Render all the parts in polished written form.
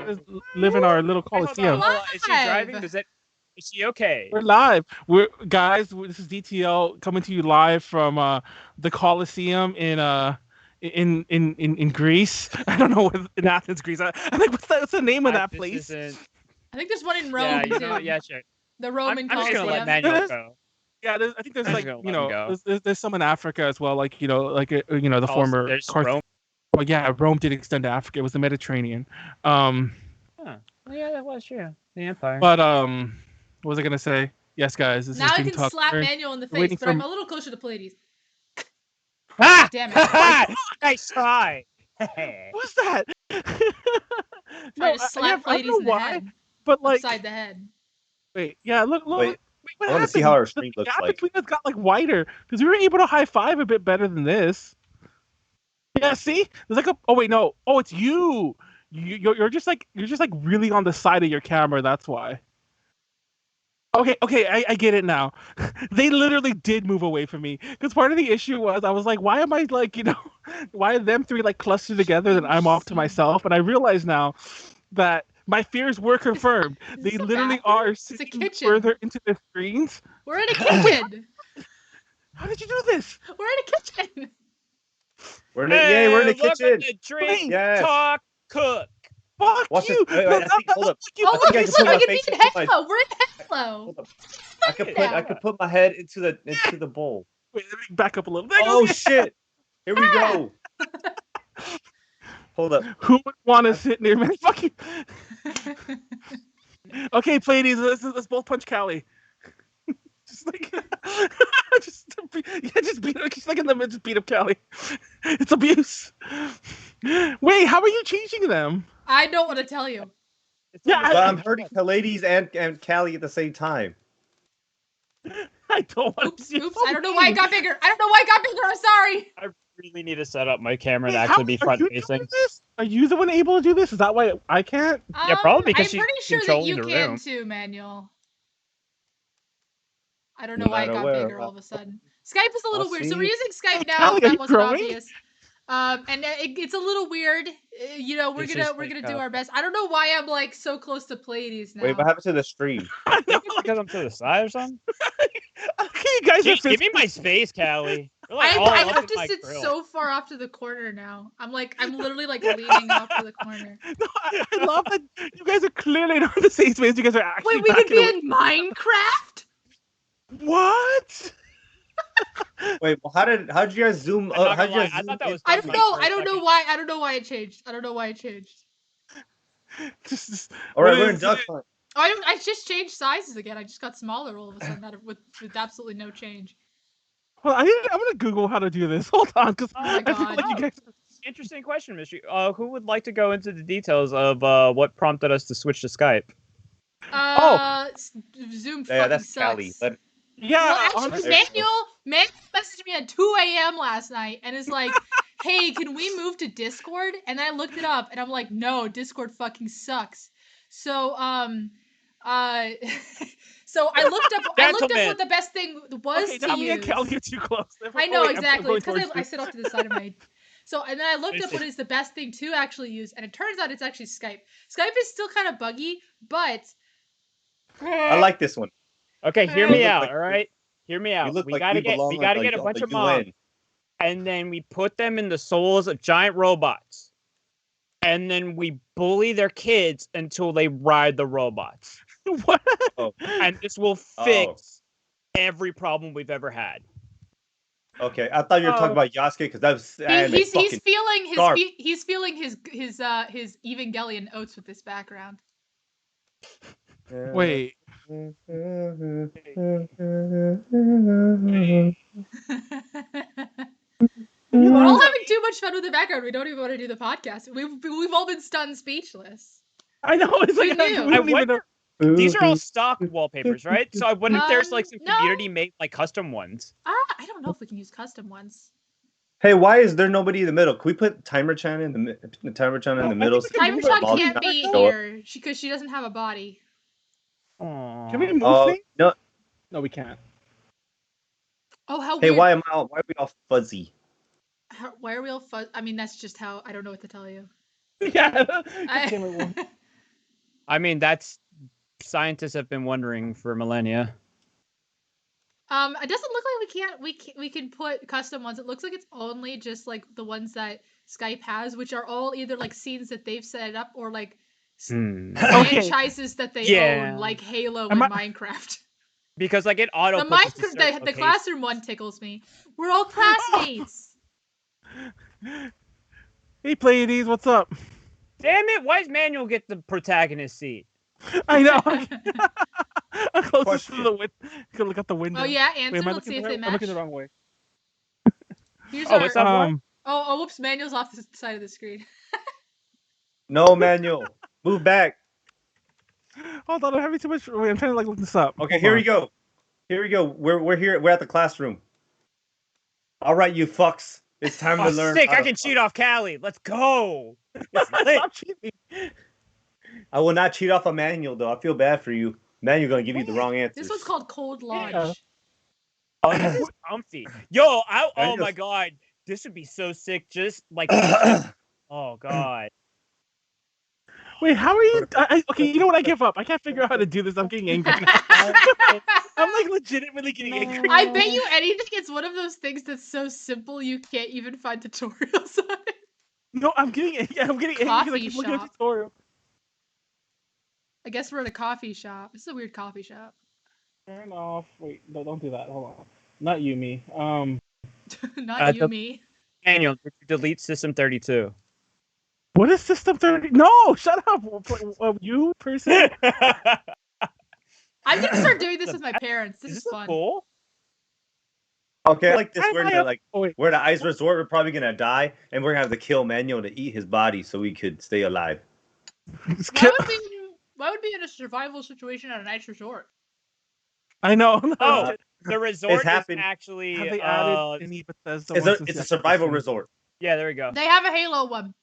guys live in our little Hey, coliseum. hold on. Is she driving? Live. Is she okay? We're live. This is DTL coming to you live from the Coliseum in Greece. I don't know what in Athens, Greece. I think what's the name of that This place? isn't. I think there's one in Yeah, Rome you too. know. Yeah, sure. The Roman I'm just gonna let Colosseum. Manuel go. Yeah, I think there's I'm like just gonna let him go. there's some in Africa as well, like the former There's Carth- Rome. Well, yeah, Rome did extend to Africa. It was the Mediterranean. Huh. Well, yeah, that was true. The Empire. But what was I gonna say? Yes, guys, this Now is I Dream can Talk. slap Manuel in the face, waiting but for I'm a little closer to Pleiades. Ah! Damn it. Nice try. Who's that? Try to slap I don't Pleiades know in the why, head. but like, Upside the head. wait, yeah, look, Wait, what I want to see happened? how our The stream looks gap like. between us got like wider because we were able to high five a bit better than this. Yeah, see, there's like a. Oh wait, no. Oh, it's you. You're just like really on the side of your camera. That's why. Okay, I get it now. They literally did move away from me because part of the issue was I was like, why am I like why are them three like clustered together and I'm off to myself? And I realize now that my fears were confirmed. Is They this a literally bathroom? are It's a sitting kitchen. further into the screens. We're in a kitchen. How did you do this? We're in a kitchen. We're in the Look kitchen. at the Dream Yes. Talk Cook. Fuck Watch you! this. Wait, No, I think, hold up. Oh, look, I it's can put like my we face can into head my- flow. We're in head flow. Hold up. I could put my head into the bowl. Wait, let me back up a little. Oh shit! Here we go. Hold up. Who would want to sit near me? Fuck you. Okay, Pleiades, let's both punch Callie. Just like, just beat up. She's like in the mid, just beat up Callie. It's abuse. Wait, how are you changing them? I don't want to tell you. Yeah, But I'm hurting Pleiades and Callie at the same time. I don't want Oops, to. oops. I don't know why it got bigger. I don't know why it got bigger. I'm sorry. I really need to set up my camera Wait, to actually be are front you facing. doing this? Are you the one able to do this? Is that why I can't? Yeah, probably because I'm she's pretty sure that controlling you the can room. too, Manuel. I don't No know why it matter got where, bigger all of a sudden. Skype is a little I'll weird. So see. we're using Skype now. Callie, are That you wasn't growing? obvious. And it's a little weird. We're It's gonna just we're gonna like, do our best. I don't know why I'm like so close to Pleiades now. Wait, what happened to the stream? I think it's because I'm to the side or something. Okay, you guys are Jeez, give me my space, Callie. You're like I all have up in to my sit grill. so far off to the corner now. I'm literally like leaning off to the corner. No, I love that you guys are clearly not in the same space. You guys are actually. Wait, we could backing be away. in Minecraft? What? Wait, well, how did you guys zoom? I'm not How did gonna you lie, guys I zoom thought that was in? I don't Like, know. for a I don't know second. why. I don't know why it changed. I don't know why it changed. All right, what we're in is duck it? hunt. Oh, I just changed sizes again. I just got smaller all of a sudden with absolutely no change. Well, I'm gonna Google how to do this. Hold on, because Oh my I feel God. like you guys. Interesting question, Mystery. Who would like to go into the details of what prompted us to switch to Skype? Zoom Yeah, fucking that's sucks. Callie. Yeah, Well, actually, honestly, Manuel messaged me at 2 a.m. last night and is like, "Hey, can we move to Discord?" And I looked it up and I'm like, "No, Discord fucking sucks." So so I looked up Gentlemen. what the best thing was okay, to now me use. and Callie are too close. I know wait, I'm exactly. going It's because towards I you. sit off to the side of my. So and then I looked I up see. what is the best thing to actually use, and it turns out it's actually Skype. Skype is still kind of buggy, but I like this one. Okay, hear You me look out. like- all right, hear me You out. look We like gotta you get belong on a bunch the of mobs, UN. and then we put them in the souls of giant robots, and then we bully their kids until they ride the robots, What? Oh, and this will fix every problem we've ever had. okay. I thought you were talking about Yasuke because that was he's fucking feeling his sharp. he's feeling his Evangelion oats with this background. Wait. We're all having too much fun with the background. We don't even want to do the podcast. We've all been stunned speechless. I know. It's like We knew. we don't even know. These are all stock wallpapers, right? So I wonder if there's like some No. community made like custom ones. I don't know if we can use custom ones. Hey, why is there nobody in the middle? Can we put Timer-chan in the Timer-chan in the middle? think we can Timer move Chan our can't body be back up. here because she doesn't have a body. Can we move Oh things? no! No, we can't. Oh, how Hey, weird. why are we all fuzzy? Why are we all fuzz? I mean, that's just how I don't know what to tell you. Yeah. I- Damn it, I mean, that's scientists have been wondering for millennia. It doesn't look like we can put custom ones. It looks like it's only just like the ones that Skype has, which are all either like scenes that they've set up or like Hmm. franchises that they Yeah. own, like Halo Am and I- Minecraft. Because like it auto The puts us to Minecraft, certain the locations. classroom one tickles me. We're all classmates. Hey, Pleiades, what's up? Damn it! Why does Manuel get the protagonist seat? I know. I'm closest to Question. the window. You can look out the window. Oh yeah, Wait, answer. am I Let's see looking if the they right- I'm match. looking the wrong way. Here's Oh, our. what's up? Oh, whoops! Manuel's off the side of the screen. No, Manuel. Move back. Hold on, I'm having too much. Wait, I'm trying to like look this up. Okay, Hold here on. we go. Here we go. We're here. We're at the classroom. All right, you fucks. It's time Oh, to learn. sick! how I to can fuck. cheat off Callie. Let's go. It's lit. Stop cheating. I will not cheat off a Manuel though. I feel bad for you. Manuel gonna give you the wrong answers. This one's called Cold Lodge. Yeah. Oh, this is comfy. Yo, oh Daniel's- my god, this would be so sick. Just like, oh god. Wait, how are you? Okay, you know what? I give up. I can't figure out how to do this. I'm getting angry. Now. I'm like legitimately getting angry. I bet you anything. It's one of those things that's so simple you can't even find tutorials on it. No, I'm getting angry because I Coffee keep looking at shop. tutorial. I guess we're at a coffee shop. This is a weird coffee shop. Turn off. Wait, no, don't do that. Hold on. Not you, me. Not you, the- me. Daniel, did you delete System 32? What is System 30? No, shut up. You person. I'm gonna start doing this with my parents. This Is is this fun. cool? Okay, I like this. We're I- gonna like Oh wait. we're at an ice resort. We're probably gonna die, and we're gonna have to kill Manuel to eat his body so we could stay alive. Why would be in a survival situation at an ice resort? I know. Oh, the resort is happened. actually. Have they added any Bethesda It's ones a since it's the a survival acquisition? resort. Yeah, there we go. They have a Halo one.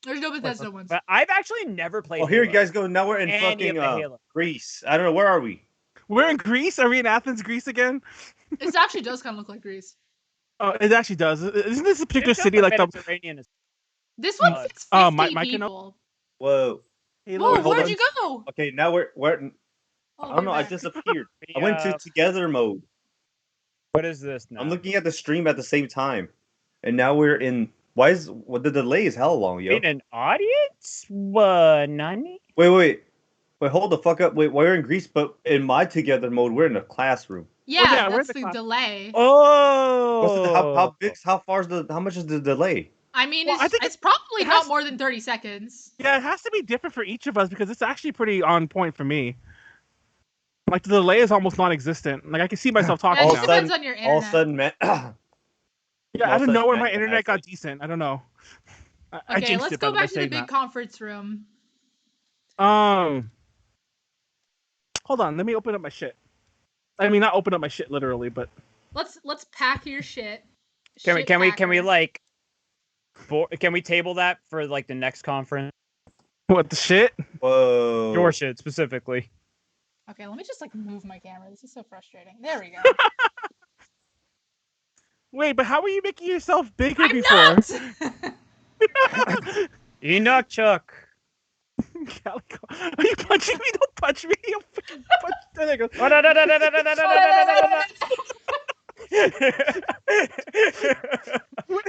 There's no Bethesda ones. But I've actually never played. Oh, here you Halo. guys go. Now we're in Any of fucking the Halo. Greece. I don't know where are we. We're in Greece. Are we in Athens, Greece again? This actually does kind of look like Greece. Oh, it actually does. Isn't this a particular It feels city like the Mediterranean is- This one Uh, fits 50 oh, my can people. Whoa. Halo? Whoa, hold where'd on. you go? Okay, now we're Oh, I don't know. you're I back. disappeared. I went to together mode. What is this now? I'm looking at the stream at the same time, and now we're in. What the delay is hell long, yo? In an audience? What, Nani? Wait. Hold the fuck up. Wait, we're in Greece, but in my together mode, we're in a classroom. Yeah, yeah, we're that's at the the class- delay. Oh, How much is the delay? I mean, Well, it's, I think it's probably it not has- more than 30 seconds. Yeah, it has to be different for each of us because it's actually pretty on point for me. Like the delay is almost non-existent. Like I can see myself Yeah, talking it All just now. depends on your All internet. of a sudden, man. Yeah, all I of a don't know sudden, where my man, internet got actually- decent. I don't know. I Okay, jinxed let's it by go the way back to the saying big that. conference room. Hold on. Let me open up my shit. I mean, not open up my shit literally, but Let's pack your shit. can we Shit can we packer. like can we table that for like the next conference? what the shit? Whoa. Your shit specifically. Okay, let me just like move my camera. This is so frustrating. There we go. Wait, but how were you making yourself bigger I'm before? not. Enoch Chuck. Calico. Are you punching me? Don't punch me. You'll fucking punch. There you go.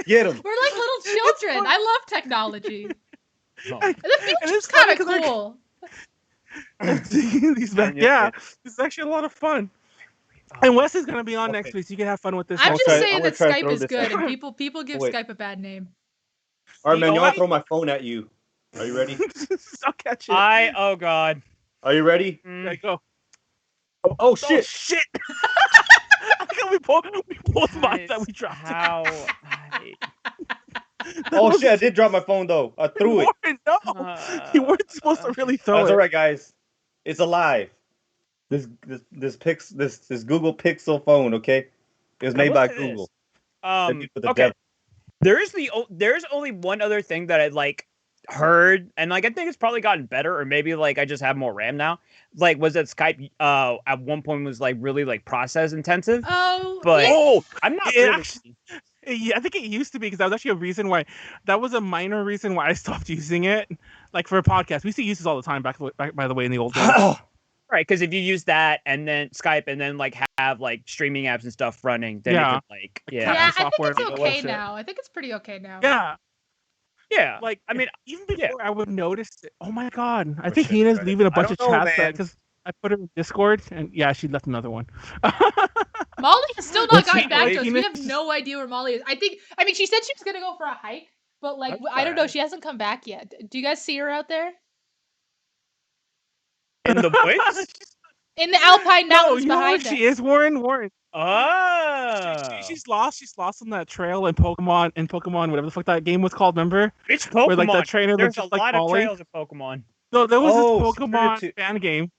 Get him. We're like little children. I love technology. Oh. And the future's it's kind funny of 'cause I- cool. I'm seeing these back. Yeah, this is actually a lot of fun. And Wes is gonna be on next Okay. week, so you can have fun with this. I'm one. just try- saying I'm that gonna try to Skype throw is this good, out. and people give Wait. Skype a bad name. All right, man. You Oh, want to throw my phone at you? Are you ready? I'll catch it. Oh god. Are you ready? Mm. Okay, go. Oh Oh shit! shit! I think we both minds that we dropped it. How? That Oh was- shit! I did drop my phone though. I threw it. Warren, no, you weren't supposed to really throw That's it. all right, guys. It's alive. This Google Pixel phone. Okay, it was made by Look at this. Google. They're people the Okay. devil. There's only one other thing that I like heard, and like I think it's probably gotten better, or maybe like I just have more RAM now. Like, was that Skype at one point was like really like process intensive? Oh, But yeah. Oh, I'm not it really. actually- Yeah, I think it used to be because that was actually a reason why. That was a minor reason why I stopped using it. Like for a podcast, we used to use this all the time. By the way, in the old days. Right, because if you use that and then Skype and then like have like streaming apps and stuff running, then Yeah. it can like Yeah, Yeah, I think software it's and all that okay shit. now. I think it's pretty okay now. Yeah, yeah. like I mean, even before yeah. I would notice it. Oh my god, I Oh, think shit, Hina's right. leaving a I bunch of don't know, chats man. because I put her in Discord and yeah, she left another one. Molly has still not What's gotten she back to us. doing? We have no idea where Molly is. I mean, she said she was gonna go for a hike, but like, That's I don't know. alright. She hasn't come back yet. Do you guys see her out there In the woods? in the Alpine No, Mountains you know where behind us? she is, Warren. Warren. Oh. She's lost. She's lost on that trail in Pokemon, whatever the fuck that game was called. Remember? Which Pokemon? Where like that trainer There's looked a just like lot of Molly. trails of Pokemon. No, there was Oh, this Secret Pokemon to- fan game.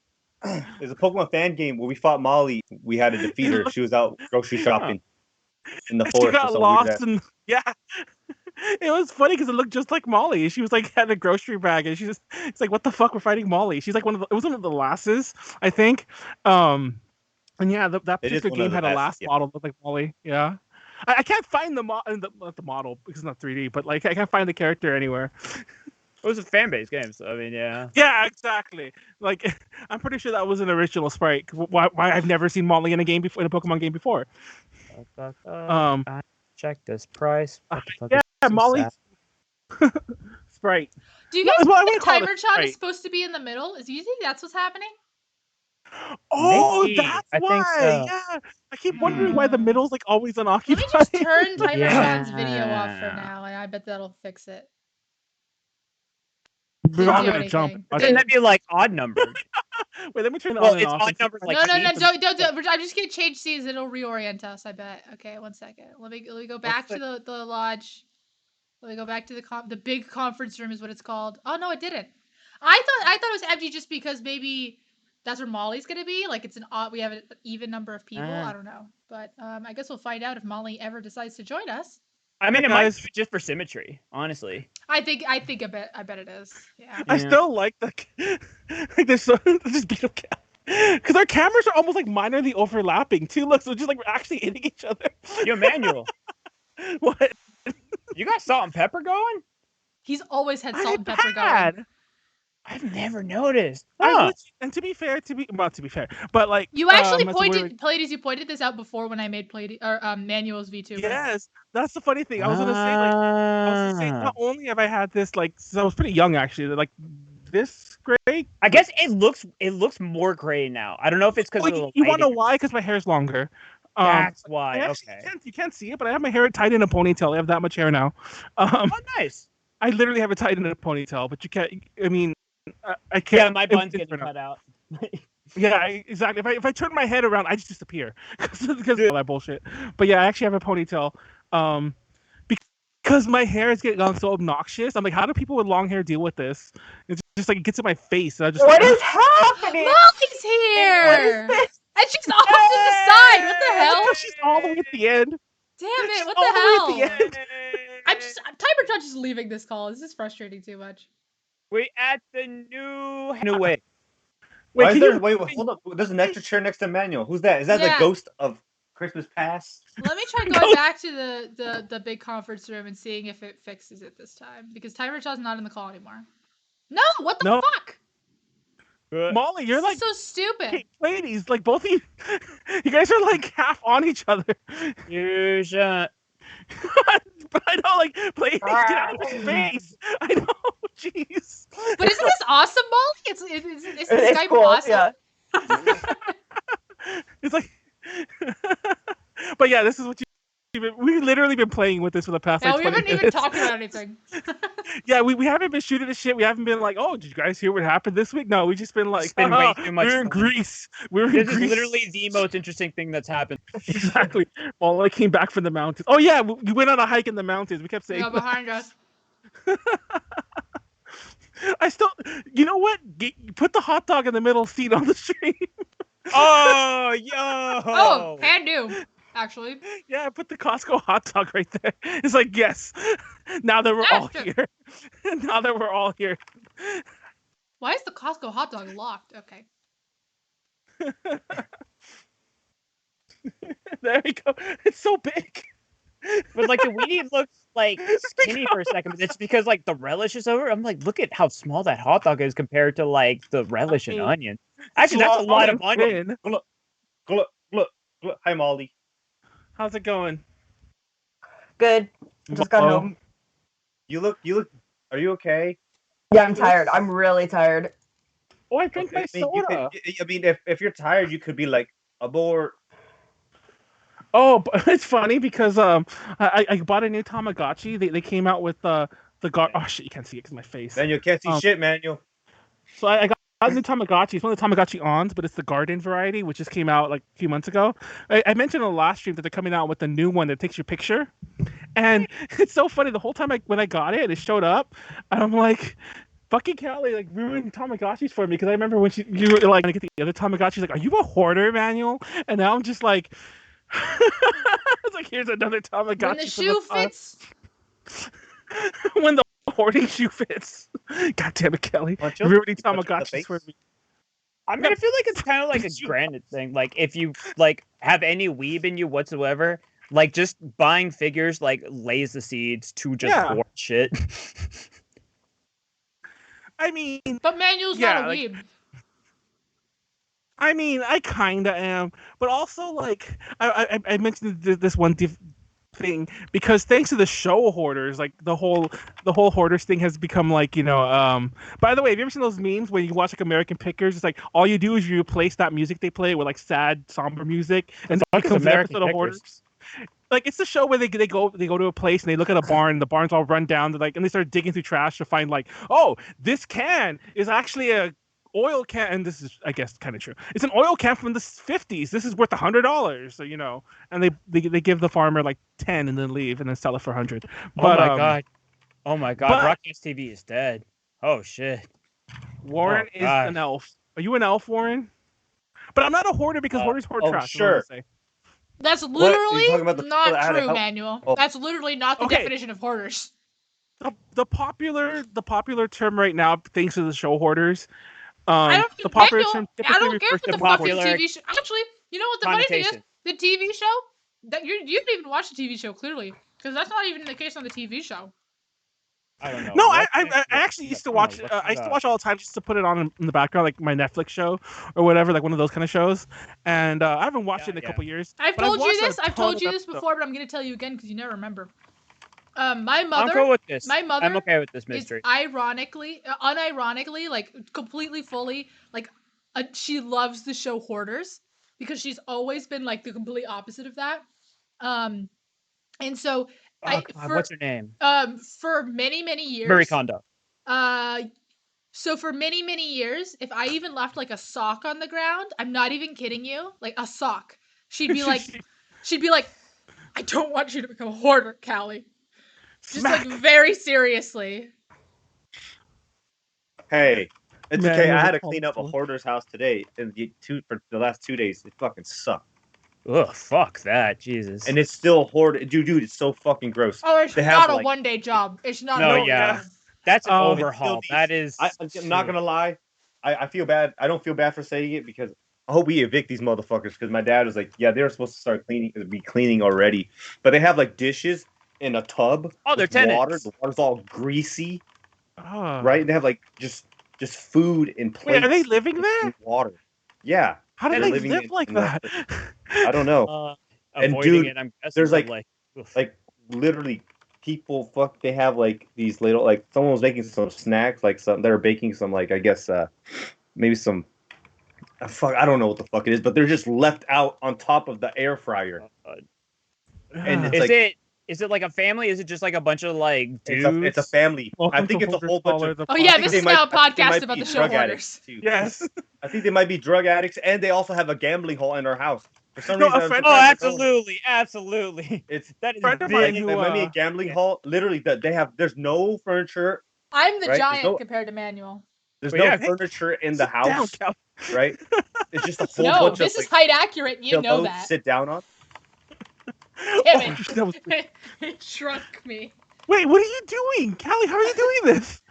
There's a Pokemon fan game where we fought Molly. We had to defeat her. She was out grocery shopping in the She forest. got or lost something. and yeah. It was funny because it looked just like Molly. She was like had a grocery bag and it's like what the fuck we're fighting Molly. She's like it was one of the lasses, I think. And yeah, that It is particular one of game the had a lasses, last yeah. model that looked like Molly. Yeah. I can't find not the model because it's not 3D, but like I can't find the character anywhere. It was a fan base game, so I mean, yeah. Yeah, exactly. Like I'm pretty sure that was an original sprite. Why I've never seen Molly in a game before in a Pokemon game before. Check this price. What the fuck Yeah, is Molly that? sprite. Do you No, guys well, I think wouldn't call it Timer a Chan sprite. is supposed to be in the middle? Do you think that's what's happening? Oh, Maybe. that's I why. think so. Yeah, I keep wondering why the middle's like always Let unoccupied. me just turn Timer Yeah. Chan's video off for now, and I bet that'll fix it. We're Didn't all do gonna jump. anything. Doesn't that be like odd numbered? Wait, let me turn it Well, on and it's off odd and see- numbers like No, sheep. don't. I'm just gonna change scenes. It'll reorient us. I bet. Okay, 1 second. Let me go back to the lodge. Let me go back to the big conference room is what it's called. Oh no, it didn't. I thought it was empty just because maybe that's where Molly's gonna be. Like it's an odd. We have an even number of people. Ah. I don't know, but I guess we'll find out if Molly ever decides to join us. I mean, Yeah, it might guys. be just for symmetry, honestly. I bet it is. Yeah. I Yeah. still like like there's so just beat up cat because our cameras are almost like minorly overlapping too. Look, so just like we're actually hitting each other. Yo, Manuel, What? you got salt and pepper going? He's always had salt and I'm pepper going. bad. I've never noticed. I Huh. was, and to be fair, but like You actually that's where- Pallades, you pointed this out before when I made Manuel's VTuber. Yes, that's the funny thing. I was gonna say like I was gonna say not only have I had this like since I was pretty young actually like this great. I guess it looks more gray now. I don't know if it's because Well, of the you want to know lighting. why? Because my hair's longer. That's I why. actually Okay. you can't see it, but I have my hair tied in a ponytail. I have that much hair now. Oh, nice. I literally have it tied in a ponytail, but you can't. I mean, I can't. Yeah, my bun's it's getting enough. cut out. Yeah, exactly. If I turn my head around, I just disappear because of all that bullshit. But yeah, I actually have a ponytail. Because my hair is getting so obnoxious. I'm like, how do people with long hair deal with this? It's just like it gets in my face, and I just. What is happening? Molly's here! this? And she's off to the side! What the hell? Because she's all the way at the end. Damn it, what all the the way hell? at the end. Timer Judge is leaving this call. This is frustrating too much. We at the new way. Why is can there? you- Wait, hold up. There's an extra chair next to Manuel. Who's that? Is that Yeah. the ghost of Christmas Past? Let me try going back to the big conference room and seeing if it fixes it this time. Because Timer Judge's not in the call anymore. No, what the No. fuck? Molly, you're like This is so stupid. hey, ladies, like both of you. You guys are like half on each other. You should. But I know, like, please get out of my face. I know, jeez. But isn't this awesome, Molly? It's It's Skype cool. awesome? Yeah. It's like, but yeah, this is what we've literally been playing with this for the past. Yeah, like, we 20 haven't even minutes. talked about anything. Yeah, we haven't been shooting the shit. We haven't been like, oh, did you guys hear what happened this week? No, we just been like, It's been way "Oh, too much we're in fun." Greece. We're in This is Greece. literally the most interesting thing that's happened. exactly. Well, I came back from the mountains. Oh yeah, we went on a hike in the mountains. We kept saying. Yeah, behind us. I still, you know what? Put the hot dog in the middle seat on the stream. Oh, yo! Oh, can do. Actually, Yeah, put the Costco hot dog right there. It's like, yes. Now that we're all Yes. here. Now that we're all here. why is the Costco hot dog locked? Okay. There we go. It's so big. But like the weenie looks like skinny for a second, but it's because like the relish is over. I'm like, look at how small that hot dog is compared to like the relish and onion. Actually, that's a lot of onion. Finn, Look. Hi, Molly. how's it going? Good. Just got Mo? home. You look. Are you okay? Yeah, I'm tired. I'm really tired. Oh, I drank my soda. I mean, if you're tired, you could be like abort. Oh, but it's funny because I bought a new Tamagotchi. They came out with the oh shit, you can't see it because my face. Then you can't see shit, Manuel. So I got a new Tamagotchi. It's one of the Tamagotchi ons, but it's the garden variety, which just came out like a few months ago. I mentioned on the last stream that they're coming out with a new one that takes your picture, and it's so funny. The whole time when I got it, it showed up, and I'm like. Fucking Callie like ruined Tamagotchis for me because I remember when you were like gonna get the other Tamagotchis like, are you a hoarder, Manuel? And now I'm just like, it's like here's another Tamagotchi. When the shoe fits. When the hoarding shoe fits. God damn it, Kelly! Punch-up? Ruining Punch-up the Tamagotchis face? for me. I mean, I feel like it's kind of like a granted thing. Like if you like have any weeb in you whatsoever, like just buying figures like lays the seeds to just Yeah. hoard shit. I mean, But Manuel's Yeah, not a like- weeb. I kinda am, but also like I mentioned this one thing because thanks to the show hoarders, like the whole hoarders thing has become like By the way, have you ever seen those memes when you watch like American Pickers? It's like all you do is you replace that music they play with like sad, somber music, and it becomes an American episode of Pickers? Hoarders. Like it's the show where they go to a place and they look at a barn, and the barn's all run down, and they start digging through trash to find like, oh, this can is actually a oil can, and this is I guess kind of true. It's an oil can from the 50s. This is worth $100, so and they give the farmer like 10 and then leave and then sell it for 100. But Oh my god, but- Broadcast TV is dead. Oh shit. Warren is God. an elf. Are you an elf, Warren? But I'm not a hoarder because hoarders hoard trash. is what I'm sure. saying. That's Are you literally talking about the people that not had to true, help? Manuel. Oh. That's literally not the Okay. definition of hoarders. The popular term right now, thanks to the show hoarders. I don't. The popular Manuel, term I typically don't care refers for to the fucking popular TV show. Actually, you know what the funny thing is? connotation. The TV show that you didn't even watch the TV show clearly because that's not even the case on the TV show. I don't know. No, What I the- actually used to I'm watch. gonna look I used it to up. watch all the time just to put it on in the background, like my Netflix show or whatever, like one of those kind of shows. And I haven't watched Yeah, it in a yeah. couple years. I've but told you watched a this. I've ton told of you this episodes. before, but I'm gonna tell you again because you never remember. My I'm mother cool with this. my mother I'm okay with this is mystery. unironically, like completely fully, like she loves the show Hoarders because she's always been like the complete opposite of that. And so Oh, God, what's her name? for many years, Marie Kondo. So for many years, if I even left like a sock on the ground, I'm not even kidding you, like a sock, she'd be like, I don't want you to become a hoarder, Callie. Just Smack. like very seriously. Hey, it's Man, okay. I you're had to clean up a awful. hoarder's house today, and for the last 2 days, it fucking sucked. Ugh, fuck that, Jesus. And it's still hoarded, dude. It's so fucking gross. Oh, it's They have, not a like- one-day job. It's not. No, a yeah. That's an Oh, it overhaul. still That needs- is. I'm not gonna lie. I feel bad. I don't feel bad for saying it because I hope we evict these motherfuckers. Because my dad was like, "Yeah, they're supposed to start be cleaning already, but they have like dishes in a tub. Oh, they're with water. tenants. The water's all greasy, Oh. right? And they have like just food in plates. Wait, are they living and there? Water. Yeah, How do they're they living live in- like in that? I don't know. And Avoiding dude, it, I'm guessing. there's, but, like- oof. Like literally, people they have like these little like someone was making some snacks like they're baking some like I guess maybe some I don't know what the fuck it is, but they're just left out on top of the air fryer. And Ah. it's is like- it like a family? Is it just like a bunch of like dudes? It's a family. Welcome I think to it's a Hoarder whole bunch Caller, of. the Oh yeah, I think this they is now a I think they podcast might about be the show drug Hoarders. addicts, too. Yes. I think they might be drug addicts, and they also have a gambling hall in their house. For some No, reason, a I was friend- Oh, surprised they don't. absolutely. It's That is Friend of big. mine who, they might be a gambling yeah. hall. Literally, that they have. There's no furniture. I'm the Right, there's giant no- compared to Manuel. There's But no yeah, furniture in the Sit down, house. Cal. Right? It's just a whole No, bunch this of is height accurate. You know pillows to that. sit down on. Damn Oh, it. that was- It shrunk me. Wait, what are you doing, Callie? How are you doing this?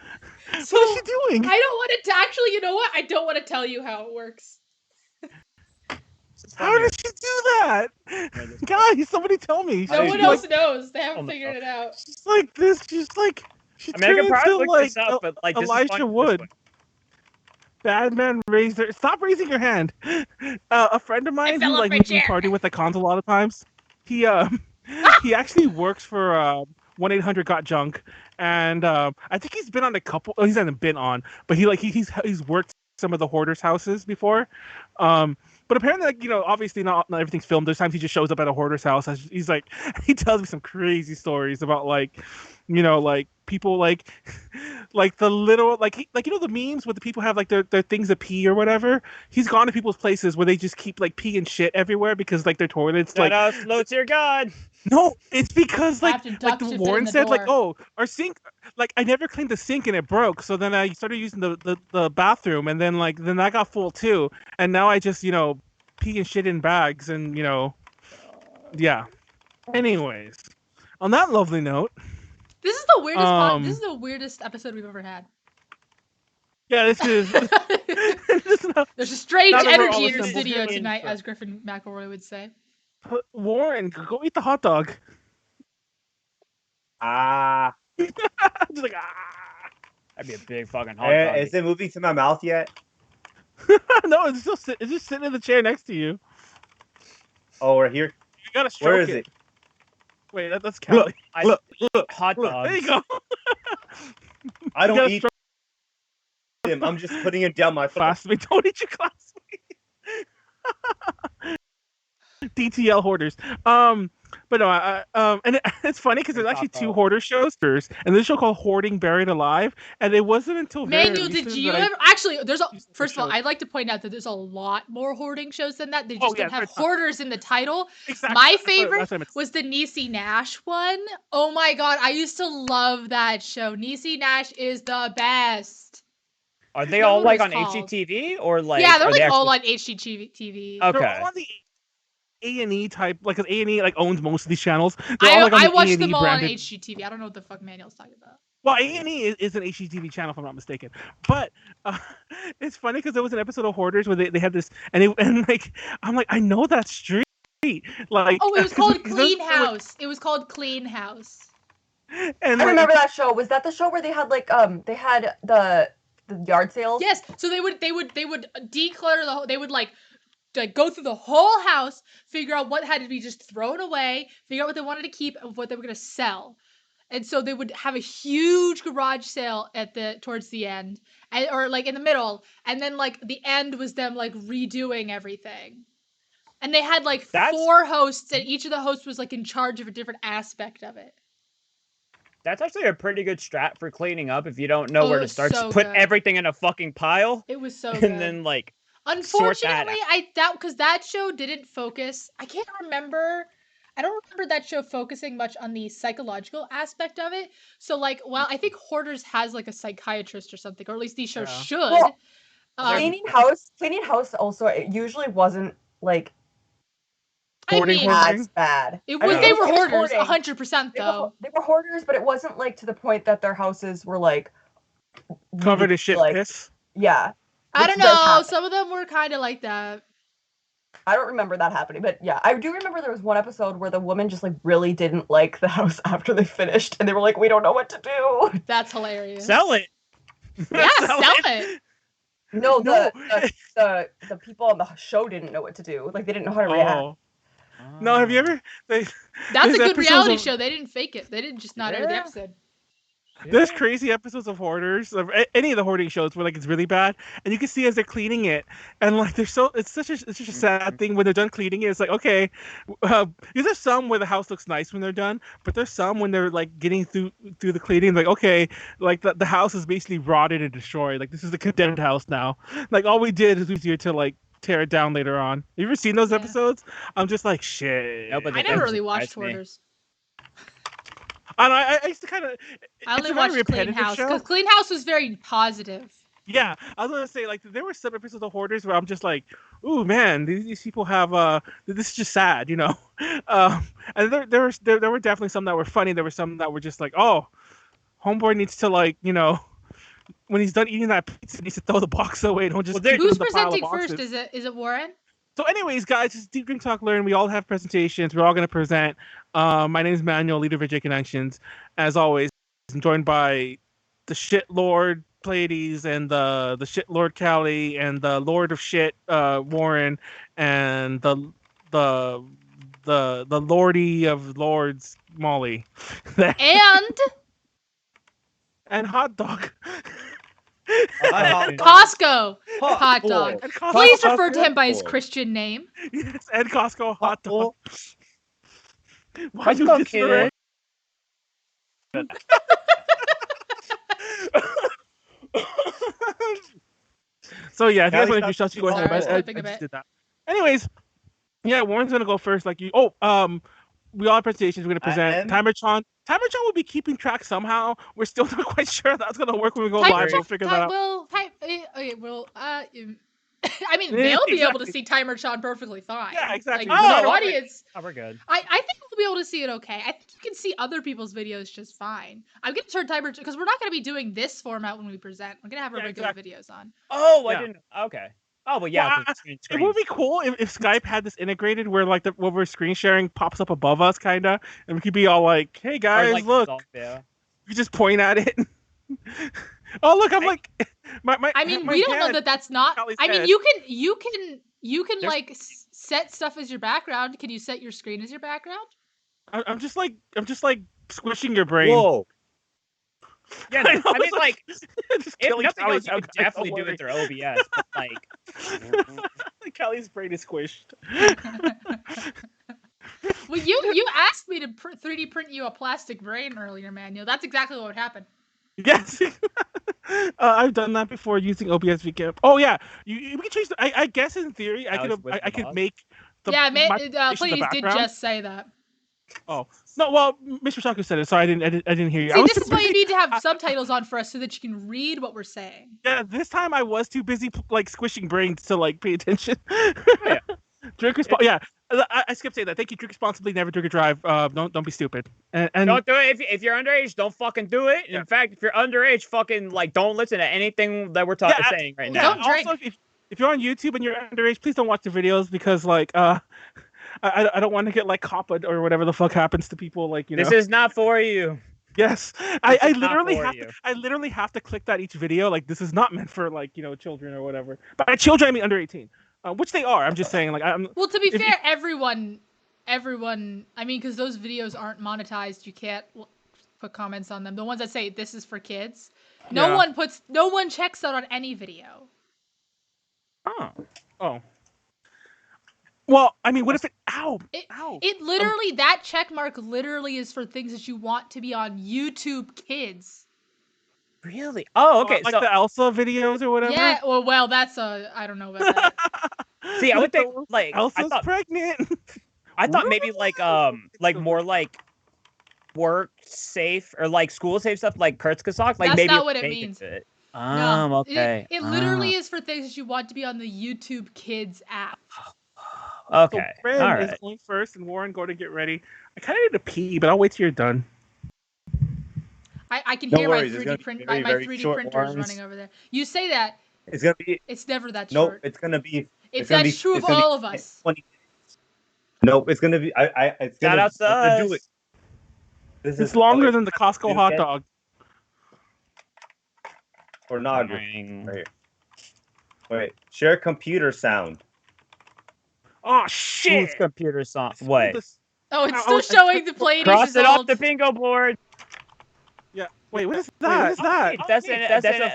So What is she doing? I don't want to actually. You know what? I don't want to tell you how it works. How did she do that? Guys, somebody tell me. No She's one like- else knows. They Oh, haven't no. figured it out. She's like this. She's like she I mean, I turned can probably into look like this up, but like this is Elijah funny this Wood. way. Batman raised her. Stop raising your hand. A friend of mine fell who off like my we chair. party with the cons a lot of times. He he actually works for 1-800 Got Junk, and I think he's been on a couple. Oh, he's hasn't been on, but he's worked some of the hoarders' houses before. But apparently, like, obviously not everything's filmed. There's times he just shows up at a hoarder's house. He's like, he tells me some crazy stories about like, like people like the little like the memes where the people have like their things of pee or whatever. He's gone to people's places where they just keep like pee and shit everywhere because like their toilets like. Slow to your god. No, it's because like Captain like Duck should fit Warren in the said, like, door. oh, our sink, like I never cleaned the sink and it broke, so then I started using the bathroom, and then that got full too, and now I just pee and shit in bags, and yeah. Anyways, on that lovely note, This is the weirdest. This is the weirdest episode we've ever had. yeah, this is. this is not, There's a strange Not that we're all energy in the assembled studio here. tonight, as Griffin McElroy would say. Warren, go eat the hot dog. Ah, Just like That'd be a big fucking hot dog. is it moving to my mouth yet? no, it's just sitting in the chair next to you. Oh, right here. You gotta stroke Where is it? Wait, that's Callie. Look, Hot dogs. There you go. I You don't gotta eat him. I'm just putting it down my throat. classmate. Don't eat your classmate. DTL hoarders. But no, it's funny because there's actually two hoarder shows, and there's a show called Hoarding Buried Alive, and it wasn't until very Manuel, did recent you that I- ever actually? There's a used the first of all, show. I'd like to point out that there's a lot more hoarding shows than that. They Oh, just yeah, don't have there's not. hoarders in the title. Exactly. My That's what- favorite that's what I meant. was the Niecy Nash one. Oh my god, I used to love that show. Niecy Nash is the best. Are they What all was like it on called? HGTV or like? Yeah, they're are they like all actually- on HGTV. Okay. They're all on the A&E type, like A&E like owns most of these channels. They're I, all, like, on I the watched A&E them all branded. on HGTV. I don't know what the fuck Manuel's talking about. Well, A&E is an HGTV channel, if I'm not mistaken. But it's funny because there was an episode of Hoarders where they had this, and like I'm like, I know that street. Like, Oh, it was called 'cause Clean those- House. It was called Clean House. And I like, remember that show. Was that the show where they had like they had the yard sales? Yes. So they would declutter the whole. They would like go through the whole house, figure out what had to be just thrown away, figure out what they wanted to keep, and what they were gonna sell. And so they would have a huge garage sale towards the end, or like in the middle, and then like the end was them like redoing everything. And they had like That's- 4 hosts, and each of the hosts was like in charge of a different aspect of it. That's actually a pretty good strat for cleaning up if you don't know Oh, where it to was start. so Just put good. everything in a fucking pile It was so and good. then like Unfortunately, because that show didn't focus. I can't remember. I don't remember that show focusing much on the psychological aspect of it. So, like, while I think Hoarders has like a psychiatrist or something, or at least these shows Yeah. should. Well, um, Cleaning house also, it usually wasn't like I Hoarding, mean, hoarding. as bad. it I was. mean, They it were was hoarders, hoarding. 100% They were, though. they were hoarders, but it wasn't like to the point that their houses were like covered really, in shit like, piss. Yeah, I which don't does know. happen. Some of them were kind of like that. I don't remember that happening, but yeah, I do remember there was one episode where the woman just like really didn't like the house after they finished, and they were like, "We don't know what to do." That's hilarious. sell it. Yeah, Sell sell it. it. No, No. the people on the show didn't know what to do. Like they didn't know how to react. Oh. No, have you ever? That's There's a good episodes reality of- show. They didn't fake it. They didn't just not air the Yeah. episode. There's crazy episodes of Hoarders, of any of the hoarding shows where like it's really bad, and you can see as they're cleaning it, and like they're so it's such a sad thing when they're done cleaning it. It's like okay, there's some where the house looks nice when they're done, but there's some when they're like getting through the cleaning, like okay, like the house is basically rotted and destroyed. Like this is the condemned house now. Like all we did is we here to like tear it down later on. You ever seen those Yeah. episodes? I'm just like shit. No, but I that never doesn't really watched surprise me. Hoarders. And I used to kind of. I only watched Clean House show. because Clean House was very positive. Yeah, I was gonna say like there were some episodes of Hoarders where I'm just like, ooh man, these people have this is just sad, you know. And there were definitely some that were funny. There were some that were just like, oh, homeboy needs to like, you know, when he's done eating that pizza, he needs to throw the box away. Don't just Well, there- keep it Who's in the pile of presenting first? boxes. Is it Warren? So, anyways, guys, it's Deep Drink Talk Learn. We all have presentations. We're all going to present. My name is Manuel, leader of VJ Connections. As always, I'm joined by the Shit Lord Pleiades and the Shit Lord Callie and the Lord of Shit Warren and the Lordy of Lords Molly. And Hot Dog. Costco hot dog. And Costco Please hot refer to him by his dog. Christian name. Yes, and Costco hot dog. Why Let's you go, just kid. So yeah, if you guys Callie, want to introduce us, you go ahead. Sorry, I skipping a just bit. did that. Anyways, yeah, Warren's gonna go first. Like you. We all have presentations. We're gonna present. And- Timertron will be keeping track somehow. We're still not quite sure how that's gonna work when we go Timer live. We'll Chan- figure that out. I mean, they'll be able to see Timerchan perfectly fine. Yeah, exactly. Like, Oh, the okay. audience, Oh, we're good. I think we'll be able to see it okay. I think you can see other people's videos just fine. I'm gonna turn Timer because we're not gonna be doing this format when we present. We're gonna have our Yeah, regular exactly. videos on. Oh, Yeah. I didn't. Okay. Oh, well, yeah. Well, 'cause it's It would be cool if Skype had this integrated where like what we're screen sharing pops up above us, kinda, and we could be all like, "Hey Or, guys, like, look!" yeah. You just point at it. Oh look, I'm like, my. I mean, my we don't know hand- that that's not. Callie's I mean, head. you can There's- like set stuff as your background. Can you set your screen as your background? I'm just like squishing your brain. Whoa. Yeah, I no, know, I mean, it's like, just if killing nothing else, Callie's you could head, definitely don't do it through OBS, but, like, worry. Callie's brain is squished. Well, you asked me to 3D print you a plastic brain earlier, Manuel. That's exactly what would happen. Yes. I've done that before using OBS VCamp. Oh yeah, we can change. I guess in theory, I Alex could with I the could boss. make. Yeah, my Pleiades presentation the did background. just say that. Oh no, well, Mr. Shaku said it, so I didn't hear you. I See, was this too is why you busy- need to have subtitles on for us so that you can read what we're saying. Yeah, this time I was too busy like squishing brains to like pay attention. Yeah. Drink yeah. I skipped saying that. Thank you. Drink responsibly. Never drink or drive. Don't be stupid. And don't do it. If you're underage, don't fucking do it. Yeah. In fact, if you're underage, fucking, like, don't listen to anything that we're saying right yeah. now. Don't drink. Also, if you're on YouTube and you're underage, please don't watch the videos because like I don't want to get like copped or whatever the fuck happens to people like This is not for you. Yes, I is not literally for have you. to. I literally have to click that each video. Like this is not meant for like children or whatever. By children I mean under 18, which they are. I'm just saying like I'm. Well, to be If- fair, everyone, I mean, because those videos aren't monetized, you can't put comments on them. The ones that say this is for kids, no one checks out on any video. Oh. Well, I mean, what if it? Ow! Ow! It literally, that check mark literally is for things that you want to be on YouTube Kids. Really? Oh, okay. Like so, the Elsa videos or whatever. Yeah, well, that's I don't know about that. see, I would think, like, Elsa's pregnant. I thought maybe like more like work safe or like school safe stuff like Kurzgesagt. Like That's maybe not what it make means. to it. No, Okay. It literally is for things that you want to be on the YouTube Kids app. Okay. So Ren All is right. going first, and Warren, go to get ready. I kind of need to pee, but I'll wait till you're done. I can No hear worries, my it's 3D gonna be print, very, my very 3D short printer is ones. running over there. You say that, It's gonna be it's never that nope. short. It's gonna be. If it's gonna that's be- true of it's gonna be all of us. 20 minutes. Nope. It's gonna be. It's Shout gonna, out to I'm gonna do us. it. This It's is longer okay, than the Costco you hot get- dog. or not. Right here. Wait. Share computer sound. Oh Whose shit! computer song? What? Oh, it's I still was- showing the Pleiades Cross it off results. the bingo board. Yeah. Wait, what is that? What is that? That's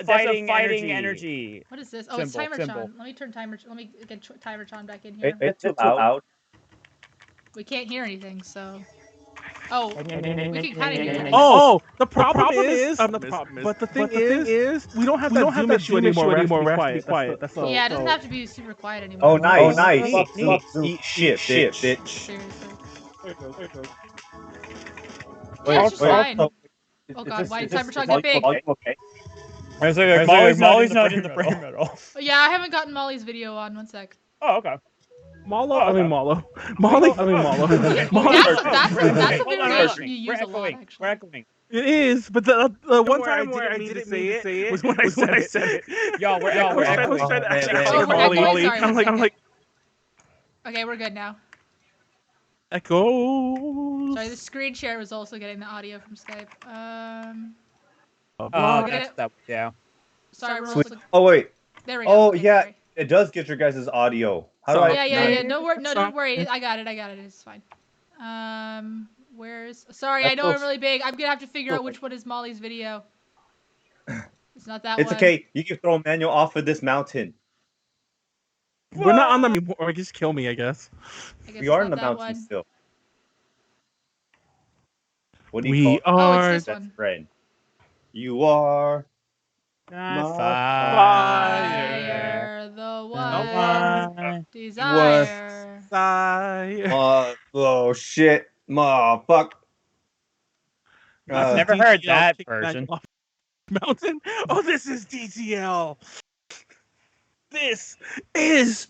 a fighting energy. What is this? Oh, it's Symbol. Timerchan. Let me turn Let me get Timerchan back in It, here. it's too loud. We can't hear anything, so. Oh, we can kind of hear it. Oh, the problem is the problem is. But the thing is, we don't have that Zoom issue anymore. We have to be quiet. That's all. Yeah, it doesn't have to be super quiet anymore. Oh, nice. Oh, nice. nice. Eat shit, bitch. Seriously. Wait, Yeah, it's just wait, fine. oh, Oh is god, this- why is did this Cybertruck volume- get big? volume okay? Molly's not in the frame at all. Oh, yeah, I haven't gotten Molly's video on. 1 sec. Oh, okay. Mollo. I mean Mollo. Molly. I mean Mollo. Molly. That's a Hold on, variation we're you use a lot, echoing. We're actually. echoing. It is, but the one worry, time where I didn't say it was when I said it. Y'all, we're I was echoing. trying to Oh, actually man. say Oh, we're Molly. echoing? Sorry, I'm one like, Okay, we're good now. Echo. Sorry, the screen share was also getting the audio from Skype. Oh, We're that's gonna- that. Yeah. Sorry, we're Sweet. also. Oh wait. There we go. Oh Okay, yeah, sorry. it does get your guys' audio. How do So- I? Yeah, yeah, not- yeah. No, no, don't worry. Sorry. I got it. It's fine. Where's? Sorry, I That's know I'm so- really big. I'm gonna have to figure out which one is Molly's video. It's not that It's one. okay. You can throw Manuel off of this mountain. We're not on the or just kill me, I guess. I guess We it's are not in the that mountain one. still. What do you We call Oh, are it's this best one. friend? You are. Not Fire, the one one. desire. Oh shit. Fuck. I've Uh, never heard DTL that kicked version. off Mountain. Oh, this is DTL. This is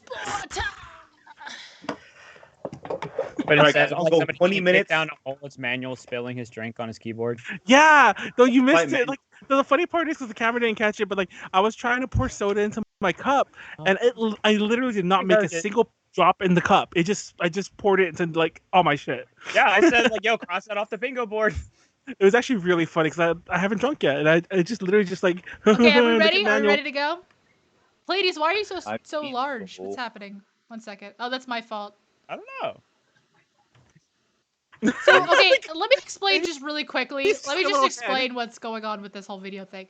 But Alright, instead guys, of I'll like go somebody 20 kicked minutes. down a hole, it's Manuel spilling his drink on his keyboard. yeah. Though you missed Right, it. Like the funny part is because the camera didn't catch it, but like I was trying to pour soda into my cup, and I literally did not You make a heard it. single drop in the cup. I just poured it into like all my shit. Yeah, I said like, yo, cross that off the bingo board. It was actually really funny because I haven't drunk yet, and I just literally just like. Okay, are we look ready? at Are we Manuel. ready to go? Pleiades, why are you I'm so being large? full. What's happening? 1 second. Oh, that's my fault. I don't know. So, okay, let me explain just really quickly. He's Let me just a just little explain what's going on with this whole video thing.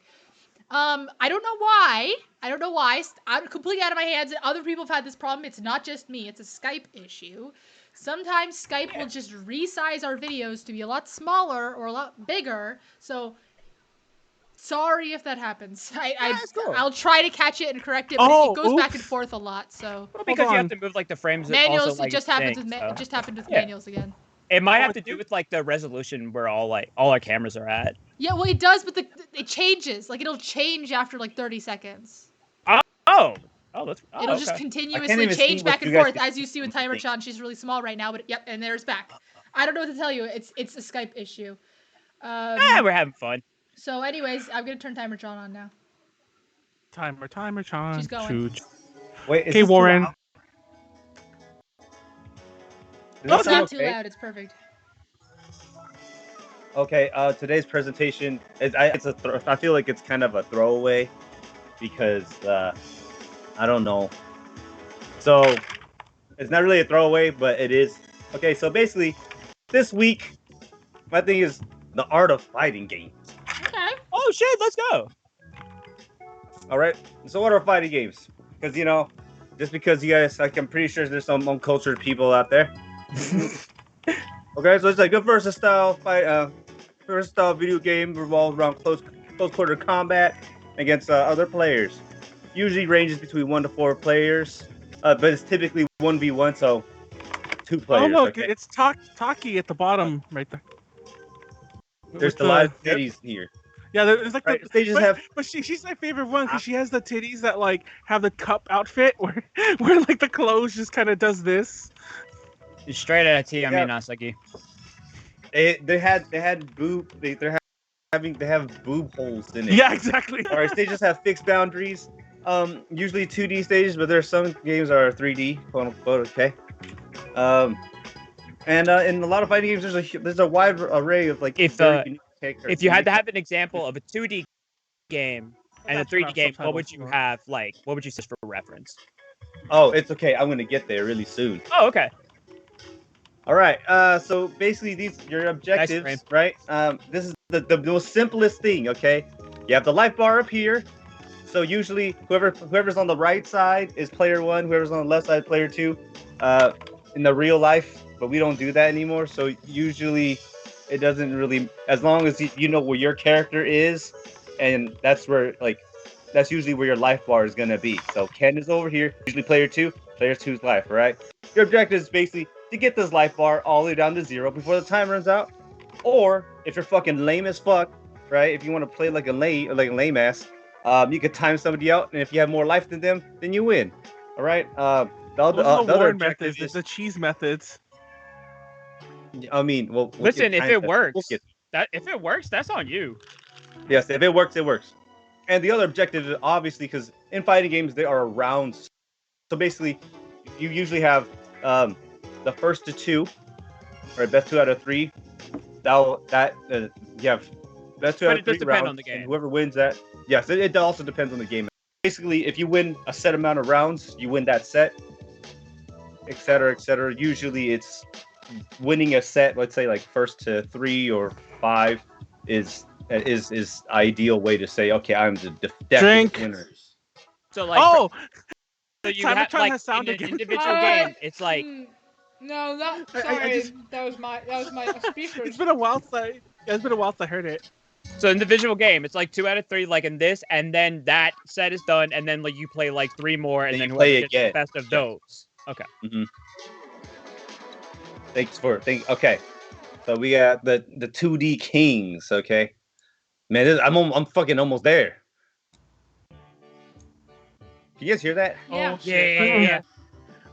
I don't know why. I'm completely out of my hands, and other people have had this problem. It's not just me. It's a Skype issue. Sometimes Skype will just resize our videos to be a lot smaller or a lot bigger. So, sorry if that happens. it's cool. I'll try to catch it and correct it, but Oh, it goes back and oops. forth a lot. So, Well, because you on. have to move like the frames. that manuals. also, like, It just happened with sync, so. it just happened with Yeah. manuals again. It might Oh, have I to do do- with like the resolution where all our cameras are at. Yeah, well, it does, but it changes. Like it'll change after like 30 seconds. Oh, that's. Oh, It'll okay. just I continuously can't even see change what back and you guys forth, can as you see with see. Timer Chan. She's really small right now, but yep, and there's back. I don't know what to tell you. It's a Skype issue. We're having fun. So, anyways, I'm gonna turn Timer Chan on now. Timer, Chan. She's going. Choo- Wait, is Hey, this too Warren. loud? Does It's that sound not too okay? loud. It's perfect. Okay, today's presentation is I feel like it's kind of a throwaway because I don't know. So it's not really a throwaway, but it is. Okay, so basically this week my thing is the art of fighting games. Okay. Oh shit, let's go. All right, so what are fighting games? Because just because you guys, like, I'm pretty sure there's some uncultured people out there. Okay, so it's like a versus style fight, versus style video game revolves around close quarter combat against other players. Usually ranges between 1 to 4 players, but it's typically 1v1, so 2 players. Oh look, okay? it's Taki at the bottom right there. There's With the live yep. titties here. Yeah, there's like Right, the, they just but, have. but she's my favorite one because she has the titties that like have the cup outfit where like the clothes just kind of does this. Straight out of T, I Yeah. mean Nasaki. They had boob. They have boob holes in it. Yeah, exactly. All right, stages have fixed boundaries. Usually 2D stages, but there's some games are 3D, quote unquote. Okay. And in a lot of fighting games, there's a wide array of like. If, very unique characters. If you had to have an example of a 2D game and a That's what 3D our game, what subtitles would you were. have? Like, what would you say for reference? Oh, it's okay. I'm gonna get there really soon. Oh, okay. All right. So basically, these your objectives, frame. right? This is the most simplest thing. Okay, you have the life bar up here. So usually, whoever's on the right side is player 1. Whoever's on the left side, player 2. In the real life, but we don't do that anymore. So usually, it doesn't really, as long as you know where your character is, and that's usually where your life bar is gonna be. So Ken is over here. Usually player 2. Player 2's life. All right. Your objective is basically to get this life bar all the way down to 0 before the time runs out. Or if you're fucking lame as fuck, right? If you want to play like a lame ass, you could time somebody out, and if you have more life than them, then you win. All right. The Those are other Warren objective methods, is, the cheese methods. I mean, well, Listen, if it works, we'll get- if it works, that's on you. yes, if it works, it works. And the other objective is obviously because in fighting games there are rounds. So basically, you usually have The first to two, right? Best 2 out of 3. Yeah, best 2 out But of it does 3 depend rounds. on the game. And whoever wins that, yes, it also depends on the game. Basically, if you win a set amount of rounds, you win that set, etc., etc. Usually, it's winning a set. Let's say like first to 3 or 5 is ideal way to say, okay, I'm the definite Drink. winner. So like, Oh, so you Cybertron have like has sound in an again. individual game, it's like No, that. I Sorry, just- that was my speaker. it's been a while since I heard it. so individual game. It's like 2 out of 3, like in this, and then that set is done, and then like you play like 3 more, and Then then you whoever play gets the again. best of Yeah. those. Okay. Okay, so we got the 2D Kings. Okay, man, I'm fucking almost there. Can you guys hear that? Yeah. Oh, shit. Yeah.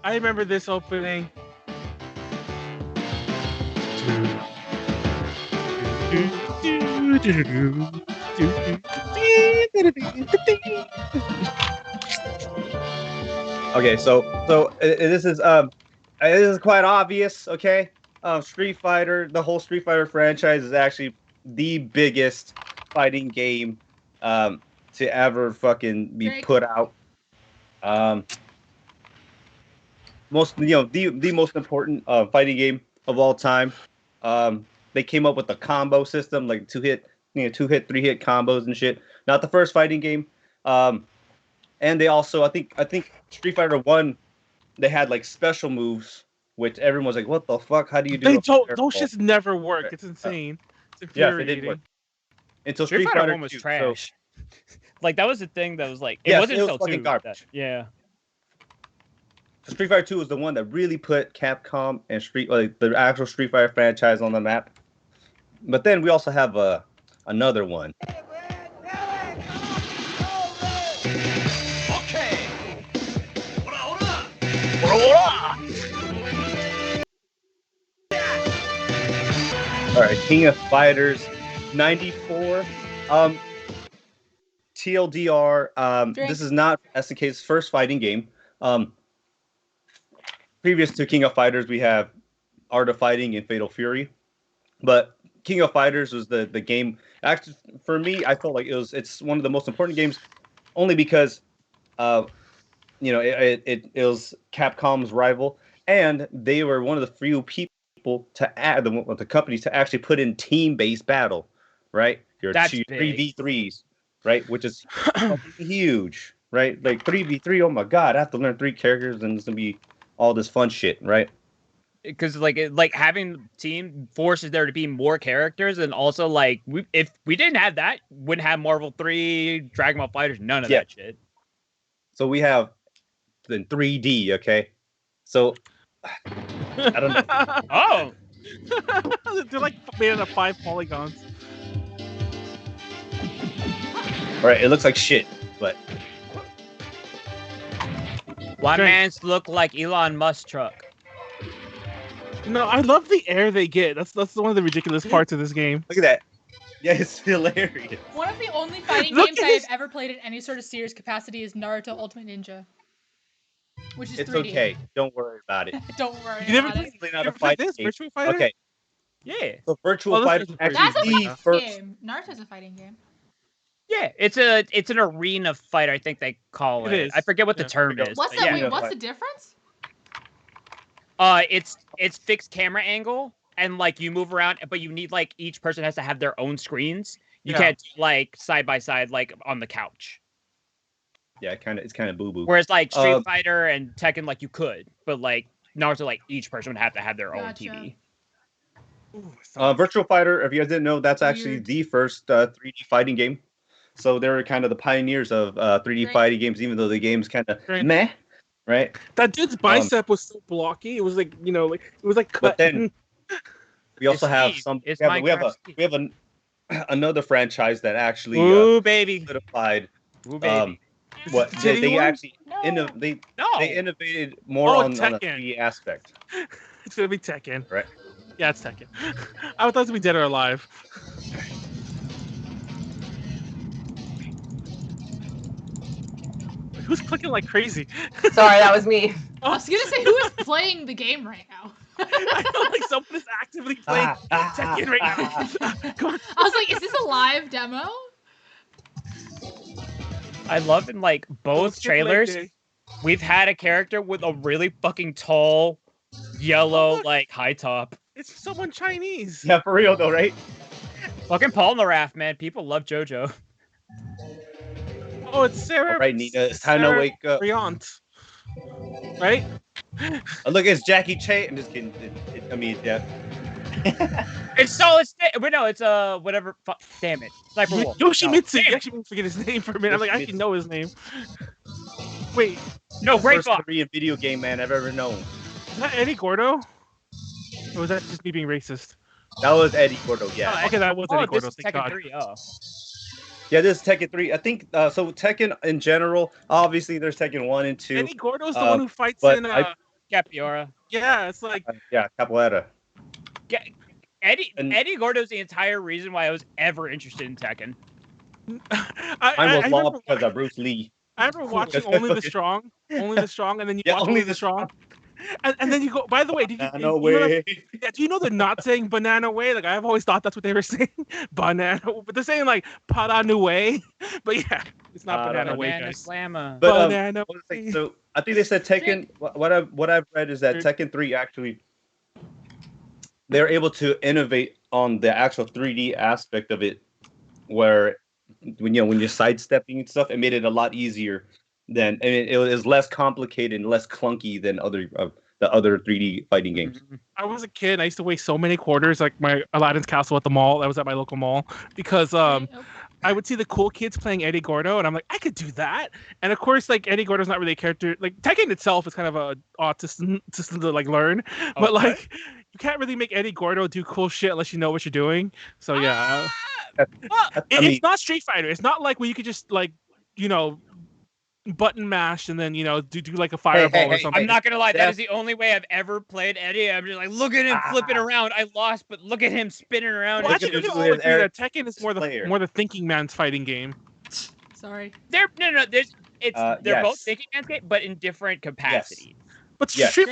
I remember this opening. Okay, so this is quite obvious. Okay, Street Fighter, the whole Street Fighter franchise is actually the biggest fighting game to ever fucking be Drake. put out. The most important fighting game of all time. They came up with the combo system, like 2-hit, 3-hit combos and shit. Not the first fighting game. And they also, I think Street Fighter 1, they had like special moves, which everyone was like, "What the fuck? How do you do?" Those shits never work. It's insane. It's Yeah, infuriating. they did work. Until Street Fighter 1 was 2, trash. Like that was the thing that was like it Yes, wasn't it was until fucking 2. garbage. Yeah. So Street Fighter 2 was the one that really put Capcom and the actual Street Fighter franchise on the map. But then we also have another one. All right, King of Fighters 94. TLDR, Drink. this is not SNK's first fighting game. Previous to King of Fighters, we have Art of Fighting and Fatal Fury. But King of Fighters was the game. Actually, for me, I felt like it's one of the most important games, only because, it was Capcom's rival, and they were one of the few people to add the companies to actually put in team-based battle, right? Your That's 3v3s, right? Which is fucking huge, right? Like 3v3. Oh my god, I have to learn 3 characters, and it's gonna be all this fun shit, right? Because like having team forces there to be more characters, and also like if we didn't have that, wouldn't have Marvel 3, Dragon Ball Fighters, none of that shit. So we have the 3D, okay? So I don't know. Oh, They're like made out of 5 polygons. All right, it looks like shit, but one Drink. man's look like Elon Musk truck. No, I love the air they get. That's one of the ridiculous parts of this game. look at that. Yeah, it's hilarious. One of the only fighting Look games at I have this- ever played in any sort of serious capacity is Naruto Ultimate Ninja, which is It's 3D. okay. Don't worry about it. Don't worry You never about it. It's not You a ever played fighting this game. Virtual Fighter? Okay, Yeah, so Virtual Oh, this Fighter is is a pretty actually That's a the fighting first. game. Naruto's a fighting game. yeah. It's an arena fight, I think they call It it. is. I forget what Yeah. the term There we is. What's but that? yeah. Wait, Yeah. what's the difference? It's fixed camera angle, and like you move around, but you need like each person has to have their own screens. You Yeah. can't do, like side by side, like on the couch. Yeah, it's kind of boo boo. Whereas like Street Um, Fighter and Tekken, like you could, but like Naruto, like each person would have to have their own Gotcha. TV. Ooh, Virtual Fighter, if you guys didn't know, that's actually Weird. the first 3D fighting game. So they were kind of the pioneers of 3D Right. fighting games, even though the game's kind of Right. meh, right? that dude's bicep was so blocky. It was like, like it was like cut. But then we also It's have Steve. some. It's We have Minecraft another franchise that actually Ooh baby, solidified ooh baby. what Did they anyone? actually No. they No, innovated more Oh, on the Tekken. 3D aspect. It's gonna be Tekken. Right. Yeah, it's Tekken. I thought it was gonna be Dead or Alive. who's clicking like crazy? Sorry, that was me. I was gonna say, who is playing the game right now? I feel like someone is actively playing Tekken right now. Come on. I was like, is this a live demo? I love in like both Skip leg trailers, day. we've had a character with a really fucking tall, yellow, look. like high top. It's someone Chinese. Yeah, for real though, right? Fucking Paul Naraf, man. People love JoJo. Oh, it's Sarah. All right, Nina, it's time to Sarah wake up. Briant. Right? Oh, look, it's Jackie Chan. I'm just kidding. I mean, yeah. It's Solid Snake. Wait, no, it's whatever. Damn it, Sniper Wolf. Yoshimitsu. No, You actually made me forget his name for a minute. I'm like, I actually know his name. Wait, no, The Great first Fox. Korean video game man I've ever known. is that Eddie Gordo? Or was that just me being racist? That was Eddie Gordo, yeah. Okay, that was Oh, Eddie this Gordo. is Thank Tekken God. 3. Oh. Yeah, this is Tekken 3. I think, so Tekken in general, obviously there's Tekken 1 and 2. Eddie Gordo's the one who fights but in. Capiora. Yeah, it's like Yeah, Capoeira. Eddie Gordo's the entire reason why I was ever interested in Tekken. Mine was law because of Bruce Lee. I remember watching Only the Strong, and then you Yeah, watch Only the Strong, and then you go. By the way, did you? No you know way. yeah, do you know they're not saying banana way? Like I've always thought that's what they were saying, banana, but they're saying like paranu way. But yeah, it's not banana way, Banana guys. Slammer. But Banana what was I saying? So I think they said Tekken. What I've read is that Tekken 3 actually they're able to innovate on the actual 3D aspect of it, where when you're sidestepping and stuff, it made it a lot easier than, and it was less complicated and less clunky than the other 3D fighting games. I was a kid. And I used to waste so many quarters, like my Aladdin's Castle at the mall. That was at my local mall because I would see the cool kids playing Eddie Gordo, and I'm like, I could do that. And of course, like Eddie Gordo's not really a character. Like Tekken itself is kind of a autism system to like learn, but like you can't really make Eddie Gordo do cool shit unless you know what you're doing. So yeah, it's not Street Fighter. It's not like where you could just like button mash and then do like a fireball or something. I'm not gonna lie, that is the only way I've ever played Eddie. I'm just like, look at him flipping around. I lost, but look at him spinning around. Well, actually, we can all agree that Tekken is more the thinking man's fighting game. Sorry. They're both Yes. thinking man's game, but in different capacities. But Yes. Street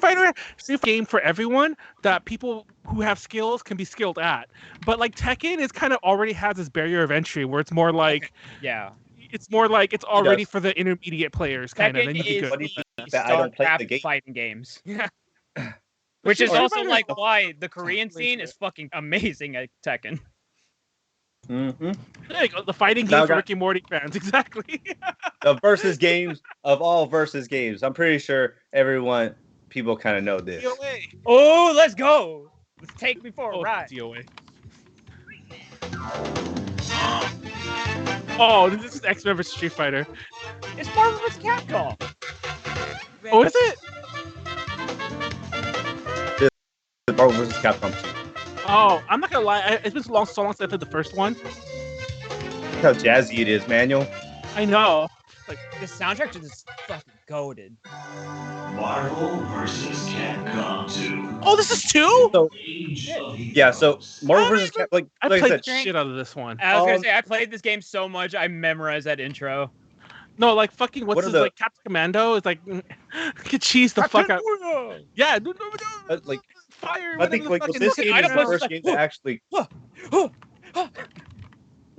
Fighter is a game for everyone that people who have skills can be skilled at. But like Tekken is kind of already has this barrier of entry where it's more like Yeah. it's more like it's already does. for the intermediate players kind of. Tekken Then you be is good. What do you the think that I don't play the StarCraft game? fighting games. Yeah. Which is Street also Fighter like is why the Korean scene is fucking amazing at Tekken. Mm-hmm. There you go, the fighting Now game for got- Rick and Morty fans, exactly. The versus games of all versus games. I'm pretty sure people kind of know this. DOA. Oh, let's go. Let's take me for a Oh, ride. DOA. Oh, this is X-Men vs Street Fighter. It's Marvel vs. Capcom. Oh, is it? The Marvel vs. Capcom 2. Oh, I'm not gonna lie. It's been so long since I played the first one. Look how jazzy it is, Manuel. I know. The soundtrack just is fucking goated. Marvel vs. Capcom 2. Oh, this is two. So Age of yeah, so Marvel Oh, vs. Capcom, like I I played said, the shit out of this one. I was gonna Um, say I played this game so much I memorized that intro. No, like fucking what's What are his the- like Captain Commando is like could cheese the fuck out. Yeah, like fire. I think like this game is the Octopus is first like, game to actually.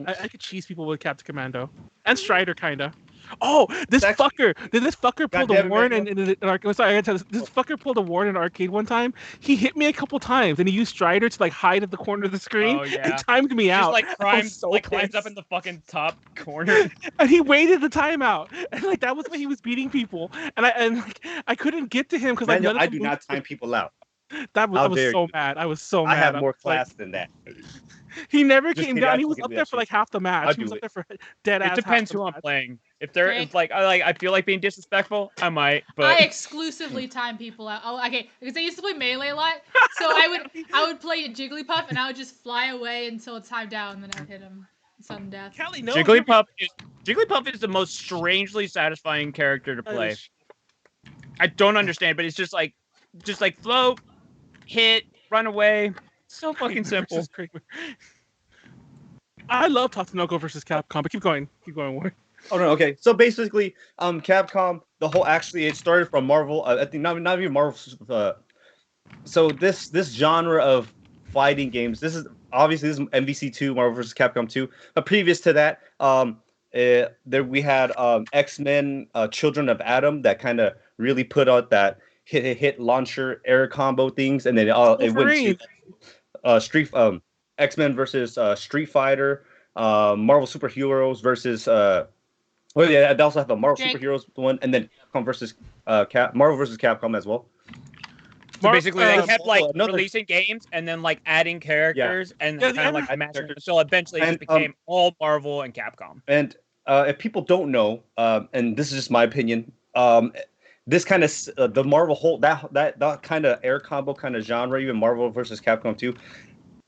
I could cheese people with Captain Commando and Strider, kinda. Oh, this It's actually- fucker pulled a Goddamn it, Warren Manuel. in an arcade. Sorry, I gotta tell this fucker pulled a Warren in an arcade one time. He hit me a couple times, and he used Strider to like hide at the corner of the screen Oh, yeah. and timed me Just out. like climbs so climbs up pissed. in the fucking top corner. And he waited the timeout, and like that was when he was beating people, and I couldn't get to him because like Manuel, none of I the do not moves- time people out. That was, How I was dare so you. mad. I was so mad. I have I more was like- class than that. He never Just came kidding, down. I He was fucking up do there that for like shit. half the match. I'll He was do up it. there for dead ass. It depends half the who I'm match. playing. If they're Drake. like I feel like being disrespectful, I might. I But exclusively time people out. Oh, okay, because I used to play Melee a lot, so I would play Jigglypuff and I would just fly away until it's timed out, and then I'd hit him sudden death. Kelly, no. Jigglypuff is the most strangely satisfying character to play. I don't understand, but it's just like float, hit, run away. So fucking simple. I love Tatsunoko versus Capcom, but keep going, Warren. Oh no, okay. So basically, Capcom, the whole actually it started from Marvel. I think not even Marvel. So this genre of fighting games, this is MVC2, Marvel vs. Capcom 2. But previous to that, there we had X-Men, Children of Atom, that kind of really put out that hit launcher air combo things, and then it went to X-Men versus Street Fighter, Marvel Superheroes versus oh yeah, they also have a Marvel Jake. Superheroes one, and then Capcom versus Marvel versus Capcom as well. So basically, they kept like another- releasing games and then like adding characters and Yeah, kind of like adding matching. characters. So eventually, it And, just became all Marvel and Capcom. And if people don't know, and this is just my opinion, this kind of the Marvel whole that kind of air combo kind of genre, even Marvel versus Capcom 2,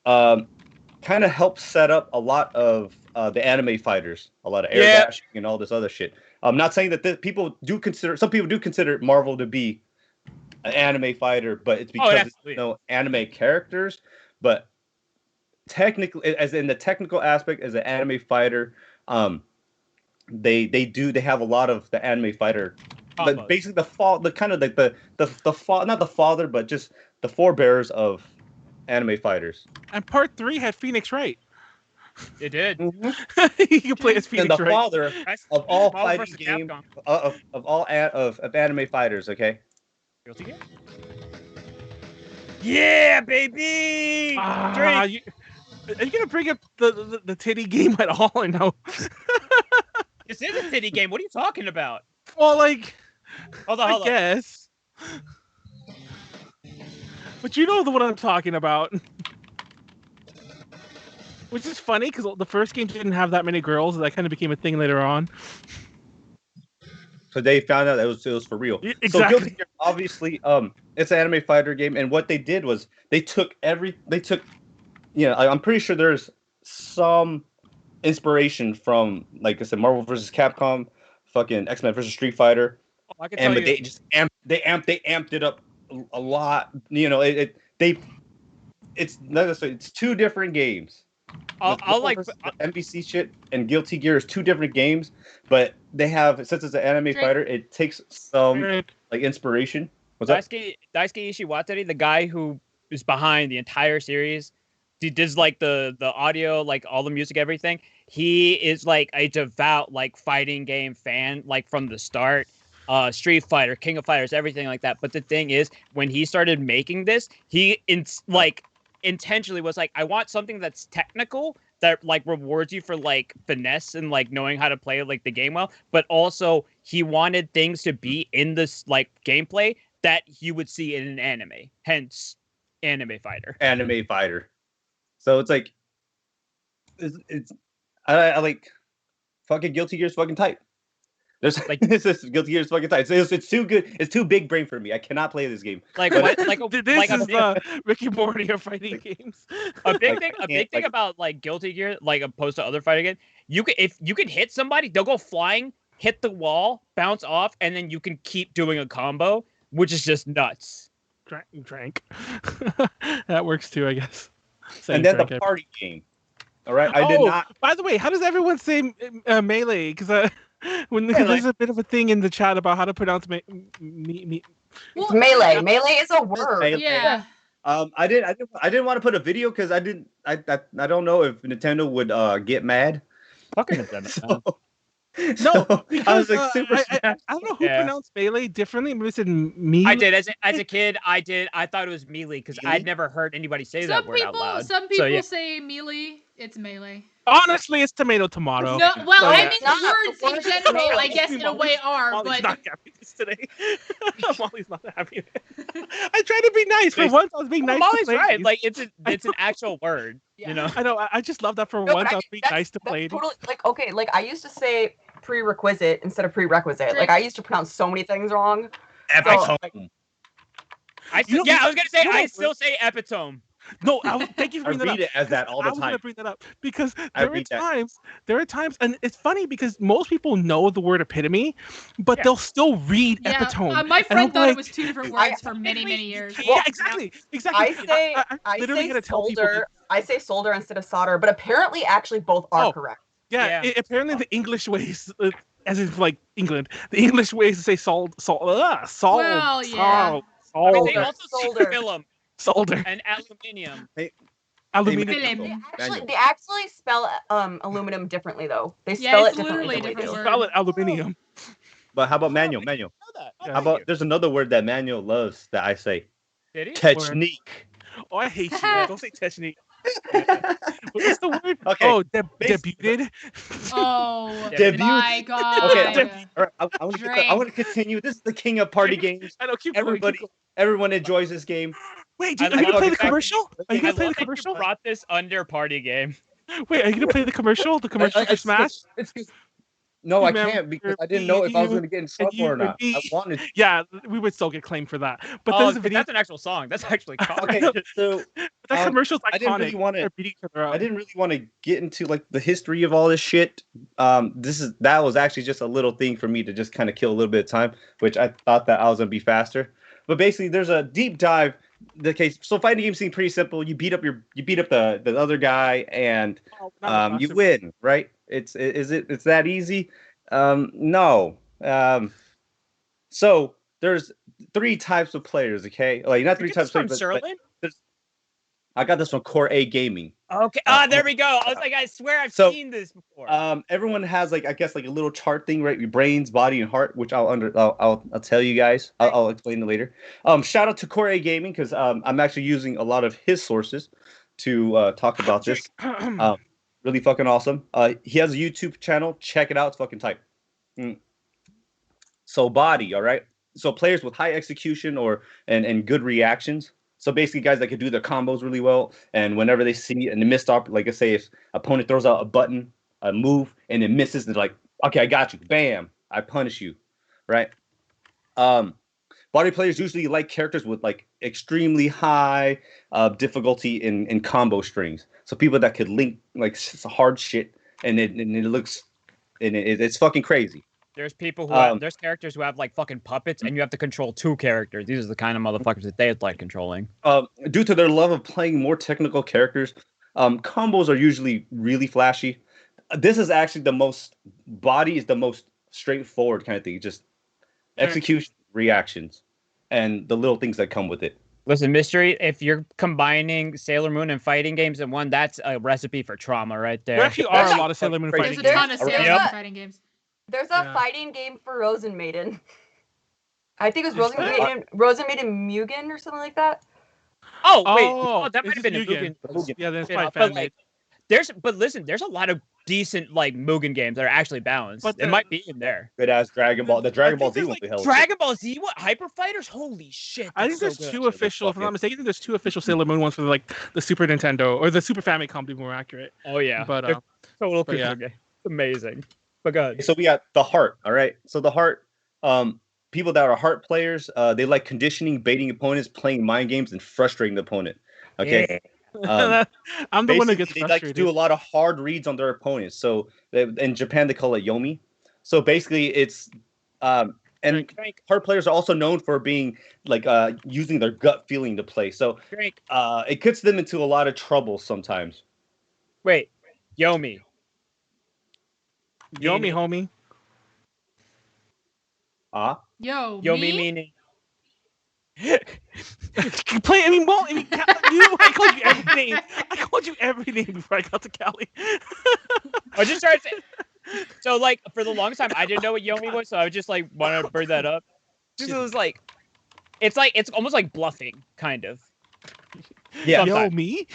kind of helped set up a lot of the anime fighters, a lot of air Yeah. dashing and all this other shit. I'm not saying that some people do consider Marvel to be an anime fighter, but it's because there's absolutely. no anime characters. But technically, as in the technical aspect, as an anime fighter, they have a lot of the anime fighter. Combos. Basically, the kind of like not the father, but just the forebearers of anime fighters. And part 3 had Phoenix Wright. It did. You can play as Phoenix And the Wright. father That's of all Marvel fighting versus game Capcom. of anime fighters. Okay. Guilty Gear? Yeah, baby. Are you gonna bring up the titty game at all or no? This is a titty game. What are you talking about? Well, like, Hold on, I hold on. guess. But you know what I'm talking about. Which is funny because the first game didn't have that many girls. That kind of became a thing later on. So they found out that it was for real. Exactly. So Guilty Gear, obviously, it's an anime fighter game, and what they did was they took, I'm pretty sure there's some inspiration from, like I said, Marvel vs. Capcom, fucking X-Men versus Street Fighter, I can tell but you. they just amped it up a lot. It's two different games. I'll like. NBC shit and Guilty Gear is two different games, but they have, since it's an anime Drake. fighter, it takes some like inspiration. What's that? Daisuke Ishiwatari, the guy who is behind the entire series, he does like the audio, like all the music, everything. He is like a devout like fighting game fan, like from the start. Street Fighter, King of Fighters, everything like that. But the thing is, when he started making this, he intentionally was like, I want something that's technical, that like rewards you for like finesse and like knowing how to play like the game well, but also he wanted things to be in this like gameplay that you would see in an anime, hence anime fighter. Anime fighter. So it's like, I like fucking Guilty Gear is fucking tight. There's like Guilty Gear is fucking tight. It's too good. It's too big brain for me. I cannot play this game. Like what? This is Rick and Morty of fighting games. A big thing about like Guilty Gear, like opposed to other fighting games, if you can hit somebody, they'll go flying, hit the wall, bounce off, and then you can keep doing a combo, which is just nuts. Drank. That works too, I guess. And then the party game. All right, I did not. By the way, how does everyone say melee? Because there's a bit of a thing in the chat about how to pronounce It's melee. Melee is a word. Melee. Yeah. I didn't want to put a video because I don't know if Nintendo would get mad. Fucking Nintendo. No, I because was like Super I Smash. don't know who pronounced melee differently. Maybe it said me. I did as a kid. I thought it was melee because I'd never heard anybody say that word out loud. Some people say melee. It's melee. Honestly, it's tomato. No, well, So, I yeah. mean Not the words the in word general, melee. I guess in a way are, Molly's but not happy today. Molly's not happy. I tried to be nice. For once, I was being nice. Molly's to right. ladies. Like it's an actual word. Yeah. You know. I know. I just love that for No, once. but I was being nice to ladies. Totally, like, okay, like I used to say prerequisite instead of prerequisite. Like I used to pronounce so many things wrong. Epitome. I was gonna say I still say epitome. No, thank you for I bringing that up. read it as that all the I was time. gonna bring that up because I there are times, and it's funny because most people know the word epitome, but they'll still read yeah. epitome. My And I'm friend thought it like, was two different words for many years. Yeah, exactly. I say I literally say gotta tell people. solder. I say solder instead of solder, but apparently, actually, both are correct. Yeah, Yeah. apparently the English ways, as in like England, the English ways to say salt, Well, yeah. salt, I mean, they Solder, also say solder. film solder, and aluminium. aluminium. Manuel, Manuel. They actually spell aluminum differently though. They Yeah, spell it's it differently literally a than we different do. word. Spell it aluminium. But how about Oh, Manuel? we Manuel. know that. Yeah. How about there's another word that Manuel loves that I say. Did he? Technique. Oh, I hate you. Don't say technique. What's the word? Okay, Oh, basically- debuted. Oh Debut. my god. Okay, All right, I want to Drink. continue. This is the king of party games. I know. Keep going. Everybody, Keep going. everyone enjoys this game. Wait, I are you gonna love play the the fact- commercial? Are you I gonna play love the that you commercial? brought this under party game. Wait, are you gonna play the commercial? The commercial for Smash? No, I Remember can't because I didn't know if I was me, going to get in and trouble you or and not. I me. wanted. Yeah, we would still get claimed for that. But Oh, there's a video. that's an actual song. That's actually Okay, copyrighted. so That commercial's iconic. I didn't really wanna- They're beating each other up. I didn't really want to get into like the history of all this shit. That was actually just a little thing for me to just kind of kill a little bit of time, which I thought that I was gonna be faster. But basically, there's a deep dive. The case. So fighting games seem pretty simple. You beat up the other guy, and Oh, not you awesome. win, right? It's that easy? No. So there's 3 types of players. Okay, like not You 3 get types this of from players. But Serlin? I got this from Core A Gaming. Okay. There we go. I was like, I swear I've So, seen this before. Everyone has like I guess like a little chart thing, right? Your brains, body, and heart, which I'll tell you guys. I'll explain it later. Shout out to Core A Gaming because I'm actually using a lot of his sources to talk about this. Really fucking awesome. He has a YouTube channel. Check it out. It's fucking tight. So body, all right. So players with high execution and good reactions. So basically, guys that can do their combos really well, and whenever they see and they missed up, like I say, if opponent throws out a button, a move, and it misses, they're like, okay, I got you. Bam, I punish you, right? Body players usually like characters with like extremely high difficulty in combo strings. So people that could link like hard shit, and it looks, and it's fucking crazy. There's people who have, there's characters who have like fucking puppets, and you have to control 2 characters. These are the kind of motherfuckers that they like controlling. Due to their love of playing more technical characters, combos are usually really flashy. This is actually the most straightforward kind of thing. Just execution, reactions, and the little things that come with it. Listen, Mystery, if you're combining Sailor Moon and fighting games in one, that's a recipe for trauma right there. There actually are a lot of Sailor Moon There's fighting There's a games. ton of Sailor Yep. Moon fighting games. There's a Yeah. fighting game for Rosen Maiden. I think it was Is that- Rosen Maiden Mugen or something like that. Oh, wait. Oh, that might it's have been a Mugen. Mugen. Yeah, that's spin-off, probably but, fan like, made. but listen, there's a lot of decent like Mugen games that are actually balanced. But It might be in there. Good ass Dragon Ball. The Dragon Ball Z there's, one like, the hell. Dragon Ball Z, what? Hyper Fighters? Holy shit. I think that's there's so good. 2 official. If I'm not mistaken, there's 2 official Sailor Moon ones for like the Super Nintendo or the Super Famicom, to be more accurate. Oh, yeah. But They're total but yeah. picture game. Amazing. But good. So we got the heart. All right. So the heart. People that are heart players, they like conditioning, baiting opponents, playing mind games, and frustrating the opponent. Okay. I'm the one that Basically, gets they like frustrated. to do a lot of hard reads on their opponents. So in Japan, they call it yomi. So basically, it's and Drink. heart players are also known for being like using their gut feeling to play. So Drink. it gets them into a lot of trouble sometimes. Wait. Yomi. Yomi, homie. Yo, Yomi me? meaning. Play. I mean, well, I mean, I called you every name. I called you every name before I got to Cali. I just started saying. So, like, for the longest time, I didn't know what Yomi was, so I was just like, wanted to bring that up. Just it was like, it's almost like bluffing, kind of. Yeah. Yo, Sometimes. me.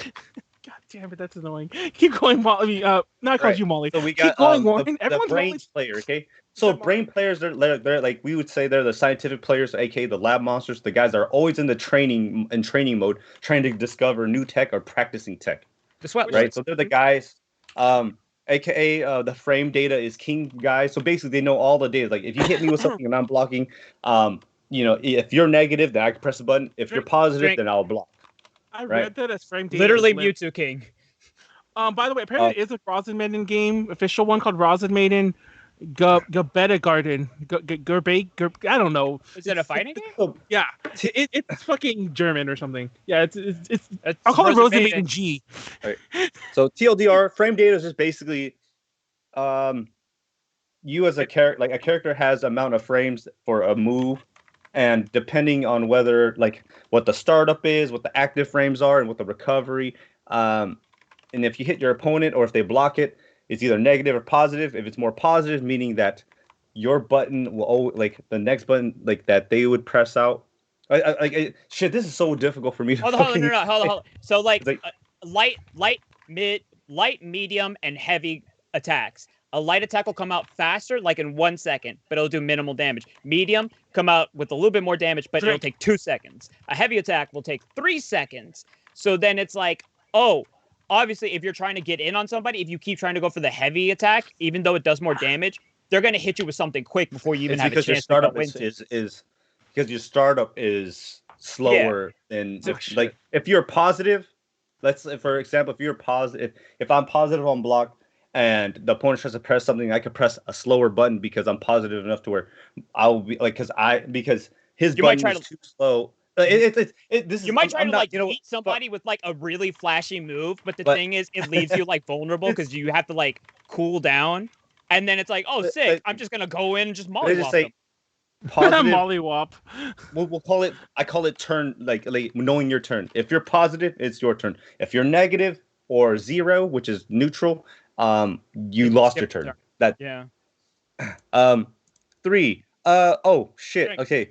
God damn it, that's annoying. Keep going, Molly. No, I called Right. you Molly. So we Keep got going, the Warren. Everyone's brain Molly. player. Okay. So brain players, they're like we would say they're the scientific players, aka the lab monsters, the guys that are always in the training mode, trying to discover new tech or practicing tech. The sweat. Right. So they're the guys. AKA the frame data is king guys. So basically, they know all the data. Like if you hit me with something and I'm blocking, if you're negative, then I can press a button. If you're positive, Drink. then I'll block. I Right. read that as frame data. Literally is lit. Mewtwo King. By the way, apparently there is a Rosin Maiden game, official one called Rosin Maiden. Gabetta Garden. I don't know. Is it a fighting game? So, Yeah, it's fucking German or something. Yeah, it's It's I'll call it Rosin Rosin Maiden. Maiden G. so TLDR frame data is just basically You as a character, like a character has amount of frames for a move, and depending on whether like what the startup is, what the active frames are, and what the recovery, and if you hit your opponent or if they block it, it's either negative or positive. If it's more positive, meaning that your button will like the next button like that they would press out. Shit, this is so difficult for me to Hold on, fucking. no. Hold on. So like, It's like- light, medium, and heavy attacks. A light attack will come out faster, like in 1 second, but it'll do minimal damage. Medium come out with a little bit more damage, but it'll take 2 seconds. A heavy attack will take 3 seconds. So then it's like, oh, obviously, if you're trying to get in on somebody, if you keep trying to go for the heavy attack, even though it does more damage, they're going to hit you with something quick before you even It's have a because your chance to go startup into it. is because your startup is slower than like if you're positive. Let's for example, if you're positive, if I'm positive on block and the opponent tries to press something, I could press a slower button because I'm positive enough to where I'll be like because his You might button try is too slow. This You might try I'm to not, like you know, beat somebody with like a really flashy move, but the But- thing is, it leaves you like vulnerable because you have to like cool down, and then it's like, oh, sick! I'm just gonna go in and just They just mollywop say them. positive. Mollywop. We'll call it. I call it turn like knowing your turn. If you're positive, it's your turn. If you're negative or zero, which is neutral, you It's lost your skip turn. turn. Yeah. 3. Oh shit. Drink. Okay.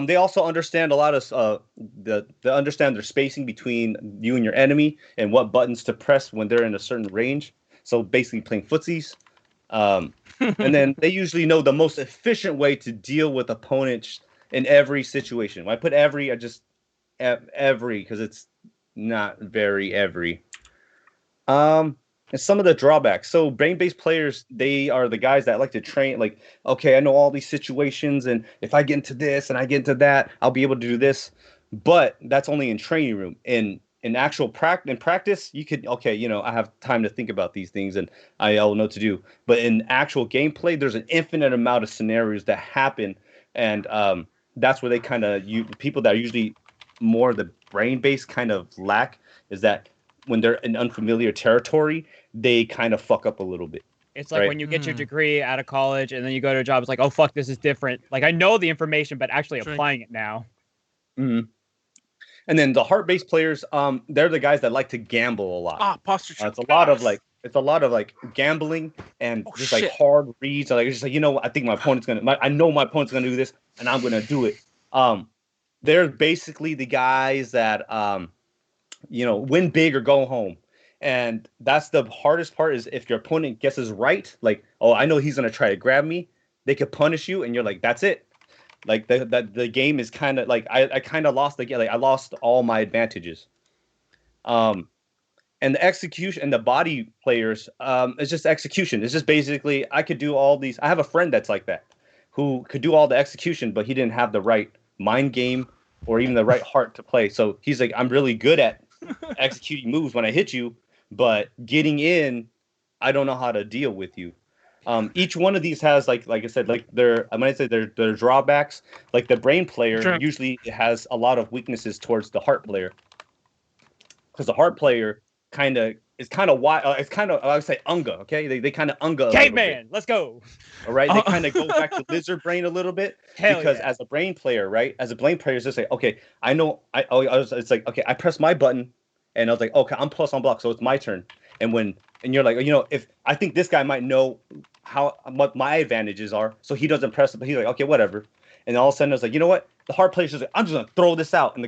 They also understand a lot of they understand their spacing between you and your enemy and what buttons to press when they're in a certain range. So basically playing footsies. And then they usually know the most efficient way to deal with opponents in every situation. When I put every, I just every because it's not very every. And some of the drawbacks. So brain-based players, they are the guys that like to train. Like, okay, I know all these situations, and if I get into this and I get into that, I'll be able to do this. But that's only in training room. In actual practice, you could okay, you know, I have time to think about these things, and I'll know what to do. But in actual gameplay, there's an infinite amount of scenarios that happen, and that's where they kind of people that are usually more the brain-based kind of lack is that when they're in unfamiliar territory, they kind of fuck up a little bit. It's like Right. when you get your degree out of college and then you go to a job. It's like, oh fuck, this is different. Like I know the information, but actually Drink. applying it now. Mm-hmm. And then the heart-based players, they're the guys that like to gamble a lot. Posture trick. It's a lot of like gambling and just like shit. hard reads. Like it's just like, you know what, I think my opponent's I know my opponent's gonna do this, and I'm gonna do it. They're basically the guys that you know, win big or go home. And that's the hardest part is if your opponent guesses right, like, oh, I know he's gonna try to grab me, they could punish you, and you're like, that's it. Like the game is kind of like I kind of lost the game. Like I lost all my advantages. And the execution and the body players, it's just execution. It's just basically I could do all these. I have a friend that's like that, who could do all the execution, but he didn't have the right mind game or even the right heart to play. So he's like, I'm really good at executing moves when I hit you, but getting in, I don't know how to deal with you. Each one of these has like I said, like I might say their drawbacks. Like the brain player Sure. usually has a lot of weaknesses towards the heart player, because the heart player is kind of why it's kind of I would say unga. Okay, they kind of unga. Caveman, let's go. All right, they kind of go back to lizard brain a little bit. Hell Because yeah. as a brain player, right? As a brain player, it's just like, okay, I know, it's like, okay, I press my button, and I was like, okay, I'm plus on block, so it's my turn. And you're like, you know, if I think this guy might know what my advantages are, so he doesn't press it, but he's like, okay, whatever. And all of a sudden, it's like, you know what? The heart player's just like, I'm just gonna throw this out, and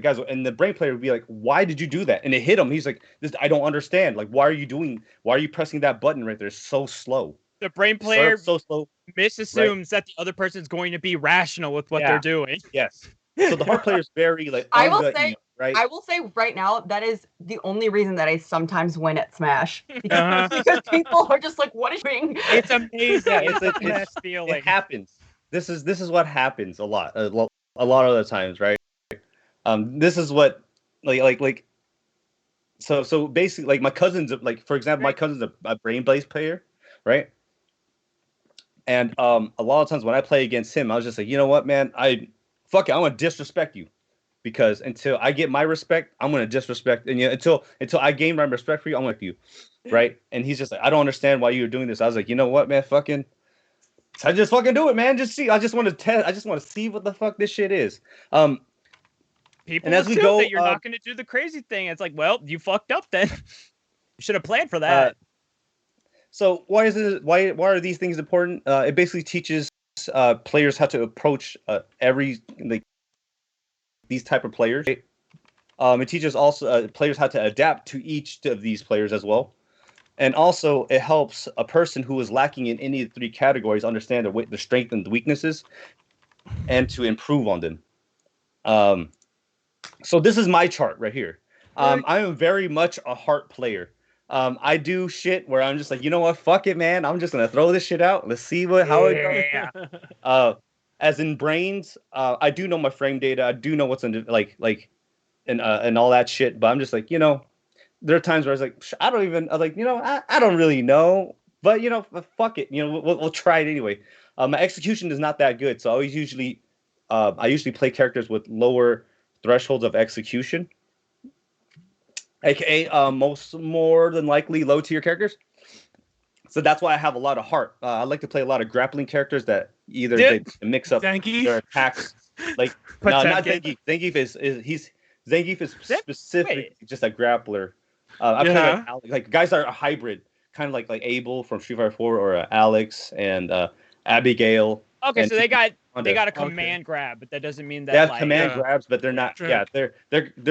the brain player would be like, why did you do that? And it hit him. He's like, this, I don't understand. Like, why are you pressing that button right there? It's so slow. The brain player so slow. misassumes that the other person's going to be rational with what Yeah. they're doing. Yes. So the heart player is very like I will unga-y, say- right? I will say right now that is the only reason that I sometimes win at Smash because, Uh-huh. because people are just like, "What is doing?" It's amazing. Yeah, it's it's- the best feeling. It happens. This is what happens a lot of the times, right? This is what like so basically like my cousin's like, for example, my cousin's a brain blaze player, right? And a lot of times when I play against him, I was just like, you know what, man, I'm gonna disrespect you. because until I get my respect, I'm gonna disrespect, and until I gain my respect for you, I'm with you, right? And he's just like, I don't understand why you're doing this. I was like, you know what, man, I just fucking do it, man. Just see. I just want to test. I just want to see what the fuck this shit is. People and as we assume go, that you're not going to do the crazy thing. It's like, well, you fucked up then. You should have planned for that. So why is it? Why are these things important? It basically teaches players how to approach every these type of players. Right? It teaches also players how to adapt to each of these players as well. And also, it helps a person who is lacking in any of the three categories understand the strengths and the weaknesses, and to improve on them. So this is my chart right here. I am very much a heart player. I do shit where I'm just like, you know what, fuck it, man. I'm just gonna throw this shit out. Let's see how it goes. As in brains, I do know my frame data. I do know what's in and all that shit. But I'm just like, there are times where I was like, I don't really know, but fuck it, we'll try it anyway. My execution is not that good, so I usually play characters with lower thresholds of execution, aka more than likely low tier characters. So that's why I have a lot of heart. I like to play a lot of grappling characters that either they mix up their attacks, like no, not Zangief. Zangief is specifically just a grappler. I play like guys that are a hybrid, kind of like Abel from Street Fighter 4 or Alex and Abigail. Okay, and so they got a command grab, but that doesn't mean that they have command grabs, but they're not. True. Yeah, they're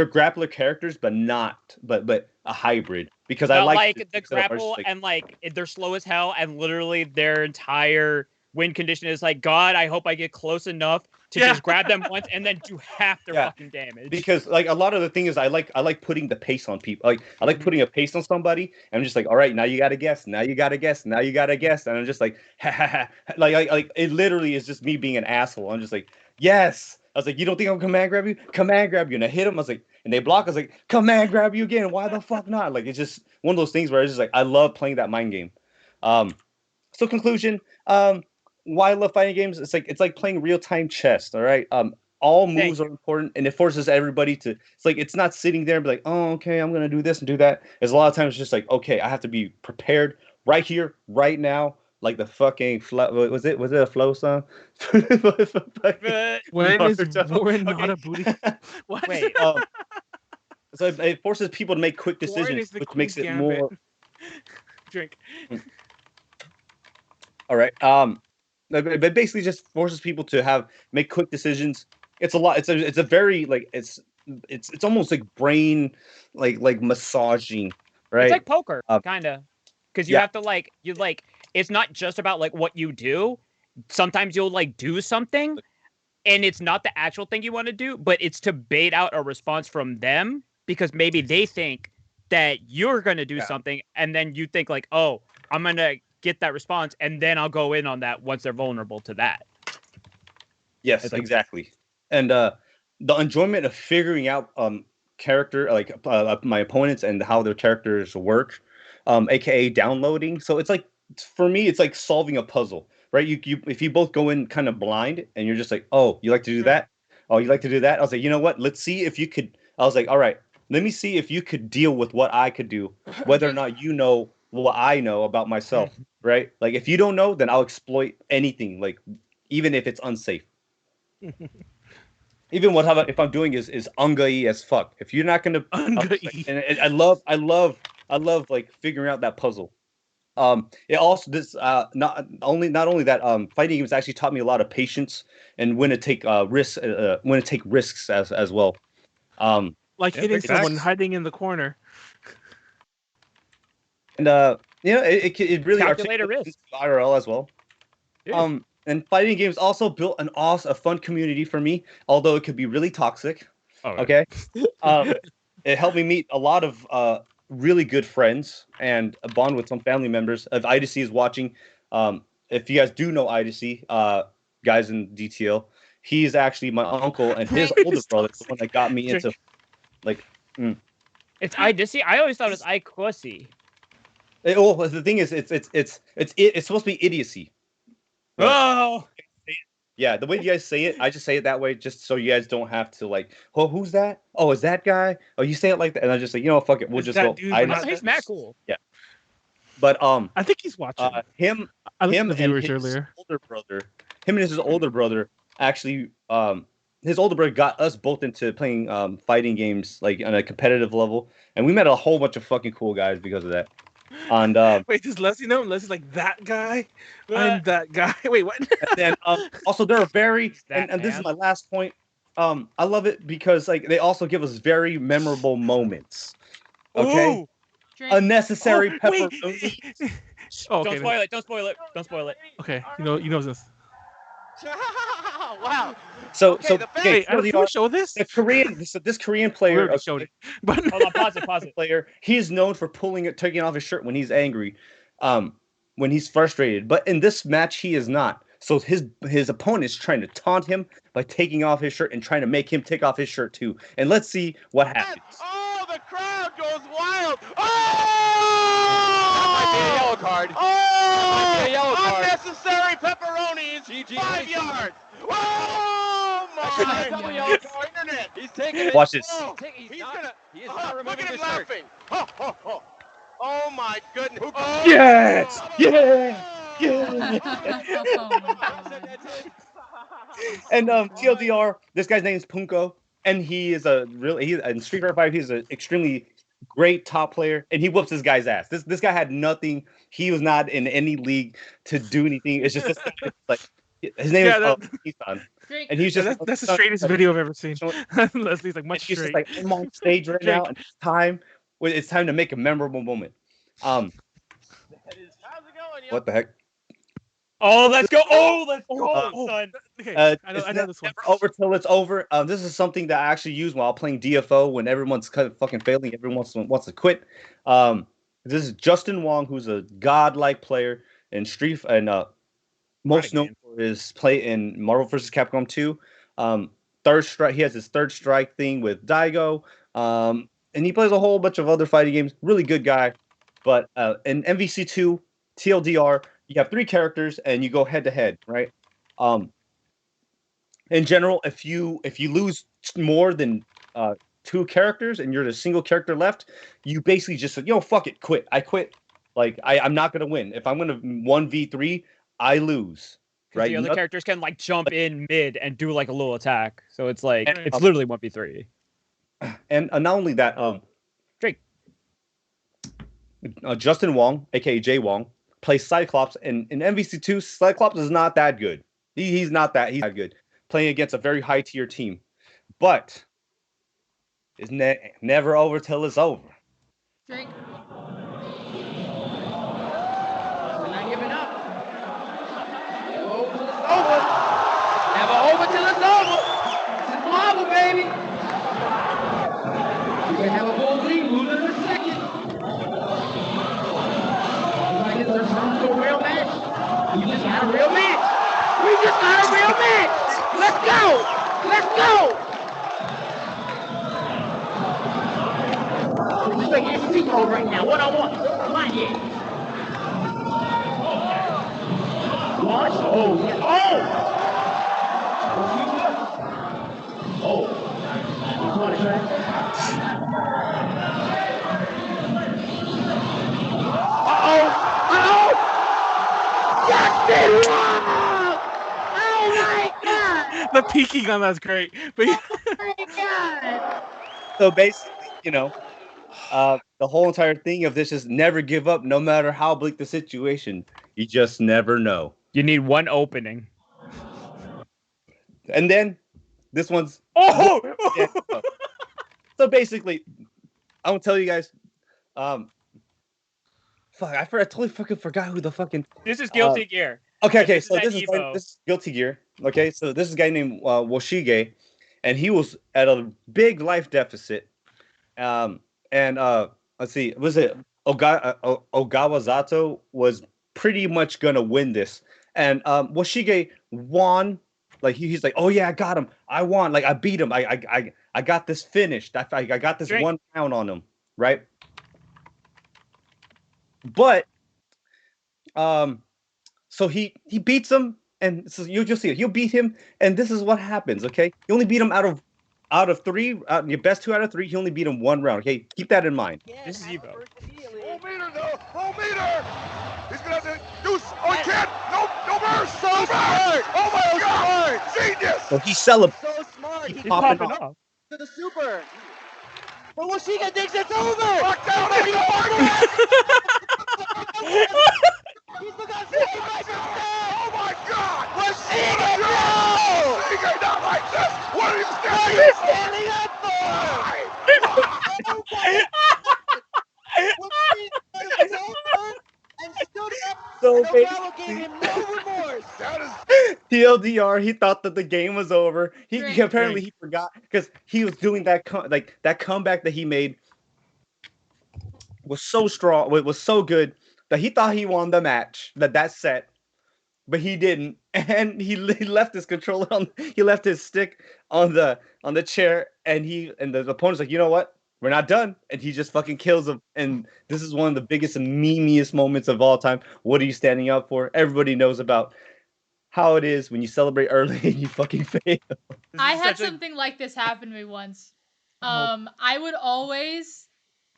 grappler characters, but a hybrid. Because not I like the grapple and like they're slow as hell, and literally their entire win condition is like, God, I hope I get close enough to just grab them once and then do half their fucking damage. Because like a lot of the thing is I like putting the pace on people. Like I like putting a pace on somebody, and I'm just like, all right, now you gotta guess, now you gotta guess, now you gotta guess, and I'm just like, ha ha ha. Like it literally is just me being an asshole. I'm just like, yes. I was like, you don't think I'm command grab you? Command grab you, and I hit him. I was like, and they block. I was like, command grab you again. Why the fuck not? Like it's just one of those things where it's just like I love playing that mind game. So conclusion. Why I love fighting games? It's like playing real time chess. All right. All moves are important, and it forces everybody to. It's like it's not sitting there and be like, oh, okay, I'm gonna do this and do that. There's a lot of times it's just like, okay, I have to be prepared right here, right now. Like the fucking was it a flow song? When is Warren not a booty? What? Wait. So it forces people to make quick decisions, which makes it more. Drink. All right. It basically just forces people to make quick decisions. It's a lot. It's a very like it's almost like brain like massaging, right? It's like poker, kind of, because you have to it's not just about like what you do. Sometimes you'll like do something, and it's not the actual thing you want to do, but it's to bait out a response from them because maybe they think that you're gonna do something, and then you think like, oh, I'm gonna get that response, and then I'll go in on that once they're vulnerable to that. Yes, exactly. And the enjoyment of figuring out character my opponents and how their characters work, aka downloading. So it's like for me, it's like solving a puzzle, right? You if you both go in kind of blind and you're just like, oh, you like to do that? Oh, you like to do that? I was like, you know what? Let's see if you could. I was like, all right, let me see if you could deal with what I could do, whether or not you know what I know about myself, right? Like if you don't know, then I'll exploit anything, like even if it's unsafe. Even if I'm doing is ungai as fuck. If you're not gonna Ungai. And I love like figuring out that puzzle. It also not only that fighting games actually taught me a lot of patience and when to take risks as well. Like hitting someone hiding in the corner. And it really Calculate a risk. IRL as well. Yeah. And fighting games also built a fun community for me, although it could be really toxic. Okay. It helped me meet a lot of really good friends and bond with some family members. If IDC is watching, if you guys do know IDC, guys in DTL, he's actually my uncle, and his older brother is the one that got me into It's IDC. I always thought it was IQussy. The thing is, it's supposed to be idiocy. Oh, Yeah, the way you guys say it, I just say it that way just so you guys don't have to like, oh, who's that? Oh, is that guy? Oh, you say it like that, and I just say, fuck it, we'll Is just that go. dude, I but No, not he's that- mad cool. but I think he's watching. him I listened him to the and viewers his earlier. older brother, him and his older brother actually, his older brother got us both into playing fighting games like on a competitive level, and we met a whole bunch of fucking cool guys because of that. And Wait, does Leslie know? Leslie's like that guy. I'm that guy. Wait, what? and then also they're very That and this is man. my last point. I love it because like they also give us very memorable moments. Okay, Ooh. Drink. unnecessary Oh, wait. pepperoni. Oh, okay. Don't spoil it. Don't spoil it. Don't spoil it. Okay, you know this. Wow. So Okay, so the okay, Wait, I don't the, think we show this. the Korean this Korean We player already showed it, but Hold on. Pause it. Pause it. player, he's known for taking off his shirt when he's angry, when he's frustrated. But in this match, he is not. So his opponent is trying to taunt him by taking off his shirt and trying to make him take off his shirt too. And let's see what happens. Oh, the crowd goes wild. Oh! That might be a yellow card. Oh! That might be a yellow card. Unnecessary pepperonis. GG. 5 yards. Oh my! double God. yellow card. Internet. He's taking it. Watch this. Oh, he's gonna. He is not removing his shirt. Ho, ho, ho. Oh my goodness. Oh, Yes! Yeah! Oh my God. And TLDR, this guy's name is Punko, and he is in Street Fighter 5, he's an extremely great top player, and he whoops this guy's ass. This guy had nothing. He was not in any league to do anything. It's just this guy, like his name Yeah, is Nissan, Drink. and he's yeah, just that's the straightest video I've ever seen. Leslie's like And much he's just straight. like I'm on stage right now, and it's time to make a memorable moment. How's it going, yo? What the heck? Oh, let's go. Oh, let's go, Oh. son. Okay, I It's know this one. never over till it's over. This is something that I actually use while playing DFO when everyone's kind of fucking failing. Everyone wants to quit. This is Justin Wong, who's a godlike player in Street and most known game. for his play in Marvel vs. Capcom 2. Third strike. He has his third strike thing with Daigo. And he plays a whole bunch of other fighting games. Really good guy. But in MVC2 TLDR, you have 3 characters and you go head to head, right? In general, if you lose more than 2 characters and you're the single character left, you basically just say, fuck it, quit. I quit. Like I'm not gonna win. If I'm gonna 1v3, I lose. Right? The other Noth- characters can like jump in mid and do like a little attack. So it's like And- it's literally 1v3. And not only that, Drake. Justin Wong, aka Jay Wong, plays Cyclops, and in MVC2, Cyclops is not that good. He's not that good. Playing against a very high tier team, but it's never over till it's over. Drink. We're not giving up. Over. Never over till it's over. This is Marvel, baby. You can have a full lead, lose in a second. Like it's a real match. We just got a real match. We just got a real match. Let's go. Let's go. This is like SC mode right now. What I want. Come on, yeah. Launch. Oh, yeah. Oh. Oh. You want to try? Uh-oh. Justin Wong! Oh my god! The peeking on that's great. But Oh my God. So basically, the whole entire thing of this is never give up, no matter how bleak the situation. You just never know. You need one opening. And then this one's Oh, yeah. So basically, I'm gonna tell you guys. I totally fucking forgot who the fucking. this is Guilty Gear. Okay. This is So at this Evo. this is Guilty Gear. Okay, so this is a guy named Woshige, and he was at a big life deficit. Let's see, was it Ogawa Zato was pretty much gonna win this, and Woshige won. Like he's like, oh yeah, I got him. I won. Like I beat him. I got this finished. I got this Drink. 1 round on him, right? But so he beats him, and so you'll just see it. You'll beat him, and this is what happens. Okay, you only beat him out of three, your best 2 out of 3. You only beat him 1 round. Okay, keep that in mind. This is Evo. Roll meter, no! Roll meter! He's gonna have to do. Oh, he can't! No burst! So smart! Oh my God! Genius! So he celebrates. So smart. He's He's popping popping off. off. To the super. But Washiga thinks it's over. Lock down! He's over! He's still got 65%. Oh my God! Washiga, no! Washiga, not like this! What are you What standing are you for? standing up for? Why? Washiga was over and stood up. So And Ogawa gave him no remorse. That is TLDR, he thought that the game was over. He Drink. apparently he forgot because he was doing that that comeback that he made was so strong. It was so good that he thought he won the match, that set, but he didn't, and he left his controller on. He left his stick on the chair, and the opponent's like, you know what? We're not done, and he just fucking kills him. And this is one of the biggest and memeiest moments of all time. What are you standing up for? Everybody knows about how it is when you celebrate early and you fucking fail. I had such a- something like this happen to me once. Oh. I would always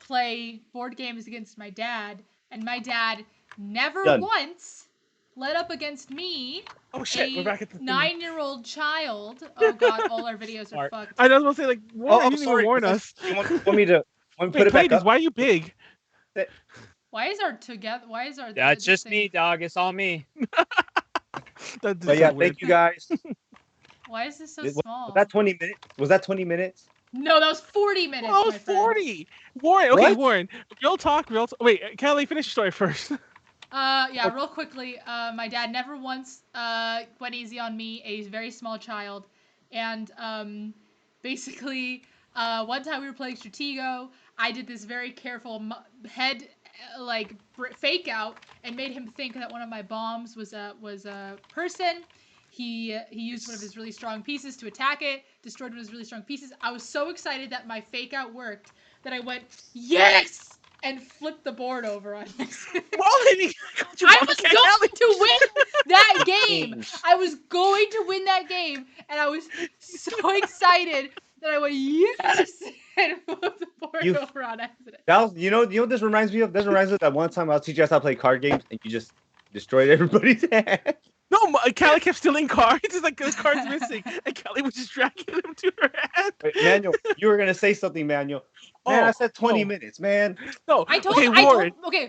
play board games against my dad, and my dad never Done. once led up against me, Oh shit, we're back a at the thing. 9-year-old child. Oh god, all our videos are Smart. fucked. I was gonna say like, Warren, you I'm didn't even warn us. You want me to put Wait, it back Pleiades, up? why are you big? Why is our together? Why is our? That's the just thing- me, dog. It's all me. That's But yeah, so weird. thank you guys. Why is this so Was small? that 20 minutes? Was that 20 minutes? No, that was 40 minutes. Oh, my friend. 40. Warren, okay, What? Warren. Real talk. Wait, Kelly, finish your story first. Yeah, real quickly. My dad never once went easy on me, a very small child, and basically, one time we were playing Stratego. I did this very careful head fake out and made him think that one of my bombs was a person. He used one of his really strong pieces to attack it, destroyed one of his really strong pieces. I was so excited that my fake out worked that I went, yes! And flipped the board over on him. I was going to win that game. I was going to win that game, and I was so excited that I went, yes! And flipped the board over on accident. That was, you know what this reminds me of? This reminds me of that one time I was teaching us how to play card games, and you just destroyed everybody's hand. No, Kelly kept stealing cards. It's like this card's missing, and Kelly was just dragging them to her hand. Wait, Manuel, you were gonna say something, Manuel. Man, I said 20 no. minutes, man. No,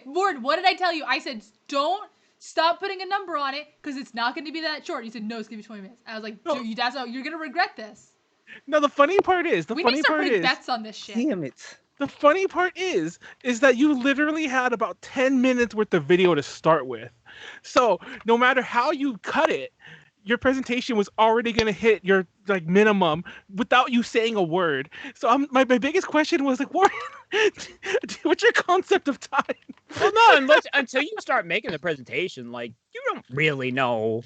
Warren, what did I tell you? I said, don't stop putting a number on it because it's not going to be that short. You said, no, it's going to be 20 minutes. I was like, No. dude, you're going to regret this. No, the funny part is, We need to start putting bets on this shit. Damn it. the funny part is that you literally had about 10 minutes worth of video to start with. So no matter how you cut it, your presentation was already going to hit your minimum without you saying a word. So my biggest question was like, Warren, what's your concept of time? Well, no, until you start making the presentation, you don't really know,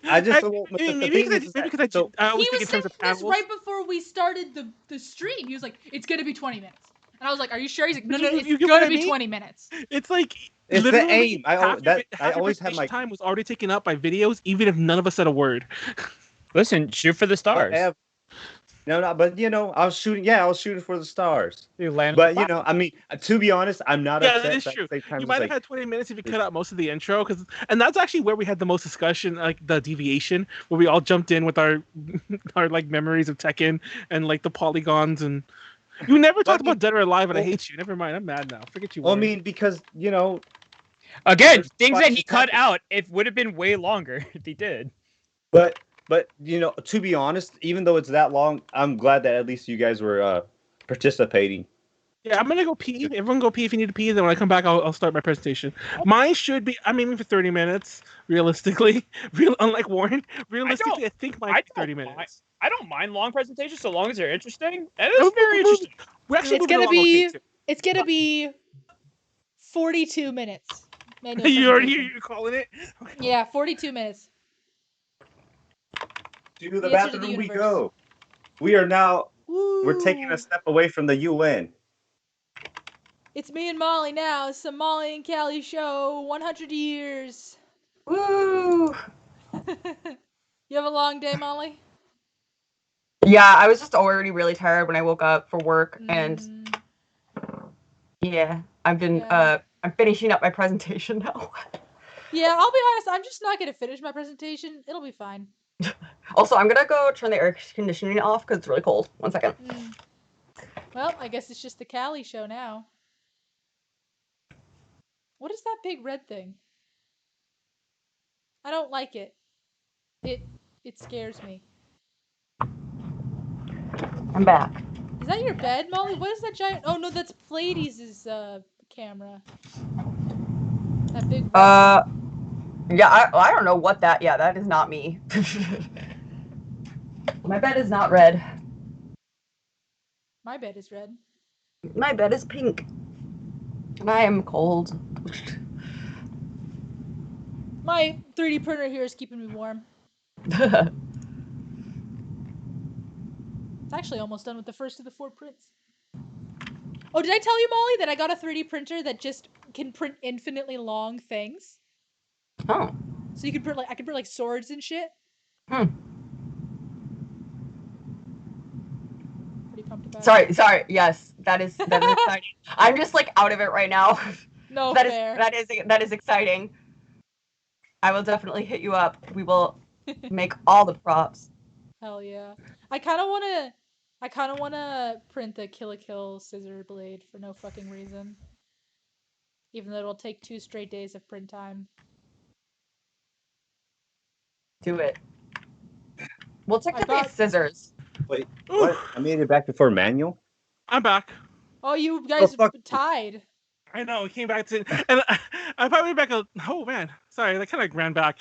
I just maybe because I always He think was in terms saying of this panels. right before we started the stream. He was like, it's going to be 20 minutes. And I was like, are you sure? He's like, no, it's You get going what to I be mean? 20 minutes. It's like It's the literally aim. I half always your have my time was already taken up by videos, even if none of us said a word. Listen, shoot for the stars. No, but I was shooting. Yeah, I was shooting for the stars. You land. But I mean, to be honest, I'm not Yeah, upset. that is at true. the same time, You it's might have like, had 20 minutes if you cut out most of the intro, and that's actually where we had the most discussion, like the deviation, where we all jumped in with our memories of Tekken and the polygons, and you never talked about Dead or Alive, and I hate you. Never mind, I'm mad now. Forget you. Well, I Warren. mean, because Again, There's things that he fucking cut out, it would have been way longer if he did. but to be honest, even though it's that long, I'm glad that at least you guys were participating. Yeah, I'm gonna go pee. Everyone go pee if you need to pee. Then when I come back, I'll start my presentation. Mine should be. I'm aiming for 30 minutes. Realistically, unlike Warren, realistically, I think mine I is 30 don't minutes. I don't mind long presentations so long as they're interesting. And it's very interesting. We're actually It's moving gonna along be- okay, too. It's going to be 42 minutes. Manual You already presentation. you're calling it. Yeah, 42 minutes. To the The answer to the bathroom we universe. go. We are now. We're taking Woo. a step away from the UN. It's me and Molly now. It's the Molly and Callie show. 100 years. Woo! You have a long day, Molly? Yeah, I was just already really tired when I woke up for work, and Mm, yeah, I've been Yeah. I'm finishing up my presentation now. yeah, I'll be honest. I'm just not gonna finish my presentation. It'll be fine. Also, I'm gonna go turn the air conditioning off because it's really cold. 1 second. Mm. Well, I guess it's just the Callie show now. What is that big red thing? I don't like it. It scares me. I'm back. Is that your bed, Molly? What is that giant? Oh no, that's Pleiades' camera. That big red thing. Yeah, I don't know what that. Yeah, that is not me. My bed is not red. My bed is red. My bed is pink. And I am cold. My 3D printer here is keeping me warm. It's actually almost done with the first of the 4 prints. Oh, did I tell you, Molly, that I got a 3D printer that just can print infinitely long things? Oh. So you can print I can print like swords and shit. Hmm. Pretty pumped about it. Sorry. Yes, that is exciting. I'm just like out of it right now. No that fair. that is exciting. I will definitely hit you up. We will make all the props. Hell yeah. I kind of want to print the Kill la Kill scissor blade for no fucking reason. Even though it'll take 2 straight days of print time. Do it. Well, technically bought- it's scissors. Wait, what? I made it back before manual. I'm back. Oh, you guys fuck. tied. I know, it came back to, and I probably back. Oh man, sorry, that kind of ran back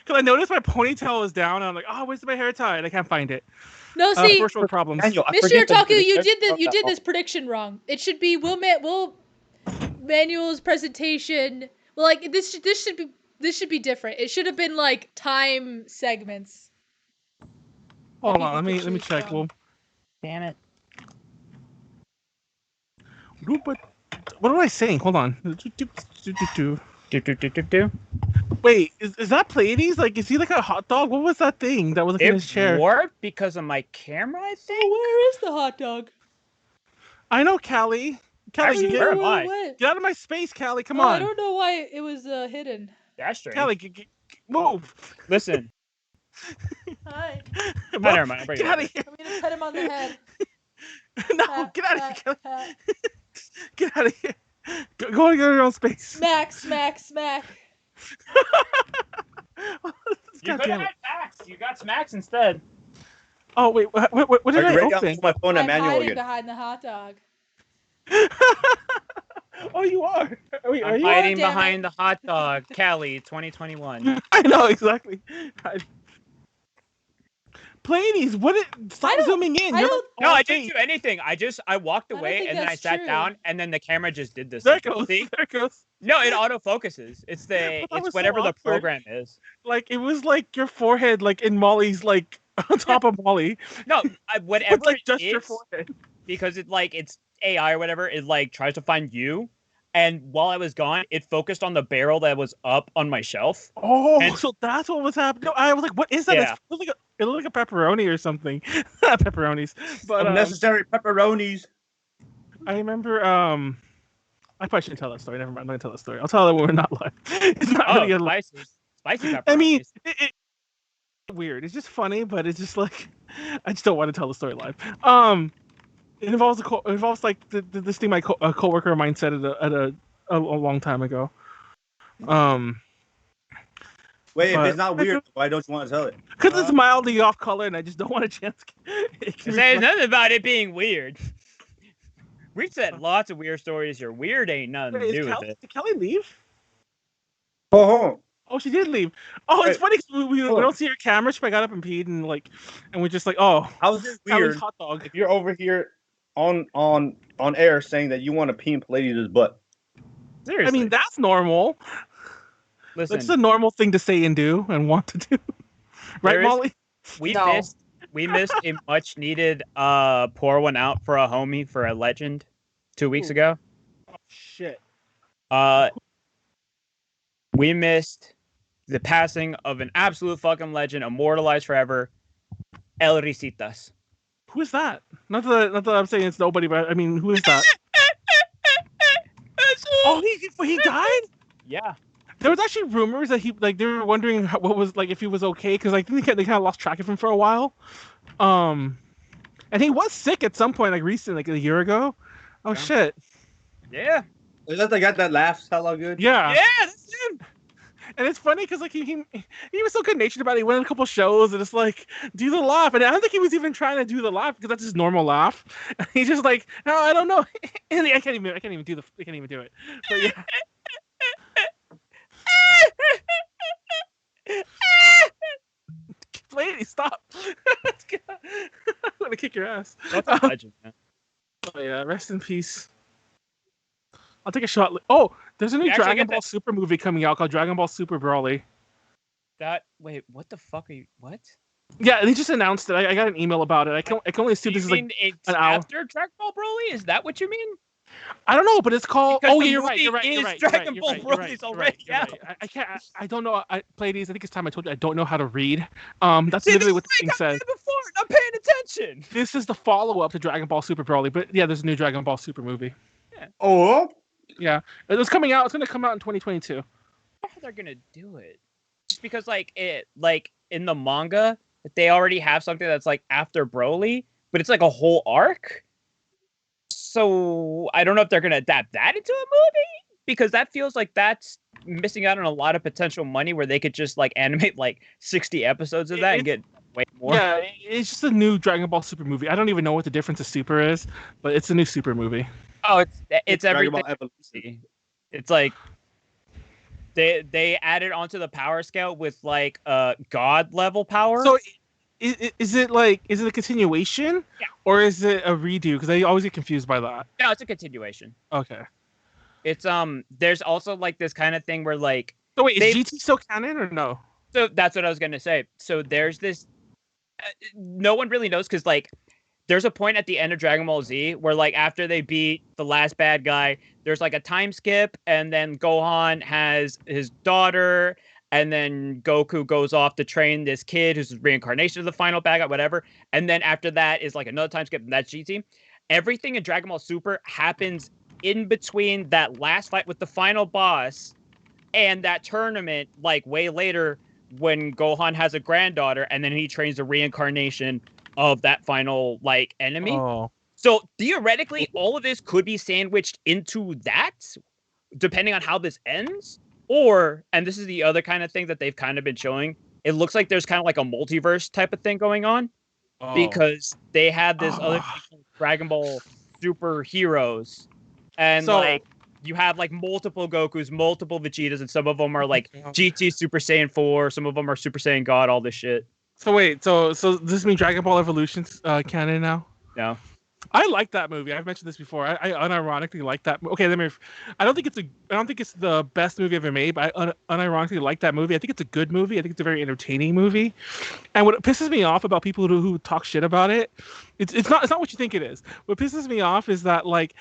because I noticed my ponytail was down. And I'm like, oh, where's my hair tied? I can't find it. No, see, First world problems. Manual. I Mr. forget that Otaku, you the- did this prediction wrong. It should be Will Manuel's presentation. Well, like this should be different. It should have been like time segments. Hold people on, could let me choose check. from. Well, Damn it. but what am I saying? Hold on. Do. Wait, is that Pleiades? Like, is he like a hot dog? What was that thing that was like in his It chair? warped because of my camera, I think. Where is the hot dog? I know, Callie. Callie, Actually, get, where am I? What? get out of my space, Callie. Come Oh, I on, don't know why it was hidden. That's strange. Callie, move. Listen. Hi. Oh, never mind. I'll bring Get it out back. of here. I'm gonna pet him on the head. No, Pat, get out of here, pat, Callie. pat. Get out of here. Go to your own space. Smack, smack, smack. You God could damn have it. had Max. You got Smacks instead. Oh wait, what Are did you I ready? I'll open? put my phone at I'm manual hiding again. behind the hot dog. Oh, you are. Wait, are I'm you? hiding damn it. behind the hot dog. Cali, 2021. I know exactly. Pleiades, stop don't- zooming in. I You're don't- like No, on I didn't tape. do anything. I walked don't away think and then I that's sat true. down and then the camera just did this. There it goes. See? There it goes. No, it autofocuses. It's But that was it's so whatever the awkward. program is. Like it was like your forehead, like in Molly's, like on top of Molly. No, whatever It's like it just your is, forehead. because it's AI or whatever. It like tries to find you, and while I was gone, it focused on the barrel that was up on my shelf. Oh, And- so that's what was happening. No, I was like, what is that? Yeah. It looked like a pepperoni or something. Not pepperonis, but Unnecessary pepperonis. I remember. I probably shouldn't tell that story. Never mind. I'm not gonna tell that story. I'll tell it when we're not live. It's not Oh, really a live. spicy pepperonis. I mean, it's weird. It's just funny, but it's just like I just don't want to tell the story live. It involves like this thing a coworker of mine said at a long time ago. Wait, if But- it's not weird, why don't you want to tell it? Because it's mildly off color, and I just don't want a chance. There's nothing about it being weird. We've said lots of weird stories here. Weird ain't nothing to do with it. Did Kelly leave? Oh, Oh, she did leave. Oh, it's Wait. funny 'cause we Hold on. don't see her camera. She got up and peed, and we're just like, oh, how's this Kelly's weird hot dog. if you're over here on air saying that you want to pee in Palladius' butt? Seriously. I mean, that's normal. listen, That's a normal thing to say and do and want to do. Right, There is- Molly? No. we missed a much needed pour one out for a homie for a legend 2 weeks Ooh. ago. Oh, shit. We missed the passing of an absolute fucking legend, immortalized forever, El Risitas. Who is that? Not that I'm saying it's nobody, but I mean, who is that? Oh, he died. Yeah. There was actually rumors that they were wondering what was like if he was okay because I think they kind of lost track of him for a while. And he was sick at some point, like recently, like a year ago. Oh shit. Yeah. Is that the guy that laughs hella good? Yeah. Yeah, that's him. And it's funny because like he was so good natured about it. He went on a couple shows and it's like do the laugh, and I don't think he was even trying to do the laugh because that's his normal laugh. He's just like, no, I don't know. And I can't even do it. But yeah. Lady, stop! I'm gonna kick your ass. That's a legend, man. Oh yeah, rest in peace. I'll take a shot. Oh, there's a new Dragon Ball Super movie coming out called Dragon Ball Super Broly. Wait, what the fuck are you? What? Yeah, they just announced it. I got an email about it. I can only assume this is like it's an hour after Dragon Ball Broly. Is that what you mean? I don't know, but it's called. Because Oh the yeah, you're movie right. is Dragon Ball Broly's already out. I can't. I don't know. Pleiades. I think it's time I told you I don't know how to read. That's literally what the thing says. Before, I'm paying attention. This is the follow-up to Dragon Ball Super Broly, but yeah, there's a new Dragon Ball Super movie. Yeah. Oh. Yeah, it was coming out. It's gonna come out in 2022. How they're gonna do it? Just because, like in the manga, they already have something that's like after Broly, but it's like a whole arc. So I don't know if they're gonna adapt that into a movie because that feels like that's missing out on a lot of potential money where they could just like animate like 60 episodes of that and get way more. Yeah, it's just a new Dragon Ball Super movie. I don't even know what the difference of Super is, but it's a new Super movie. Oh, it's Dragon everything. Ball Evolution. It's like they added onto the power scale with like god level power. So is it a continuation? Yeah. Or is it a redo? Because I always get confused by that. No, it's a continuation. Okay. It's there's also like this kind of thing where like So wait, is GT still canon or no? So that's what I was gonna say. So there's this no one really knows because like there's a point at the end of Dragon Ball Z where like after they beat the last bad guy, there's like a time skip, and then Gohan has his daughter, and then Goku goes off to train this kid who's reincarnation of the final bad guy, whatever. And then after that is like another time skip, and that's GT. Everything in Dragon Ball Super happens in between that last fight with the final boss and that tournament, like way later when Gohan has a granddaughter, and then he trains the reincarnation of that final like enemy. Oh. So theoretically, all of this could be sandwiched into that, depending on how this ends. Or, and this is the other kind of thing that they've kind of been showing, it looks like there's kind of like a multiverse type of thing going on. Oh. Because they had this other Dragon Ball superheroes, and So- like you have like multiple Gokus, multiple Vegetas, and some of them are like GT Super Saiyan 4, some of them are Super Saiyan God, all this shit. So wait, so does this mean Dragon Ball Evolution's canon now? No. I like that movie. I've mentioned this before. I unironically like that. Okay, I don't think it's the best movie ever made, but I unironically like that movie. I think it's a good movie. I think it's a very entertaining movie. And what pisses me off about people who talk shit about it, it's not what you think it is. What pisses me off is that like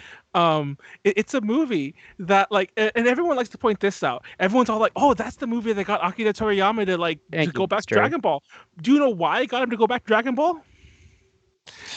it's a movie that like, and everyone likes to point this out. Everyone's all like, "Oh, that's the movie that got Akira Toriyama to go back to Dragon Ball." Do you know why it got him to go back to Dragon Ball?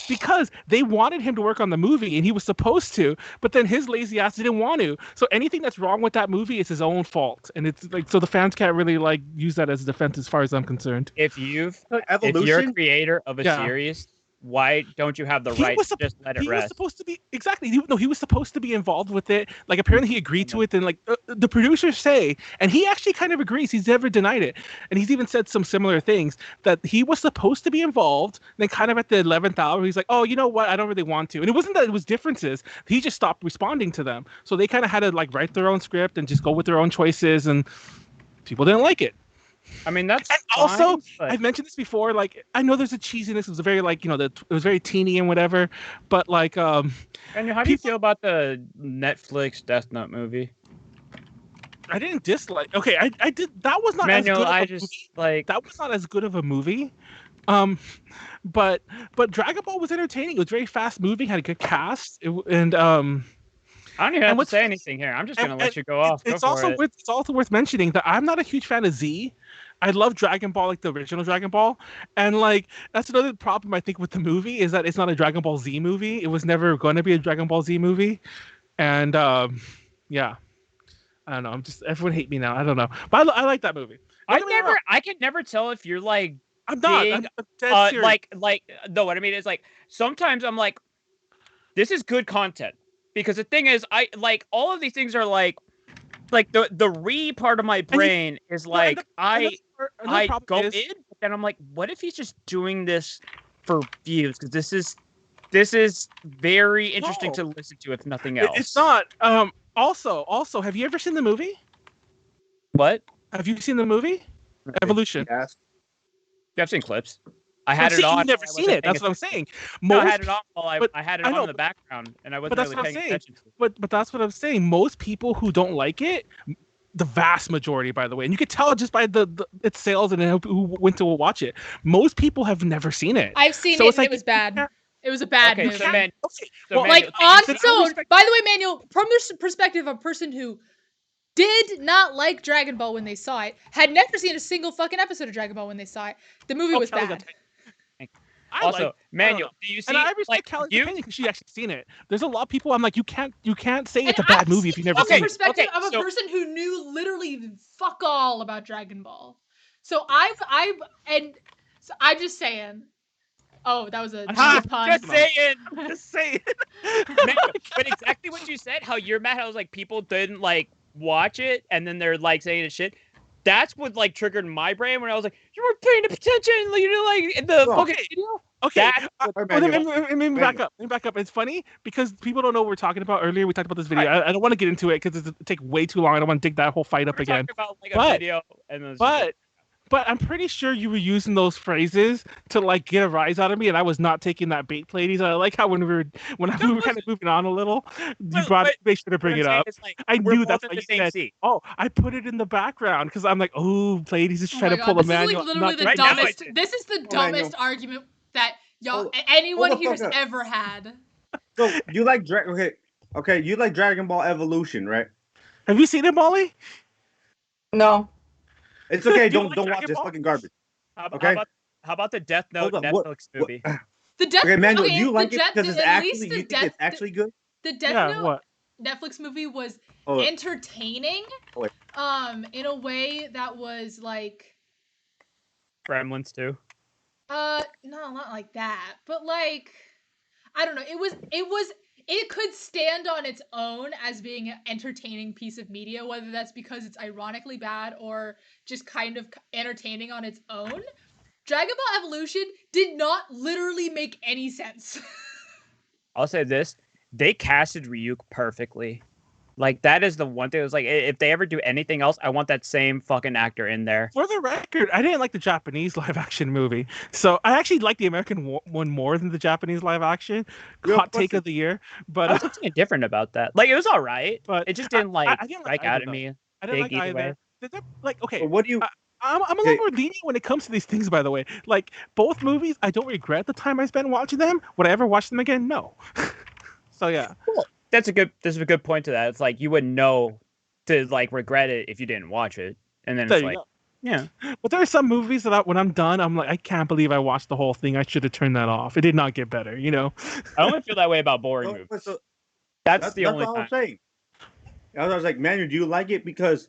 Because they wanted him to work on the movie and he was supposed to, but then his lazy ass didn't want to. So anything that's wrong with that movie is his own fault. And it's like, so the fans can't really like use that as a defense as far as I'm concerned. If you're a Evolution? creator of a Yeah. series, why don't you have the right to just let it He was rest? supposed to be he was supposed to be involved with it. Like apparently he agreed to it, and like the producers say, and he actually kind of agrees. He's never denied it, and he's even said some similar things that he was supposed to be involved. And then kind of at the 11th hour, he's like, "Oh, you know what? I don't really want to." And it wasn't that it was differences. He just stopped responding to them. So they kind of had to like write their own script and just go with their own choices, and people didn't like it. I mean, that's And also, fine, but- I've mentioned this before. Like, I know there's a cheesiness. It was a very like, it was very teeny and whatever. But like, And how do you feel about the Netflix Death Note movie? I didn't dislike. Okay, I did. That was not Manuel, as good. I Of a just movie. like That was not as good of a movie. But Dragon Ball was entertaining. It was very fast moving. Had a good cast. And I don't even have to what's- say anything here. I'm just and- gonna let and you go off. It's Go also for it. it's also worth mentioning that I'm not a huge fan of Z. I love Dragon Ball, like the original Dragon Ball, and like that's another problem I think with the movie is that it's not a Dragon Ball Z movie. It was never going to be a Dragon Ball Z movie, and yeah, I don't know. I'm just everyone hate me now. I don't know, but I like that movie. Don't get me wrong, I can never tell if you're like I'm not. being, I'm dead serious. no, what I mean is like sometimes I'm like, this is good content because the thing is I like all of these things are like the re part of my brain is like I go in, and I'm like, what if he's just doing this for views? Because this is very interesting to listen to, if nothing else. It's not. Also, have you ever seen the movie? What? Have you seen the movie? Evolution. Yes. Yeah, I've seen clips. I had So, it see, on. You've never while I seen wasn't it. paying That's what I'm saying. No, I Most had it on while but- I had it I on know, in the background, and I wasn't that's really what I'm paying saying. attention to it. But that's what I'm saying. Most people who don't like it, the vast majority, by the way, and you could tell just by the its sales and who went to watch it. Most people have never seen it. I've seen So it it's and like it was bad. It was a bad Okay, movie. so man, Okay, so well, Manuel, Like on then its I own. respect- By the way, Manuel, from the perspective of a person who did not like Dragon Ball when they saw it, had never seen a single fucking episode of Dragon Ball when they saw it, the movie was Kelly got bad. I also, like, Manuel, do you see? and I respect like, Kelly's you, opinion because she actually seen it. There's a lot of people I'm like, you can't say it's a bad movie if you've never From seen the it. perspective okay, of a so- person who knew literally fuck all about Dragon Ball. So I'm just saying. Oh, that was a good pun. just saying. Just say it. Manuel, but exactly what you said, how you're mad, how like people didn't like watch it, and then they're like saying it's shit. That's what like triggered my brain when I was like, you weren't paying attention, you know, like in the fucking video. Okay, That's let me back up. Let me back up. It's funny because people don't know what we're talking about earlier. We talked about this video. I don't want to get into it because it take way too long. I don't want to dig that whole fight up We're again. talking about like a But- video, and then it's just But I'm pretty sure you were using those phrases to like get a rise out of me, and I was not taking that bait, ladies. I like how when we were kind of moving on a little, you make sure to bring it up. Like, I we're knew both that's in what the you same said. seat. Oh, I put it in the background because I'm like, oh, ladies is Oh trying my to God, pull a this is like manual. literally the Right now I dumbest. did. This is the Oh, Manuel. dumbest argument that Hold- anyone hold the here has fuck up. ever had. So you like okay, you like Dragon Ball Evolution, right? Have you seen it, Molly? No. It's okay. Do you don't like watch Dragon this Ball? fucking garbage. How about the Death Note Hold on, what- Netflix movie? The Death. Okay, Manuel, okay, do you like the it because it's at actually least you the think Death, it's actually good? the Death Yeah. Note What? Netflix movie was Oh, entertaining. Oh, wait. In a way that was like Gremlins too. no, not like that, but like I don't know. It could stand on its own as being an entertaining piece of media, whether that's because it's ironically bad or just kind of entertaining on its own. Dragon Ball Evolution did not literally make any sense. I'll say this: they casted Ryuk perfectly. Like that is the one thing. It was like if they ever do anything else, I want that same fucking actor in there. For the record, I didn't like the Japanese live action movie, so I actually like the American one more than the Japanese live action. Yo, Hot take listen. of the year, I but was something different about that. Like it was all right, But it just didn't like I didn't like strike out either, at though. me. I didn't like big either either. way. Like okay, so what do you? I'm a Okay. little more lenient when it comes to these things. By the way, like both movies, I don't regret the time I spent watching them. Would I ever watch them again? No. So yeah. That's a good point to that. It's like you wouldn't know to like regret it if you didn't watch it, and then There it's you like, go. yeah. But there are some movies that when I'm done, I'm like, I can't believe I watched the whole thing. I should have turned that off. It did not get better, you know. I only feel that way about boring movies. So That's the only all I'm time. saying. I was like, Manu, do you like it because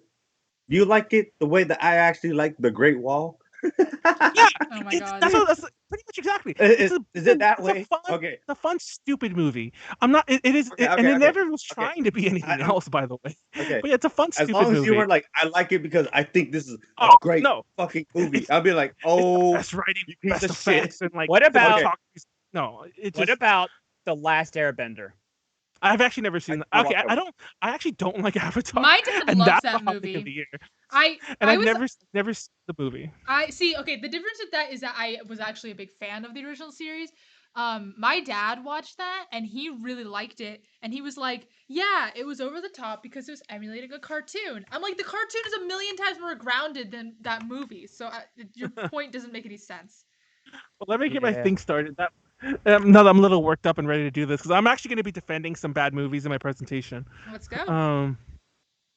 do you like it the way that I actually like the Great Wall? Yeah, Oh my it's, god. that's pretty much exactly. Is it that it's a way? fun- Okay. It's a fun, stupid movie. I'm not. It is, Okay, and okay, it okay, never was okay. trying to be anything I'm- else, by the way. Okay. But yeah, it's a fun, As stupid long as movie. you were like, I like it because I think this is a Oh, great no. fucking movie. I'll be like, oh, Best writing, you piece best of shit. effects, and like. What the about- talk- No, it What just. about The Last Airbender? I've actually never seen that. I Okay, watched I don't. I actually don't like Avatar. My dad and loves that's that the hot pick of the movie. year. I And I've was never seen the movie. I see. Okay, the difference with that is that I was actually a big fan of the original series. My dad watched that and he really liked it, and he was like, "Yeah, it was over the top because it was emulating a cartoon." I'm like, "The cartoon is a million times more grounded than that movie, so your point doesn't make any sense." Well, let me get my Yeah. thing started. Now that I'm a little worked up and ready to do this, because I'm actually going to be defending some bad movies in my presentation. Let's go.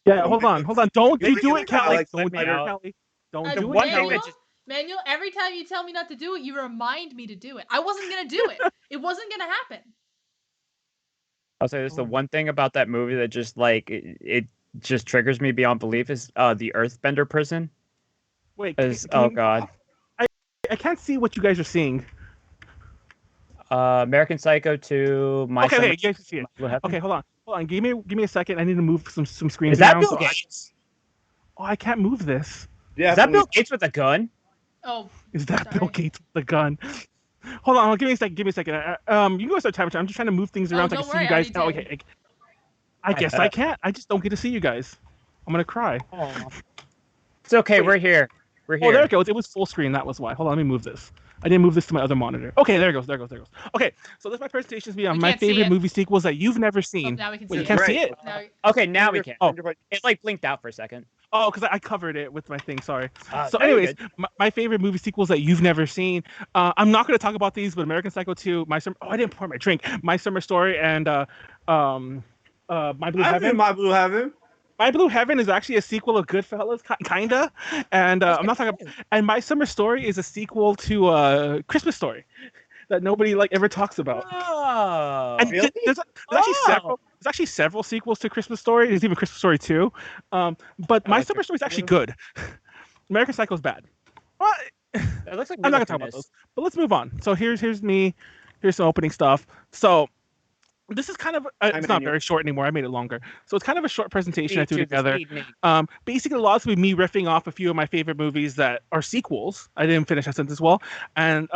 Yeah, hold on. Don't You do really it, gotta, Callie. like, Don't let me do it, out. Callie. Don't The do one it, thing Callie. that just Manuel, every time you tell me not to do it, you remind me to do it. I wasn't gonna do it. It wasn't gonna happen. I'll say this: the one thing about that movie that just like it just triggers me beyond belief is the Earthbender prison. Wait. Oh god, I can't see what you guys are seeing. American Psycho 2. Okay, you guys can see it. Blue Heaven. Okay, hold on. Give me a second. I need to move some screens Is that around. Bill so Gates? I can't move this. Yeah, Is that Bill Gates with a gun? Oh, Is that sorry. Bill Gates with the gun? Hold on. Give me a second. You can go start time. I'm just trying to move things around so I don't can see you worry, I guys. already Oh, okay. I guess I can't. I just don't get to see you guys. I'm gonna cry. It's okay. Wait. We're here. We're here. Oh, there it goes. It was full screen. That was why. Hold on. Let me move this. I didn't move this to my other monitor. Okay, there it goes. Okay, so this my presentation is be on We my can't see favorite it. movie sequels that you've never Oh, seen. now we can see Wait, you it. can't Right. see it? Now, Okay, now we can. Oh. It like blinked out for a second. Oh, because I covered it with my thing. Sorry. So, no, you're anyways, good. my favorite movie sequels that you've never seen. I'm not going to talk about these, but American Psycho 2, I didn't pour my drink. My Summer Story, and My Blue I've Heaven. been My Blue Heaven. My Blue Heaven is actually a sequel of Goodfellas, kinda. And I'm not talking. And My Summer Story is a sequel to Christmas Story that nobody like ever talks about. Oh, And Really? there's actually several sequels to Christmas Story. There's even Christmas Story 2. But My like Summer Story is actually Christmas good. American Psycho is bad. Well, it looks like I'm not gonna talk about those. But let's move on. So here's me. Here's some opening stuff. So this is kind of it's not very short anymore. I made it longer. So it's kind of a short presentation I threw together. Basically, a lot of me riffing off a few of my favorite movies that are sequels. I didn't finish that sentence as well. And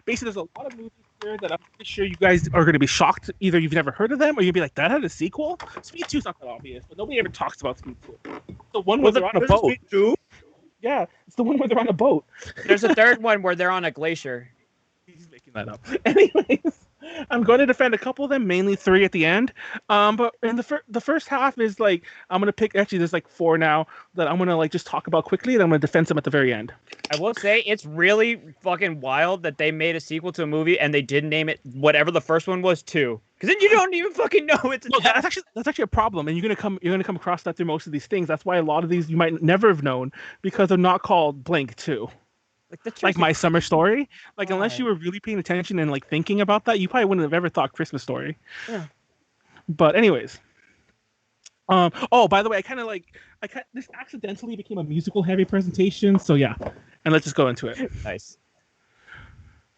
basically, there's a lot of movies here that I'm pretty sure you guys are going to be shocked. Either you've never heard of them, or you'll be like, "That had a sequel." Speed 2 is not that obvious, but nobody ever talks about Speed 2. The one where they're on a boat. Speed 2? Yeah, it's the one where they're on a boat. There's a third one where they're on a glacier. He's making that up. Anyways, I'm going to defend a couple of them, mainly 3 at the end. But in the first half is like I'm gonna pick. Actually, there's like 4 now that I'm gonna like just talk about quickly, and I'm gonna defend them at the very end. I will say it's really fucking wild that they made a sequel to a movie and they didn't name it whatever the first one was 2. Because then you don't even fucking know it's. Well, that's actually a problem, and you're gonna come across that through most of these things. That's why a lot of these you might never have known because they're not called blank 2. Like My Summer Story, like unless you were really paying attention and like thinking about that, you probably wouldn't have ever thought Christmas Story. Yeah. But anyways, oh, by the way, this accidentally became a musical heavy presentation, so yeah, and let's just go into it. Nice.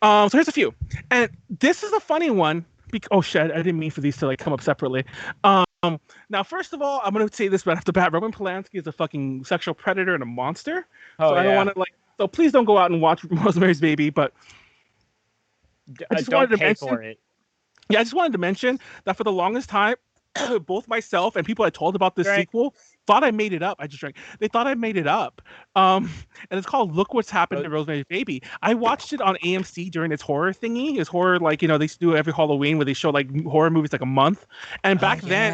So here's a few, and this is a funny one. Oh shit, I didn't mean for these to like come up separately. Now, first of all, I'm gonna say this right off the bat: Roman Polanski is a fucking sexual predator and a monster. So I don't want to like. So please don't go out and watch Rosemary's Baby. But I just wanted to mention for it. Yeah, I just wanted to mention that for the longest time, both myself and people I told about this sequel thought I made it up. I just drank. They thought I made it up. And it's called Look What's Happened to Rosemary's Baby. I watched it on AMC during its horror thingy. It's horror, like, they used to do every Halloween where they show like horror movies like a month. And back then,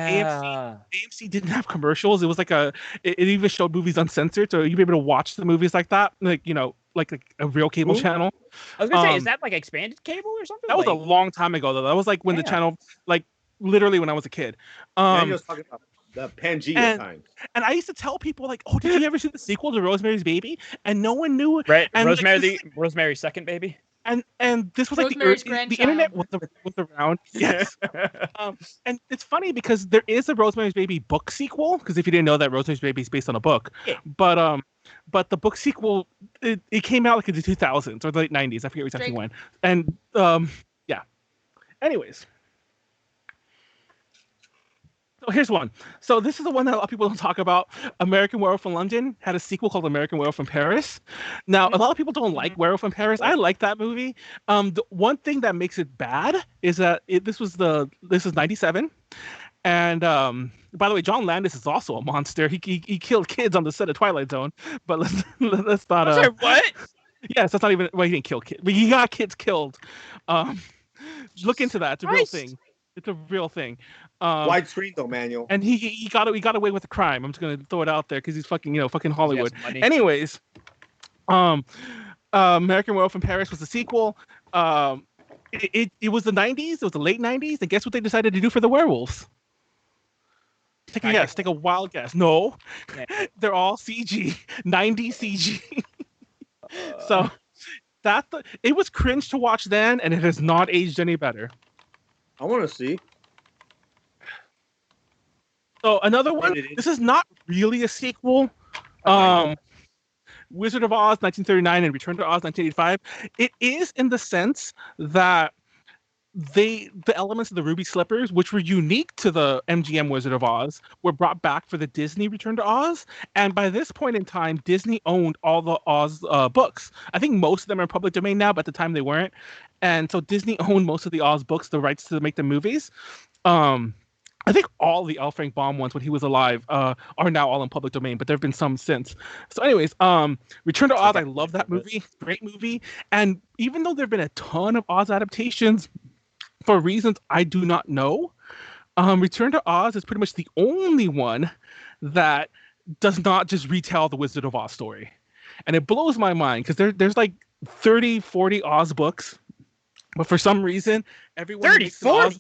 AMC didn't have commercials. It was like it even showed movies uncensored. So you'd be able to watch the movies like that, like a real cable channel. I was gonna say, is that like expanded cable or something? That was a long time ago, though. That was like when the channel, like literally when I was a kid. He was talking about the Pangea times. And I used to tell people like, "Oh, did you ever see the sequel to Rosemary's Baby?" And no one knew. Right, and Rosemary's Second Baby. And this was like the internet was around. Yes. And it's funny because there is a Rosemary's Baby book sequel. Because if you didn't know that, Rosemary's Baby is based on a book. Yeah. But the book sequel it came out like in the 2000s or the late 90s. I forget exactly when. And yeah. Anyways. So here's one. So this is the one that a lot of people don't talk about. American Werewolf in London had a sequel called American Werewolf in Paris. Now, a lot of people don't like Werewolf in Paris. I like that movie. The one thing that makes it bad is that this is 97. And by the way, John Landis is also a monster. He killed kids on the set of Twilight Zone. But let's not. Sorry, what? Yes, that's not even. Well, he didn't kill kids, but he got kids killed. Look into that. It's a real thing. It's a real thing. Widescreen though, Manuel. And he got away with the crime. I'm just gonna throw it out there because he's fucking Hollywood. Anyways, American Werewolf in Paris was the sequel. it was the 90s. It was the late 90s, and guess what they decided to do for the werewolves? Take a guess. Take a wild guess. No, they're all CG. 90 CG. So it was cringe to watch then, and it has not aged any better. I want to see. So another one. This is not really a sequel. Wizard of Oz 1939 and Return to Oz 1985. It is in the sense that the elements of the Ruby Slippers, which were unique to the MGM Wizard of Oz, were brought back for the Disney Return to Oz. And by this point in time, Disney owned all the Oz books. I think most of them are public domain now, but at the time they weren't. And so Disney owned most of the Oz books, the rights to make the movies. I think all the L. Frank Baum ones when he was alive are now all in public domain, but there have been some since. So anyways, Return to Oz, I love that movie. Great movie. And even though there have been a ton of Oz adaptations, for reasons I do not know, Return to Oz is pretty much the only one that does not just retell the Wizard of Oz story. And it blows my mind because there's like 30, 40 Oz books, but for some reason, everyone 30, 40?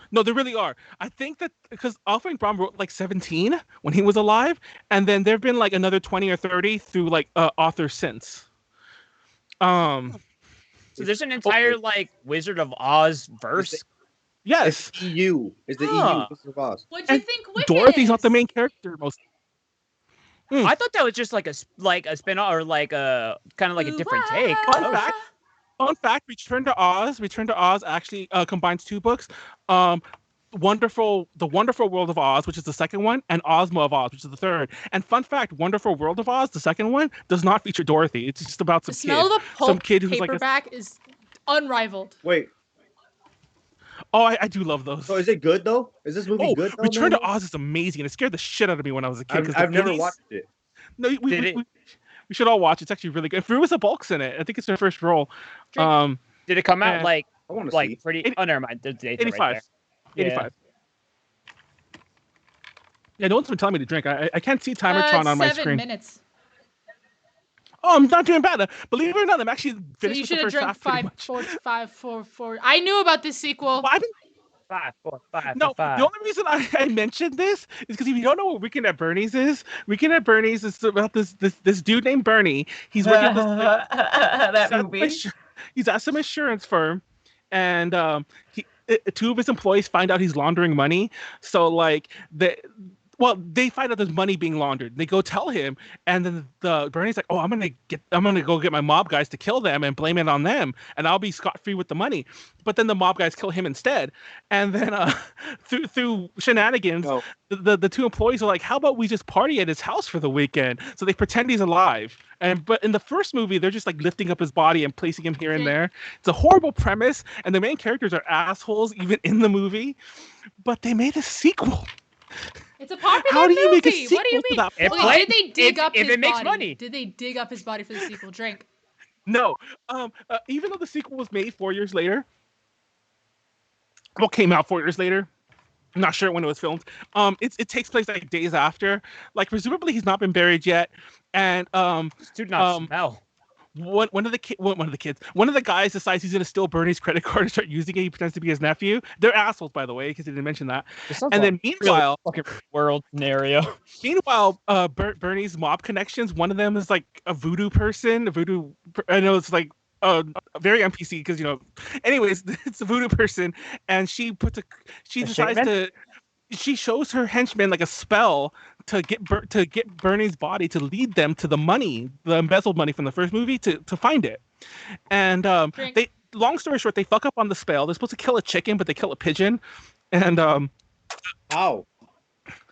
No, there really are. I think that because Alfred Baum wrote like 17 when he was alive, and then there have been like another 20 or 30 through like authors since. So there's an entire like Wizard of Oz verse. Yes. It's EU. It's the EU Wizard of Oz. What do you think Wicked Dorothy's not the is? main character most. I thought that was just like a spin-off or like a kind of like a different take. Fun fact, Return to Oz actually combines two books. The Wonderful World of Oz, which is the second one, and Ozma of Oz, which is the third. And fun fact, Wonderful World of Oz, the second one, does not feature Dorothy. It's just about The smell of the pulp paperback is unrivaled. Wait. Oh, I do love those. So is it good though? Is this movie good though? Return to Oz is amazing, and it scared the shit out of me when I was a kid. I've never watched it. No, we should all watch it. It's actually really good. Veruza Balk's in it. I think it's her first role. Did it come out I want to see. pretty? Oh, never mind. There's data 85. right there. 85. Yeah, no one's been telling me to drink. I can't see Timertron on my 7 screen. minutes. Oh, I'm not doing bad. Believe it or not, I'm actually So finished you with should the have first drank half. Pretty much. 4. I knew about this sequel. Well, I've been 5, 4, 5. No, 5. the only reason I mentioned this is because if you don't know what Weekend at Bernie's is, Weekend at Bernie's is about this dude named Bernie. He's working at that movie. He's at some insurance firm, and two of his employees find out he's laundering money. So like they find out there's money being laundered. They go tell him, and then Bernie's like, "Oh, I'm gonna go get my mob guys to kill them and blame it on them, and I'll be scot-free with the money." But then the mob guys kill him instead, and then through shenanigans, the two employees are like, "How about we just party at his house for the weekend?" So they pretend he's alive, but in the first movie, they're just like lifting up his body and placing him here and there. It's a horrible premise, and the main characters are assholes even in the movie, but they made a sequel. It's a popular How do you movie. make a sequel What do you mean? to that? Okay, did they dig up if his it makes body? money. Did they dig up his body for the sequel? Drink. No. Even though the sequel was made 4 years later, came out 4 years later. I'm not sure when it was filmed. It takes place like days after. Like presumably he's not been buried yet, and Dude, not smell. One of the guys decides he's gonna steal Bernie's credit card and start using it. He pretends to be his nephew. They're assholes, by the way, because he didn't mention that. And then meanwhile, fucking world scenario. Meanwhile, Bernie's mob connections. One of them is like a voodoo person. I know it's like very NPC because Anyways, it's a voodoo person, and she shows her henchmen like a spell to get Bernie's body to lead them to the money, the embezzled money from the first movie, to find it. And long story short, they fuck up on the spell. They're supposed to kill a chicken, but they kill a pigeon. And how?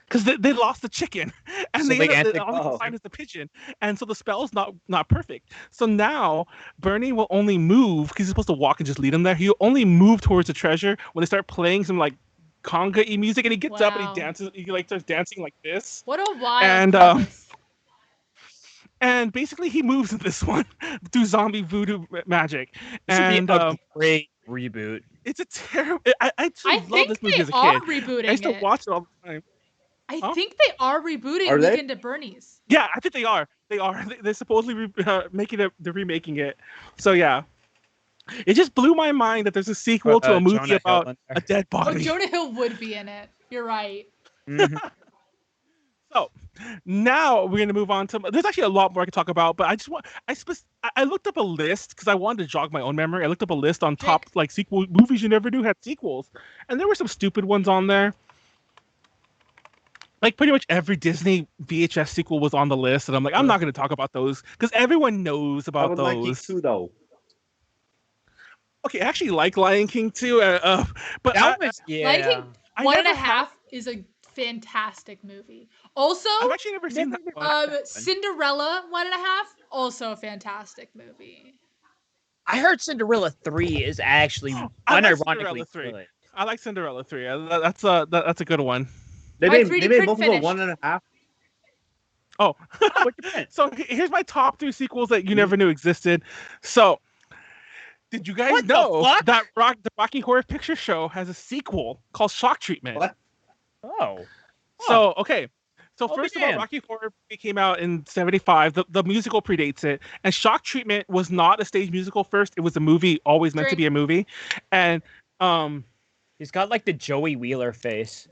Because they lost the chicken, and So they they end up, all they can find is the pigeon, and so the spell's not perfect. So now Bernie will only move because he's supposed to walk and just lead him there. He'll only move towards the treasure when they start playing some like conga-y music, and he gets up and he dances. He like starts dancing like this. What a wild and basically he moves in this one through zombie voodoo magic. This would And be a great reboot. it's a terrible. I love think this movie they as a are kid. rebooting I used to it. watch it all the time. I think they are rebooting Are they? Weekend at Bernie's. Yeah, I think they are. They are. They're supposedly they're remaking it. So yeah. It just blew my mind that there's a sequel to a movie Jonah Hill about in there. a dead Oh, body. Jonah Hill would be in it. You're right. Mhm. So now we're gonna move on to. There's actually a lot more I can talk about, but I just want. I looked up a list because I wanted to jog my own memory. I looked up a list on top like sequel movies you never knew had sequels, and there were some stupid ones on there. Like pretty much every Disney VHS sequel was on the list, and I'm like, I'm not gonna talk about those because everyone knows I about would like it those. too, though. Okay, I actually like Lion King too, but That was yeah. Lion King I One and never a Half is a fantastic movie. Also, I've actually never seen that one. Cinderella 1.5, also a fantastic movie. I heard Cinderella 3 is actually I like unironically Cinderella 3. good. I like Cinderella 3. That's a good one. They My made 3D they made print both of them finished. 1.5. Oh, What you meant? so here's my top 3 sequels that you never knew existed. So, did you guys What the know fuck? that the Rocky Horror Picture Show has a sequel called Shock Treatment? What? Oh. So, okay. So Oh, first of all, damn. Rocky Horror came out in 75. The musical predates it. And Shock Treatment was not a stage musical first. It was a movie, always meant to be a movie. And He's got like the Joey Wheeler face.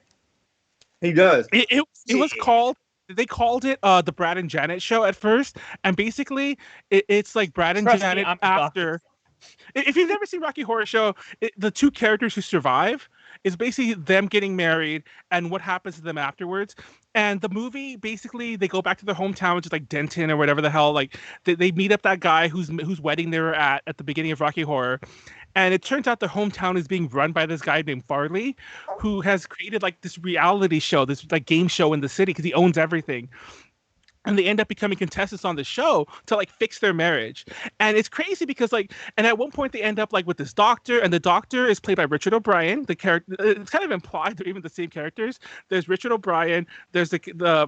He does. it was called, they called it the Brad and Janet Show at first. And basically, it's like Brad and Trust me, Janet I'm a after. If you've never seen Rocky Horror Show, the two characters who survive is basically them getting married and what happens to them afterwards. And the movie, basically, they go back to their hometown, which is like Denton or whatever the hell. Like they meet up that guy whose wedding they were at the beginning of Rocky Horror. And it turns out their hometown is being run by this guy named Farley, who has created like this reality show, this like game show in the city because he owns everything. And they end up becoming contestants on the show to like fix their marriage. And it's crazy because like, and at one point they end up like with this doctor, and the doctor is played by Richard O'Brien. The character, it's kind of implied they're even the same characters. There's Richard O'Brien. There's the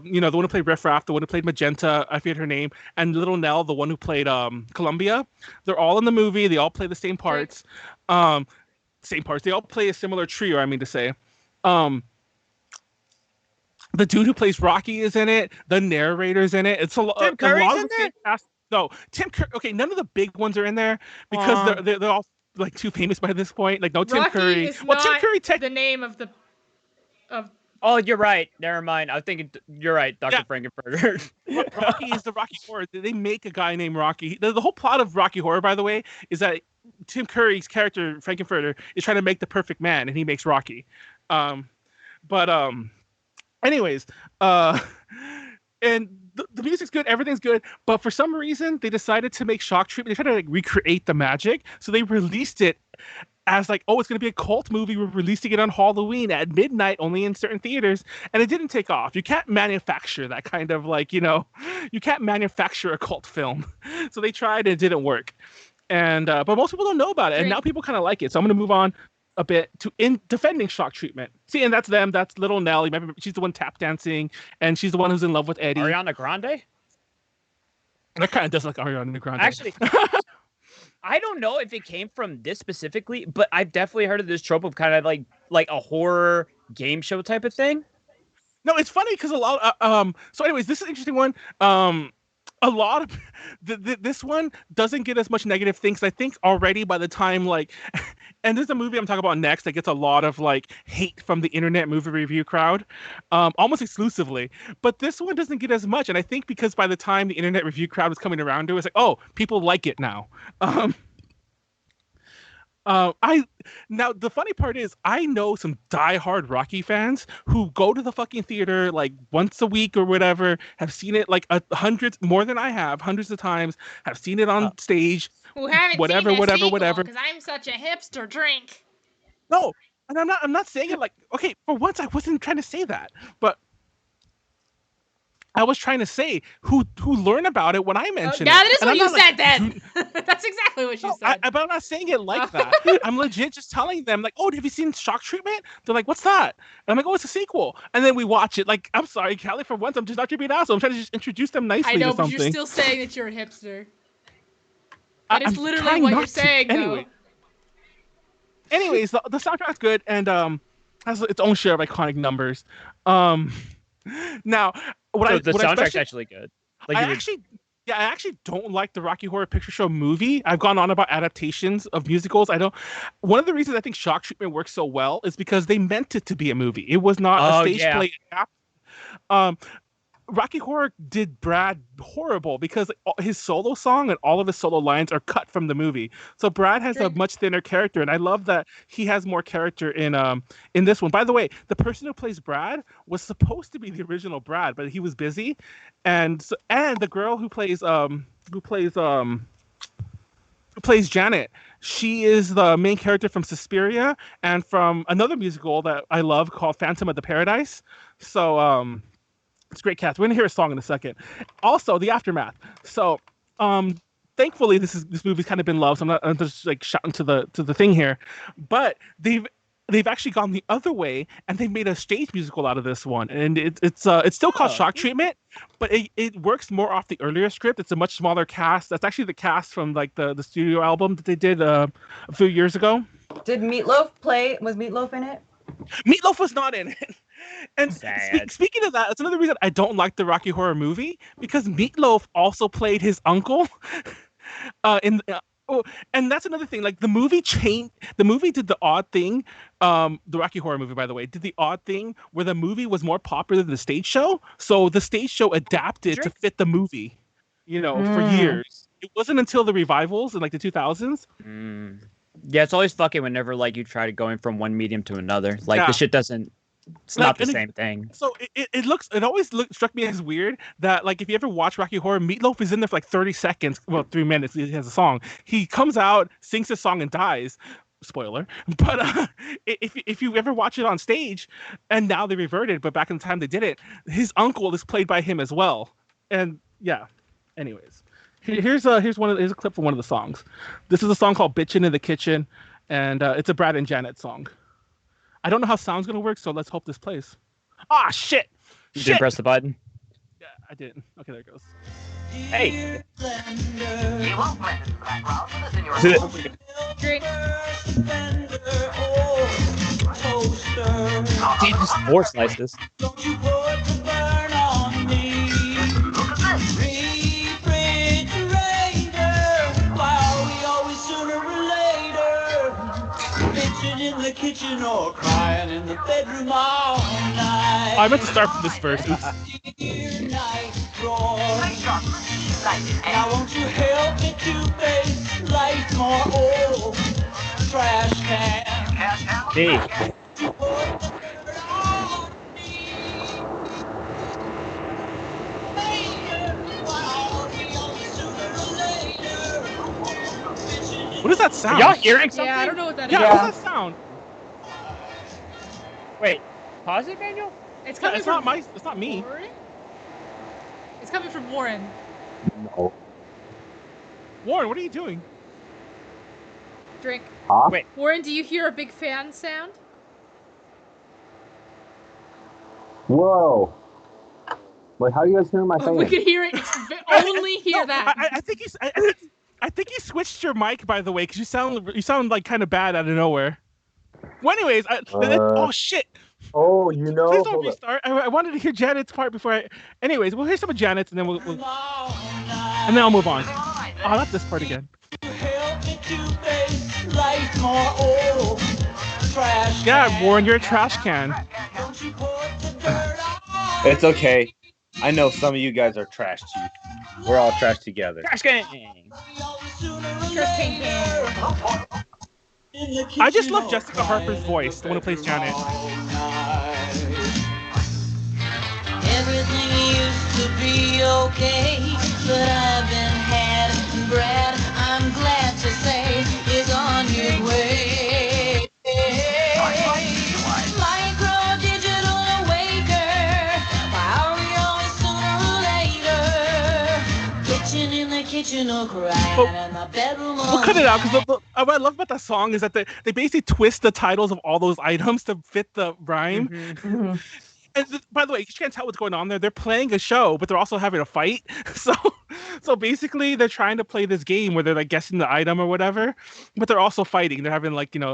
one who played Riff Raff, the one who played Magenta, I forget her name, and Little Nell, the one who played Columbia. They're all in the movie. They all play the same parts. Same parts. They all play a similar trio, I mean to say. The dude who plays Rocky is in it. The narrator's in it. It's a lot. Tim Curry's lot in of there? cast. No, Tim Curry. Okay, none of the big ones are in there because they're all like too famous by this point. Like no Tim Rocky Curry. is Well, Tim not Curry the name of the Oh, you're right. Never mind. I was thinking you're right, Dr. Yeah. Frankenfurter. Rocky is the Rocky Horror. They make a guy named Rocky. The whole plot of Rocky Horror, by the way, is that Tim Curry's character Frankenfurter is trying to make the perfect man, and he makes Rocky. Anyways, and the music's good, everything's good, but for some reason they decided to make Shock Treatment. They tried to like recreate the magic, so they released it as like, oh, it's going to be a cult movie. We're releasing it on Halloween at midnight, only in certain theaters, and it didn't take off. You can't manufacture that kind of like, you can't manufacture a cult film. So they tried and it didn't work. And but most people don't know about it, and now people kind of like it. So I'm going to move on a bit to in defending Shock Treatment. See, and that's them. That's Little Nell. You remember, she's the one tap dancing, and she's the one who's in love with Eddie. Ariana Grande? That kind of does look like Ariana Grande. Actually, I don't know if it came from this specifically, but I've definitely heard of this trope of kind of like a horror game show type of thing. No, it's funny because a lot. So, anyways, this is an interesting one. A lot of this one doesn't get as much negative things. I think already by the time like, and there's a movie I'm talking about next that gets a lot of like hate from the internet movie review crowd, almost exclusively. But this one doesn't get as much, and I think because by the time the internet review crowd was coming around to it, it's like, oh, people like it now. Now the funny part is I know some diehard Rocky fans who go to the fucking theater like once a week or whatever, have seen it like hundreds more than I have, hundreds of times, have seen it on stage. Who haven't Whatever, seen the whatever, sequel, whatever. Because I'm such a hipster drink. No, and I'm not saying it like, okay, for once I wasn't trying to say that, but I was trying to say who learn about it when I mentioned Yeah, it. that is And what I'm you not, like, said then. That's exactly what you No, said. but I'm not saying it like that. I'm legit just telling them, like, oh, have you seen Shock Treatment? They're like, what's that? And I'm like, oh, it's a sequel. And then we watch it. Like, I'm sorry, Callie, for once, I'm just not trying to be an asshole. I'm trying to just introduce them nicely I know, to but something. you're still saying that you're a hipster. That is I'm literally trying what not you're to. saying, Anyway. though. Anyways, the soundtrack's good and has its own share of iconic numbers. Now, The soundtrack's actually good. Like I you would- actually Yeah, I actually don't like the Rocky Horror Picture Show movie. I've gone on about adaptations of musicals. I don't. One of the reasons I think Shock Treatment works so well is because they meant it to be a movie. It was not a Oh, stage yeah. play. Um, Rocky Horror did Brad horrible because his solo song and all of his solo lines are cut from the movie. So Brad has a Drink. much thinner character, and I love that he has more character in this one. By the way, the person who plays Brad was supposed to be the original Brad, but he was busy, and the girl who plays Janet. She is the main character from Suspiria and from another musical that I love called Phantom of the Paradise. So it's a great cast. We're gonna hear a song in a second. Also, the aftermath. So, thankfully, this movie's kind of been loved. So I'm just like shouting to the thing here, but they've actually gone the other way and they made a stage musical out of this one, and it's still called Shock Treatment, but it works more off the earlier script. It's a much smaller cast. That's actually the cast from like the studio album that they did a few years ago. Did Meatloaf play? Was Meatloaf in it? Meatloaf was not in it. And Sad. speaking of that, that's another reason I don't like the Rocky Horror movie, because Meatloaf also played his uncle. And that's another thing. Like the movie did the odd thing. The Rocky Horror movie, by the way, did the odd thing where the movie was more popular than the stage show. So the stage show adapted to fit the movie, for years. It wasn't until the revivals in like the 2000s. Yeah, it's always fucking whenever like you try to going from one medium to another. Like Yeah. the shit doesn't. It's Like, not the and same thing. So it always struck me as weird that like if you ever watch Rocky Horror, Meatloaf is in there for like 30 seconds, well 3 minutes. He has a song. He comes out, sings his song, and dies. Spoiler. But if you ever watch it on stage, and now they reverted, but back in the time they did it, his uncle is played by him as well. And yeah. Anyways, here's a clip from one of the songs. This is a song called "Bitchin' in the Kitchen," and it's a Brad and Janet song. I don't know how sound's gonna work, so let's hope this plays. Ah, shit! You didn't press the button. Yeah, I didn't. Okay, there it goes. Hey. Drink. Can't just force slice this. In the kitchen or crying in the bedroom all night. I meant to start from this first. Oops. Now won't you help me to face life more? Oh, trash can. Hey. What does that sound? Are y'all hearing something? Yeah, I don't know what that is. Yeah, what does that sound? Wait, pause it, Daniel? It's Yeah, coming it's from not me. Warren? It's coming from Warren. No. Warren, what are you doing? Drink. Huh? Wait. Warren, do you hear a big fan sound? Whoa. Wait, how are you guys hearing my Oh, fan? we can hear it. Only hear No, that. I think I think you switched your mic, by the way, because you sound like kind of bad out of nowhere. Well, anyways, oh shit! Oh, you know. Please don't hold up. restart. I wanted to hear Janet's part before I. Anyways, we'll hear some of Janet's, and then and then I'll move on. Oh, not this part again. Yeah, Warren, you're a trash can. It's okay. I know some of you guys are trash too. We're all trash together. Trash can. I just love Jessica Harper's voice, the one who plays Janet. Everything used to be okay, but I've been had, and Brad, I'm glad to say, is on your way. Micro digital awaker, are we always sooner or later? Kitchen in the kitchen or crying in the bedroom. We'll cut it out because what I love about that song is that they basically twist the titles of all those items to fit the rhyme. Mm-hmm. And by the way, you can't tell what's going on there. They're playing a show, but they're also having a fight. So basically, they're trying to play this game where they're like guessing the item or whatever, but they're also fighting. They're having like and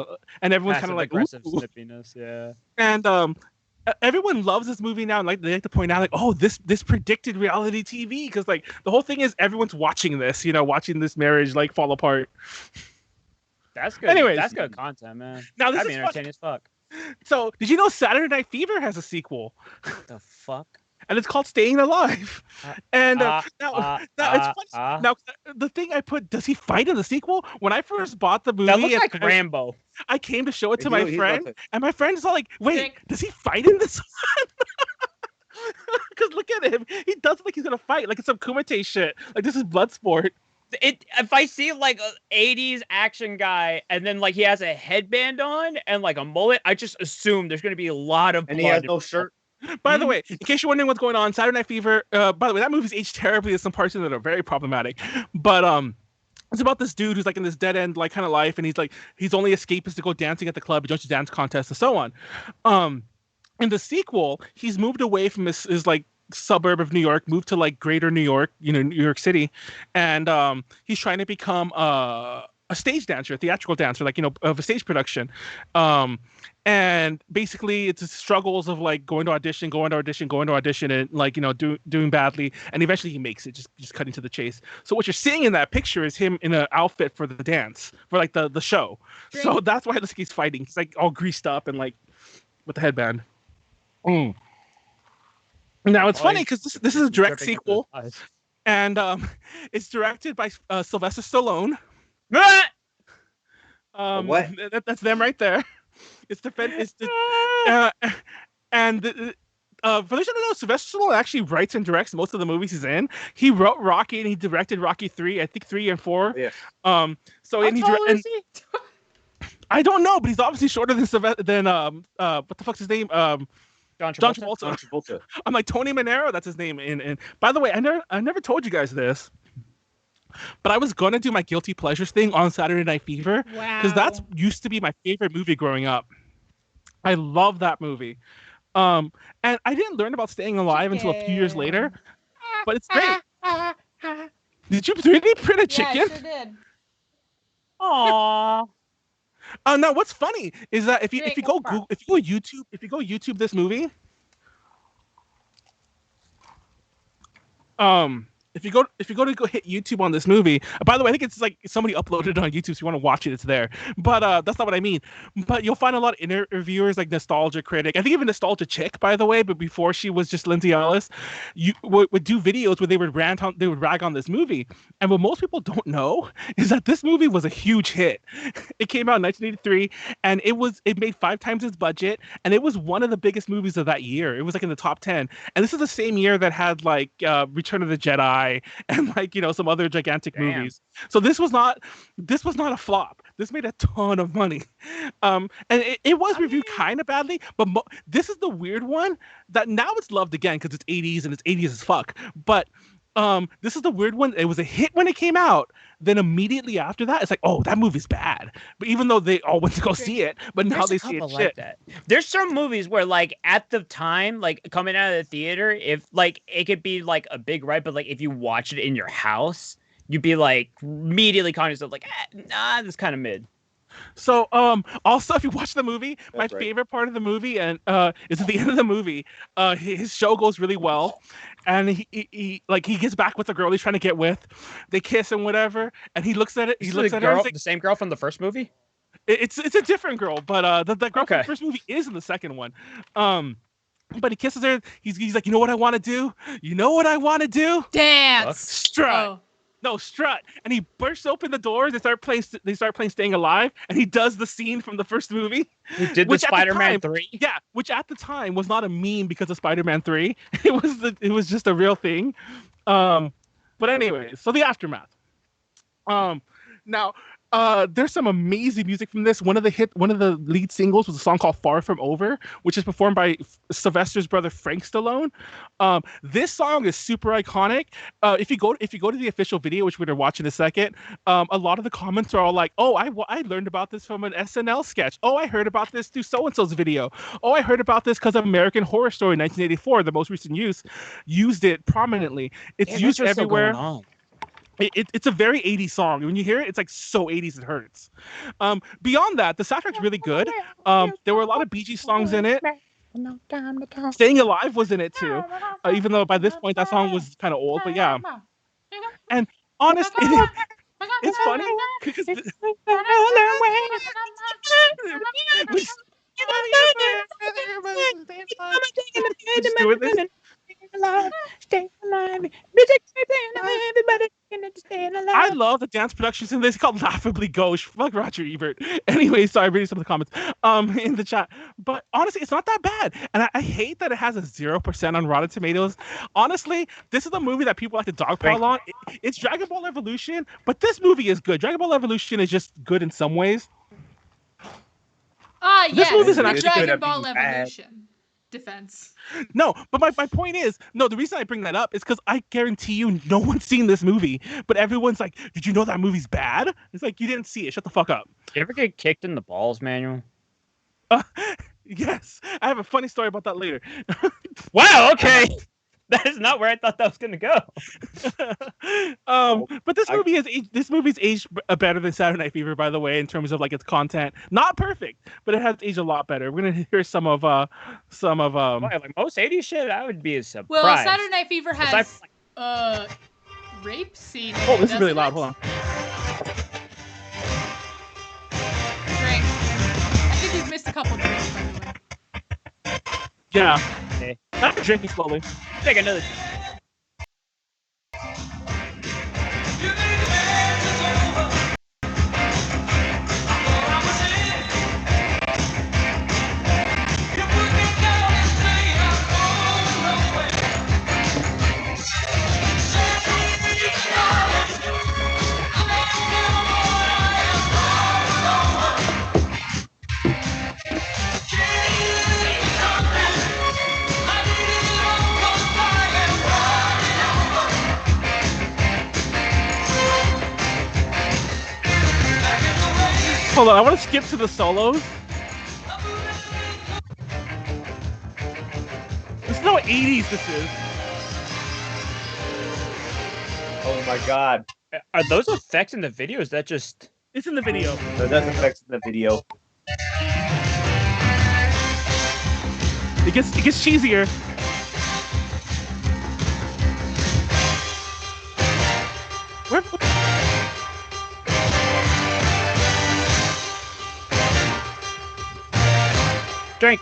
everyone's kind of like aggressive ooh. snippiness, yeah. And everyone loves this movie now, and like they like to point out, like, oh, this predicted reality TV, because like the whole thing is everyone's watching this, watching this marriage like fall apart. That's good. Anyways. That's good content, man. Now this That'd be is entertaining as fuck. So did you know Saturday Night Fever has a sequel? What the fuck? And it's called Staying Alive. And now it's funny. Now the thing I put, does he fight in the sequel? When I first bought the movie, That looks like Rambo. I came to show it to He's my about friend, to- and my friend's all like, "Wait, Dick. does he fight in this one?" Because look at him, he does look like he's gonna fight, like it's some Kumite shit. Like this is Bloodsport. If I see like a 80s action guy and then like he has a headband on and like a mullet, I just assume there's gonna be a lot of blood. And he has no shirt. By the way, in case you're wondering what's going on, Saturday Night Fever. By the way, that movie's aged terribly. There's some parts in it that are very problematic, but it's about this dude who's like in this dead end like kind of life, and he's only escapist to go dancing at the club, he joins a dance contest, and so on. In the sequel, he's moved away from his like suburb of New York, moved to like greater New York, New York City, and he's trying to become a stage dancer, a theatrical dancer, like of a stage production. And basically it's the struggles of like going to audition, and like doing badly, and eventually he makes it. Just cutting to the chase. So what you're seeing in that picture is him in an outfit for the dance, for like the show. Great. So that's why it looks like he's fighting. He's like all greased up and like with the headband. Now it's funny because this is a direct sequel, and it's directed by Sylvester Stallone. What? That's them right there. It's the and for those who don't know, Sylvester Stallone actually writes and directs most of the movies he's in. He wrote Rocky and he directed Rocky 3, I think 3 and 4. Yeah. So and I don't know, but he's obviously shorter than what the fuck's his name? John Travolta. John Travolta. I'm like Tony Manero, that's his name. And by the way, I never told you guys this, but I was gonna do my guilty pleasures thing on Saturday Night Fever, because that's used to be my favorite movie growing up. I love that movie. And I didn't learn about Staying Alive until a few years later, but it's great. Did you 3D print a chicken? Yeah, I sure did. Aww. Now what's funny is that if you Great, go go YouTube this movie, if you go to hit YouTube on this movie, by the way, I think it's like somebody uploaded it on YouTube, so you want to watch it, it's there. But that's not what I mean. But you'll find a lot of interviewers like Nostalgia Critic, I think even Nostalgia Chick, by the way, but before she was just Lindsay Ellis, would do videos where they would rag on this movie. And what most people don't know is that this movie was a huge hit. It came out in 1983, and it made 5 times its budget, and it was one of the biggest movies of that year. It was like in the top 10. And this is the same year that had like Return of the Jedi and like some other gigantic movies. So this was not a flop. This made a ton of money, and it was reviewed kind of badly. But this is the weird one that now it's loved again because it's 80s and it's 80s as fuck. But this is the weird one. It was a hit when it came out. Then immediately after that, it's like, oh, that movie's bad. But even though they all went to go see it, but now they see it like shit. that. There's some movies where like at the time, like coming out of the theater, if like it could be like a big ride, but like if you watch it in your house, you'd be like immediately conscious of like, nah, this is kind of mid. So also if you watch the movie, my That's right. favorite part of the movie and is at the end of the movie, his show goes really well, and he gets back with the girl he's trying to get with, they kiss and whatever, and he looks at it, Is looks the at her, and girl, he's like, the same girl from the first movie. it's a different girl, but the girl from Okay. the first movie is in the second one. But he kisses her, he's like, you know what I want to do? You know what I want to do? Dance. Strut. Oh. No, strut. And he bursts open the doors. They start playing Staying Alive, and he does the scene from the first movie. He did the Which at the Spider-Man time- 3. Yeah, which at the time was not a meme because of Spider-Man 3. It was just a real thing. But anyways, so the aftermath. Now, there's some amazing music from this. One of the lead singles was a song called "Far From Over," which is performed by Sylvester's brother Frank Stallone. This song is super iconic. If you go to the official video, which we're gonna watch in a second, a lot of the comments are all like, "Oh, I learned about this from an SNL sketch. Oh, I heard about this through so and so's video. Oh, I heard about this because American Horror Story 1984, the most recent used it prominently. It's used everywhere." It's a very 80s song. When you hear it, it's like so 80s it hurts. Beyond that, the soundtrack's really good. There were a lot of Bee Gees songs in it. Staying Alive was in it too, even though by this point that song was kind of old. But yeah, and honestly, it's funny because just doing this. I love the dance productions in this. It's called Laughably Gauche. Fuck Roger Ebert. Anyway, sorry, reading some of the comments in the chat. But honestly, it's not that bad. And I hate that it has a 0% on Rotten Tomatoes. Honestly, this is a movie that people like to dogpile on. It's Dragon Ball Evolution, but this movie is good. Dragon Ball Evolution is just good in some ways. This movie's an actually Dragon Ball Evolution. Defense. No, but my point is, the reason I bring that up is because I guarantee you no one's seen this movie, but everyone's like, did you know that movie's bad? It's like, you didn't see it. Shut the fuck up. Did you ever get kicked in the balls, Manuel? Yes. I have a funny story about that later. Wow, okay. That is not where I thought that was going to go. But this movie's aged better than Saturday Night Fever, by the way, in terms of like its content. Not perfect, but it has aged a lot better. We're gonna hear some of like most 80s shit. I would be surprised. Well, Saturday Night Fever has rape scene. Oh, this is really loud. Hold on. Drink. I think we've missed a couple drinks, by the way. Yeah. Okay. I'm drinking slowly. Take another. Hold on, I want to skip to the solos. This is how 80s this is. Oh my god. Are those effects in the video? Is that just... It's in the video. So that's effects in the video. It gets cheesier. Where? Drink.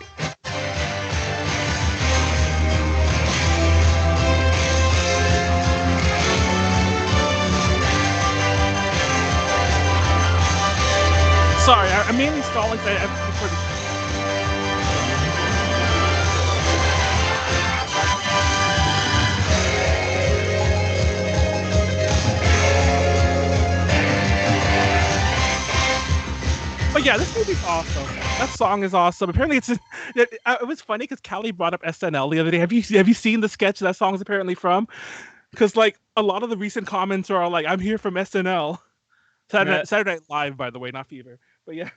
Sorry, I'm mainly stalling before the... But yeah, this movie's awesome. That song is awesome. Apparently, it was funny because Callie brought up SNL the other day. Have you seen the sketch that song's apparently from? Because like a lot of the recent comments are all like, "I'm here from SNL." Saturday Night Live, by the way, not Fever. But yeah.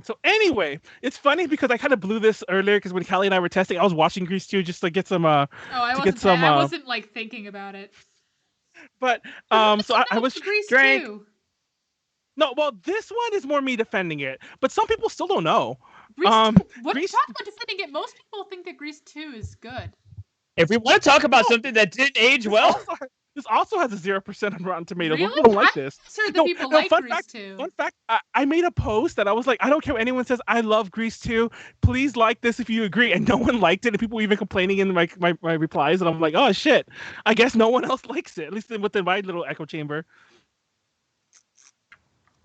So anyway, it's funny because I kind of blew this earlier because when Callie and I were testing, I was watching Grease 2 just to get some. I wasn't like thinking about it. But so I was Grease drank. 2. No, well, this one is more me defending it, but some people still don't know. Grease 2? What Grease... talk about defending it? Most people think that Grease 2 is good. If we want to talk about something that didn't age well, this also has a 0% on Rotten Tomatoes. Really? People don't like this. Sure, the people like Grease 2. Fun fact, I made a post that I was like, I don't care what anyone says, I love Grease 2. Please like this if you agree. And no one liked it, and people were even complaining in my replies, and I'm like, oh shit. I guess no one else likes it, at least within my little echo chamber.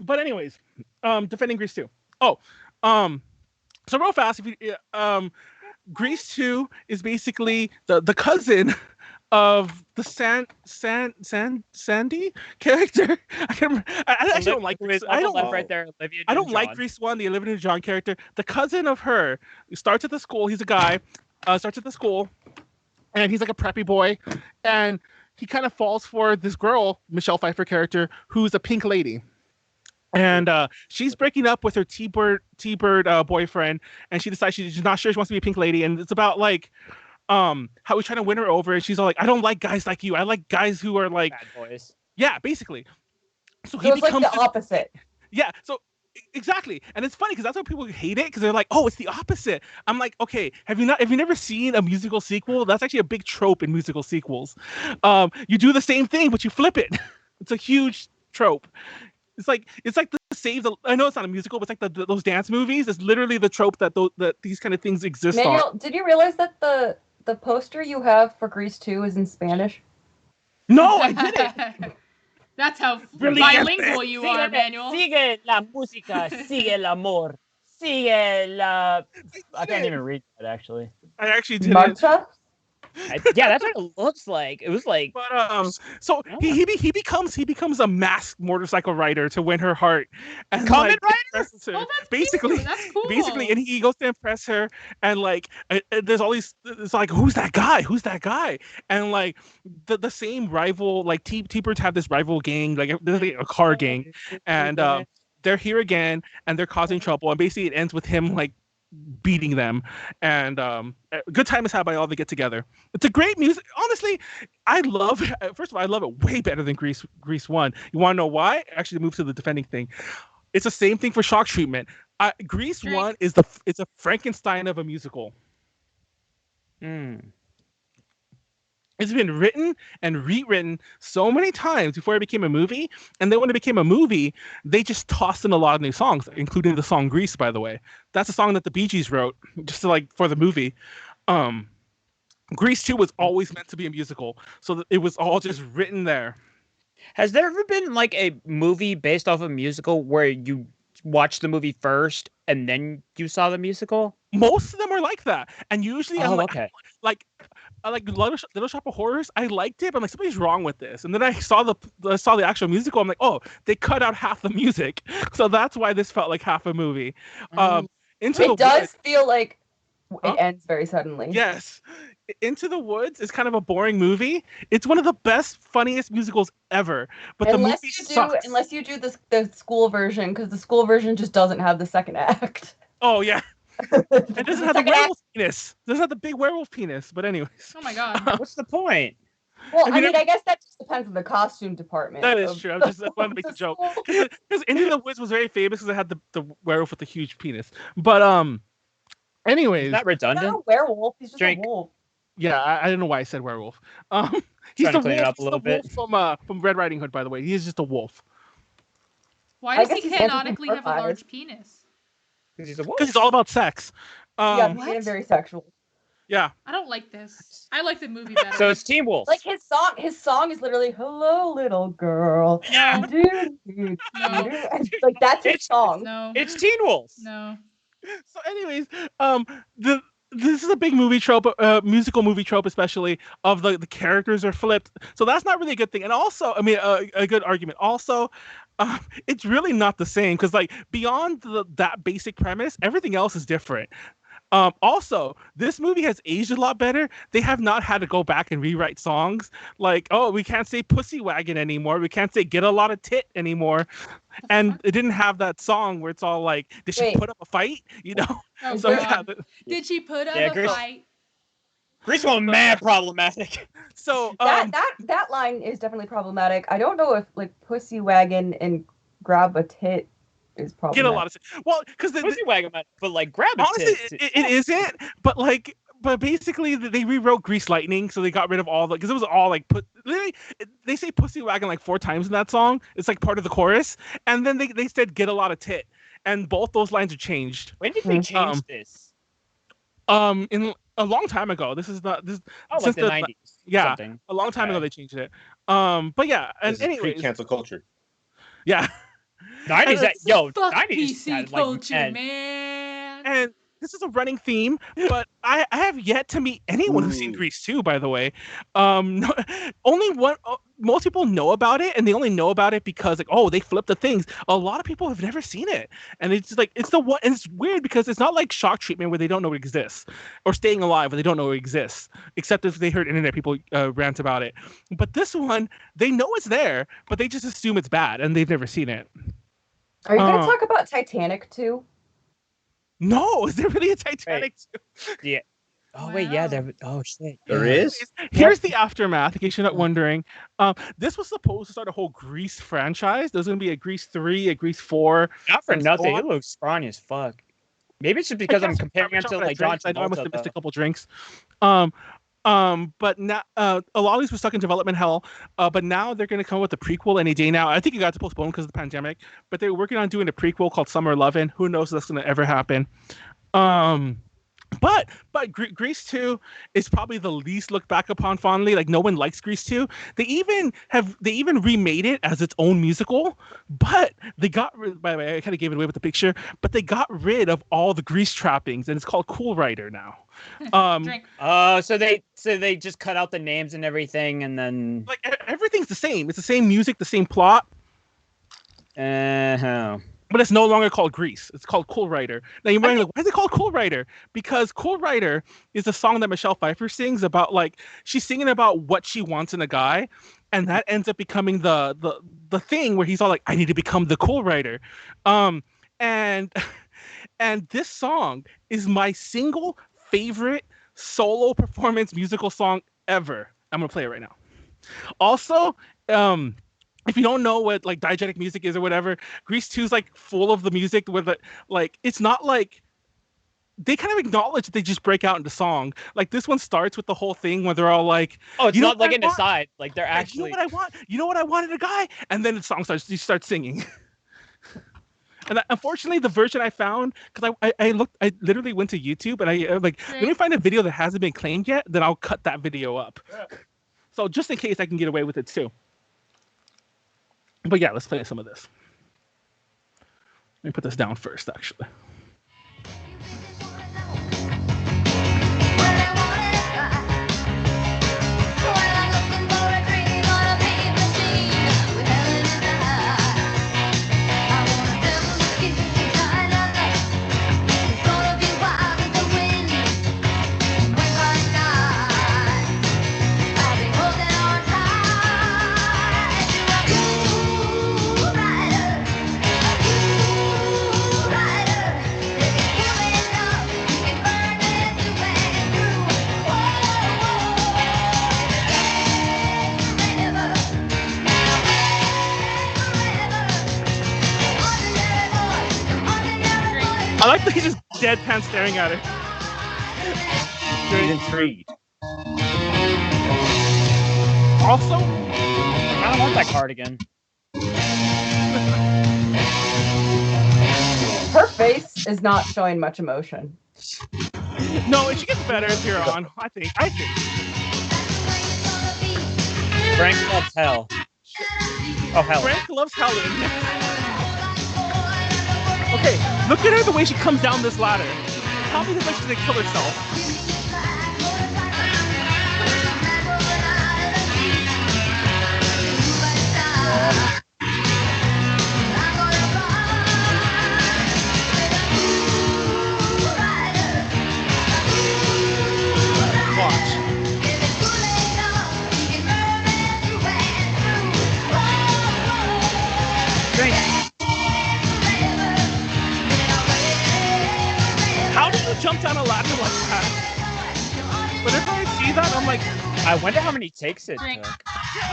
But anyways, defending Grease 2. So real fast, if you Grease 2 is basically the cousin of the Sandy character. I actually don't like Grease. I don't right there, Olivia I don't like Grease 1, the Olivia Newton-John character. The cousin of her starts at the school. He's a guy. Starts at the school, and he's like a preppy boy, and he kind of falls for this girl, Michelle Pfeiffer character, who's a pink lady. And she's breaking up with her T-Bird boyfriend, and she decides she's not sure she wants to be a pink lady. And it's about like how he's trying to win her over, and she's all like, I don't like guys like you. I like guys who are like bad boys. Yeah, basically. So he becomes like the opposite. Yeah. So Exactly, and it's funny because that's why people hate it because they're like, "Oh, it's the opposite." I'm like, "Okay, have you never seen a musical sequel? That's actually a big trope in musical sequels. You do the same thing, but you flip it. It's a huge trope. It's like the save the. I know it's not a musical, but it's like those dance movies. It's literally the trope that these kind of things exist on. Manuel, did you realize that the poster you have for Grease 2 is in Spanish? No, I didn't. That's how Really bilingual you are, Manuel. Sigue la música, sigue el amor, sigue la. I can't even read that actually. I actually didn't. Marcha? Yeah, that's what it looks like. It was like, But so he becomes a masked motorcycle rider to win her heart, and Kamen Rider? impresses her. Oh, that's basically, cute. That's cool. basically, and he goes to impress her, and like there's all these. It's like, who's that guy? Who's that guy? And like the same rival, like T-Birds have this rival gang, like there's like a car gang, and they're here again, and they're causing trouble, and basically it ends with him like beating them, and a good time is had by all they get together. It's a great music. Honestly, I love it. First of all, I love it way better than Grease 1. You want to know why? Actually, move to the defending thing. It's the same thing for Shock Treatment. Grease 1 is it's a Frankenstein of a musical. It's been written and rewritten so many times before it became a movie. And then when it became a movie, they just tossed in a lot of new songs, including the song Grease, by the way. That's a song that the Bee Gees wrote just to, like, for the movie. Grease 2 was always meant to be a musical. So it was all just written there. has there ever been like a movie based off a musical where you watched the movie first and then you saw the musical? Most of them are like that. And usually I'm okay. like Little Shop of Horrors. I liked it, but I'm like, something's wrong with this. And then I saw the actual musical. I'm like, oh, they cut out half the music, so that's why this felt like half a movie. It does feel like it ends very suddenly. Yes, Into the Woods is kind of a boring movie. It's one of the best, funniest musicals ever. But unless the movie sucks. unless you do the school version, because the school version just doesn't have the second act. Oh yeah. It doesn't have the werewolf penis. It doesn't have the big werewolf penis. But anyways. Oh my god. What's the point? Well, I mean, I guess that just depends on the costume department. That is true. I just wanted to make a joke. Because Into the Woods was very famous because it had the werewolf with the huge penis. But anyways. Is that redundant? He's not a werewolf. He's just a wolf. Yeah, I don't know why I said werewolf. He's the wolf, a little bit from Red Riding Hood, by the way. He is just a wolf. Why does he canonically have a large penis? Because he's a wolf. Because he's all about sex. Yeah, he's very sexual. Yeah. I don't like this. I like the movie better. So it's Teen Wolf. Like his song is literally "Hello, little girl." No. No. Like that's his song. No. It's Teen Wolf. No. So, anyways, this is a big movie trope, musical movie trope, especially of the characters are flipped. So that's not really a good thing. And also, I mean, a good argument. Also, it's really not the same because, like, beyond that basic premise, everything else is different. Also, this movie has aged a lot better. They have not had to go back and rewrite songs. Like, oh, we can't say Pussy Wagon anymore. We can't say Get a Lot of Tit anymore. And it didn't have that song where it's all like, did she put up a fight? You know? Oh, so did she put up a fight? Grease was mad problematic. So that line is definitely problematic. I don't know if like Pussy Wagon and Grab a Tit is problematic. Get a lot of well, because the Pussy Wagon, but like Grab a honestly, Tit. it isn't. But basically, they rewrote Grease Lightning, so they got rid of all the because it was all like literally they say Pussy Wagon like 4 times in that song. It's like part of the chorus, and then they said Get a Lot of Tit, and both those lines are changed. When did they change this? In a long time ago. This is not this. Like the 90s. Yeah, something. A long time ago they changed it. But yeah, and anyway, cancel culture. Yeah. 90s, Fuck 90s PC had, culture, like, man. And this is a running theme, but I have yet to meet anyone who's seen Grease 2, by the way. Only one. Most people know about it, and they only know about it because, like, oh, they flipped the things. A lot of people have never seen it, and it's like it's the one. And it's weird because it's not like Shock Treatment where they don't know it exists, or Staying Alive where they don't know it exists, except if they heard internet people rant about it. But this one, they know it's there, but they just assume it's bad, and they've never seen it. Are you going to talk about Titanic too? No, is there really a Titanic too? Yeah. Oh wait, yeah, Wow. there. Oh shit. There yeah. is. Here's the aftermath, in case you're not wondering. This was supposed to start a whole Grease franchise. There's going to be a Grease 3, a Grease 4. Not for and so nothing. on. He looks scrawny as fuck. Maybe it's just because I'm guess comparing him I'm to chopping like at John drinks. I know I must Travolta. have missed a Though. couple drinks. But now a lot of these were stuck in development hell. But now they're going to come up with a prequel any day now. I think it got postponed because of the pandemic. But they were working on doing a prequel called Summer Lovin'. Who knows if that's going to ever happen? But Grease 2 is probably the least looked back upon fondly. Like no one likes Grease 2. They even remade it as its own musical, but they got rid, by the way, I kind of gave it away with the picture, but they got rid of all the Grease trappings and it's called Cool Rider now. Drink. So they just cut out the names and everything, and then Like everything's the same. It's the same music, the same plot. But it's no longer called Grease. It's called Cool Rider. Now you're wondering, like, why is it called Cool Rider? Because Cool Rider is a song that Michelle Pfeiffer sings about, like, she's singing about what she wants in a guy, and that ends up becoming the thing where he's all like, I need to become the Cool Rider. And this song is my single favorite solo performance musical song ever. I'm gonna play it right now. Also, if you don't know what like diegetic music is or whatever, Grease 2 is like full of the music with it. Like it's not like they kind of acknowledge that they just break out into song. Like this one starts with the whole thing where they're all like, oh, it's you know not what like I an want? aside. Like they're Like, actually. you know what I want? You know what I want in a guy? And then the song starts. You start singing. And unfortunately, the version I found, because I looked, I literally went to YouTube and I like, let me find a video that hasn't been claimed yet. Then I'll cut that video up. So just in case I can get away with it too. But yeah, let's play some of this. Let me put this down first, actually. I like that he's just deadpan staring at her. He's intrigued. Also, I don't want that cardigan. Her face is not showing much emotion. no, it gets better as you're on. I think. Frank loves hell. Oh hell. Frank loves Helen. Okay, look at her the way she comes down this ladder. Probably looks like she's gonna kill herself. Watch. Frank. How did you jump down a ladder like that? Whenever I see that, I'm like, I wonder how many takes it Drink. took.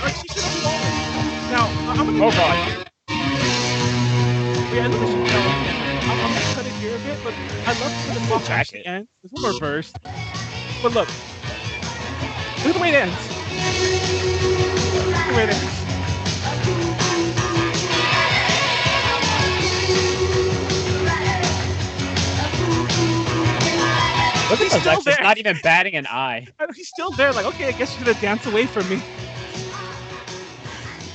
like she should have fallen. Now, I'm gonna. Oh god. Yeah, I look at she fell again. I'm gonna cut it here a bit, but I love the way the song Jacket. actually ends. There's one more verse. But look. Look at the way it ends. Look at the way it ends. Look He's at still Alexis there. not even batting an eye. And he's still there, like, okay, I guess you're gonna dance away from me.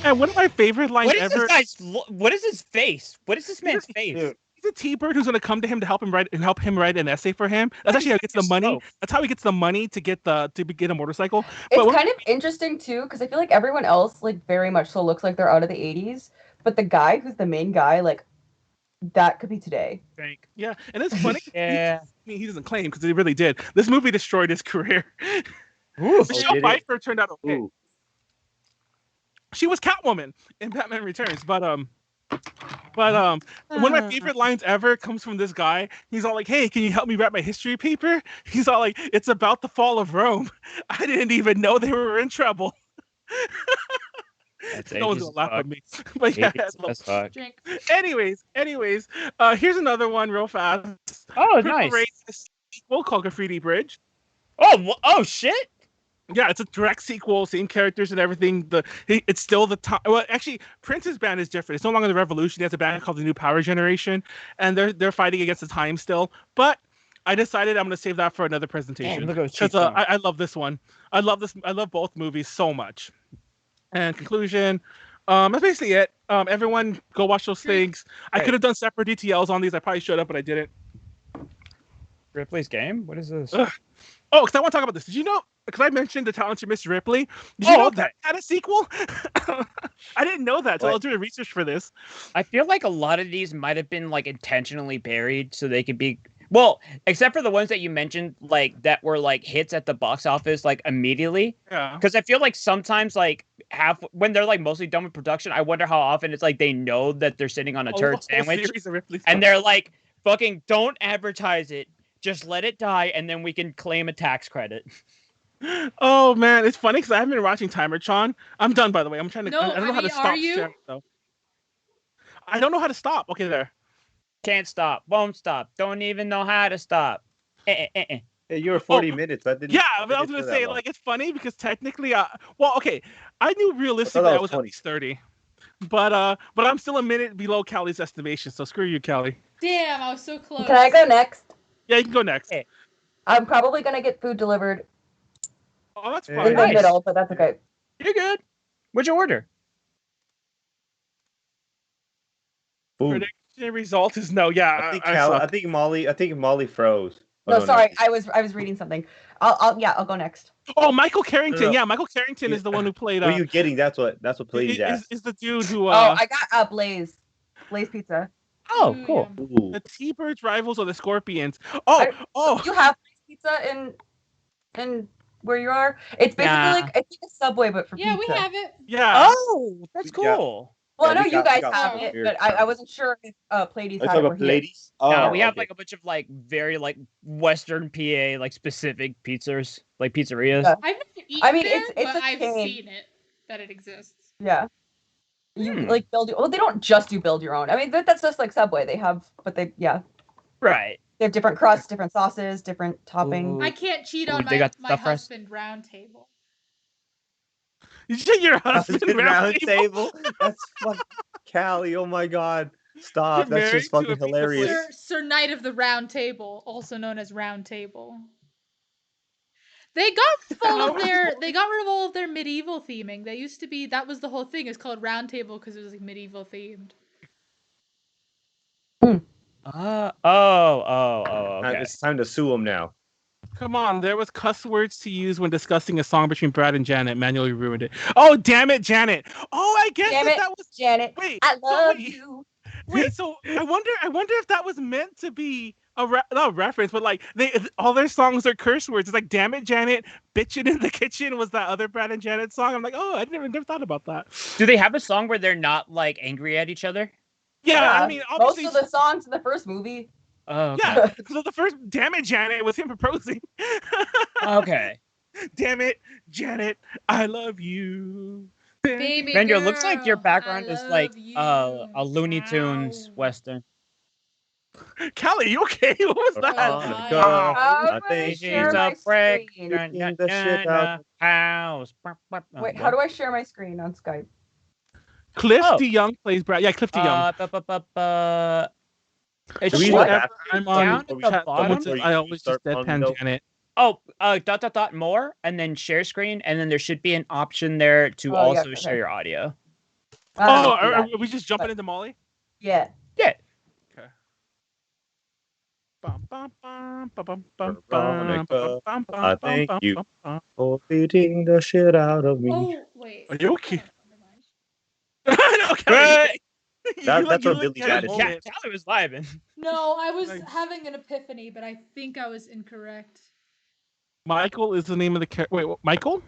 And one of my favorite lines What is ever. this guy's? What is his face? What is this man's face? Dude. He's a T-Bird who's gonna come to him to help him write an essay for him. That's actually how he gets the money. slow. That's how he gets the money to get a motorcycle. It's But kind of interesting too, because I feel like everyone else like very much so looks like they're out of the 80s, but the guy who's the main guy, like that could be today. Frank. yeah, and it's funny. Yeah. I mean, he doesn't claim because he really did. This movie destroyed his career. Ooh. Michelle did it? Pfeiffer turned out okay. Ooh. She was Catwoman in Batman Returns, but But one of my favorite lines ever comes from this guy. He's all like, "Hey, can you help me write my history paper?" He's all like, "It's about the fall of Rome. I didn't even know they were in trouble." That's No one's ages gonna laugh fuck. at me. But yeah. Ages as fuck. Drink. Anyways, here's another one real fast. Oh, Purple nice. Rain is a sequel called Graffiti Bridge. Oh shit. Yeah, it's a direct sequel, same characters and everything. It's still the time. Well, actually, Prince's band is different. It's no longer the Revolution. He has a band called the New Power Generation, and they're fighting against the time still. But I decided I'm gonna save that for another presentation look at those because cheeks on. I love this one. I love this. I love both movies so much. And conclusion, that's basically it. Everyone go watch those things. I could have done separate DTLs on these. I probably should have, but I didn't. Ripley's Game? What is this? Ugh. Oh, because I want to talk about this. Did you know? Because I mentioned the talented Miss Ripley. Did you know that had a sequel? I didn't know that until I was doing research for this. I feel like a lot of these might have been like intentionally buried so they could be well, except for the ones that you mentioned, like that were like hits at the box office like immediately. Yeah. Because I feel like sometimes like when they're like mostly done with production, I wonder how often it's like they know that they're sitting on a turd sandwich and they're like, fucking don't advertise it. Just let it die, and then we can claim a tax credit. Oh man, it's funny because I haven't been watching Timertron. I'm done, by the way. I'm trying to. No, I don't know how to stop. are you? Sharing, though. I don't know how to stop. Okay, there. Can't stop. Won't stop. Don't even know how to stop. Hey, you were 40 minutes. I didn't. Yeah, but I was gonna say like it's funny because technically, well, okay, I knew realistically I was at least 30, but I'm still a minute below Callie's estimation. So screw you, Callie. Damn, I was so close. Can I go next? Yeah, you can go next. Hey. I'm probably gonna get food delivered Oh, that's in fine. the middle, but that's okay. You're good. What'd you order? Food. Prediction result is no. Yeah, I think Molly froze. No, sorry, I was reading something. I'll go next. Oh, Michael Carrington. No. Yeah, Michael Carrington is the one who played. What are you getting? That's what Pleiades asked. Is the dude who? I got Blaze Pizza. Oh, cool. Ooh. The T-Birds rivals or the Scorpions? Oh. You have pizza in where you are? It's basically like it's like a Subway, but for Yeah, pizza. we have it. Yeah. Oh, that's cool. Well, I Yeah, know we you guys got have some it, here. but I wasn't sure if Pleiades Are you had talking it about where he is. Pleiades? Oh, No, we have okay. like a bunch of like very like Western PA like specific pizzas, like pizzerias. Yeah. I've never eaten I mean, there, it's but a I've chain. seen it that it exists. Yeah. You like build your. Well, they don't just do build your own. I mean, that's just like Subway. They have, but they Right. they have different crusts, different sauces, different toppings. I can't cheat Ooh, on they my got stuffed crust? husband round table. You said your husband round table? That's fucking Callie. Oh my god. Stop. You're That's just married to fucking a pizza hilarious. Sir Knight of the Round Table, also known as Round Table. They got they got rid of all of their medieval theming. They used to be that was the whole thing. It's called Round Table because it was like medieval themed. Okay. It's time to sue him now. Come on, there was cuss words to use when discussing a song between Brad and Janet. Manually ruined it. Oh, damn it, Janet. Oh, I guess Damn it, that was Janet. Wait, I love wait. you. Wait, so I wonder if that was meant to be not a reference, but like all their songs are curse words. It's like "Damn it, Janet," "Bitchin' in the Kitchen" was that other Brad and Janet song. I'm like, oh, I never thought about that. Do they have a song where they're not like angry at each other? Yeah, I mean, most obviously, of the songs in the first movie. Oh, okay. yeah. So the first "Damn it, Janet" was him proposing. Okay. Damn it, Janet, I love you. Baby Benjo, girl, looks like your background is like I a love Looney you. Tunes Ow. western. Callie, you okay? What was that? Oh, Go. I'm I gonna think share She's my a brick. screen. Beating the shit out. House. Wait, how do I share my screen on Skype? Cliff Oh. DeYoung plays Brad. Yeah, Cliff DeYoung. It Do we should- want Whenever that? I'm Down on at the chat, someone bottom? says Or I you always just start on deadpan window? Janet. more, and then share screen, and then there should be an option there to Oh, yeah, also okay. share your audio. I don't Oh, know if are that- we just jumping into Molly? yeah. Yeah. I thank you for beating the shit out of me. Oh wait. Are you okay? Never mind. No, Callie, That's you what look Billy at got it. it. Yeah, Callie was vibing. No, I was Nice. having an epiphany, but I think I was incorrect. Michael is the name of the character. Wait, what, Michael?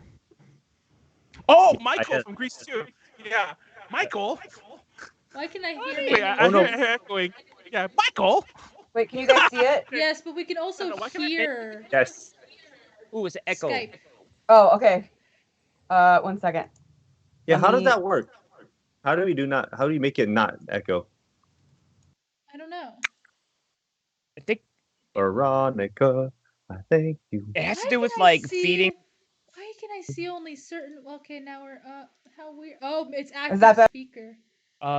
Oh, I Michael had- from Grease 2. Yeah, Michael. Why can I hear Wait, I Manuel? Oh, no. hear echoing. Yeah, Michael. Wait, can you guys see it? Yes, but we can also why can I- hear Yes. Ooh, it's an echo. Skype. Oh, okay. 1 second. Yeah. Let How does me- that work? How do you make it not echo? I don't know. I think Veronica, I thank you. it has to Why do with can I like see- feeding. Why can I see only certain? Okay, now we're how weird. Oh, it's active that better? speaker.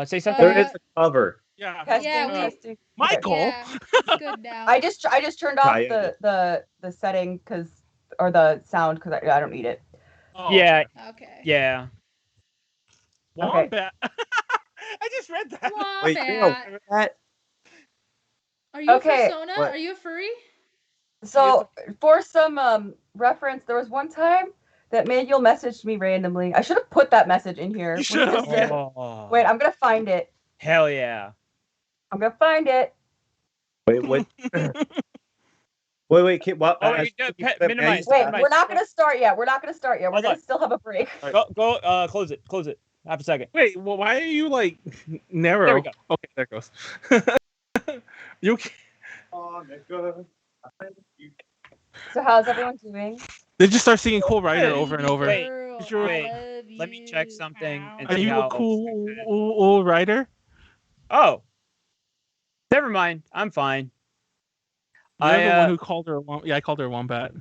Say something. There is a cover. Yeah. Testing, Yeah, we- testing. Okay. Michael. Yeah, it's good now. I just turned off Try the setting or the sound because I don't need it. Oh, Yeah, Okay. yeah. Wombat. I just read that. Wait, Wombat. that? Are you Okay, a persona? what? Are you a furry? So for some reference, there was one time that Manuel messaged me randomly. I should have put that message in here. You when he should just have. said- Oh. Wait, I'm gonna find it. Hell yeah. I'm gonna find it. Wait, what? wait. What? Oh, wait, minimize. Wait, Minimize. we're not gonna start yet. We're Hold gonna on. still have a break. Go. Close it. Close it. Half a second. Wait, well, why are you like narrow? There we go. Okay, there it goes. You. So how's everyone doing? They just start singing "Cool Rider" Hey, over and over. wait, Girl, You're- I wait, love let me check you. something and Are see you how- a cool rider? Oh. Never mind. I'm fine. You're the I one who called her. I called her a wombat.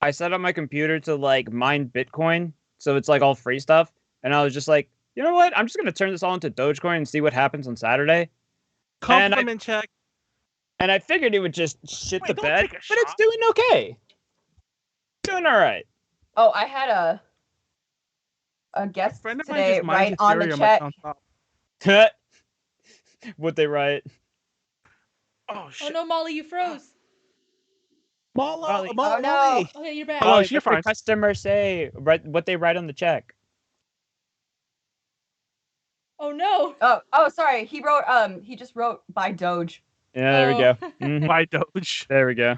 I set up my computer to like mine Bitcoin, so it's like all free stuff. And I was just like, you know what? I'm just gonna turn this all into Dogecoin and see what happens on Saturday. Compliment check. And I figured it would just shit Wait, the don't bed, take a but it's shot. doing okay. Doing all right. Oh, I had a guest Friend of mine today just right mined on the Ethereum chat. on top. What they write? Oh Oh shit! no, Molly, you froze. Molly. Oh no! Okay, you're back. Oh, What you're the fine. customer say? What they write on the check? Oh no. Oh, sorry. He just wrote by Doge. Yeah, there we go. Oh. Mhm. By Doge. There we go.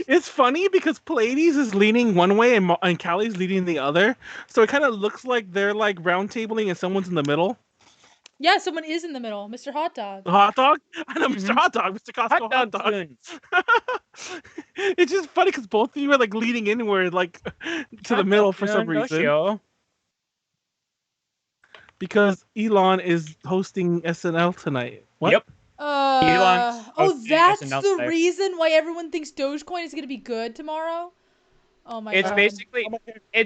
It's funny because Pleiades is leaning one way and Callie's leaning the other, so it kind of looks like they're like round tabling and someone's in the middle. Yeah, someone is in the middle. Mr. Hot Dog. The hot dog? I know, Mr. Mhm. Hot Dog, Mr. Costco hot dog. Tunes. It's just funny because both of you are like leaning inward, like to the middle for some reason. Yoshio. Because Elon is hosting SNL tonight. What? Yep. Oh, hosting that's SNL the today. reason why everyone thinks Dogecoin is gonna be good tomorrow. Oh my It's god.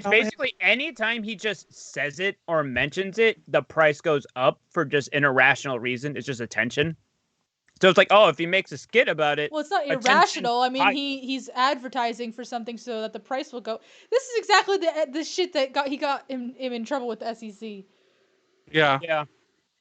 basically anytime he just says it or mentions it, the price goes up for just an irrational reason. It's just attention. So it's like, oh, if he makes a skit about it, Well, it's not attention irrational. I mean, high. he's advertising for something so that the price will go. This is exactly the shit that got him in trouble with the SEC. Yeah.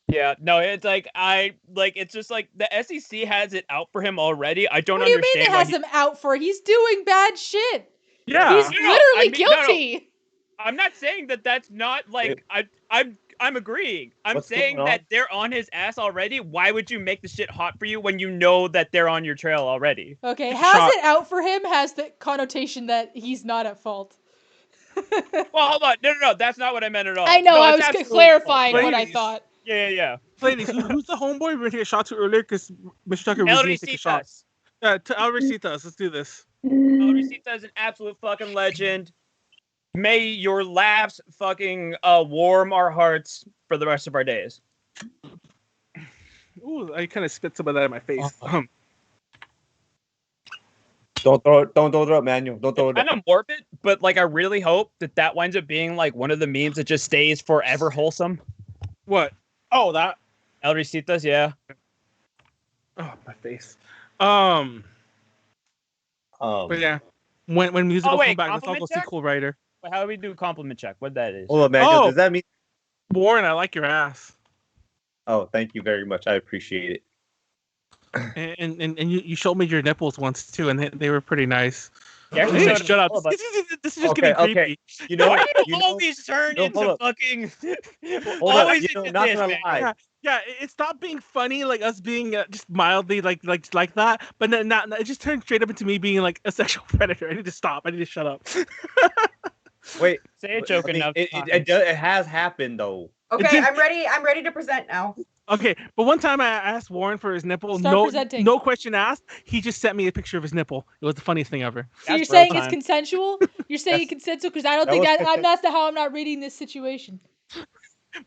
yeah, no, it's like it's just like the SEC has it out for him already. I don't What do you understand mean it why has he- him out for? He's doing bad shit. Yeah. He's No, literally I mean, no, no. guilty. I'm not saying that that's not like I'm agreeing. I'm What's saying going on? that they're on his ass already. Why would you make the shit hot for you when you know that they're on your trail already? Okay, It's a has shot. it out for him has the connotation that he's not at fault. Well, hold on. No. That's not what I meant at all. I know, No, I it's was absolutely clarifying false. what I Ladies. thought. Yeah. Ladies, who's the homeboy we were taking a shot to earlier? Because Mr. Tucker El refused to take a shot. Ricitas. To El Ricitas. Let's do this. El Ricitas is an absolute fucking legend. May your laughs fucking warm our hearts for the rest of our days. Ooh, I kind of spit some of that in my face. Don't throw it up, Manuel. Don't throw it Kind up. of morbid, but like I really hope that winds up being like one of the memes that just stays forever wholesome. What? Oh, that. El Ricitas, yeah. Oh, my face. Um, But yeah, when music will wait, come back, let's all go compliment see check? Cool Rider. Wait, how do we do compliment check? What that is? hold on, Manuel. Oh. Does that mean? Warren, I like your ass. Oh, thank you very much. I appreciate it. And you showed me your nipples once too, and they were pretty nice. You actually Hey, showed shut up. all about- This is just Okay, getting okay. creepy. You know, Why do you you know, always turn no, into hold up. fucking? hold up. always You know, into not this, gonna man. lie. Yeah, it stopped being funny, like us being just mildly like that, but then not it just turned straight up into me being like a sexual predator. I need to stop. I need to shut up. Wait, Say a joke I mean, enough. it times. has happened though. Okay, did- I'm ready. I'm ready to present now. Okay, but one time I asked Warren for his nipple. Start presenting. No question asked. He just sent me a picture of his nipple. It was the funniest thing ever. So you're That's saying bro it's time. consensual? You're saying it's consensual because I don't That think was that's how I'm not reading this situation.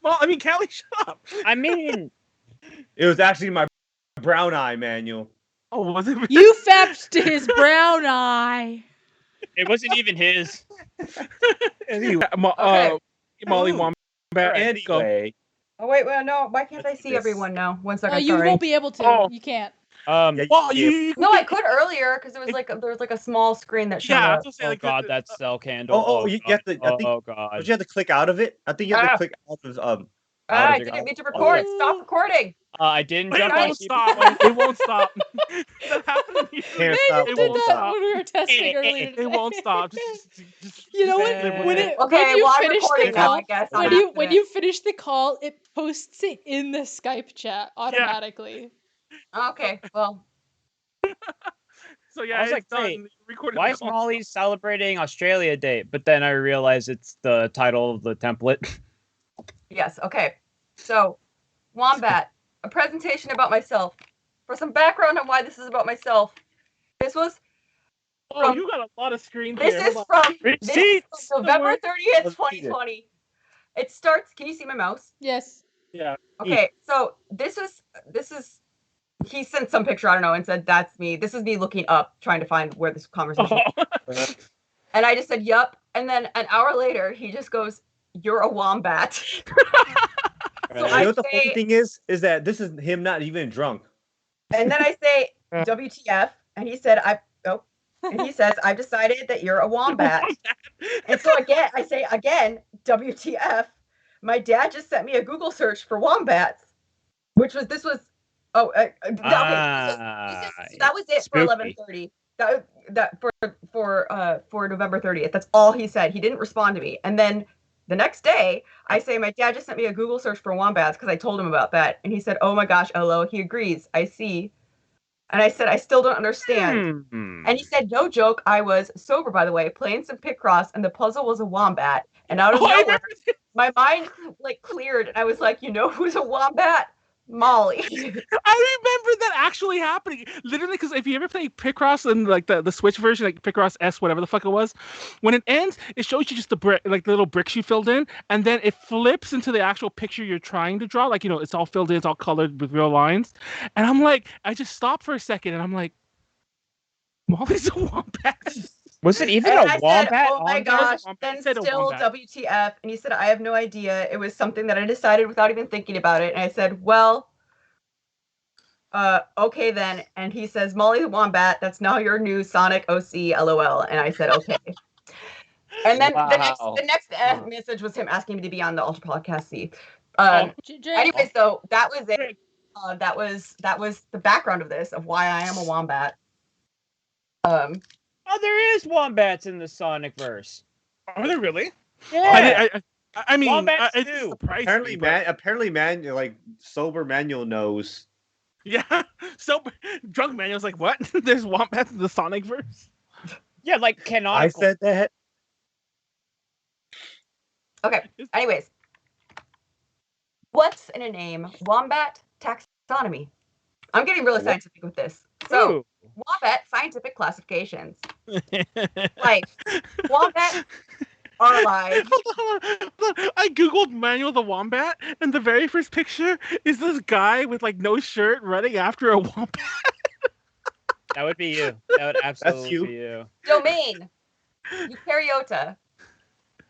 Well, I mean, Callie, shut up. I mean, It was actually my brown eye, Manuel. Oh, was it? You fapped to his brown eye. it wasn't even his. Anyway, Okay. Molly Ooh. Wombat. Go. Anyway, Oh wait, no. Why can't I Let's see do this. everyone now? One Oh, second, you sorry. won't be able to. Oh. You can't. yeah, Well, yeah. you. No, I could earlier because there was like a small screen that showed Yeah, I up. was gonna say, Oh like, god, that cell candle. Oh, you have to. I think. Oh god. Don't you have to click out of it? I think you have to Ah. click out of I of it. didn't mean to record. Stop recording. I didn't It jump won't on stop. keyboard. It won't stop. That happened to you. Can't stop, You It did won't that stop. when we were testing earlier. It today. won't stop. Just You know what? Yeah. When it Okay, when you well, I'm finish the recording now, call, I guess. on when accident. you finish the call, it posts it in the Skype chat automatically. Okay, well, So yeah, I was like, it's done. wait, Recorded Why the is call. Molly celebrating Australia Day? But then I realized it's the title of the template. yes, okay. So, Wombat, a presentation about myself. For some background on why this is about myself, this was Oh, from- you got a lot of screens this here. is Hold on. from Receipts! November 30th, Let's see it. 2020. It starts. Can you see my mouse? Yes. Yeah. Okay, so this is he sent some picture, I don't know, and said that's me. This is me looking up, trying to find where this conversation. Oh. And I just said, yup. And then an hour later, he just goes, "You're a wombat." So You know I what the funny say, thing is that this is him not even drunk. and then I say, "WTF?" And he said, and he says, "I've decided that you're a wombat." And so again, I say again, "WTF?" My dad just sent me a Google search for wombats, this was that was it for Spooky. 11:30. That for November 30th. That's all he said. He didn't respond to me. And then the next day, I say my dad just sent me a Google search for wombats because I told him about that, and he said, "Oh my gosh, LO, he agrees. I see." And I said, "I still don't understand." Hmm. And he said, "No joke. I was sober, by the way, playing some Picross, and the puzzle was a wombat. And out of Oh, I nowhere, remember this. my mind like cleared, and I was like, you know who's a wombat? Molly." I remember that actually happening. Literally, because if you ever play Picross and like the Switch version, like Picross S, whatever the fuck it was, when it ends, it shows you just the brick, like the little bricks you filled in, and then it flips into the actual picture you're trying to draw. Like, you know, it's all filled in, it's all colored with real lines. And I'm like, I just stopped for a second, and I'm like, Molly's a wombat. Was it even And a I wombat? said, "Oh my on there? gosh!" wombat. Then It said a still wombat. WTF? And he said, "I have no idea. It was something that I decided without even thinking about it." And I said, "Well, okay then." And he says, "Molly the Wombat. That's now your new Sonic OC. LOL." And I said, "Okay." And then Wow. the next message was him asking me to be on the Ultra Podcast C. Drake, Anyways, though, that was it. That was the background of this, of why I am a wombat. Oh, there is wombats in the Sonic verse. Are they really? Yeah. I mean, Wombats it too. surprised Apparently, me, but- apparently, like sober Manuel knows. Yeah. So drunk man was like, what? There's wombats in the Sonic verse? Yeah, like canonical. I said that. Okay. Anyways, what's in a name? Wombat taxonomy. I'm getting really scientific with this. So, Ooh. wombat scientific classifications. Life. Wombat are alive. Hold on. I googled Manuel the Wombat, and the very first picture is this guy with like no shirt running after a wombat. That would be you. That would absolutely you. be you. Domain. Eukaryota,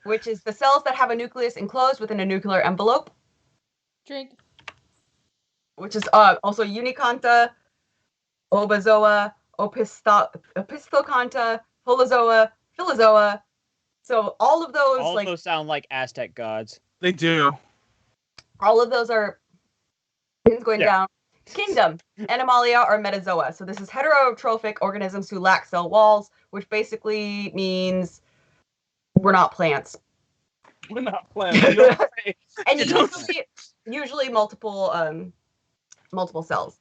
which is the cells that have a nucleus enclosed within a nuclear envelope, Drink. which is also Uniconta, Obazoa, Opisthoconta, Holozoa, Philozoa. So all of those, All like, of those sound like Aztec gods. They do. all of those are things going Yeah. down. Kingdom, Animalia or Metazoa. So this is heterotrophic organisms who lack cell walls, which basically means we're not plants. We're not playing. You don't say. And You don't usually multiple cells.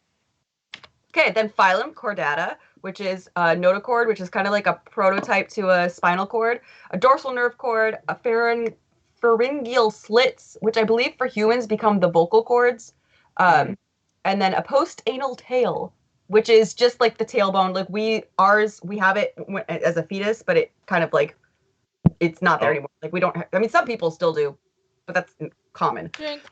Okay, then phylum Chordata, which is a notochord, which is kind of like a prototype to a spinal cord, a dorsal nerve cord, a pharyngeal slits, which I believe for humans become the vocal cords, And then a post-anal tail, which is just like the tailbone. Like we have it as a fetus, but it kind of like it's not there anymore. Like we don't. I mean, some people still do, but that's common. Drink.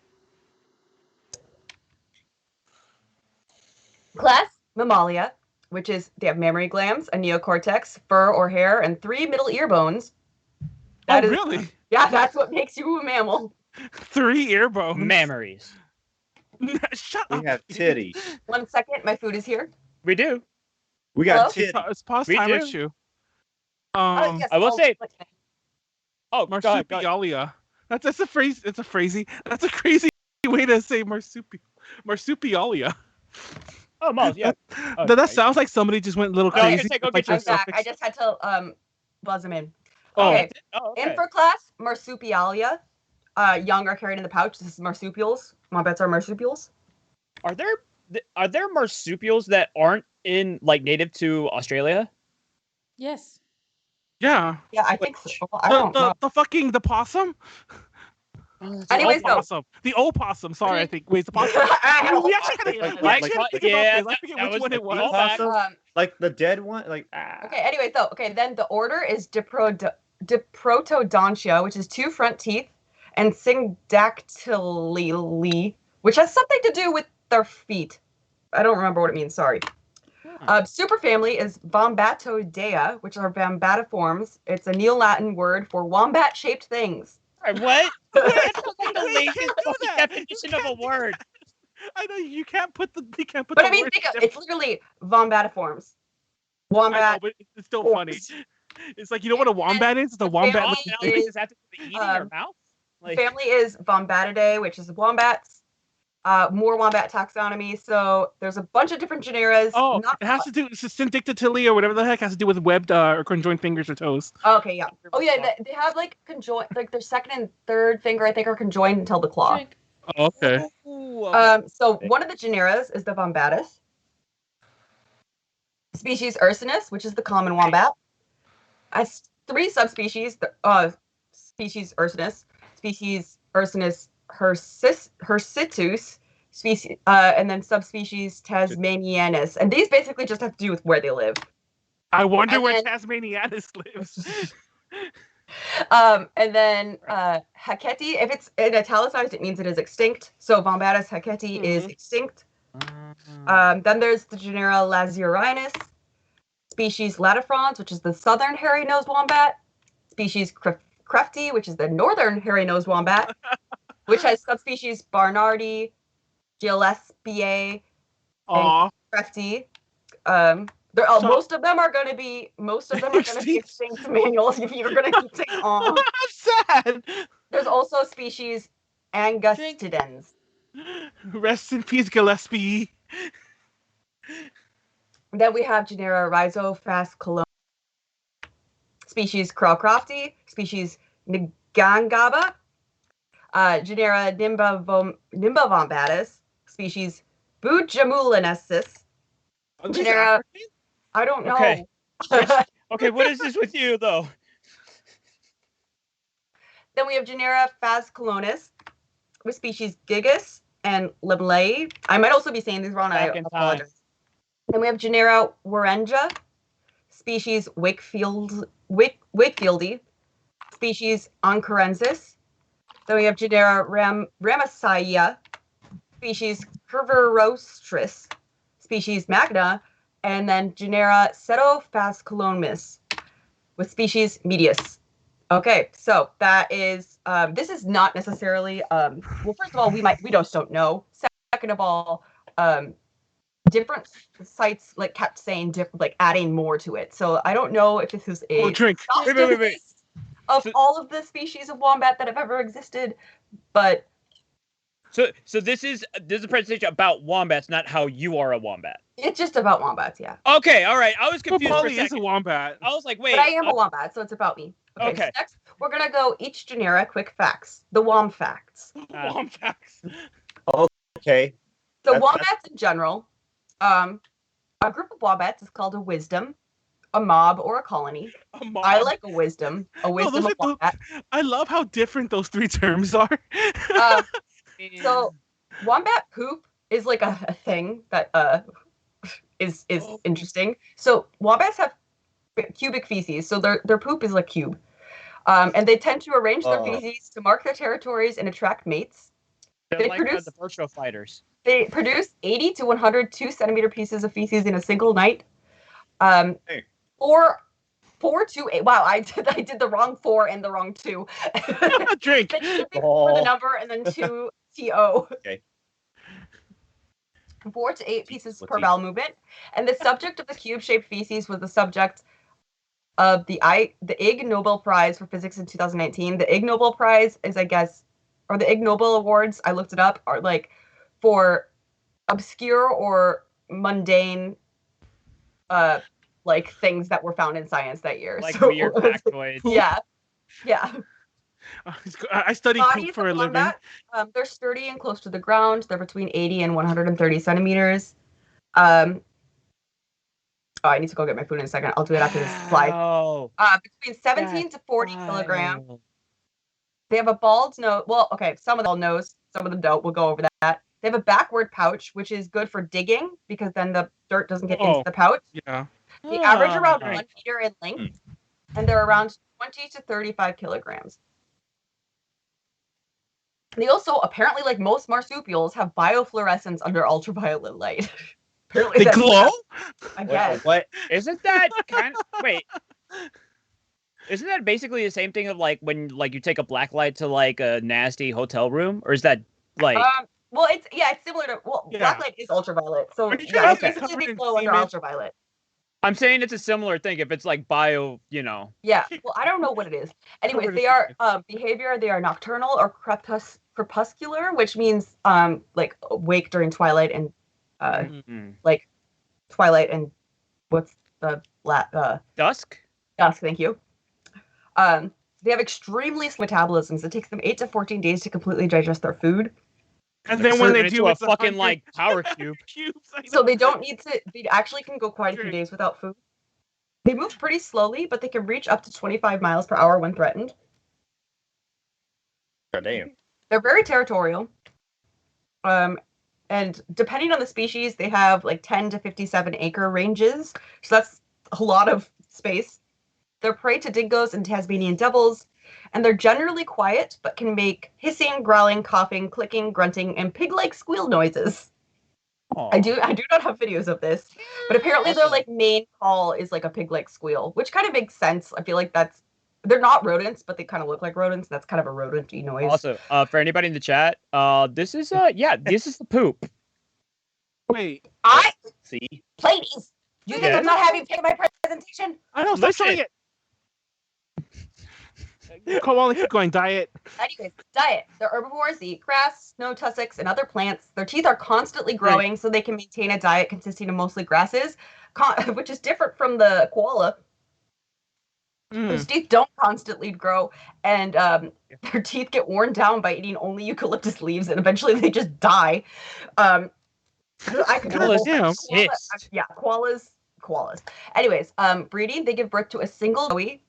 Class Mammalia, which is they have mammary glands, a neocortex, fur or hair, and 3 middle ear bones. That is- really? Yeah, that's what makes you a mammal. 3 ear bones. Memories. Shut We up. have titties. 1 second, my food is here. We do. We got Hello? titties. It's past We time do. issue. Yes, I will say- like- Oh, go ahead. Marsupialia. That's a phrase. It's a phrasey. That's a crazy way to say marsupialia. Oh, Miles, yeah. That sounds like somebody just went a little No, I was crazy. gonna say, go with, like, get your their I'm back. I suffix. just had to buzz them in. Oh, Okay. Oh, In for class, Marsupialia. Young are carried in the pouch. This is marsupials. Wombats are marsupials. Are there marsupials that aren't native to Australia? Yes. yeah. Yeah, I think so. I don't know. The possum. Anyways, though. Opossum. The opossum. Sorry, I think. Wait, the possum. we actually had to think Like, about this. yeah, I forget that which was one the it was. deal. Possum? Like the dead one? Like Okay, anyways, though. Okay, then the order is Diprotodontia, which is 2 front teeth, and Syndactyly, which has something to do with their feet. I don't remember what it means, sorry. Superfamily is Vombatoidea, which are vombatiforms. It's a Neo-Latin word for wombat-shaped things. What? Wait, That's the wait, latest you can't do fucking that. definition of a word. I know you can't put the But the I mean, word think of down. it's literally vombatiforms. I know, Wombat. but it's still funny. It's like, you know what a wombat is? It's a wombat family looking Now, thing. is, does that have to do with eating um, your mouth? Like, Family is Vombatidae, which is wombats. More wombat taxonomy. So there's a bunch of different genera. Oh, it has to do with syndactyly or whatever the heck has to do with webbed or conjoined fingers or toes. Okay, yeah. Oh yeah, they have like conjoined, like their second and third finger, I think, are conjoined until the claw. Drink. Oh, okay. So one of the genera is the Vombatus. Species Ursinus, which is the common wombat. As 3 subspecies. Species Ursinus. Species Ursinus hircitus. Species, and then subspecies Tasmanianus. And these basically just have to do with where they live. I wonder And where then- Tasmanianus lives. And then Hecate, if it's in italicized, it means it is extinct. So Vombatus Hecate is extinct. Then there's the genera Lazurinus, species Latifrons, which is the southern hairy-nosed wombat, species Crefty, which is the northern hairy-nosed wombat, which has subspecies Barnardi, Gillespie, Aw. Crefty. Most of them are going to be extinct manuals if you're going to keep saying I'm sad. There's also species Angustidens. Rest in peace, Gillespie. Then we have genera Rhizophasecolon, species Crowcrofty, species Ngangaba, genera Nimbavombatus, species Bujamulinensis, genera. I don't know. Okay. Okay, what is this with you though? Then we have genera Phascolonus with species Gigas and Limlei. I might also be saying these wrong. I Back in time. apologize. Then we have genera Warenga, species Wakefieldi, species Oncarensis. Then we have genera Ramasiia, species Curvirostris, species Magna, and then genera Cetophascolonus with species Medius. Okay, so that is this is not necessarily well, first of all, we just don't know. Second of all, different sites like kept saying different, like adding more to it. So I don't know if this is a Oh, drink. exhaustive Wait. list of So- all of the species of wombat that have ever existed, but So this is a presentation about wombats, not how you are a wombat. it's just about wombats, yeah. Okay, all right. I was Well, confused for a Polly is a second. wombat. I was like, wait. But I am a wombat, so it's about me. Okay. So next, we're gonna go each genera quick facts. The wom facts. Wombats. okay. So That's- wombats in general, a group of wombats is called a wisdom, a mob, or a colony. A mob. I like a wisdom. A wisdom those of are the- wombat. I love how different those 3 terms are. So wombat poop is like a thing that is interesting. So wombats have cubic feces, so their poop is like cube, and they tend to arrange their feces to mark their territories and attract mates. They like produce the virtual fighters. They produce 80 to 102 centimeter pieces of feces in a single night. Or 4 to 8. Wow, I did the wrong 4 and the wrong 2. Drink. For the number and then 2 TO. Okay. 4 to 8 pieces per bowel movement. And the subject of the cube-shaped feces was the subject of the Ig Nobel Prize for Physics in 2019. The Ig Nobel Prize is, I guess, or the Ig Nobel Awards, I looked it up, are like for obscure or mundane like things that were found in science that year. Like weird factoids. Yeah. I studied poop for a living. They're sturdy and close to the ground. They're between 80 and 130 centimeters. I need to go get my food in a second. I'll do it after this slide. Between 17 to 40 kilograms. They have a bald nose. Well, okay, some of them nose, some of them don't. We'll go over that. They have a backward pouch, which is good for digging because then the dirt doesn't get into the pouch. Yeah. They average around 1 meter in length, and they're around 20 to 35 kilograms. They also, apparently, like most marsupials, have biofluorescence under ultraviolet light. Apparently they glow? I guess. What? Isn't that kind of... Wait. Isn't that basically the same thing of like when like you take a black light to like a nasty hotel room? Or is that like... Well, it's similar to... Well, black light is ultraviolet. So, yeah, it's basically they glow under ultraviolet. I'm saying it's a similar thing if it's like bio, you know. Yeah, well, I don't know what it is. Anyways, they are behavior. They are nocturnal or crepuscular, which means like awake during twilight and like twilight and what's the dusk? Dusk. Thank you. They have extremely slow metabolisms. It takes them 8 to 14 days to completely digest their food. And then when they do a fucking like power cube. So they don't need to. They actually can go quite a few days without food. They move pretty slowly, but they can reach up to 25 miles per hour when threatened. God damn. They're very territorial. And depending on the species, they have like 10 to 57 acre ranges. So that's a lot of space. They're prey to dingoes and Tasmanian devils. And they're generally quiet, but can make hissing, growling, coughing, clicking, grunting, and pig-like squeal noises. Aww. I do not have videos of this, but apparently their like main call is like a pig-like squeal, which kind of makes sense. I feel like they're not rodents, but they kind of look like rodents. That's kind of a rodent-y noise. Also, for anybody in the chat, this is this is the poop. Wait, see, ladies, you think I'm not having taken my presentation? I know, stop showing it. Come on, keep going. Diet. Anyways, diet. They're herbivores. They eat grass, snow tussocks, and other plants. Their teeth are constantly growing, so they can maintain a diet consisting of mostly grasses, which is different from the koala. Whose teeth don't constantly grow, and their teeth get worn down by eating only eucalyptus leaves, and eventually they just die. I could koalas. Anyways, breeding. They give birth to a single joey.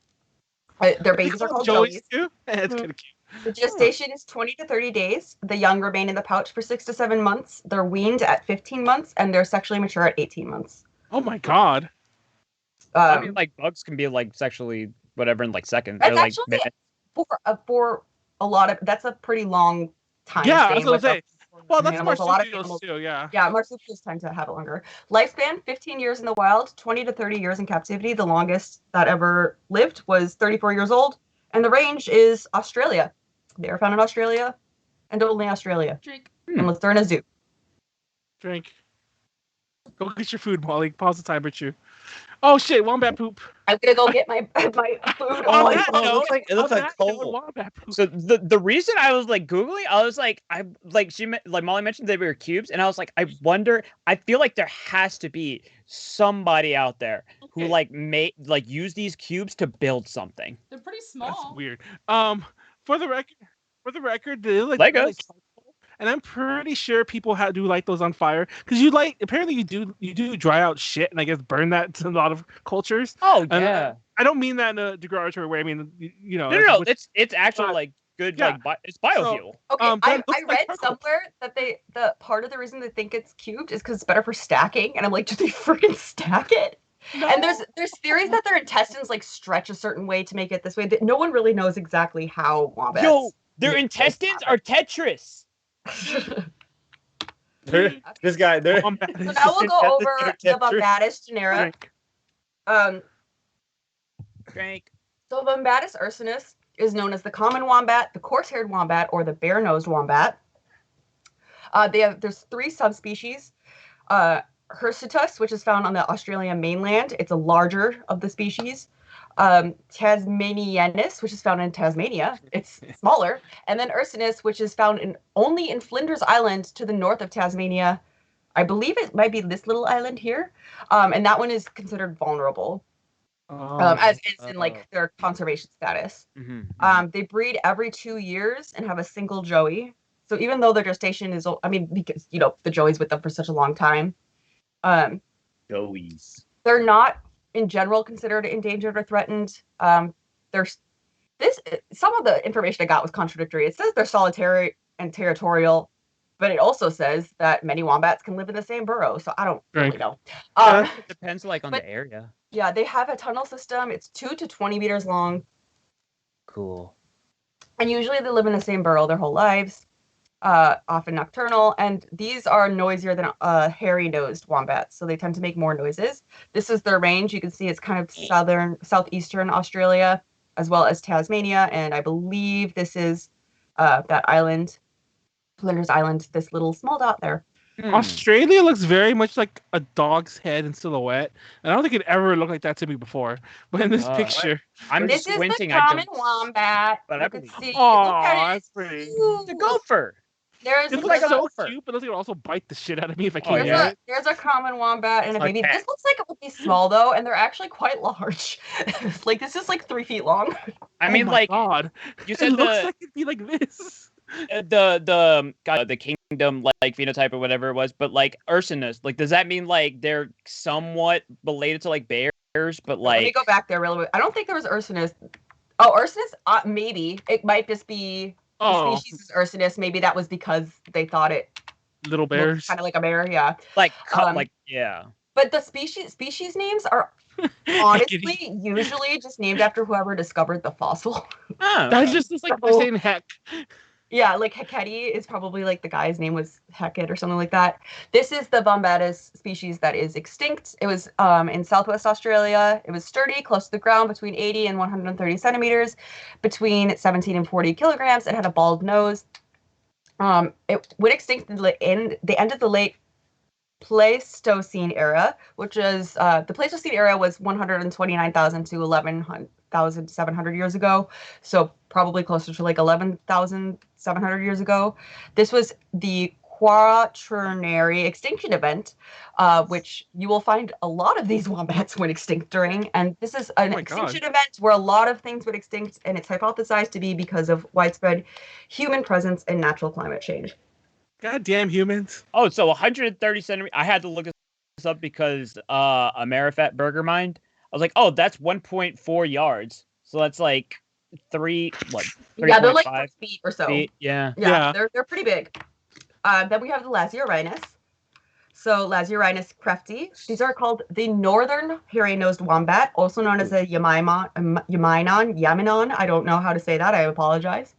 Their babies are called joeys. That's kind of cute. The gestation is 20 to 30 days. The young remain in the pouch for 6 to 7 months. They're weaned at 15 months, and they're sexually mature at 18 months. Oh my god! I mean, like bugs can be like sexually whatever in like seconds. That's like actually for a lot of that's a pretty long time. Yeah, I was gonna say. Well, that's marsupials too, yeah. Yeah, marsupials tend to have it longer. Lifespan, 15 years in the wild, 20 to 30 years in captivity. The longest that ever lived was 34 years old. And the range is Australia. They are found in Australia and only Australia. Drink. Unless they're in a zoo. Drink. Go get your food, Molly. Pause the timer, Chew. Oh shit, wombat poop. I'm gonna go get my food. It looks like coal. So the reason I was like Googling, I was like, Molly mentioned they were cubes, and I was like, I wonder. I feel like there has to be somebody out there who like use these cubes to build something. They're pretty small. That's weird. For the record, they look like Legos. And I'm pretty sure people do light those on fire because apparently you do dry out shit and I guess burn that to a lot of cultures. Oh yeah. I don't mean that in a derogatory way. I mean, No. It's actually like good. Yeah. Like it's biofuel. Okay, that I looks like read charcoal. somewhere that the part of the reason they think it's cubed is because it's better for stacking, and I'm like, do they freaking stack it? No. And there's theories that their intestines like stretch a certain way to make it this way. No one really knows exactly how wombats. Yo, their make intestines are Tetris. This guy, there. So now we'll go over the Bombatus genera. Drink. So Bombatus ursinus is known as the common wombat, the coarse-haired wombat, or the bare-nosed wombat. There's 3 subspecies. Hirsutus, which is found on the Australian mainland. It's a larger of the species. Tasmanianus, which is found in Tasmania. It's smaller. And then Ursinus, which is found only in Flinders Island to the north of Tasmania. I believe it might be this little island here. And that one is considered vulnerable. As is in like their conservation status. They breed every 2 years and have a single joey. So even though their gestation is, because the joey's with them for such a long time, Joeys. they're not in general considered endangered or threatened. There's some of the information I got was contradictory. It says they're solitary and territorial, but it also says that many wombats can live in the same burrow. So I don't really know. It depends on the area. Yeah, they have a tunnel system. It's 2 to 20 meters long. Cool. And usually they live in the same burrow their whole lives, often nocturnal. And these are noisier than hairy-nosed wombats, so they tend to make more noises. This is their range. You can see it's kind of southeastern Australia, as well as Tasmania. And I believe this is that island, Flinders Island, this little small dot there. Australia looks very much like a dog's head in silhouette. And I don't think it ever looked like that to me before. But in this picture, This is the common wombat. But I can believe. see. Oh, Look at it. that's pretty. It's a gopher. There's It looks there's so a- cute, but it would also bite the shit out of me if I Oh, can't yeah. get it. There's a common wombat and a It's like baby. cat. This looks like it would be small though, and they're actually quite large. Like this is like 3 feet long. I mean, Oh my like God. you It said, looks like it'd be like this. the kingdom like phenotype or whatever it was, but like Ursinus, like does that mean like they're somewhat related to like bears, but Let me like go back there real quick. I don't think there was Ursinus. Oh, Ursinus, maybe. It might just be the Oh, species is Ursinus. Maybe that was because they thought it little bears. kind of like a bear, yeah. like yeah. But the species names are honestly usually just named after whoever discovered the fossil. Oh, That just looks like they're saying heck. Yeah, like Hecate is probably like the guy's name was Hecate or something like that. This is the Bombatus species that is extinct. It was in Southwest Australia. It was sturdy, close to the ground, between 80 and 130 centimeters, between 17 and 40 kilograms. It had a bald nose. It went extinct in the end of the late Pleistocene era, which is the Pleistocene era was 129,000 to 11,700 years ago. So probably closer to like 11,700 years ago. This was the Quaternary extinction event, which you will find a lot of these wombats went extinct during. And this is an extinction event where a lot of things went extinct, and it's hypothesized to be because of widespread human presence and natural climate change. Goddamn humans. Oh, so 130 centimeters. I had to look this up because Amerifat Burger Mind. I was like, oh, that's 1.4 yards. So that's like 3. Yeah, they're like 3 3 feet or so. feet. Yeah. Yeah, they're pretty big. Then we have the Lasiurinus. So Lasiurinus crefti. These are called the northern hairy-nosed wombat, also known as a Yaminon. I don't know how to say that. I apologize.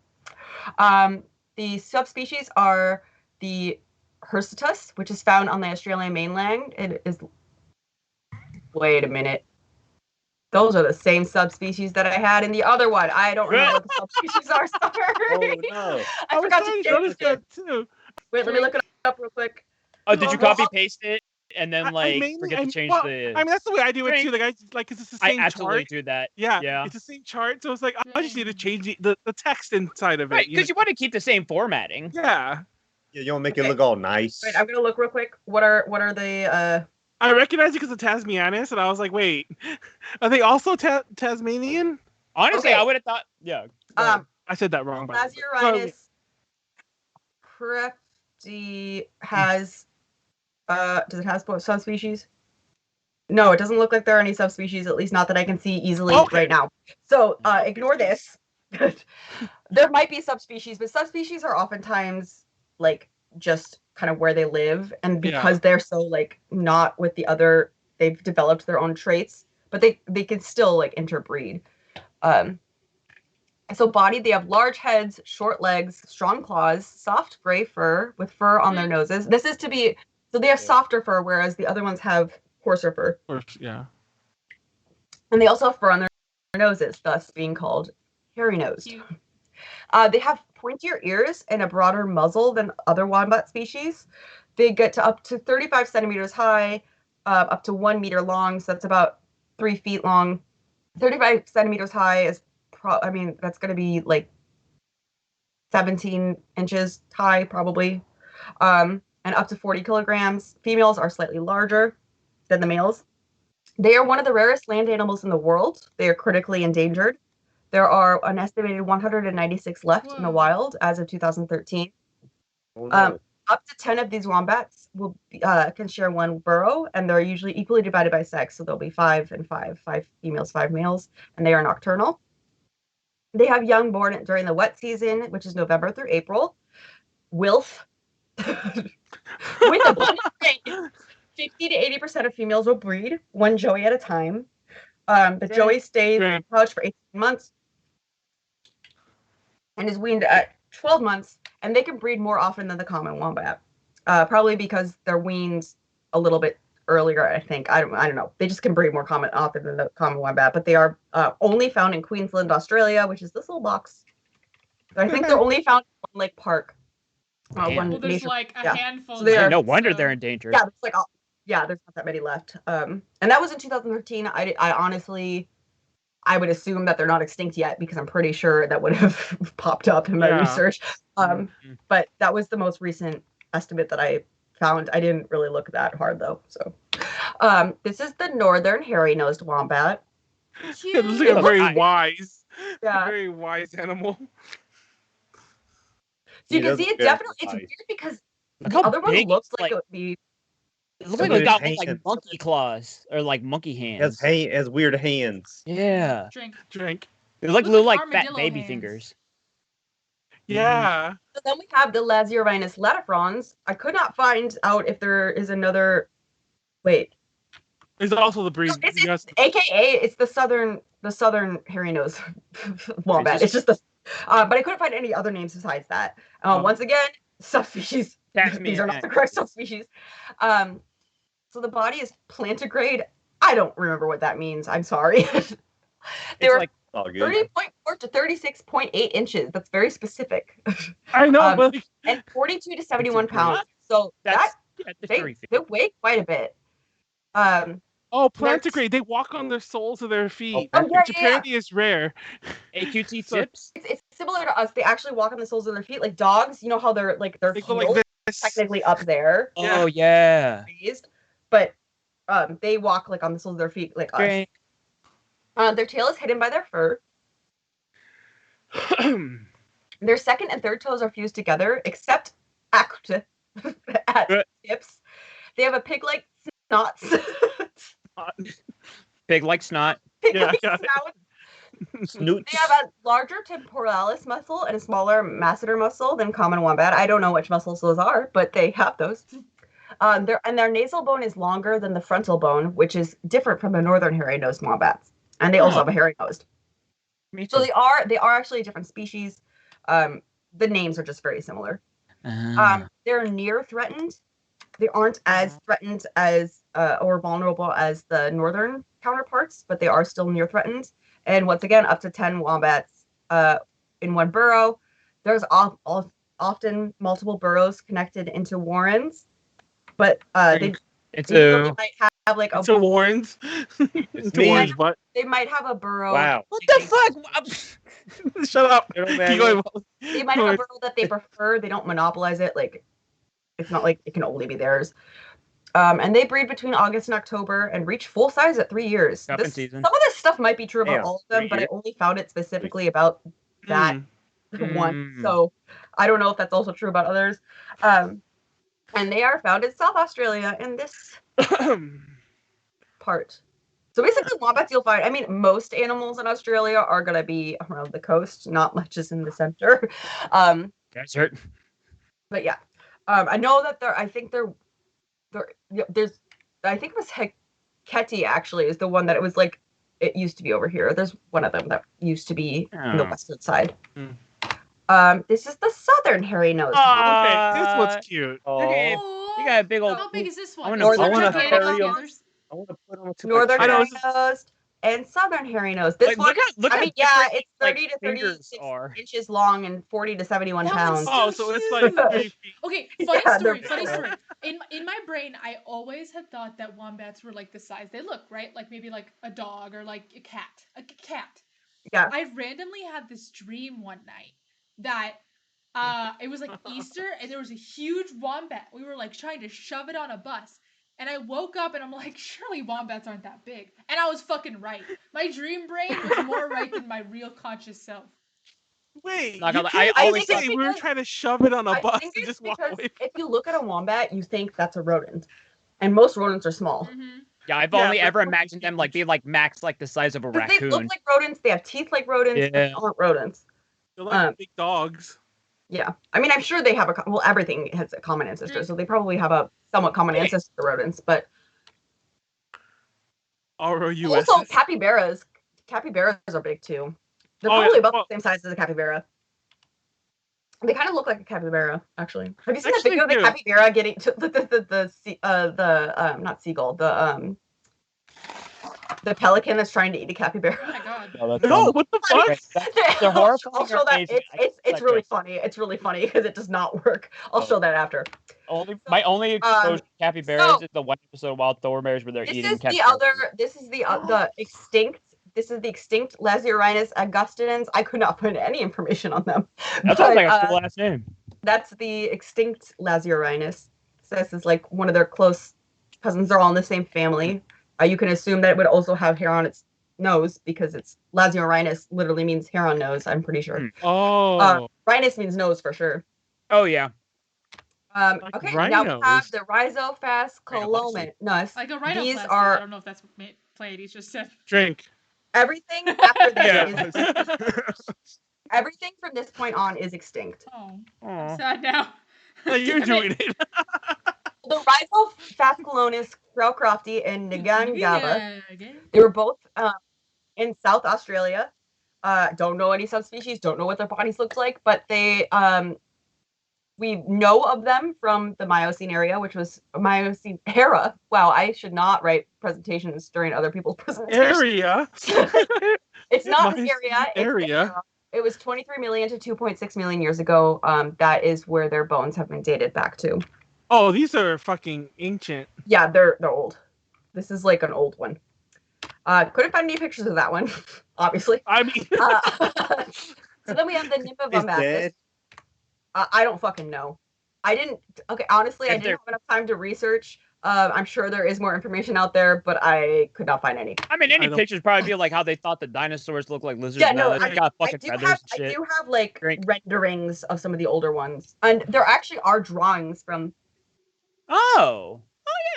The subspecies are the Hirsutus, which is found on the Australian mainland. It is. Wait a minute. Those are the same subspecies that I had in the other one. I don't remember what the subspecies are. Sorry. Oh no! I forgot to notice change that it. too. Wait, let me look it up real quick. Oh, did you copy paste it and then mainly- forget to change well, the? I mean, that's the way I do it too. Like it's just the I same absolutely chart. do that. Yeah, Yeah. it's the same chart. So it's like I just need to change the text inside of it. Right, because you want to keep the same formatting. Yeah, Yeah, you want to make it look all nice. Wait, I'm gonna look real quick. What are the I recognize it because of Tasmanianus, and I was like, wait, are they also Tasmanian? Honestly, Okay. I would have thought. Yeah. I said that wrong. by the way. Lasiurinus crefti has does it have subspecies? No, it doesn't look like there are any subspecies, at least not that I can see easily Okay. right now. So ignore this. There might be subspecies, but subspecies are oftentimes like just kind of where they live, and because they're so like not with the other, they've developed their own traits, but they can still like interbreed. So body, they have large heads, short legs, strong claws, soft gray fur with fur on their noses. This is to be, so they have softer fur, whereas the other ones have coarser fur. Yeah. And they also have fur on their noses, thus being called hairy-nosed. They have pointier ears and a broader muzzle than other wombat species. They get to up to 35 centimeters high, up to 1 meter long, so that's about 3 feet long. 35 centimeters high is that's going to be like 17 inches high, probably. And up to 40 kilograms. Females are slightly larger than the males. They are one of the rarest land animals in the world. They are critically endangered. There are an estimated 196 left in the wild as of 2013. Oh, no. Up to 10 of these wombats can share one burrow, and they're usually equally divided by sex. So there'll be 5 and 5 females, 5 males, and they are nocturnal. They have young born during the wet season, which is November through April. Wilf. With abundant rain, 50 to 80% of females will breed, one joey at a time. The joey stays in the pouch for 18 months and is weaned at 12 months, and they can breed more often than the common wombat. Probably because they're weaned a little bit earlier, I think. I don't know. They just can breed more often than the common wombat, but they are only found in Queensland, Australia, which is this little box. I think they're only found in One Lake Park. There's like a handful. So no wonder they're endangered. Yeah, it's like there's not that many left. And that was in 2013. I honestly, I would assume that they're not extinct yet because I'm pretty sure that would have popped up in my research. But that was the most recent estimate that I found. I didn't really look that hard though. So, this is the northern hairy-nosed wombat. It's like a very wise animal. So you can see it definitely. It's weird because the other one looks like it would be. It looks like it's got like monkey claws or like monkey hands. It has weird hands. Yeah. Drink. It looks like fat baby hands. fingers. Yeah. So then we have the Lasiorhinus latifrons. I could not find out if there is another. Wait. There's also the breed. AKA, it's the southern hairy-nosed wombat. It's just the. But I couldn't find any other names besides that. Once again, subspecies. These are not the correct subspecies. So the body is plantigrade. I don't remember what that means. I'm sorry. They were 30.4 to 36.8 inches. That's very specific. I know, but and 42 to 71 pounds. So they weigh quite a bit. Plantigrade. They walk on their soles of their feet, which apparently is rare. AQT tips. It's similar to us. They actually walk on the soles of their feet, like dogs. You know how they're like their heels like technically up there. Oh yeah. But they walk like on the soles of their feet, like us. Their tail is hidden by their fur. Their second and third toes are fused together, except at tips. They have a pig-like snot. Pig-like snot. Pig-like snout. They have a larger temporalis muscle and a smaller masseter muscle than common wombat. I don't know which muscles those are, but they have those. Their nasal bone is longer than the frontal bone, which is different from the northern hairy-nosed wombats. And they also have a hairy-nosed. So they are actually a different species. The names are just very similar. They're near threatened. They aren't as threatened as or vulnerable as the northern counterparts, but they are still near threatened. And once again, up to 10 wombats in one burrow. There's often multiple burrows connected into warrens, but they might have like a warrens. They might have a burrow. Wow. What the fuck? Shut up. They might have a burrow that they prefer. They don't monopolize it. Like, it's not like it can only be theirs. And they breed between August and October and reach full size at 3 years. Some of this stuff might be true about all of them, but I only found it specifically about that one. So I don't know if that's also true about others. And they are found in South Australia in this part. So basically, wombats you'll find. I mean, most animals in Australia are gonna be around the coast. Not much is in the center. Desert. But yeah, I know that there. I think there's. I think it was Heketi actually is the one that it was like. It used to be over here. There's one of them that used to be in the western side. This is the southern hairy nose. Okay, this one's cute. Okay, Oh, you got a big old. how big is this one? I Is wanna- it I wanna gigantic carry like the a- others? I want to put on to Northern I know, hairy it's nose and southern hairy nose. This Like, one, look I how mean, yeah, different, it's 30 like, to fingers 36 are. inches long and 40 to 71 That pounds. one's Oh, so it's huge. like 3 feet. Okay, Yeah, funny they're story. big. Funny story. In my brain, I always had thought that wombats were like the size they look, right? Like maybe like a dog or like a cat. A cat. Yeah. I randomly had this dream one night that it was like Easter and there was a huge wombat. We were like trying to shove it on a bus. And I woke up and I'm like, surely wombats aren't that big. And I was fucking right. My dream brain was more right than my real conscious self. Wait, Not you gonna- can't I always say thought- we were because- trying to shove it on a I bus think and it's just walk because away. if you look at a wombat, you think that's a rodent. And most rodents are small. Mm-hmm. Yeah, I've Yeah, only but ever fucking imagined them like being like max like the size of a Because they look raccoon. like rodents, they have teeth like rodents, but they Yeah. aren't rodents. They're like um, big dogs. Yeah. I mean, I'm sure they have well, everything has a common ancestor, so they probably have a somewhat common ancestor to rodents, but R-O-U-S. also capybaras are big too. They're Oh, yeah, probably about well- the same size as a capybara. They kind of look like a capybara, actually. Have you seen that Actually video of the do. capybara getting to the not seagull, the pelican that's trying to eat a capybara? Oh my god. No, that's No, what the fuck? Okay, they're horrifying I'll show or that. amazing. It's really funny. It's really funny because it does not work. I'll show that after. My only exposure to capybaras so- is the one episode of Wild Thornberries where they're This eating is the capybaras. other. This is the extinct. This is the extinct Lasiurinus augustinens. I could not find any information on them. That sounds like But, a cool ass name. that's the extinct Lasiurinus. So this is like one of their close cousins. They're all in the same family. You can assume that it would also have hair on its nose because it's Lasiurinus literally means hair on nose. I'm pretty sure. Oh. Rhinus means nose for sure. Oh yeah. Like Okay, now we have rhinos. the Rhizophascholomus. Like a rhinoplasty. These I are don't know if that's what Pleiades just said. Drink. everything after this Yeah. is everything from this point on is extinct. Oh, Aw. I'm sad now. No, you're Damn doing it. The Rhizophascholomus crowcrofti and Ngangaba, Yeah, again. they were both in South Australia. Don't know any subspecies, don't know what their bodies looked like, but they we know of them from the Miocene area, which was Miocene era. Wow, I should not write presentations during other people's presentations. Area. It's not the Miocene area. It's the area. era. It was 23 million to 2.6 million years ago. That is where their bones have been dated back to. Oh, these are fucking ancient. Yeah, they're old. This is like an old one. Couldn't find any pictures of that one, obviously. I mean, So then we have the Nympha Is bombatus. dead? I don't fucking know. I didn't. Okay, honestly, I If didn't have enough time to research. I'm sure there is more information out there, but I could not find any. I mean, any I don't- pictures probably be like how they thought the dinosaurs looked like lizards. Yeah, now no, they got I fucking do feathers have, and I shit. do have like Drink. renderings of some of the older ones, and there actually are drawings from Oh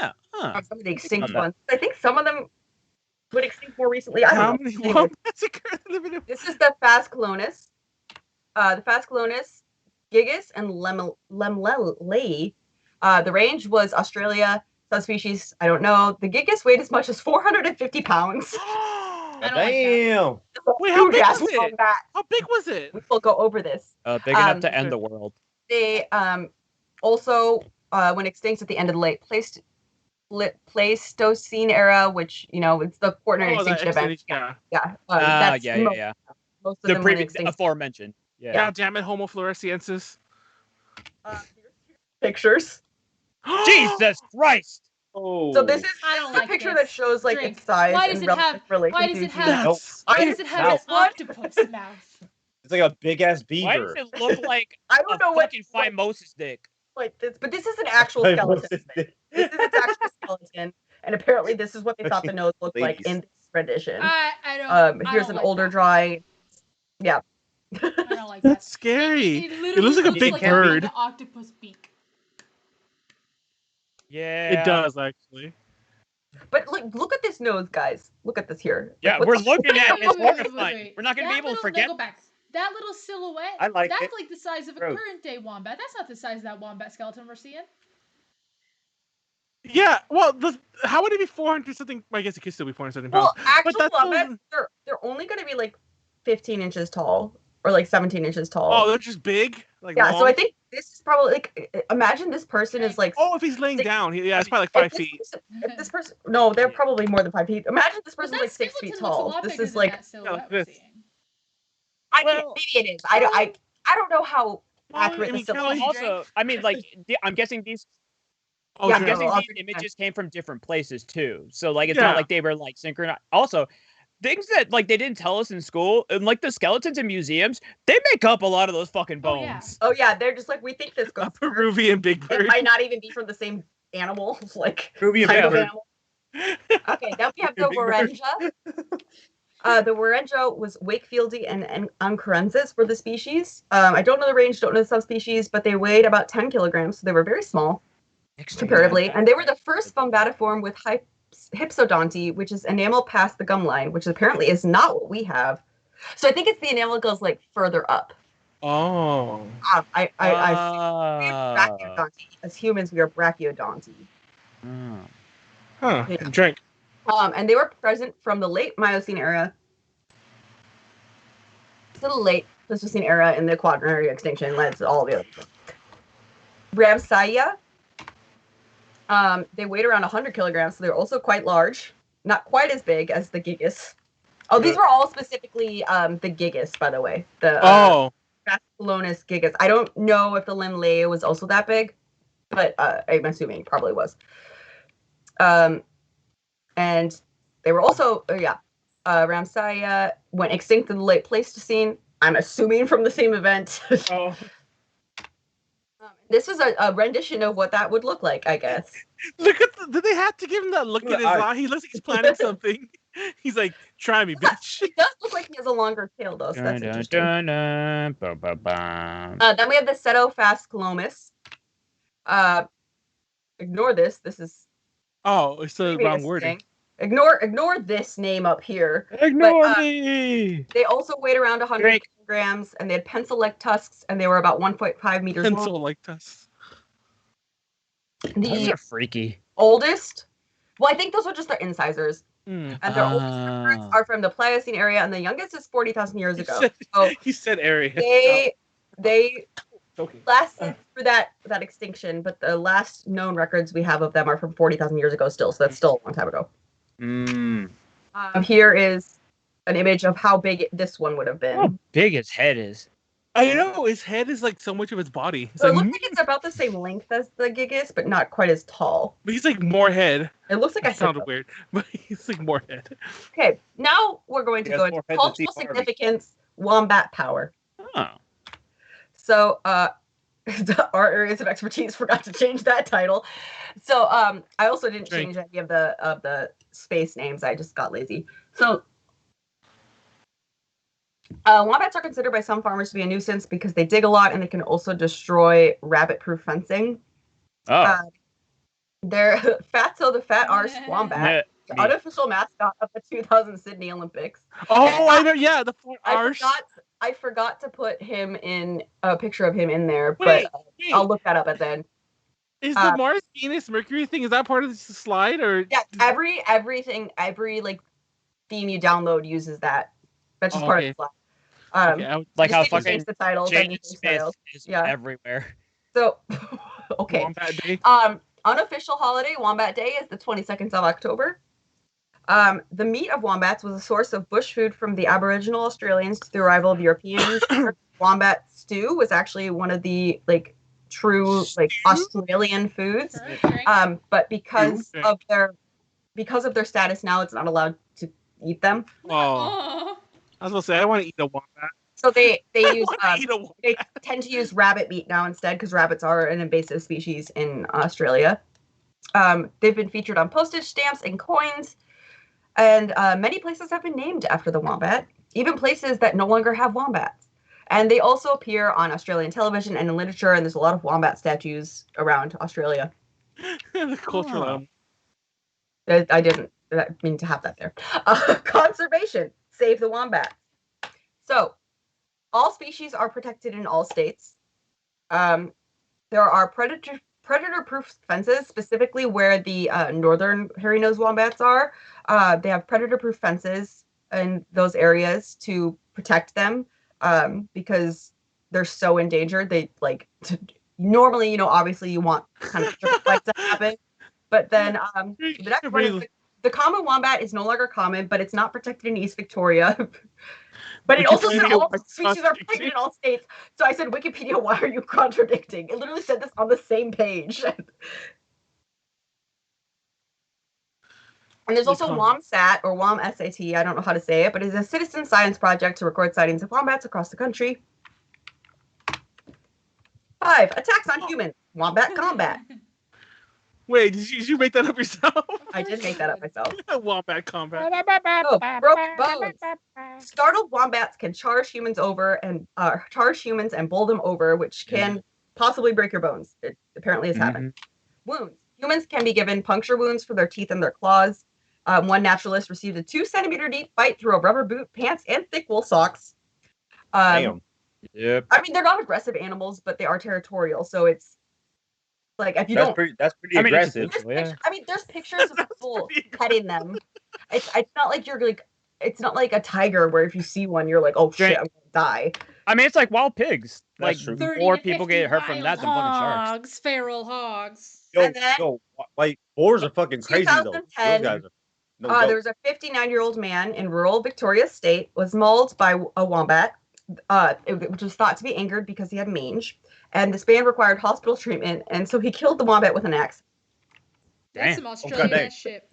yeah. Huh. some of the extinct that. ones. I think some of them went extinct more recently. I how don't know. many Anyway, wombats are currently living in? this is the Phascolonus. The Phascolonus, Gigas, and Lemlei. The range was Australia. Subspecies, I don't know. The Gigas weighed as much as 450 pounds. I don't like that. Damn. Wait, how big Huge-ass was it? wombat. How big was it? We will go over this. Big enough Um, to end the world. They also went extinct at the end of the late Pleistocene era, which it's the Quaternary Oh, that extinction event. extinction, Yeah, Yeah. Most of The them went previous extinct. aforementioned. Yeah. Yeah, damn it, Homo floresiensis. Here's pictures. Jesus Christ! Oh. So this is I don't the like picture this. that shows like Drink. its size Why does and it relative have- relation why does to it humans. have- That's Why does it have an Mouth. octopus mouth? It's like a big ass Why does beaver. it look like I a don't know what fucking Phimosis dick? like this, but this is an actual skeleton. This is its actual skeleton, and apparently this is what they thought the nose looked like Ladies. in this rendition. I don't. I Here's don't an like older that. drawing. Yeah. I don't like that. That's scary. It looks like a big bird. An octopus beak. Yeah. It does actually. But look at this nose, guys. Look at this here. Yeah, Like, we're what's- looking at it. It's Wait, wait, wait, horrifying. wait. We're not going to be That able to little- forget. Go back. That little silhouette. I like that's it. like the size of a Gross. current day wombat. That's not the size of that wombat skeleton we're seeing. Yeah, well, how would it be 400 something? I guess it could still be 400 something pounds. Well, actual that's wombats, they're only going to be like 15 inches tall or like 17 inches tall. Oh, they're just big. Like yeah. So long? I think this is probably like, imagine this person is like. Oh, if he's laying down, yeah, it's probably like 5 feet. If this person, no, they're probably more than 5 feet. Imagine this But person's that like 6 feet skeleton looks a tall. lot This bigger is than like that silhouette this. we're seeing. I can't. Maybe it is. I don't know how accurate I mean, the silhouette. Kelly- Also, I mean, like, I'm guessing these. Oh, Yeah, I'm true. guessing I'll these take images came from different places too. So like, it's Yeah. not like they were like synchronized. Also, things that like they didn't tell us in school, and like the skeletons in museums, they make up a lot of those fucking Oh, yeah. bones. Oh yeah, they're just like we think this A goes. Peruvian big It bird. might not even be from the same animal, like Peruvian type of bird. animal. Okay, then we have the Big bird. Warenja. The Warenja was Wakefieldi and Ancarensis were the species. I don't know the range, don't know the subspecies, but they weighed about 10 kilograms, so they were very small comparatively. And they were the first Bombatiform with hypsodonty, which is enamel past the gum line, which apparently is not what we have. So I think it's the enamel goes like further up. Oh. I Brachiodonty. As humans, we are Brachiodonty. Huh. Yeah. Drink. And they were present from the late Miocene era to the late Pleistocene era in the Quaternary extinction led to all the other stuff. Ramsaia, they weighed around 100 kilograms, so they're also quite large. Not quite as big as the Gigas. Oh, these were all specifically the Gigas, by the way. The Phascolonus gigas. I don't know if the Limlea was also that big, but I'm assuming it probably was. And they were also, Ramsaia went extinct in the late Pleistocene. I'm assuming from the same event. Oh. This was a rendition of what that would look like, I guess. Look at did they have to give him that look in his Eye. eye? He looks like he's planning something. He's like, try me, bitch. It does look like he has a longer tail, though, so that's interesting. Then we have the Cetophascolomus. Ignore this. This is Oh, it's the previous wrong wording. thing. Ignore this name up here. Ignore me. They also weighed around 100 kilograms, and they had pencil-like tusks, and they were about 1.5 meters long. Pencil like us. Those The are freaky. oldest, well, I think those are just their incisors, Mm. and their oldest records are from the Pliocene area, and the youngest is 40,000 years ago. So He said area. they Okay. lasted for that extinction, but the last known records we have of them are from 40,000 years ago still, so that's still a long time ago. Here is an image of how big this one would have been. How big his head is. I know his head is like so much of his body. It's So it like, looks like it's about the same length as the Gigas, but not quite as tall. but he's like more head. It looks like a That sounded hippo. weird, but he's like more head. Okay, now we're going to He has go into more head than Steve cultural Harvey. significance, wombat power. Oh. So, our areas of expertise forgot to change that title. So, I also didn't Drink. change any of the space names. I just got lazy. So, wombats are considered by some farmers to be a nuisance because they dig a lot and they can also destroy rabbit-proof fencing. Oh. They're Fatso the Fat Arse Wombat, the Me. unofficial mascot of the 2000 Sydney Olympics. Oh, I know. Yeah, the four I arse. forgot to put him in a picture of him in there, Wait, but wait. I'll look that up at then. Is the Mars, Venus, Mercury thing? Is that part of the slide or? Yeah, every like theme you download uses that. That's just Oh, part okay. of the slide. Okay, I would- Like how just need to change fucking the titles and Jaden the Smith styles. is Yeah. everywhere. So, okay. Wombat Day. Unofficial holiday, Wombat Day, is the 22nd of October. The meat of wombats was a source of bush food from the Aboriginal Australians to the arrival of Europeans. Wombat stew was actually one of the true Australian foods. But because of their status now, it's not allowed to eat them. Oh, Oh. I was gonna say I want to eat a wombat. So they I use want to eat a wombat. they tend to use rabbit meat now instead because rabbits are an invasive species in Australia. They've been featured on postage stamps and coins, and many places have been named after the wombat, even places that no longer have wombats. And they also appear on Australian television and in literature, and there's a lot of wombat statues around Australia. The cultural Oh. element. I didn't mean to have that there. Conservation. Save the wombat. So, all species are protected in all states. There are predator-proof fences, specifically where the northern hairy-nosed wombats are. They have predator-proof fences in those areas to protect them because they're so endangered. They normally, obviously you want kind of like to happen, but then the next one is the common wombat is no longer common, but it's not protected in East Victoria. But it also said all species are protected in all states. So I said, Wikipedia, why are you contradicting? It literally said this on the same page. And there's also WOMSAT or WOMSAT, I don't know how to say it, but it's a citizen science project to record sightings of wombats across the country. 5. Attacks on humans. Wombat combat. Wait, did you make that up yourself? I did make that up myself. Wombat combat. Oh, broken bones. Startled wombats can charge humans and bowl them over, which can possibly break your bones. It apparently has happened. Wounds. Humans can be given puncture wounds for their teeth and their claws. One naturalist received a 2-centimeter deep bite through a rubber boot, pants, and thick wool socks. Damn. Yep. I mean, they're not aggressive animals, but they are territorial. So it's like if you That's don't. pretty aggressive. There's pictures of people petting them. It's not like you're like. It's not like a tiger where if you see one, you're like, oh shit, I'm gonna die. I mean, it's like wild pigs. That's like true. more people get hurt from that than fucking sharks. Feral hogs. Yo, like boars are fucking crazy though. Those 2010, guys are. No joke. there was a 59-year-old man in rural Victoria State was mauled by a wombat, which was thought to be angered because he had mange, and this man required hospital treatment, and so he killed the wombat with an axe. That's some Australian shit.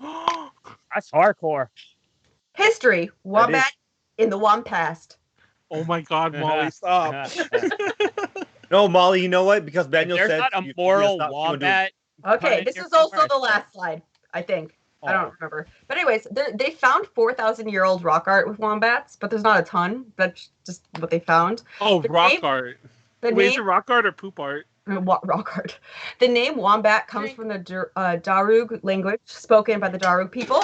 That's hardcore. History: wombat in the Wampast. Oh my God, Molly, stop! No, Molly, you know what? Because Daniel There's said not a moral wombat. Okay, this is also the last slide, I think. I don't remember. But anyways, they found 4,000-year-old rock art with wombats, but there's not a ton. That's just what they found. Oh, rock art. Wait, is it rock art or poop art? Rock art. The name wombat comes from the Darug language spoken by the Darug people.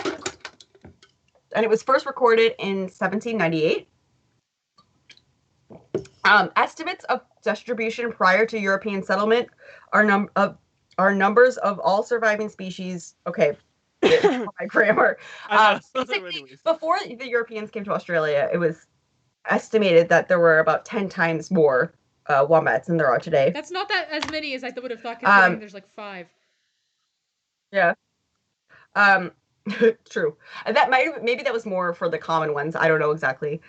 And it was first recorded in 1798. Estimates of distribution prior to European settlement are numbers of all surviving species. Okay, my grammar. Before the Europeans came to Australia, it was estimated that there were about 10 times more wombats than there are today. That's not that as many as I would have thought, considering there's like 5. Yeah. True. That maybe that was more for the common ones. I don't know exactly.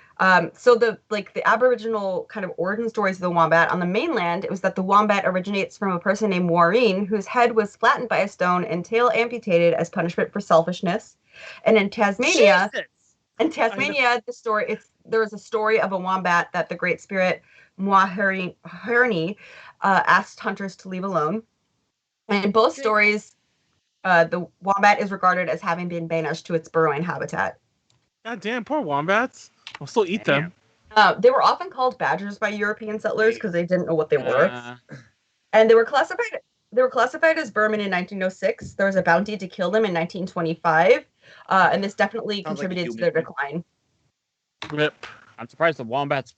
So the Aboriginal kind of origin stories of the wombat on the mainland, it was that the wombat originates from a person named Warreen, whose head was flattened by a stone and tail amputated as punishment for selfishness. And in Tasmania, there was a story of a wombat that the Great Spirit Mwaherni asked hunters to leave alone. And in both stories, the wombat is regarded as having been banished to its burrowing habitat. God damn, poor wombats. I'll still eat them. They were often called badgers by European settlers because they didn't know what they were. And they were classified as vermin in 1906. There was a bounty to kill them in 1925. And this definitely contributed to their decline. Rip. I'm surprised the wombats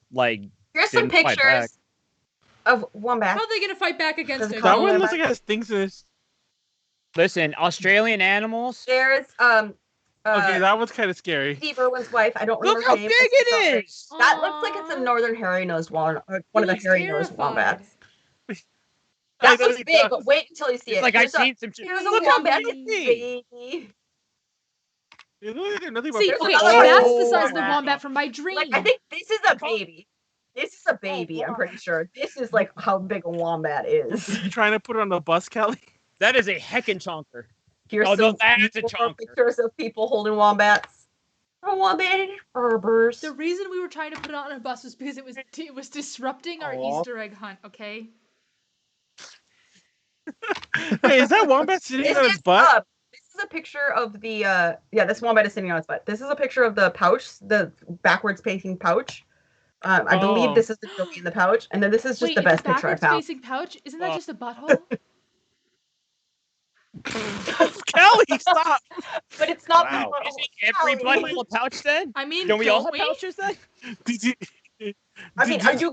Here's some pictures of wombats. How are they going to fight back against it? That one looks like it has things in it. Listen, Australian animals. There's okay, that one's kind of scary. Steve Irwin's wife. I don't remember. Look how big it is. That looks like it's a northern hairy-nosed one of the hairy-nosed wombats. That looks big, but wait until you see it. Like I've seen some. Here's a wombat baby. See, okay, that's the size of the wombat from my dream. I think this is a baby. This is a baby. I'm pretty sure. This is like how big a wombat is. You trying to put it on the bus, Kelly? That is a heckin' chonker. Here's some pictures of people holding wombats. Wombat Herbers. The reason we were trying to put it on a bus was because it was disrupting our Easter egg hunt. Okay. Wait, is that wombat sitting on its butt? This is a picture of the this wombat is sitting on its butt. This is a picture of the pouch, the backwards facing pouch. I believe this is the joey in the pouch, and then this is just the best picture I found. Facing pouch? Isn't that just a butthole? Kelly, stop. But it's not. Wow. Is every Kelly. butthole a pouch then? I mean, Don't we all don't have pouches then? Did you? I mean, are you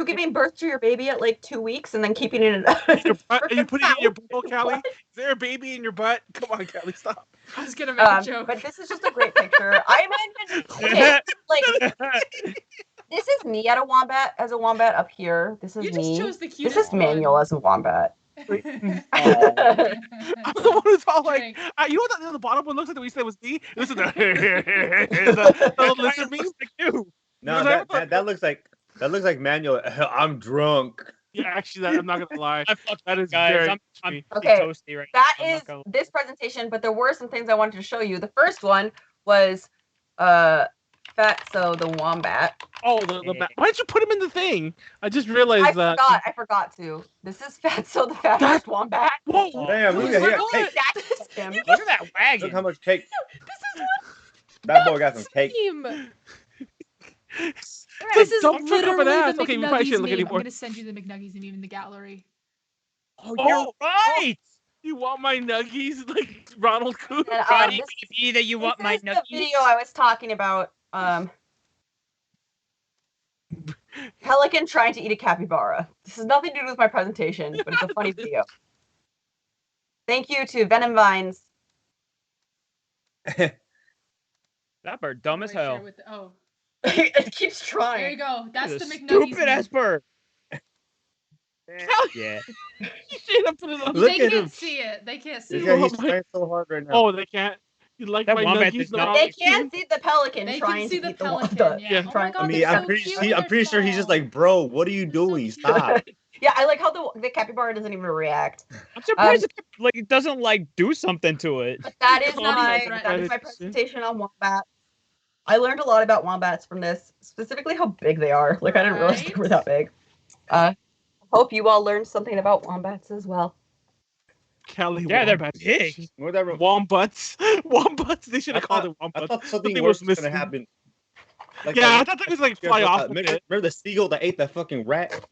giving birth to your baby at like 2 weeks and then keeping it in Your butt, are you putting it in your pouch? butthole, Kelly? Is there a baby in your butt? Come on, Kelly, stop. I was gonna make a joke. But this is just a great picture. I imagine, okay, like this is me at a wombat as a wombat up here. This is You just me. chose the This cutest is Manuel one. as a wombat. I'm the one who's all like, Drink. you know what the bottom one looks like that we said was me? This is the little lizard meme. No, that looks like Manuel. I'm drunk. Yeah, actually, I'm not gonna lie. I fucked That you is guys. very I'm crispy. Okay, toasty right That now. I'm is not gonna- this presentation, but there were some things I wanted to show you. The first one was Fatso the wombat. Oh, why did you put him in the thing? I just realized that. I forgot to. This is Fatso the fabulous wombat. Whoa! Damn, look at cake. That's him. Look at that wagon. Look how much cake. This is That boy got some cake. meme. This is Don't trip over literally that. the Okay, we probably McNuggies shouldn't look meme. I'm anymore. gonna send you the McNuggies meme in the gallery. Oh, you're right. You want my nuggies like Ronald Coop? And, Johnny this baby, that you want this my is the nuggies. video I was talking about. Pelican trying to eat a capybara. This has nothing to do with my presentation, but it's a funny video. Thank you to Venom Vines. That bird dumb as Right hell. there with the- oh, It keeps there trying. you go. That's the This McNuggies stupid meme. ass bird. You Yeah. should have put it on. Look They at can't him. see it. They can't see This it. guy, he's trying so hard right now. Oh, they can't. You like That my wombat nuggies? does The not- They Ronald can Coop? see the pelican They trying can see to the eat pelican. the Yeah. Yeah. Oh my trying- god, I mean, they're I'm so pretty, cute see, when I'm they're pretty sure he's just small. like, bro, what are you They're so doing? cute. Stop. Yeah, I like how the capybara doesn't even react. I'm surprised it doesn't like do something to it. But that is It's not my even threatening. that is my presentation on wombat. I learned a lot about wombats from this, specifically how big they are. Like I didn't realize they were that big. Hope you all learned something about wombats as well. Kelly, Yeah, they're wombats. big. Whatever. Wombats. Wombats. They should have called it I wombats. thought something Something worse was was gonna missing. happen. Like Yeah, I that- thought they was like Yeah, fly but, off with remember, it. remember the seagull that ate that fucking rat?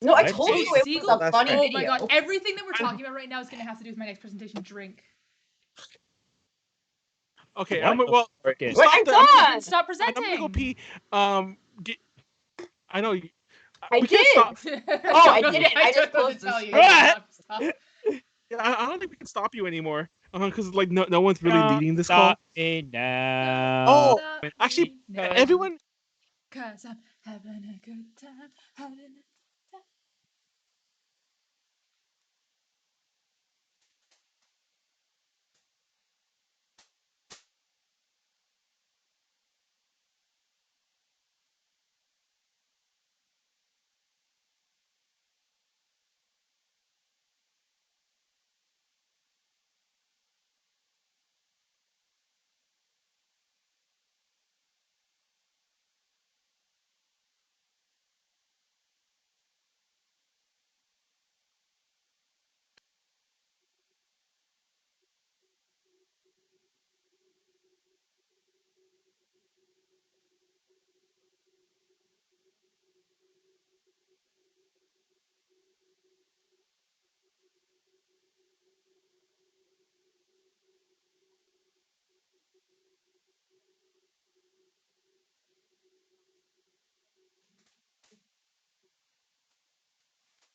No, I I've told seen you it was Seagull? a funny Oh video. my god, everything that we're talking about right now is gonna have to do with my next presentation. Drink. Okay, What I'm the well. frick is- Well, I'm done. Stop I'm presenting. gonna go pee. I know. I we can't did. stop. Oh, I didn't. I just don't know closed to tell this. you. What? Stop. Yeah, I don't think we can stop you anymore. Because like no one's really leading this call. Stop me now. Oh, Stop actually, me now, everyone. 'cause I'm having a good time. Having a good time.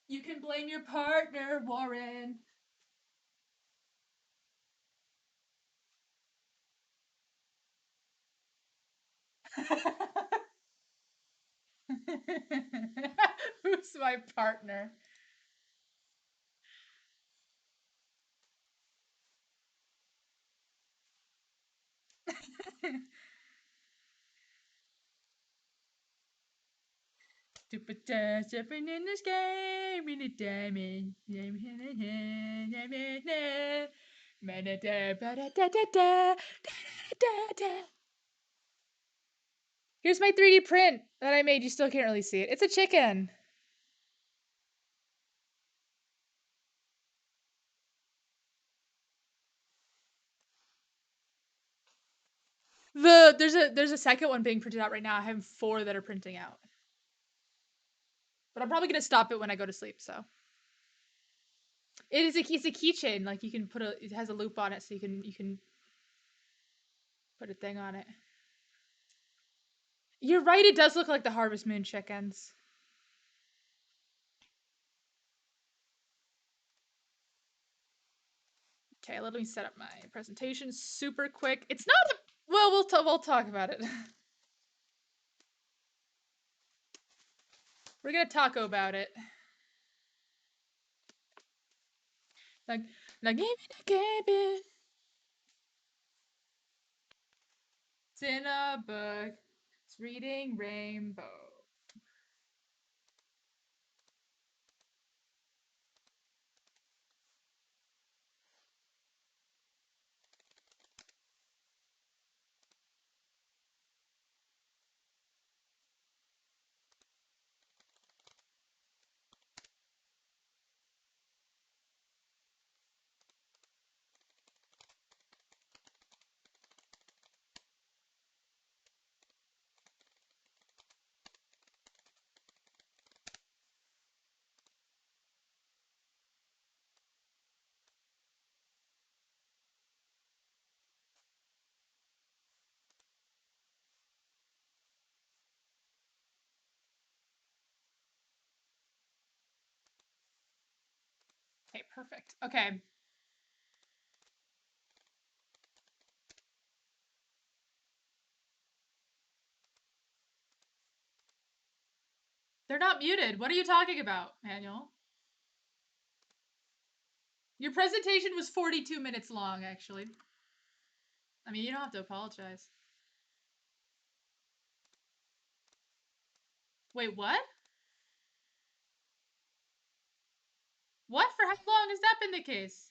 You can blame your partner, Warren. Who's my partner? Jumping in this game in a diamond. Here's my 3D print that I made. You still can't really see it. It's a chicken. There's a second one being printed out right now. I have 4 that are printing out. But I'm probably gonna stop it when I go to sleep, so. It's a keychain. Like you can put it has a loop on it, so you can put a thing on it. You're right. It does look like the Harvest Moon chickens. Okay, let me set up my presentation super quick. It's not a well. We'll talk about it. We're gonna taco about it. Like, now give me the cabin. It's in a book. It's reading Rainbow. Okay, perfect. Okay. They're not muted. What are you talking about, Manuel? Your presentation was 42 minutes long, actually. I mean, you don't have to apologize. Wait, what? What? For how long has that been the case?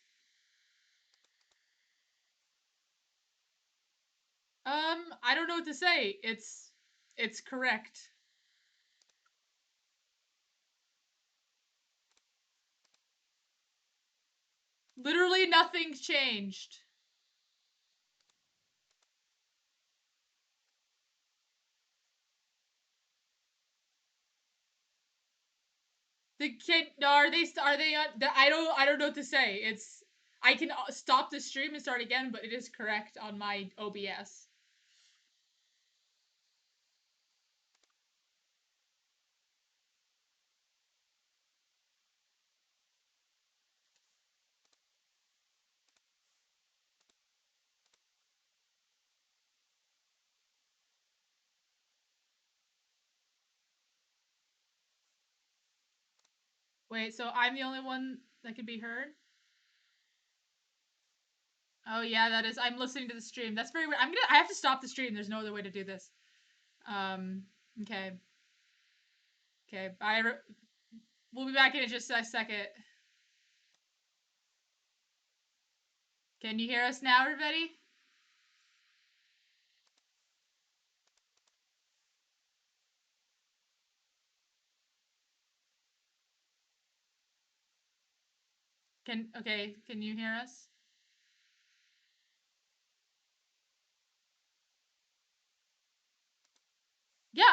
I don't know what to say. It's correct. Literally nothing's changed. The kid, no, are they I don't know what to say. I can stop the stream and start again, but it is correct on my OBS. Wait, so I'm the only one that can be heard? Oh yeah, that is. I'm listening to the stream. That's very weird. I have to stop the stream. There's no other way to do this. Okay. Okay, bye. We'll be back in just a second. Can you hear us now, everybody? Can you hear us? Yeah,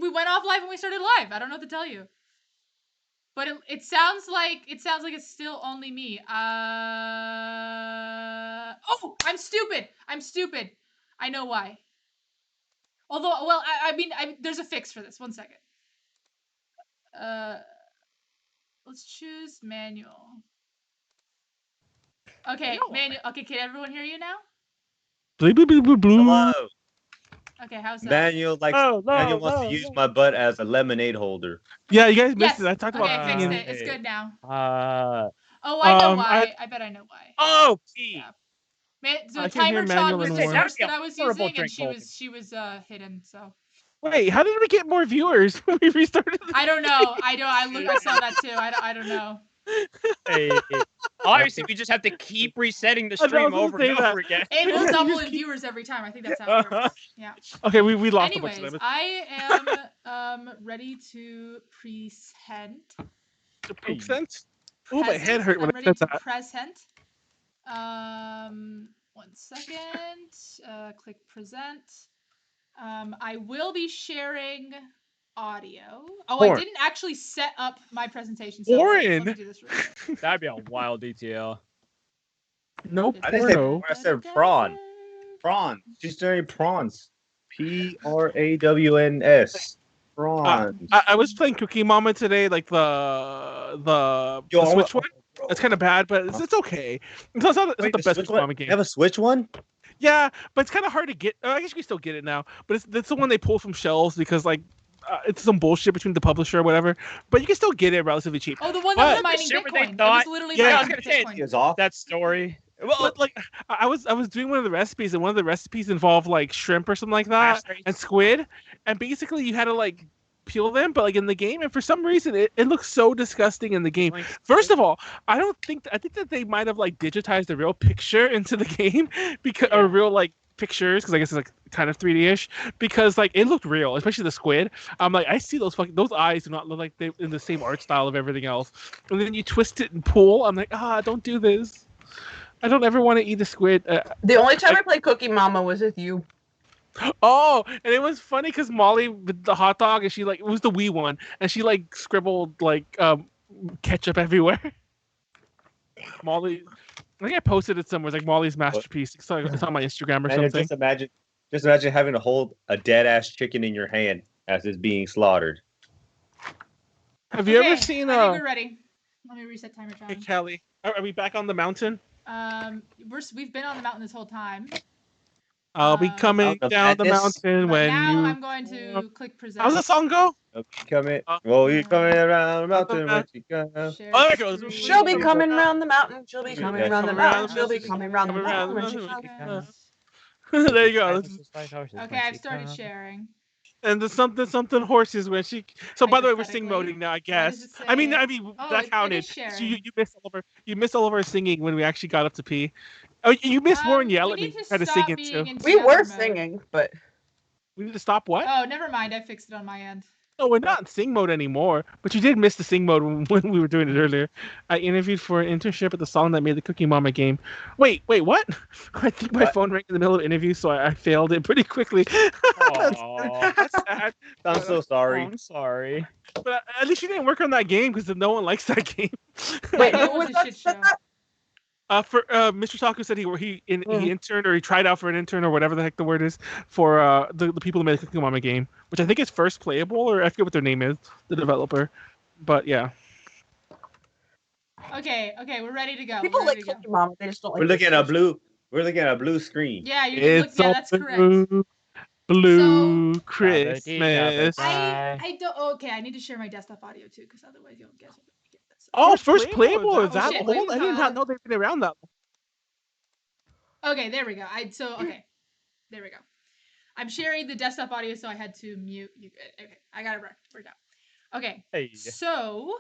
we went off live and we started live. I don't know what to tell you. But it sounds like it's still only me. Oh, I'm stupid. I know why. Although, well, I mean, there's a fix for this. 1 second. Let's choose manual. Okay, manual. Okay, can everyone hear you now? Hello. Okay, how's that? Manuel wants to use my butt as a lemonade holder. Yeah, you guys missed it. I talked about fixed it. It's good now. Oh, I know why. I bet I know why. Oh, gee. Yeah. The I can't hear timer Tron Manuel was the anymore. source that I was using, and she was hidden. So. Wait, how did we get more viewers when we restarted? I don't know. I saw that too. I don't know. Hey. Obviously, we just have to keep resetting the stream over and over again. It will double in viewers every time. I think that's how it works. Yeah. Okay, we lost Anyways, a bunch of them. I am ready to present. Oh, my head hurt when I'm I ready said to that. present. 1 second. Click present. I will be sharing audio. Oh, Porn. I didn't actually set up my presentation. So let me do this real quick. That'd be a wild ETL. No I didn't say porno. porn, I said prawn. Prawns. She's doing prawns. PRAWNS. Prawns. I was playing Cookie Mama today, like the Switch one. It's kind of bad, but it's okay. It's not Wait, the best Switch Cookie one? Mama game. You have a Switch one? Yeah, but it's kind of hard to get. I guess you can still get it now, but it's the one they pull from shelves because like it's some bullshit between the publisher or whatever. But you can still get it relatively cheap. Oh, the one that was But- mining Shit where they Bitcoin. It thought- was literally Yeah, I mining was gonna say, Bitcoin. It's off. That story. Well, But like I was doing one of the recipes, and one of the recipes involved like shrimp or something like that, Pastéis. and squid, and basically you had to like peel them, but like in the game, and for some reason it looks so disgusting in the game. First of all, I think that they might have like digitized the real picture into the game because or real like pictures because I guess it's like kind of 3D-ish because like it looked real, especially the squid. I'm like I see those eyes do not look like they're in the same art style of everything else, and then you twist it and pull. I'm like don't do this. I don't ever want to eat a squid. The only time I played Cookie Mama was with you. Oh, and it was funny because Molly with the hot dog, and she like it was the wee one, and she like scribbled like ketchup everywhere. Molly, I think I posted it somewhere. It's like Molly's masterpiece. It's on my Instagram or Man, something. just imagine having to hold a dead ass chicken in your hand as it's being slaughtered. Have you ever Okay, seen I think we're ready. Let me reset timer, Hey John. Kelly, are we back on the mountain? We've been on the mountain this whole time. I'll be coming Out of down the madness. mountain But when now you. I'm going to click present. How's the song go? Coming, Uh, well, you're coming around the mountain when she comes. Share Oh, there it goes. screen. She'll be coming round the mountain. She'll be coming Yeah. round the Coming round mountain. She'll be coming round the coming round mountain when she the comes. There you go. Okay, I've started sharing. And the something horses when she. So by the way, we're sing Hypothetically, moding now. I does guess. it I mean, say- Oh, that it counted. is So sharing. you missed all of our singing when we actually got up to pee. Oh, you missed Warren yell at we me. need to Try to stop sing it being too. in We were together mode. singing, but We need to stop what? Oh, never mind. I fixed it on my end. No, we're not in sing mode anymore. But you did miss the sing mode when we were doing it earlier. I interviewed for an internship at the song that made the Cookie Mama game. Wait, what? I think my phone rang in the middle of an interview, so I failed it pretty quickly. Aw. That's sad. I'm so sorry. I'm sorry. But at least you didn't work on that game because no one likes that game. wait, That who was was a that? shit said show. that? For Mr. Taku said he interned or he tried out for an intern or whatever the heck the word is for the people who made the Cookie Mama game, which I think is first playable or I forget what their name is, the developer. But yeah, Okay, we're ready to go. People we're like ready to go. Cookie Mama. They just don't like. We're looking the at a blue. We're looking at a blue screen. Yeah, you can look. it's Yeah, a that's correct. blue Christmas. I don't. Okay, I need to share my desktop audio too, because otherwise you'll get this. Oh, first playable is Oh, that shit, old? I did wait, not know they've been around that long. Okay, there we go. Okay, there we go. I'm sharing the desktop audio, so I had to mute you. Okay, I got it worked out. Okay, Hey. so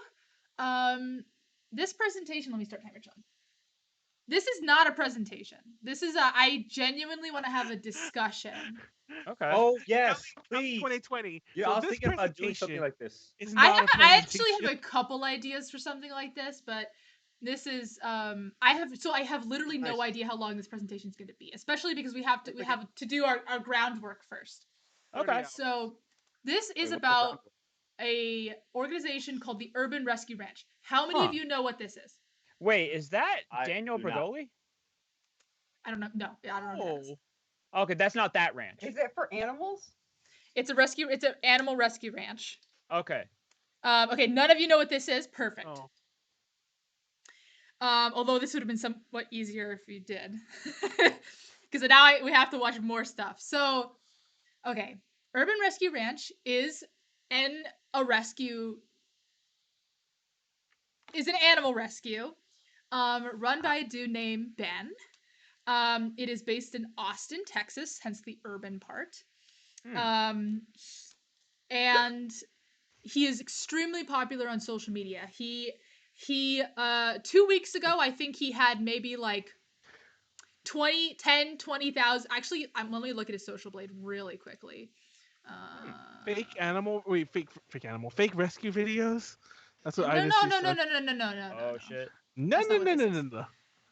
this presentation. Let me start timer, John. This is not a presentation. This is I genuinely want to have a discussion. Okay. Oh yes, Kelly, please. 2020. Yeah, So I was this thinking about doing something presentation like this. is I not a actually presentation. have a couple ideas for something like this, but this is I have literally no Nice. idea how long this presentation is going to be, especially because we have to do our groundwork first. Okay. So this is Wait, what's the about groundwork? a organization called the Urban Rescue Ranch. How many of you know what this is? Wait, is that I Daniel do not. Bregoli? I don't know. No, I don't know. What that is. Okay, that's not that ranch. Is it for animals? It's an animal rescue ranch. Okay. Okay, none of you know what this is. Perfect. Oh. Although this would have been somewhat easier if you did, because now we have to watch more stuff. So, okay, Urban Rescue Ranch is an animal rescue, run by a dude named Ben. It is based in Austin, Texas, hence the urban part. And he is extremely popular on social media. He 2 weeks ago, I think he had maybe like 20,000. Actually, let me look at his social blade really quickly. Fake rescue videos. That's what I No. just Oh shit. No. That's not what this is. No.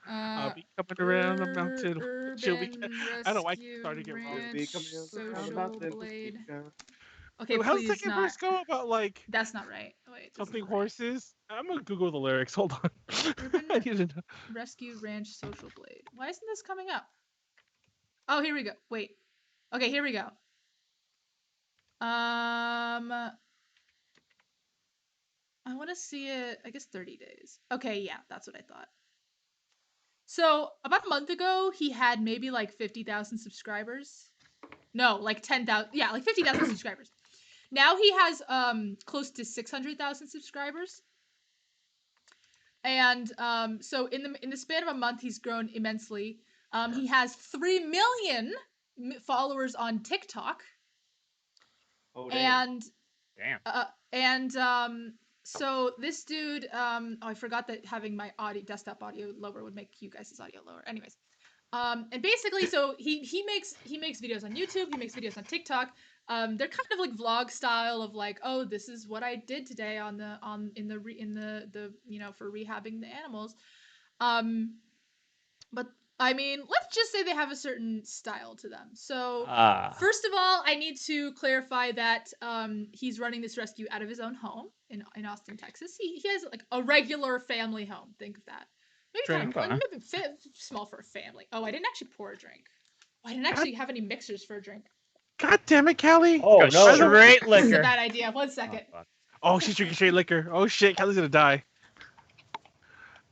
I'll be coming around the mountain. She'll be. I don't know why I started to get wrong. Urban Ranch Social Blade. Okay, How's the please second not. verse go about like That's not right. Wait, this something isn't right. horses? I'm gonna Google the lyrics. Hold on. Urban I need to know. Rescue Ranch Social Blade. Why isn't this coming up? Oh, here we go. Wait. Okay, here we go. I want to see it. I guess 30 days. Okay, yeah, that's what I thought. So about a month ago, he had maybe like 50,000 subscribers. No, like 10,000. Yeah, like 50,000 subscribers. Now he has close to 600,000 subscribers. And so in the span of a month, he's grown immensely. He has 3 million followers on TikTok. Oh, damn. And so this dude, I forgot that having my desktop audio lower would make you guys' audio lower. Anyways, and basically, so he makes videos on YouTube. He makes videos on TikTok. They're kind of like vlog style of like, oh, this is what I did today in the for rehabbing the animals. But I mean, let's just say they have a certain style to them. So first of all, I need to clarify that he's running this rescue out of his own home in Austin, Texas. He has like a regular family home. Think of that. Maybe maybe small for a family. Oh, I didn't actually pour a drink. I didn't actually have any mixers for a drink. God damn it, Kelly! Oh no, straight This is a liquor. bad idea. 1 second. Oh, she's drinking straight liquor. Oh shit, Kelly's gonna die.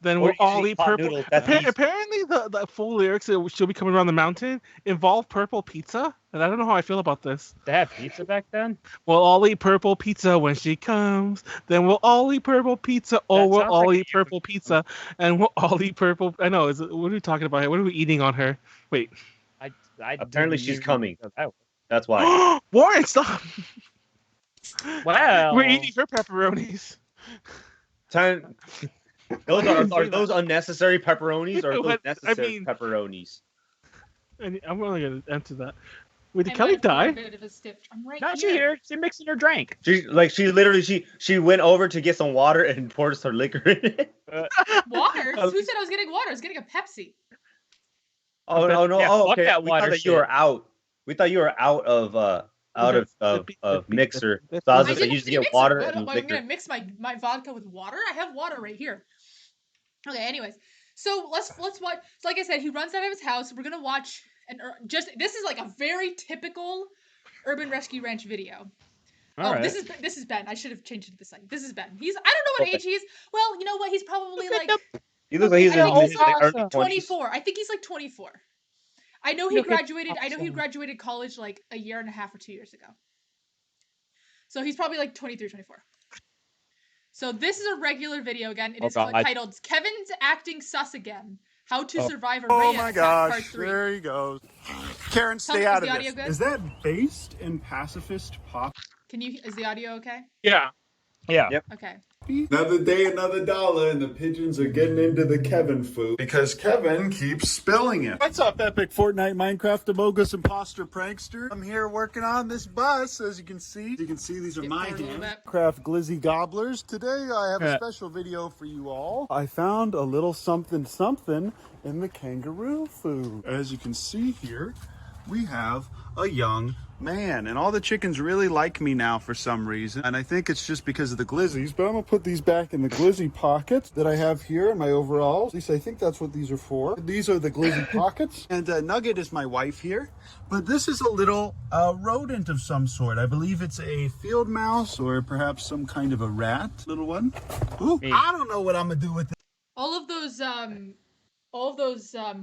Then Or we'll you all eat eat pot purple. noodles, that's easy. Apparently, the full lyrics that she'll be coming around the mountain involve purple pizza, and I don't know how I feel about this. They had pizza back then? We'll all eat purple pizza when she comes. Then we'll all eat purple pizza. Oh, That we'll sounds all like eat purple pizza, and we'll all eat purple. I know. What are we talking about here? What are we eating on her? Wait. I Apparently didn't she's even coming. know that. That's why. Warren, stop! Well, We're eating her pepperonis. Time. Those are those unnecessary pepperonis or those What? necessary I mean- pepperonis? And I'm only gonna answer that. Wait, did I Kelly might have poured a die? bit of a stiff. I'm right now she here. She mixing her drink. She literally went over to get some water and poured some liquor in it. Water? Who said I was getting water? I was getting a Pepsi. Oh no! Yeah, Oh, fuck okay. that We water thought that you were out. We thought you were out of mixer. So I was just like, you just get mix water it. and I'm liquor. gonna mix my vodka with water. I have water right here. Okay. Anyways, so let's watch. So like I said, he runs out of his house. We're gonna watch this is like a very typical Urban Rescue Ranch video. All right. This is Ben. I should have changed it to this side. This is Ben. I don't know what age he is. Well, you know what? He's probably like He looks like he's I in think his he's like early 20s. 24. I think he's like 24. I know he Look at graduated. I know he awesome. graduated college like a year and a half or 2 years ago. So he's probably like 23, 24. So this is a regular video again. It is titled "Kevin's Acting Sus Again: How to Survive a Rhea Attack Part 3." There he goes. Karen, stay Tell out me, of is the this. audio good? Is that based in pacifist pop? Is the audio okay? Yeah. Yeah. Yep. Okay. Another day, another dollar, and the pigeons are getting into the Kevin food because Kevin keeps spilling it. What's up, epic Fortnite, Minecraft, Amogus, imposter, prankster? I'm here working on this bus, as you can see. These are my forward a little hands. bit. Craft Glizzy Gobblers. Today, I have a special video for you all. I found a little something in the kangaroo food. As you can see here, we have a young man, and all the chickens really like me now for some reason, and I think it's just because of the glizzies, but I'm gonna put these back in the glizzy pockets that I have here in my overalls. At least I think that's what these are for. These are the glizzy pockets, and Nugget is my wife here, but this is a little rodent of some sort. I believe it's a field mouse or perhaps some kind of a rat, little one. Ooh, I don't know what I'm gonna do with it. All of those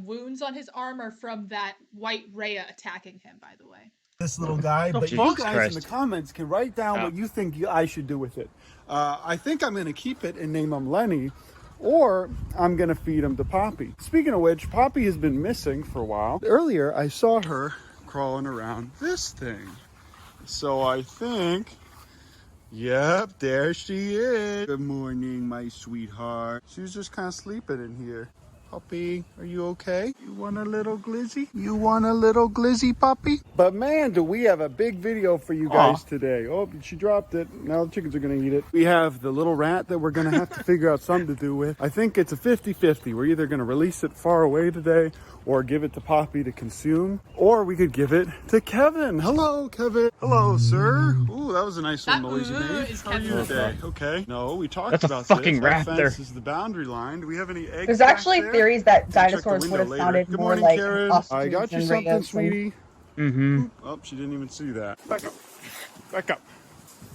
wounds on his arm are from that white Rhea attacking him. By the way. This little guy, but you guys in the comments can write down what you think I should do with it. I think I'm going to keep it and name him Lenny, or I'm going to feed him to Poppy. Speaking of which, Poppy has been missing for a while. Earlier, I saw her crawling around this thing. So I think, yep, there she is. Good morning, my sweetheart. She was just kind of sleeping in here. Puppy, are you okay? You want a little glizzy? You want a little glizzy, puppy? But man, do we have a big video for you guys today. Oh, she dropped it. Now the chickens are gonna eat it. We have the little rat that we're gonna have to figure out something to do with. I think it's a 50-50. We're either gonna release it far away today or give it to Poppy to consume, or we could give it to Kevin. Hello, Kevin. Hello, sir. Ooh, that was a nice little noise you made. How are you today? Okay. No, we talked about That's a fucking this. Our raptor. fence is the boundary line. Do we have any eggs? There's back actually there? theories that Check the dinosaurs would window have later. sounded Good more morning, like Karen. I got you something, sweetie. Mm-hmm. Oh, she didn't even see that. Back up. Back up.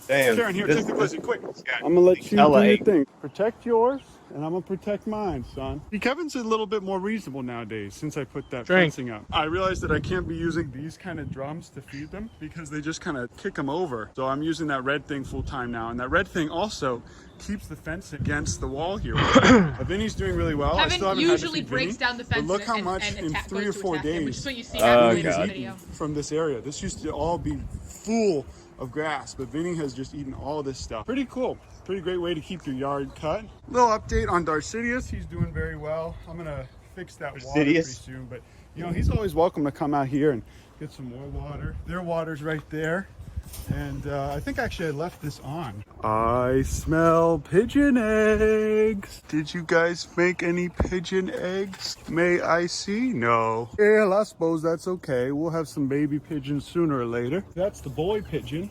Damn. Karen, here, this- take the glizzy, quick. I'm gonna let you do hella your egg. thing. Protect yours, and I'm gonna protect mine, son. See, Kevin's a little bit more reasonable nowadays since I put that Drink. fencing up. I realized that I can't be using these kind of drums to feed them because they just kind of kick them over. So I'm using that red thing full time now, and that red thing also keeps the fence against the wall here. Vinny's doing really well. I still Kevin haven't had to usually feed breaks Vinny, down the but fence look how and much in attack, 3 or goes to 4 attack him, days which is what you see Oh, happening in God. this eaten video. from this area. This used to all be full of grass, but Vinny has just eaten all this stuff. Pretty cool. Pretty great way to keep your yard cut. Little update on Darcidius. He's doing very well. I'm gonna fix that water pretty Darcidius? soon, but you know, he's always welcome to come out here and get some more water. Their water's right there. And I think actually I left this on. I smell pigeon eggs. Did you guys make any pigeon eggs? May I see? No. Well, I suppose that's okay. We'll have some baby pigeons sooner or later. That's the boy pigeon.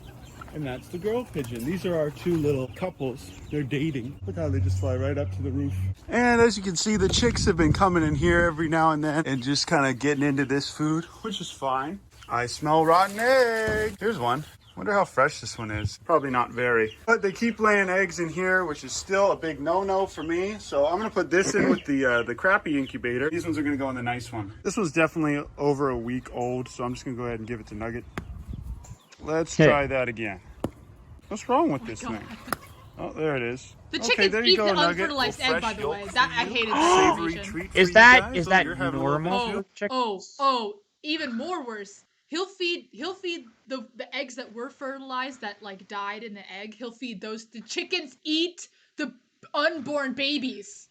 And that's the girl pigeon. These are our two little couples. They're dating. Look how they just fly right up to the roof. And as you can see, the chicks have been coming in here every now and then and just kind of getting into this food, which is fine. I smell rotten egg. Here's one. Wonder how fresh this one is. Probably not very. But they keep laying eggs in here, which is still a big no-no for me. So I'm gonna put this in with the crappy incubator. These ones are gonna go in the nice one. This one's definitely over a week old, so I'm just gonna go ahead and give it to Nugget. Let's try that again. What's wrong with this thing? Oh, there it is. The Okay, chickens there you eat go, the Nugget. unfertilized Little egg, by fresh the way. yolk That for I you. hated Savory that treat for Is you that guys. is Oh, that you're having a little normal? bit too? Oh, even more worse. He'll feed the eggs that were fertilized that like died in the egg. He'll feed those. The chickens eat the unborn babies.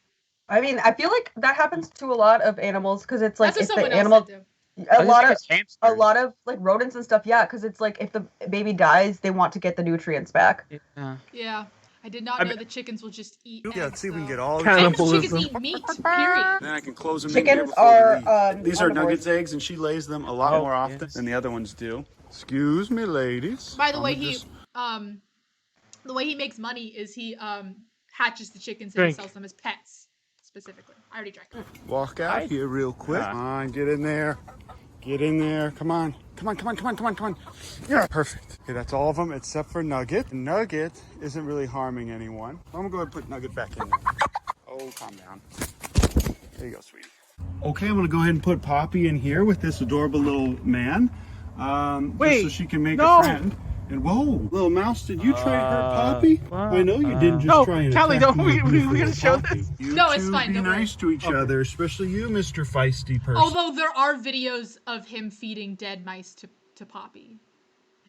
I mean, I feel like that happens to a lot of animals because it's like That's what if someone the else animal, said too. a lot of like rodents and stuff. Yeah, because it's like if the baby dies, they want to get the nutrients back. Yeah. I did not know the chickens will just eat eggs. Yeah, let's see if we can though. get all the And chickens. chickens eat meat, period. Then I can close them in here Chickens before are, they leave. These are omnivores. Nugget's eggs, and she lays them a lot more often than the other ones do. Excuse me, ladies. By the I'm way, gonna the way he makes money is he hatches the chickens and Drink. he sells them as pets specifically. I already drank. walk out here real quick. Come on, get in there. Get in there. Come on. Come on, come on, come on, come on, come on. Yeah, perfect. Okay, that's all of them except for Nugget. Nugget isn't really harming anyone. I'm gonna go ahead and put Nugget back in there. Oh, calm down. There you go, sweetie. Okay, I'm gonna go ahead and put Poppy in here with this adorable little man. Wait, just so she can make no. a friend. And whoa, little mouse, did you try to hurt Poppy? I know you didn't just No, try and Callie, attack don't. my We beautiful gotta show Poppy. this. You No, it's two fine, Be don't worry. nice to each other, especially you, Mr. Feisty person. Although there are videos of him feeding dead mice to Poppy.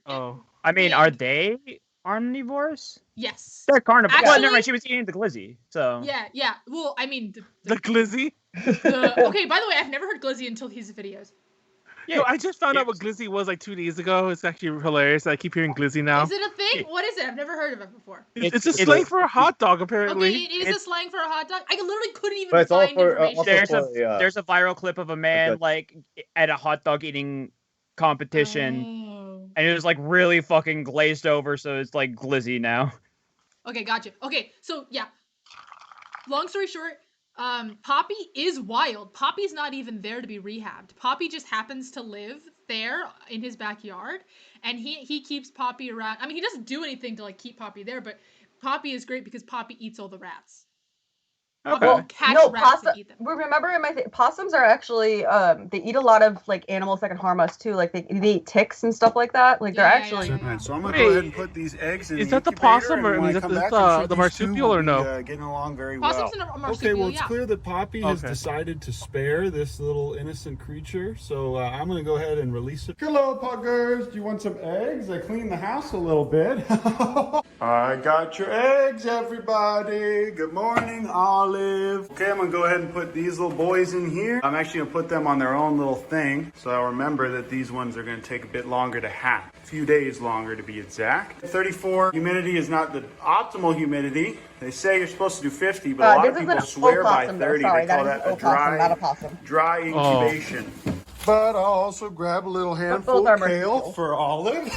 Oh. I mean, are they omnivores? Yes. They're carnivores. Well, Actually- never mind. She was eating the glizzy, so. Yeah. Well, I mean, The glizzy? okay. By the way, I've never heard Glizzy until his videos. Yo, I just found out what glizzy was like 2 days ago. It's actually hilarious. I keep hearing glizzy now. Is it a thing? What is it? I've never heard of it before. It's a slang for a hot dog, apparently. Okay, it is a slang for a hot dog. I literally couldn't even But it's all find for, information. also There's a viral clip of a man Okay. like at a hot dog eating competition, Oh. and it was like really fucking glazed over, so it's like glizzy now. Okay, gotcha. Okay, so yeah. Long story short, Poppy is wild. Poppy's not even there to be rehabbed. Poppy just happens to live there in his backyard, and he keeps Poppy around. I mean, he doesn't do anything to like keep Poppy there, but Poppy is great because Poppy eats all the rats. Okay. Poppy will catch No, rats and eat them. remember in my possums are actually they eat a lot of like animals that can harm us too. Like they eat ticks and stuff like that. Like they're Yeah, actually Alright, so I'm gonna Wait, go ahead and put these eggs in. is the that the incubator, possum, or and when is I that come the- back, the- I'm sure the these two marsupial, will or be, no? Getting along very Possums well. and a Okay, marsupial, well it's yeah. clear that Poppy has Okay. decided to spare this little innocent creature, so I'm gonna go ahead and release it. Hello, puggers. Do you want some eggs? I cleaned the house a little bit. I got your eggs, everybody. Good morning, Olive. Okay, I'm gonna go ahead and put these little boys in here. I'm actually gonna put them on their own little thing, so I'll remember that these ones are gonna take a bit longer to hatch. A few days longer to be exact. 34 humidity is not the optimal humidity. They say you're supposed to do 50, but a lot of people swear by 30. They call that a dry incubation. But I'll also grab a little handful of kale for Olive.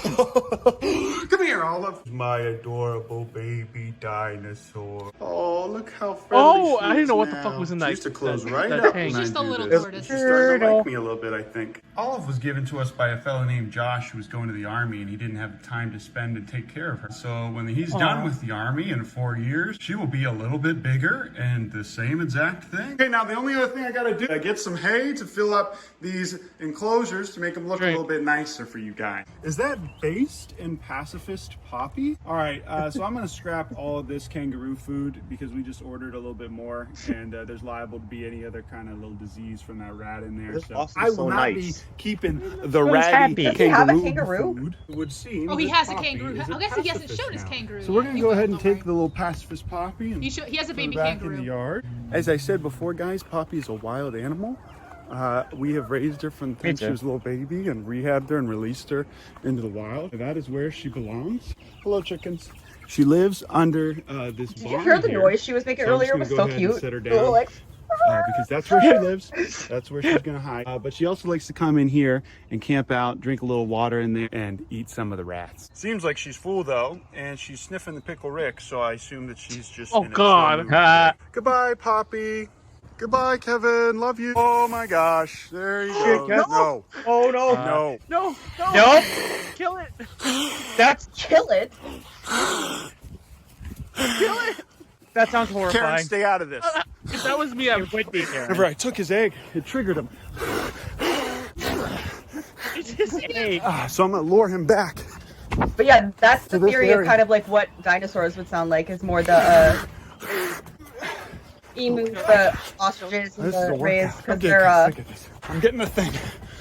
Come here, Olive. My adorable baby dinosaur. Oh, look how friendly I didn't know what the fuck was in that. She used to close right that up. tank. when She's just I a do little this. tortoise. She's starting to like me a little bit, I think. Olive was given to us by a fellow named Josh who was going to the army, and he didn't have the time to spend and take care of her. So when he's done with the army in 4 years, she will be a little bit bigger and the same exact thing. Okay, now the only other thing I gotta do, I get some hay to fill up these enclosures to make them look a little bit nicer for you guys. Is that based in pacifist Poppy? All right, so I'm gonna scrap all of this kangaroo food because we just ordered a little bit more, and there's liable to be any other kind of little disease from that rat in there. This So boss is I will so not nice. be keeping the ratty Does he have a kangaroo kangaroo? food. It would seem. Oh, he that has a Poppy kangaroo. is a I guess he hasn't pacifist shown his now. kangaroo. So we're yet. gonna He go will, ahead and don't take worry. the little pacifist Poppy and He has a put baby her back kangaroo. in the yard. As I said before, guys, Poppy is a wild animal. We have raised her from the time she was a little baby and rehabbed her and released her into the wild. That is where she belongs. Hello, chickens. She lives under this Did barn you hear the here. noise she was making So I'm just earlier? It was gonna go so ahead and cute. set her It was down. like, Because that's where she lives. That's where she's gonna hide. But she also likes to come in here and camp out, drink a little water in there, and eat some of the rats. Seems like she's full though, and she's sniffing the pickle Rick, so I assume that she's just. Oh, in a God. chill mood today. Goodbye, Poppy. Goodbye, Kevin. Love you. Oh my gosh. There you go. Kevin. No. Oh no. No. No, no. Nope. Kill it. That's kill it. Kill it. that sounds Karen, horrifying. stay out of this. If that was me, I would. It would be Karen. Whenever I took his egg, it triggered him. It's his egg. So I'm gonna lure him back. But yeah, that's the this theory of area. kind of like what dinosaurs would sound like. Is more the emu, the ostriches, and This is a the rays, workout. because Okay, they're look at this. I'm getting the thing.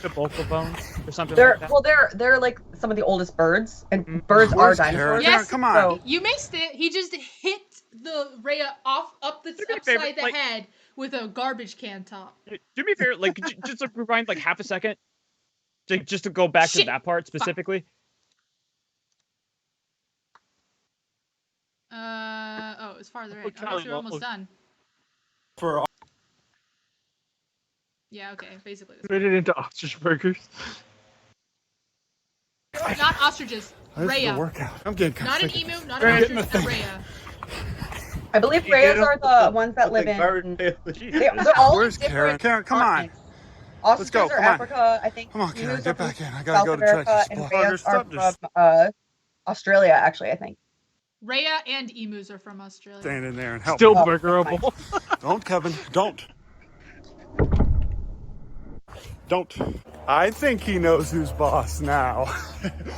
The vocal bones or something they're like that. well, they're like some of the oldest birds, and birds are Where's dinosaurs. Karen? Yes. Come on. So You missed it. He just hit the Rhea up the Do me a upside favor, the like- head with a garbage can top. Do me a favor, like just like rewind like half a second, just to go back to Shit. that part specifically. Oh, it's farther in. Okay, I guess you're well, almost done. For Yeah. Okay. Basically, Made it into ostrich burgers. not ostriches. this is the Rhea. workout. I'm getting kind Not of an sick of emu. this. Not I'm an getting the ostrich. A thing. Rhea. I believe You rays get are the ones that live in. They're all Where's Karen? different Karen, come on. continents. Ostriches go, are come on. Africa, I think. Come on, Karen, emus get are from back in. I gotta South go to America, Trex's and spot. rays are Stop this. from Australia, actually, I think. Rhea and emus are from Australia. Stand in there and help Still me. burgerable. Don't, Kevin. Don't. Don't. I think he knows who's boss now.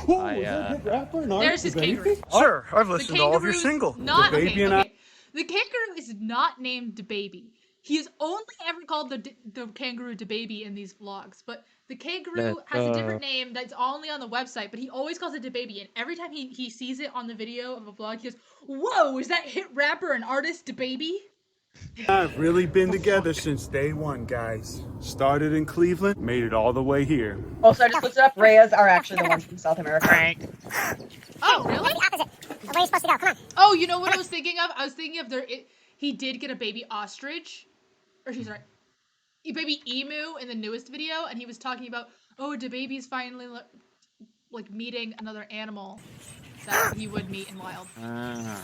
Ooh, I, is that a good rapper and There's his baby? kangaroo. Sure, I've The listened to all of your kangaroo's singles. Not The baby okay, and okay. The kangaroo is not named DeBaby. He is only ever called the kangaroo DeBaby in these vlogs, but the kangaroo has a different name that's only on the website, but he always calls it DeBaby, and every time he sees it on the video of a vlog, he goes, "Whoa, is that hit rapper and artist DeBaby?" I've really been together since day one, guys. Started in Cleveland, made it all the way here. Also, I just looked it up. Rays are actually the ones from South America. Frank. Oh, really? Opposite. Where are you supposed to go? Come on. Oh, you know what I was thinking of? I was thinking of he did get a baby ostrich, or she's right, a baby emu in the newest video, and he was talking about, oh, DeBaby's finally like meeting another animal that he would meet in wild.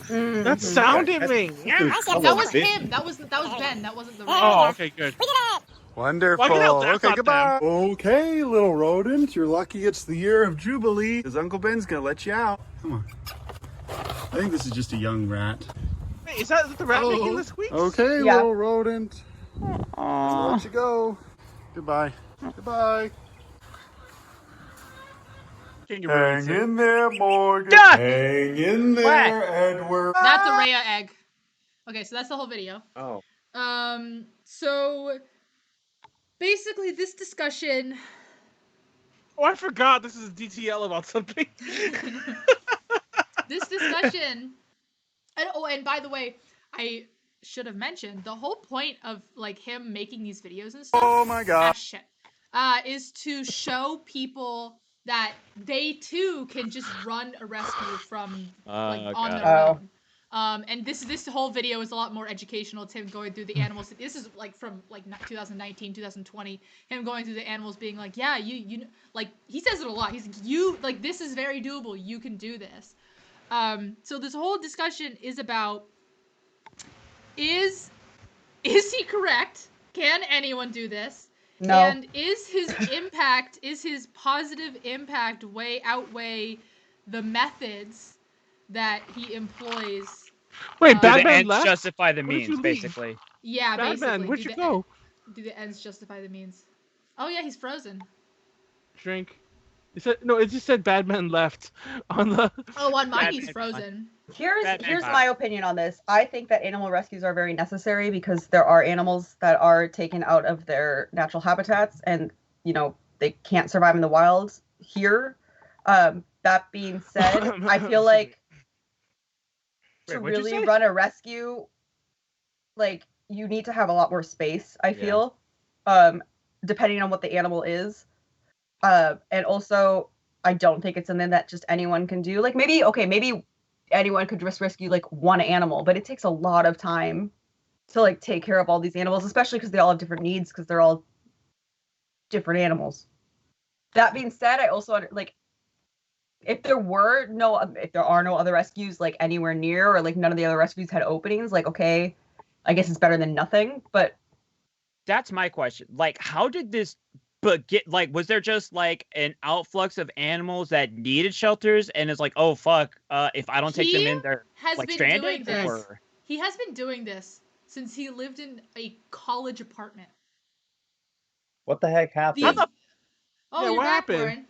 That sounded me. That was him. That was Ben. That wasn't the. Oh, okay, good. We did it. Wonderful. Well, I guess that's Okay, not goodbye. Okay, little rodent. You're lucky it's the year of Jubilee, because Uncle Ben's gonna let you out. Come on. I think this is just a young rat. Wait, is that the rat making the squeaks? Okay, Yeah. little rodent. I'll let you go. Goodbye. Goodbye. Hang in there, Morgan. Duck! Hang in there, Edward. That's a Rhea egg. Okay, so that's the whole video. Oh. So basically, this discussion. Oh, I forgot this is a DTL about something. this discussion. And by the way, I should have mentioned the whole point of like him making these videos and stuff. Oh my god. Is to show people that they too can just run a rescue from like on their own. And this whole video is a lot more educational. It's him going through the animals. This is like from like 2019, 2020. Him going through the animals, being like, yeah, you like he says it a lot. He's like this is very doable. You can do this. So this whole discussion is about is he correct? Can anyone do this? No. And is his positive impact outweigh the methods that he employs? Wait, Do the Batman ends left? justify the Where did means, you leave? basically. Yeah, Batman, basically. where'd you go? Do the ends justify the means? Oh yeah, he's frozen. Drink. It just said Batman left on the. Oh, on mine he's Batman. frozen. Here's Batman my opinion on this. I think that animal rescues are very necessary because there are animals that are taken out of their natural habitats and, you know, they can't survive in the wild here. That being said, I feel like to what'd you really say? run a rescue, like, you need to have a lot more space, I feel, depending on what the animal is. And also, I don't think it's something that just anyone can do. Like, maybe anyone could just rescue, like, one animal, but it takes a lot of time to, like, take care of all these animals, especially because they all have different needs, because they're all different animals. That being said, I also, like, if there are no other rescues, like, anywhere near, or, like, none of the other rescues had openings, like, okay, I guess it's better than nothing, but... That's my question. Like, how did this was there just like an outflux of animals that needed shelters and it's like, oh fuck, if I don't take them in, they're like stranded? Or... He has been doing this since he lived in a college apartment. What the heck happened? Oh, Yeah, you're what back, happened?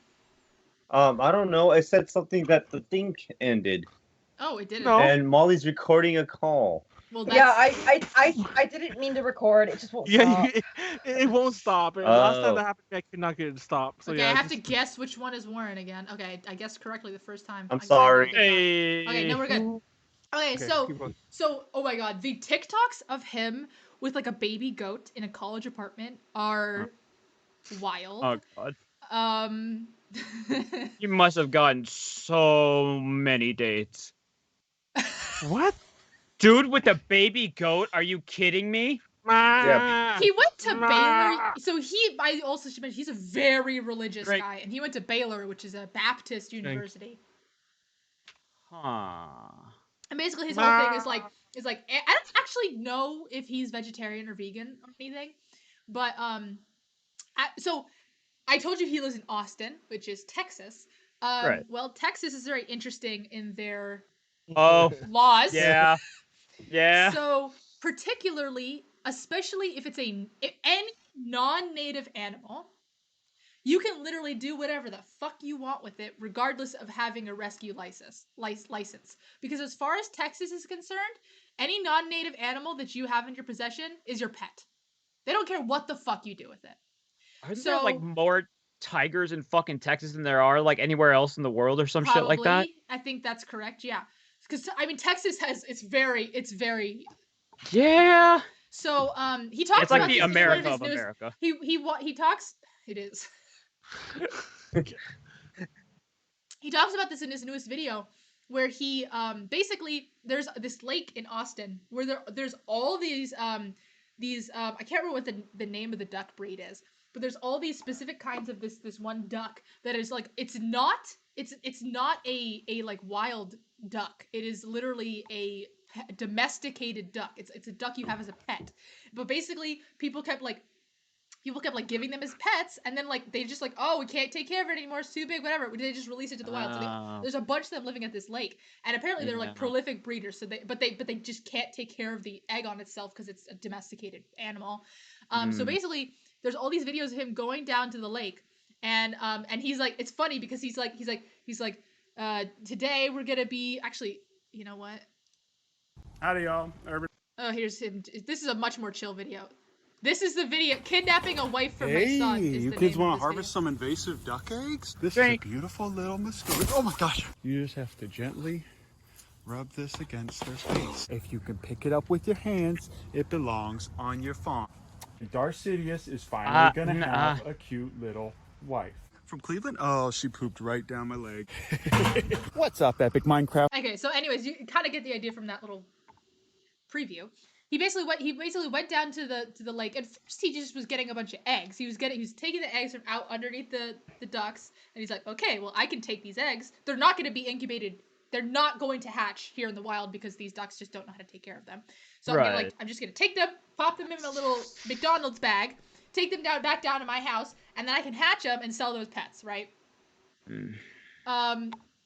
Warren. I don't know. It said something that the thing ended. Oh, it didn't. No. And Molly's recording a call. Well, Yeah, I didn't mean to record. It just won't stop. It won't stop. And last time that happened, I could not get it to stop. So Okay, yeah, I have to guess which one is Warren again. Okay, I guessed correctly the first time. I'm sorry. Okay, no, we're good. Okay, keep going. so, oh my god, the TikToks of him with like a baby goat in a college apartment are wild. Oh god. You must have gotten so many dates. What? Dude with a baby goat? Are you kidding me? Yeah. He went to Baylor. So I also should mention, he's a very religious guy, and he went to Baylor, which is a Baptist university. Huh. And basically his whole thing is like I don't actually know if he's vegetarian or vegan or anything, but so I told you he lives in Austin, which is Texas. Right. Well, Texas is very interesting in their laws. Yeah. Yeah. So particularly, especially if it's any non-native animal, you can literally do whatever the fuck you want with it, regardless of having a rescue license. Because as far as Texas is concerned, any non-native animal that you have in your possession is your pet. They don't care what the fuck you do with it. Aren't there like more tigers in fucking Texas than there are like anywhere else in the world or some shit like that? I think that's correct. Yeah, because I mean Texas it's very. Yeah. So he talks. It's like about the this in America his of newest- America. He talks. It is. He talks about this in his newest video, where he basically there's this lake in Austin where there's all these I can't remember what the name of the duck breed is, but there's all these specific kinds of this one duck that is like it's not a like wild duck. It is literally a domesticated duck. It's a duck you have as a pet. But basically people kept giving them as pets, and then like they just like, oh, we can't take care of it anymore, it's too big, whatever. They just release it to the wild. So there's a bunch of them living at this lake, and apparently they're like prolific breeders. So they just can't take care of the egg on itself because it's a domesticated animal. So basically, there's all these videos of him going down to the lake, and he's like, it's funny because he's like, today we're gonna be actually, you know what? Howdy, y'all. Oh, here's him. This is a much more chill video. This is the video. Kidnapping a wife for my Hey, son. you kids want to harvest some invasive duck eggs? This is a beautiful little mosquito. Oh my gosh. You just have to gently rub this against their face. If you can pick it up with your hands, it belongs on your farm. Darth Sidious is finally gonna have a cute little wife. From Cleveland? Oh, she pooped right down my leg. What's up, Epic Minecraft? Okay, so anyways, you kind of get the idea from that little preview. He basically went down to the lake, and first he just was getting a bunch of eggs. He was taking the eggs from out underneath the ducks, and he's like, okay, well, I can take these eggs. They're not going to be incubated. They're not going to hatch here in the wild because these ducks just don't know how to take care of them. So I'm just gonna take them, pop them in my little McDonald's bag, take them back down to my house, and then I can hatch them and sell those pets, right? And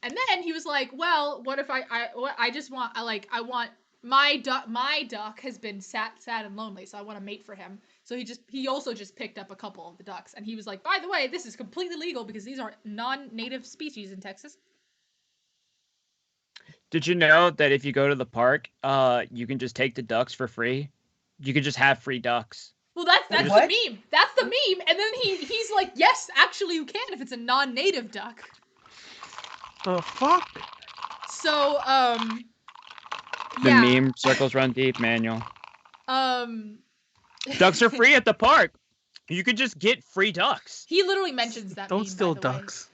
then he was like, well, what if I want my duck has been sad and lonely, so I want to mate for him. So he also just picked up a couple of the ducks, and he was like, by the way, this is completely legal because these are non-native species in Texas. Did you know that if you go to the park, you can just take the ducks for free? You can just have free ducks. Well, that's the meme. That's the meme. And then he's like, yes, actually you can if it's a non-native duck. The fuck? So, The meme circles run deep, Manuel. Ducks are free at the park. You could just get free ducks. He literally mentions that. Don't meme, steal by the way. ducks.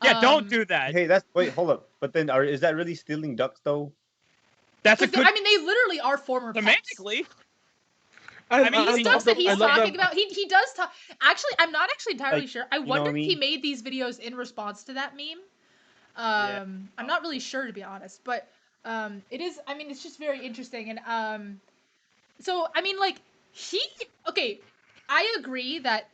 Yeah, don't do that. Hey, wait, hold up. But then, is that really stealing ducks though? That's a good. I mean, they literally are former pets. Semantically. I mean, these ducks that he's talking about, he does talk. Actually, I'm not actually entirely sure. I wonder if he made these videos in response to that meme. I'm not really sure, to be honest, but it is. I mean, it's just very interesting, and so I mean, like okay, I agree that.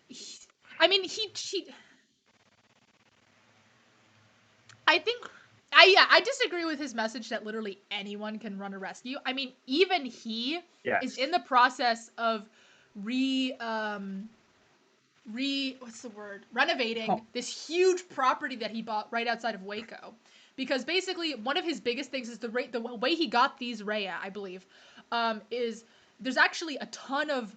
I disagree with his message that literally anyone can run a rescue. I mean, even he is in the process of renovating this huge property that he bought right outside of Waco. Because basically one of his biggest things is the way he got these rhea, I believe, is there's actually a ton of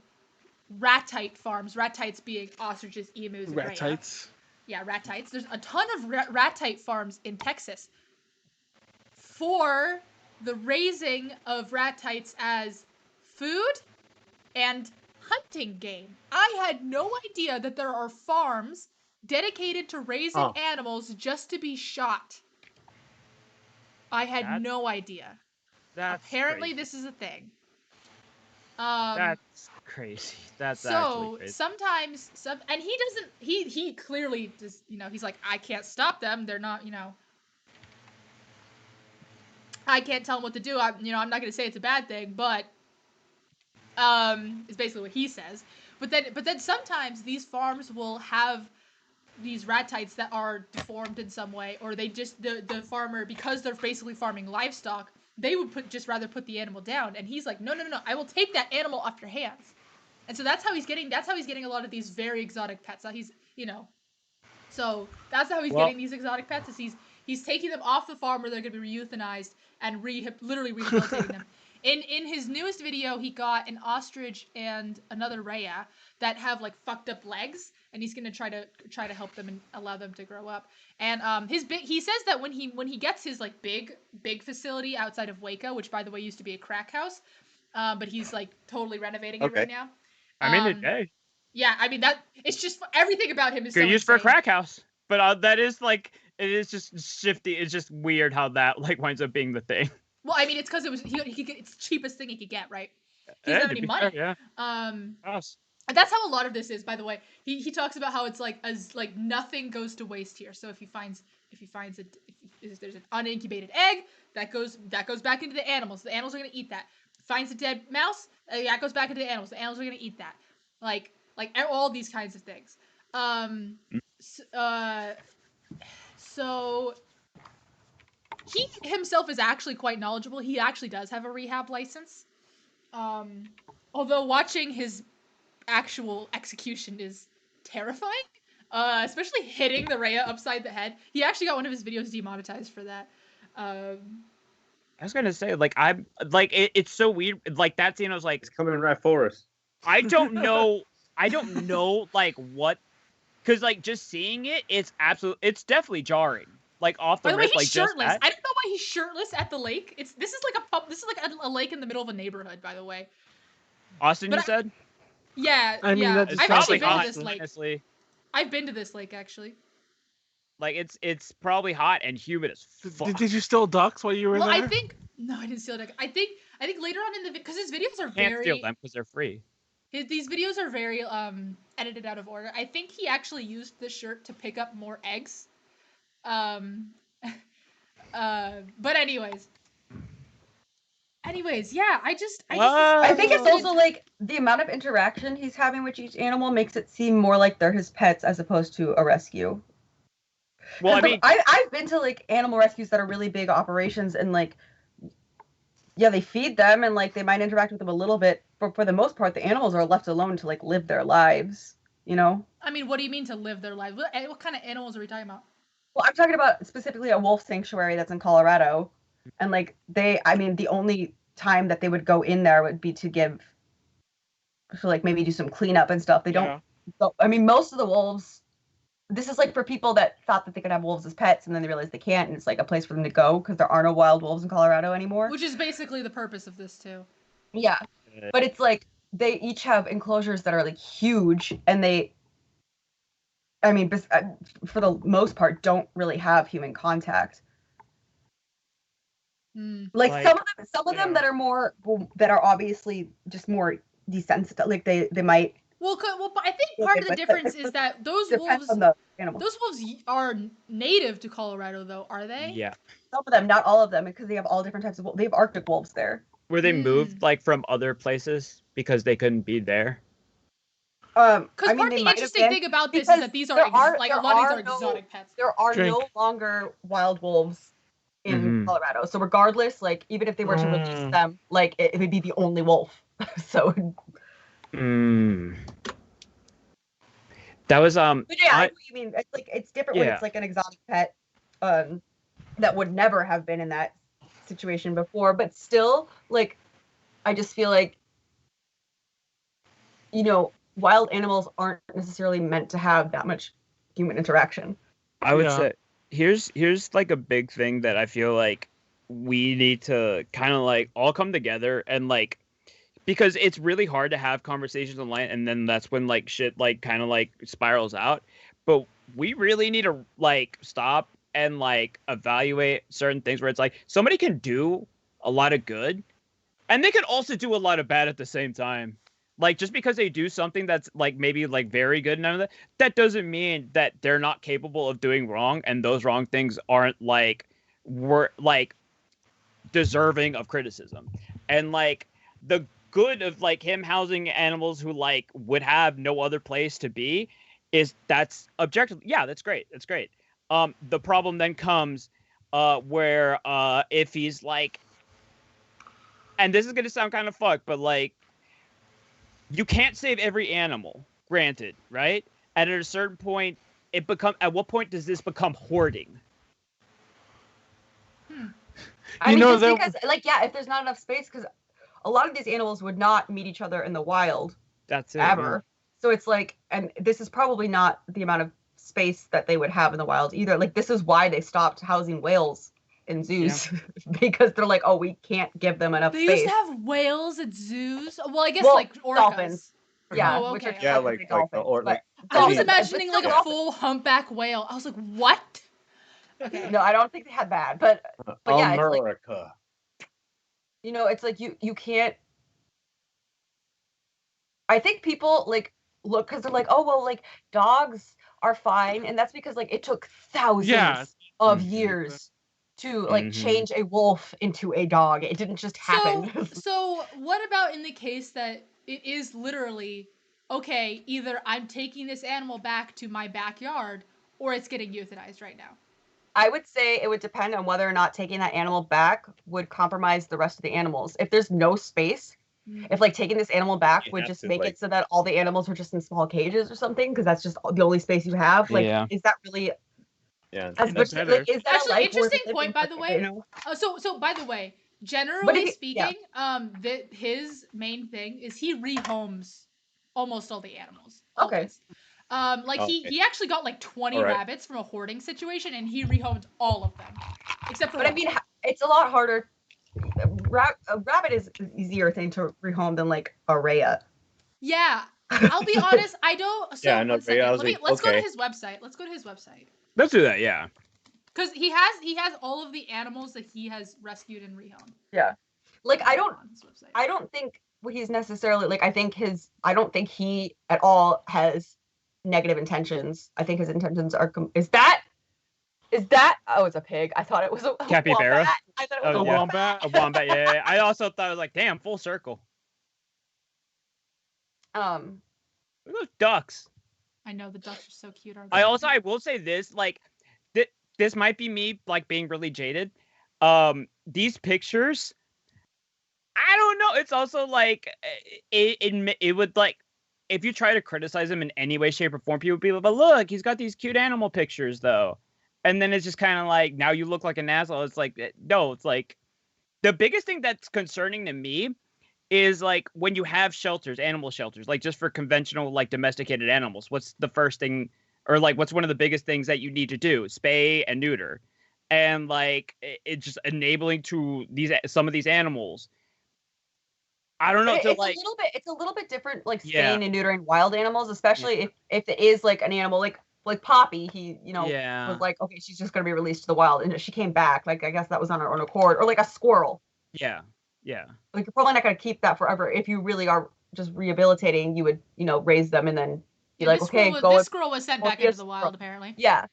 ratite farms, ratites being ostriches, emus, and rhea. Ratites? Yeah, ratites. There's a ton of ratite farms in Texas for the raising of ratites as food and hunting game. I had no idea that there are farms dedicated to raising animals just to be shot. I had no idea. Apparently, this is a thing. That's crazy. That's actually crazy. Sometimes and he doesn't. He clearly just he's like, I can't stop them. They're not I can't tell them what to do. I'm not gonna say it's a bad thing, but is basically what he says. But then sometimes these farms will have these ratites that are deformed in some way, or they just the farmer, because they're basically farming livestock, they would rather put the animal down, and he's like, no, I will take that animal off your hands. And so that's how he's getting a lot of these very exotic pets. He's so that's how he's getting these exotic pets, is he's taking them off the farm where they're going to be euthanized and literally rehabilitating them. In his newest video, he got an ostrich and another rhea that have like fucked up legs, and he's gonna try to help them and allow them to grow up. And he says that when he gets his like big facility outside of Waco, which by the way used to be a crack house, but he's like totally renovating it right now. I mean, okay. Yeah, I mean that it's just everything about him is good so use insane. for a crack house, but that is like it is just shifty. It's just weird how that like winds up being the thing. Well, I mean, it's because it's the cheapest thing he could get, right? He doesn't have any money. Fair, And that's how a lot of this is, by the way. He talks about how it's like nothing goes to waste here. So if there's an unincubated egg, that goes back into the animals. The animals are gonna eat that. Finds a dead mouse, that goes back into the animals. The animals are gonna eat that. Like all these kinds of things. So he himself is actually quite knowledgeable. He actually does have a rehab license. Although watching his actual execution is terrifying, especially hitting the rhea upside the head. He actually got one of his videos demonetized for that. I was gonna say, like, I'm like, it's so weird. Like that scene, I was like, it's coming right for us. I don't know, like what, because like just seeing it, it's definitely jarring. like off the By the way, rip, he's like just shirtless. that. I don't know why he's shirtless at the lake. This is like a lake in the middle of a neighborhood, by the way. Austin, But you said? Yeah, I mean, yeah. that's It's I've probably actually been hot, to this lake. honestly. I've been to this lake actually. Like it's probably hot and humid as fuck. Did you steal ducks while you were Well, there? I think no, I didn't steal it. I think later on in the because his videos are Can't very steal them because they're free. these videos are very edited out of order. I think he actually used this shirt to pick up more eggs. But anyways, yeah, I think it's also like the amount of interaction he's having with each animal makes it seem more like they're his pets as opposed to a rescue. Well, I mean, I've been to like animal rescues that are really big operations, and like, yeah, they feed them and like they might interact with them a little bit, but for the most part, the animals are left alone to like live their lives. You know? I mean, what do you mean to live their lives? What kind of animals are we talking about? Well, I'm talking about specifically a wolf sanctuary that's in Colorado, and like the only time that they would go in there would be to like maybe do some cleanup and stuff. They don't. I mean, most of the wolves. This is like for people that thought that they could have wolves as pets, and then they realize they can't, and it's like a place for them to go because there are no wild wolves in Colorado anymore. Which is basically the purpose of this too. Yeah, but it's like they each have enclosures that are like huge, and for the most part, don't really have human contact. Like some of them that are obviously just more desensitized. Like they might. Well, but I think part of the difference is that those wolves are native to Colorado, though, are they? Yeah. Some of them, not all of them, because they have all different types of wolves. They have Arctic wolves there. Were they moved like from other places because they couldn't be there? Because part of the interesting thing about this is that these are a lot of these are exotic pets. There are no longer wild wolves in Colorado, so regardless, like even if they were to release them, like it would be the only wolf. So. That was But yeah, I know what you mean. It's like it's different when it's like an exotic pet that would never have been in that situation before, but still, like I just feel like wild animals aren't necessarily meant to have that much human interaction. I would say here's like a big thing that I feel like we need to kind of like all come together and like. Because it's really hard to have conversations online, and then that's when like shit like kind of like spirals out. But we really need to like stop and like evaluate certain things where it's like somebody can do a lot of good, and they can also do a lot of bad at the same time. Like just because they do something that's like maybe like very good and none of that doesn't mean that they're not capable of doing wrong, and those wrong things aren't like deserving of criticism. And like the good of like him housing animals who like would have no other place to be that's objectively that's great. The problem then comes where if he's like, and this is gonna sound kind of fucked, but like you can't save every animal, granted, right? And at a certain point at what point does this become hoarding? I mean, just because like if there's not enough space, because a lot of these animals would not meet each other in the wild. That's it. Ever. So it's like, and this is probably not the amount of space that they would have in the wild either. Like this is why they stopped housing whales in zoos because they're like, oh, we can't give them enough space. They used to have whales at zoos. Well, I guess like orcas. Dolphins. Yeah, oh, okay. which are like dolphins. I was imagining like a full humpback whale. I was like, what? Okay. No, I don't think they had that, but yeah, America. It's like, it's like you can't. I think people like look because they're like, oh well, like dogs are fine, and that's because like it took thousands of years to like change a wolf into a dog. It didn't just happen. So what about in the case that it is literally okay? Either I'm taking this animal back to my backyard, or it's getting euthanized right now. I would say it would depend on whether or not taking that animal back would compromise the rest of the animals. If there's no space, if like taking this animal back would just make it so that all the animals are just in small cages or something, because that's just the only space you have. Like, is that really? Yeah, is that actually an interesting point, by the way? So by the way, generally speaking, his main thing is he rehomes almost all the animals. Okay. Like he actually got like 20 rabbits from a hoarding situation, and he rehomed all of them, except for. But I mean, it's a lot harder. A rabbit is an easier thing to rehome than like a Rhea. Yeah, I'll be honest. I don't. So Yeah, no, one second. Let's go to okay. his website. Let's go to his website. Let's do that. Yeah. Because he has all of the animals that he has rescued and rehomed. Yeah. Like I don't On his website. think he's necessarily like I don't think he at all has negative intentions. I think his intentions are is that oh, it's a pig. I thought it was a Capybara. wombat. I thought it was Oh, a yeah. wombat. A wombat. Yeah. I also thought it was like, damn, full circle. Look at those ducks. I know the ducks are so cute. Aren't I they? will say this, like, this might be me like being really jaded. These pictures, I don't know. It's also like it would like if you try to criticize him in any way, shape, or form, people would be like, but look, he's got these cute animal pictures though. And then it's just kind of like, now you look like an asshole. It's like, no, it's like the biggest thing that's concerning to me is like when you have shelters, animal shelters, like just for conventional, like domesticated animals, what's the first thing or like what's one of the biggest things that you need to do? Spay and neuter. And like it's just enabling to some of these animals. I don't know. It's a little bit different, like spaying and neutering wild animals, especially if it is like an animal like Poppy. He was like, okay, she's just gonna be released to the wild, and she came back. Like I guess that was on her own accord, or like a squirrel. Yeah. Yeah. Like you're probably not gonna keep that forever. If you really are just rehabilitating, you would raise them and then be like, okay, this squirrel was sent back into the wild apparently. Yeah,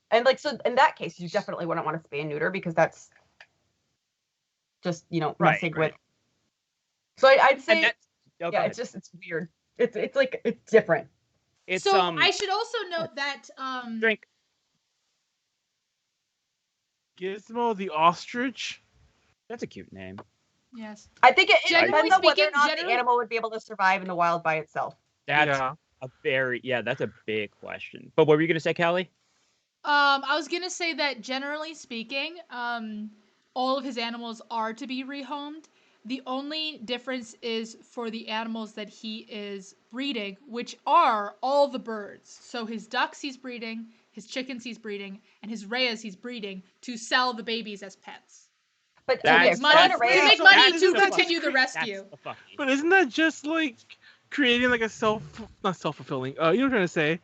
and like so in that case, you definitely wouldn't want to spay and neuter because that's just messing with. So I'd say, it's weird. It's like it's different. So I should also note that drink. Gizmo the ostrich. That's a cute name. Yes. I think it depends on whether or not the animal would be able to survive in the wild by itself. That's that's a big question. But what were you gonna say, Callie? I was gonna say that generally speaking, all of his animals are to be rehomed. The only difference is for the animals that he is breeding, which are all the birds. So his ducks he's breeding, his chickens he's breeding, and his Rheas he's breeding to sell the babies as pets. But to make money to continue the rescue. But isn't that just like creating like a not self-fulfilling? You know what I'm trying to say?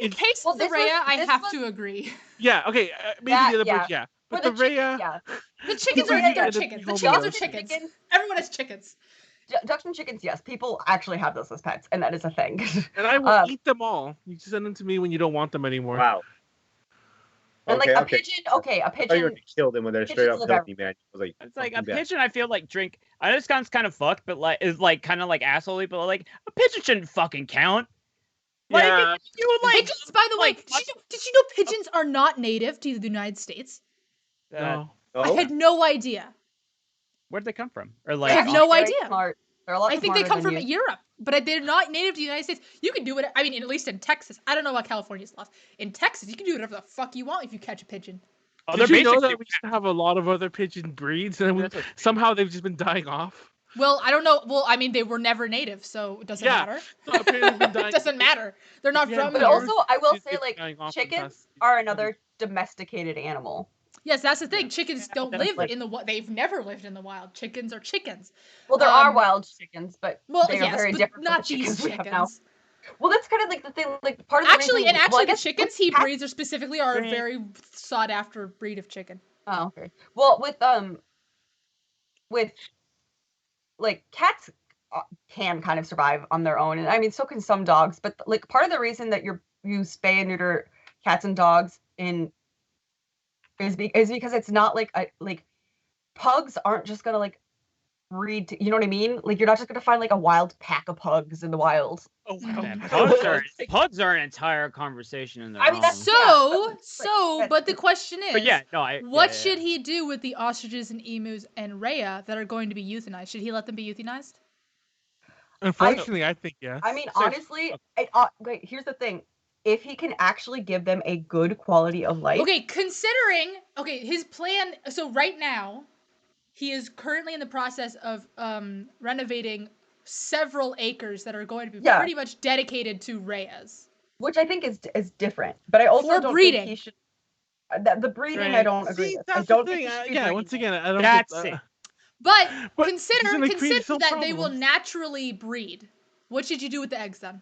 In case of the Rhea, I have to agree. Yeah. Okay. Maybe the other birds. Yeah. But the Rhea. The chickens are chickens. The chickens are chickens. Everyone has chickens. Ducks and chickens, yes. People actually have those as pets, and that is a thing. And I will eat them all. You just send them to me when you don't want them anymore. Wow. And like a pigeon, a pigeon. I thought you were gonna kill them when they're straight up healthy, man. It's like a pigeon. I feel like drink. I know this sounds kind of fucked, but like it's like kind of like assholey, but like a pigeon shouldn't fucking count. Like pigeons. By the way, did you know pigeons are not native to the United States? No. I had no idea. Where'd they come from? Or like I have no idea. Smart. They're a lot I think they come from you. Europe, but they're not native to the United States. You can do it. I mean, at least in Texas. I don't know about California's laws. In Texas, you can do whatever the fuck you want if you catch a pigeon. Did you know that we used to have a lot of other pigeon breeds, and somehow they've just been dying off? Well, I don't know. Well, I mean, they were never native, so it doesn't matter. So it doesn't matter. They're not from But here. also, I will say, like, chickens are another domesticated animal. Yes, that's the thing. Chickens don't live in the wild. They've never lived in the wild. Chickens are chickens. Well, there are wild chickens, but they are very but different not from the these chickens we have now. chickens. Well, that's kind of like the thing. Like part of the reason, the chickens he breeds are specifically a very sought after breed of chicken. Oh, okay. Well, with like cats can kind of survive on their own, and I mean, so can some dogs. But like part of the reason that you spay and neuter cats and dogs is because it's not like pugs aren't just gonna like breed. You know what I mean? Like you're not just gonna find like a wild pack of pugs in the wild. Oh wow. Pugs are an entire conversation in their own. But the question is, what should he do with the ostriches and emus and Rhea that are going to be euthanized? Should he let them be euthanized? Unfortunately, I think yes. I mean, honestly, wait, here's the thing. If he can actually give them a good quality of life. Okay, considering his plan. So right now, he is currently in the process of renovating several acres that are going to be pretty much dedicated to Rheas. which I think is different. But I also For don't breeding. think he should. The breeding, I Right. don't agree See, with. I that's don't the think thing. he should be Yeah, breeding once it. again, I don't. That's get, it. But But consider isn't it creating consider some that they will problems? naturally breed. What should you do with the eggs then?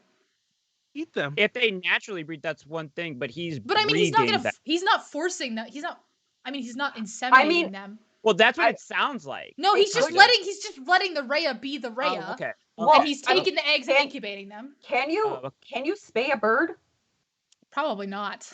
Eat them. If they naturally breed, that's one thing. But he's But I mean, he's not breeding gonna. them. He's not forcing them. He's not. I mean, he's not inseminating them. Well, that's what it sounds like. No, he's just Kinda. letting. He's just letting the Rhea be the Rhea. Oh, okay. Well, And he's I mean, taking the eggs and incubating them. Can you spay a bird? Probably not.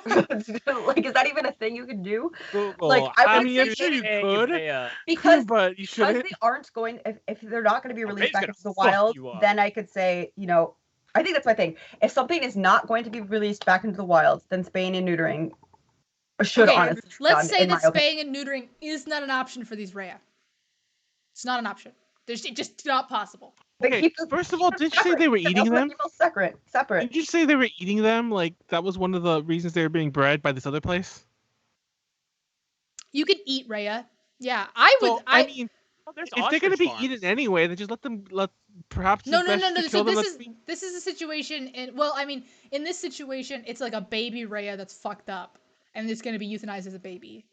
Like, is that even a thing you can do? Google. Like, I would mean, say sure you Hey, could, Rhea. because but you because shouldn't. they aren't going. If they're not going to be released Rhea's back gonna into the fuck wild, you up. then I could say, I think that's my thing. If something is not going to be released back into the wild, then spaying and neutering should Okay, honestly. be let's done, say in that my opinion. spaying and neutering is not an option for these Rhea. It's not an option. It's just not possible. But Okay, keep them first of all, did you say separate. they were Keep eating them? people separate. Did you say they were eating them? Like that was one of the reasons they were being bred by this other place? You could eat Rhea. Yeah, I would. So, I mean, there's if they're gonna be ostrich eaten anyway, then just let perhaps No, it's no, best no, no. to So kill them. this is a situation, and well, I mean, in this situation, it's like a baby Rhea that's fucked up, and it's gonna be euthanized as a baby,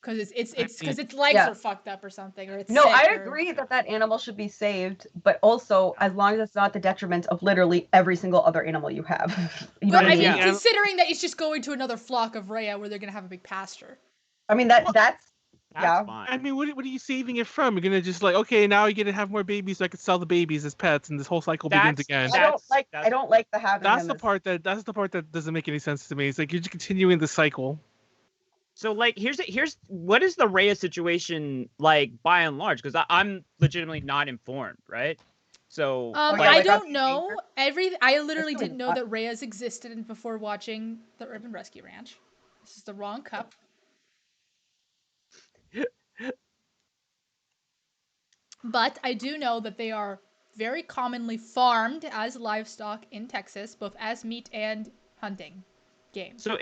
because it's because its legs Yeah. are fucked up or something, or it's No, sick I or- agree that animal should be saved, but also as long as it's not the detriment of literally every single other animal you have. You know But what I mean, Yeah. considering that it's just going to another flock of Rhea where they're gonna have a big pasture. I mean that's yeah. fine. I mean, what are you saving it from? You're gonna just like, okay, now you're gonna have more babies, so I can sell the babies as pets, and this whole cycle begins again. I don't like the having That's them the as- part that doesn't make any sense to me. It's like you're just continuing the cycle. So like here's what is the Rhea situation like by and large? Because I'm legitimately not informed, right? So I don't know. I literally That's didn't know that Rhea's existed before watching the Urban Rescue Ranch. This is the wrong cup. But I do know that they are very commonly farmed as livestock in Texas, both as meat and hunting game. So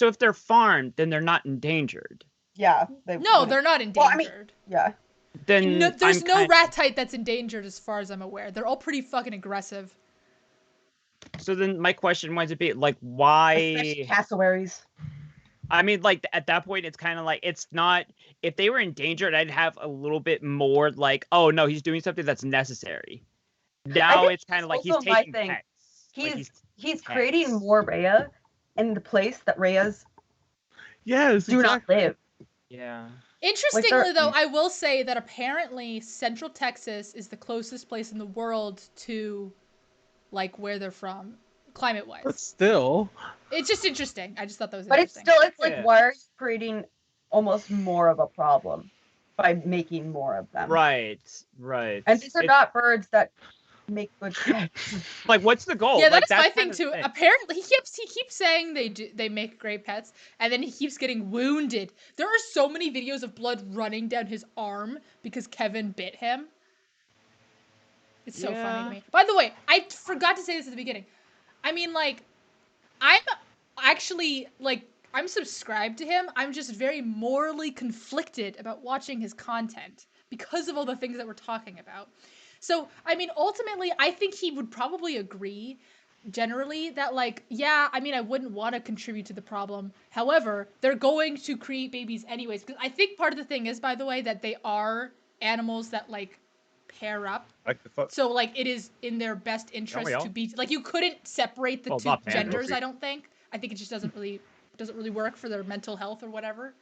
if they're farmed, then they're not endangered. Yeah. No, they're not endangered. Well, I mean, yeah. Then No, there's I'm no kind- rat type that's endangered as far as I'm aware. They're all pretty fucking aggressive. So then my question winds up being like, why? Especially cassowaries. I mean, like at that point, it's kind of like it's not. If they were endangered, I'd have a little bit more like, oh no, he's doing something that's necessary. Now think it's kind of like that's he's also my taking thing. pets. Like, He's creating more Rhea in the place that Rheas Yes, do not live. Yeah. Interestingly, though, I will say that apparently Central Texas is the closest place in the world to, like, where they're from, climate-wise. But still, It's just interesting. I just thought that was But it's interesting. still, it's like, why are you creating almost more of a problem by making more of them? Right. And these are not birds that make good pets. Like, what's the goal? Yeah, Like, that's my thing kind too. of Apparently, he keeps saying they make great pets, and then he keeps getting wounded. There are so many videos of blood running down his arm because Kevin bit him. It's so funny to me. By the way, I forgot to say this at the beginning. I mean, like, I'm actually like I'm subscribed to him. I'm just very morally conflicted about watching his content because of all the things that we're talking about. So, I mean, ultimately, I think he would probably agree generally that, like, yeah, I mean, I wouldn't want to contribute to the problem. However, they're going to create babies anyways. Because I think part of the thing is, by the way, that they are animals that, like, pair up. Like the fuck. So, like, it is in their best interest we all? to be, like, you couldn't separate the Well, two not pair, genders, but- I don't think. I think it just doesn't really work for their mental health or whatever.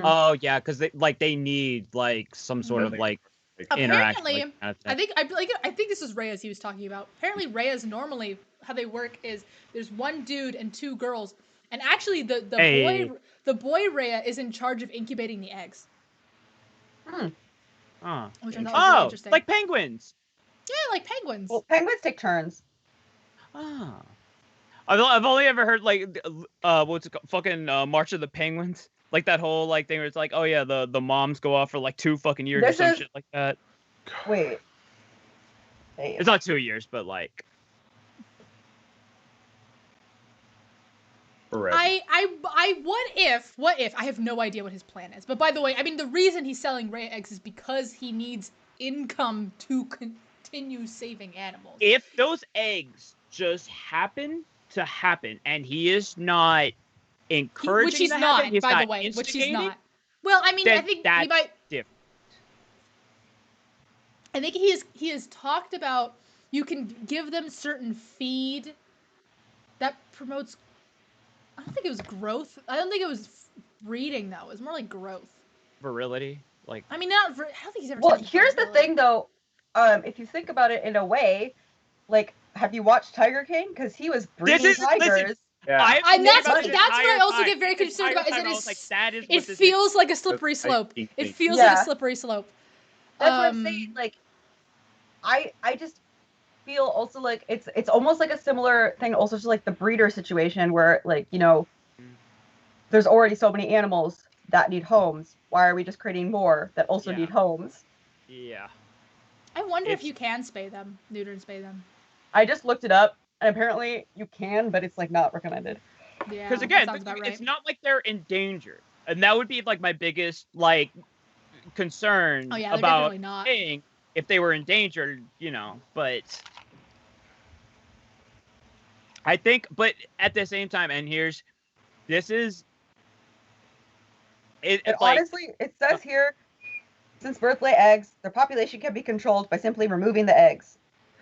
Oh yeah, because they need like some sort of like interaction. Apparently, like, kind of I thing. think this is Rhea's he was talking about. Apparently, Rhea's normally how they work is there's one dude and two girls, and actually the Hey. boy Rhea is in charge of incubating the eggs. Oh, Which I thought was really interesting. like penguins. Yeah, like penguins. Well, penguins take turns. Ah. I've only ever heard like what's it called? Fucking March of the Penguins. Like that whole like thing where it's like, oh yeah, the moms go off for like 2 fucking years or This some is- shit like that. Wait. It's not 2 years, but like What if I have no idea what his plan is. But by the way, I mean the reason he's selling Rhea eggs is because he needs income to continue saving animals. if those eggs just happen to happen, and he is not encouraging which he's to not, happen. He's by not the way. Which he's instigating, not. Well, I mean, I then think he that's might. different. I think he has talked about you can give them certain feed that promotes. I don't think it was growth. I don't think it was breeding though. It was more like growth. Virility, like. I mean, not. I don't think he's ever. Well, said here's the virility. thing though. If you think about it in a way, like, have you watched Tiger King? Because he was breeding tigers. Listen, Yeah. And that's about what the I entire also time. get very The concerned entire about. Is time it I was like, that is it what this feels like a slippery That's slope. Tiger It King. feels like Yeah. a slippery slope. That's what I'm saying. Like, I just feel also like it's almost like a similar thing also to like the breeder situation where, like, you know, there's already so many animals that need homes. Why are we just creating more that also Yeah. need homes? Yeah. I wonder if It's- you can spay them, neuter and spay them. I just looked it up, and apparently you can, but it's like not recommended. Yeah, Because that again, sounds about it's right. not like they're endangered, and that would be like my biggest like concern Oh yeah, they're about definitely not. saying if they were endangered, you know. But I think, but at the same time, and this is And like honestly, it says here, since birth lay eggs, their population can be controlled by simply removing the eggs.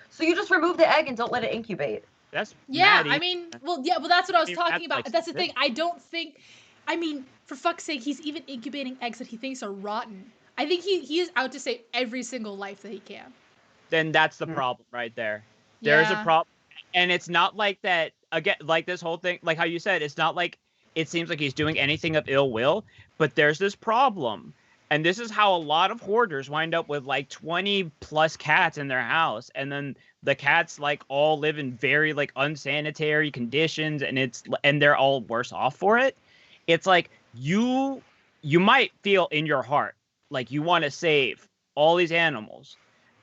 So you just remove the egg and don't let it incubate. that's Yeah, mad I easy. mean, well, yeah, well, that's what I was mean, talking that's, about. like, That's the thing. sick. I don't think. I mean, for fuck's sake, he's even incubating eggs that he thinks are rotten. I think he is out to save every single life that he can. then that's the Mm. problem right there. There's a Yeah. problem, and it's not like that again. Like this whole thing, like how you said, it's not like it seems like he's doing anything of ill will, but there's this problem, and this is how a lot of hoarders wind up with like 20 plus cats in their house, and then the cats like all live in very like unsanitary conditions, and they're all worse off for it. It's like you might feel in your heart like you want to save all these animals,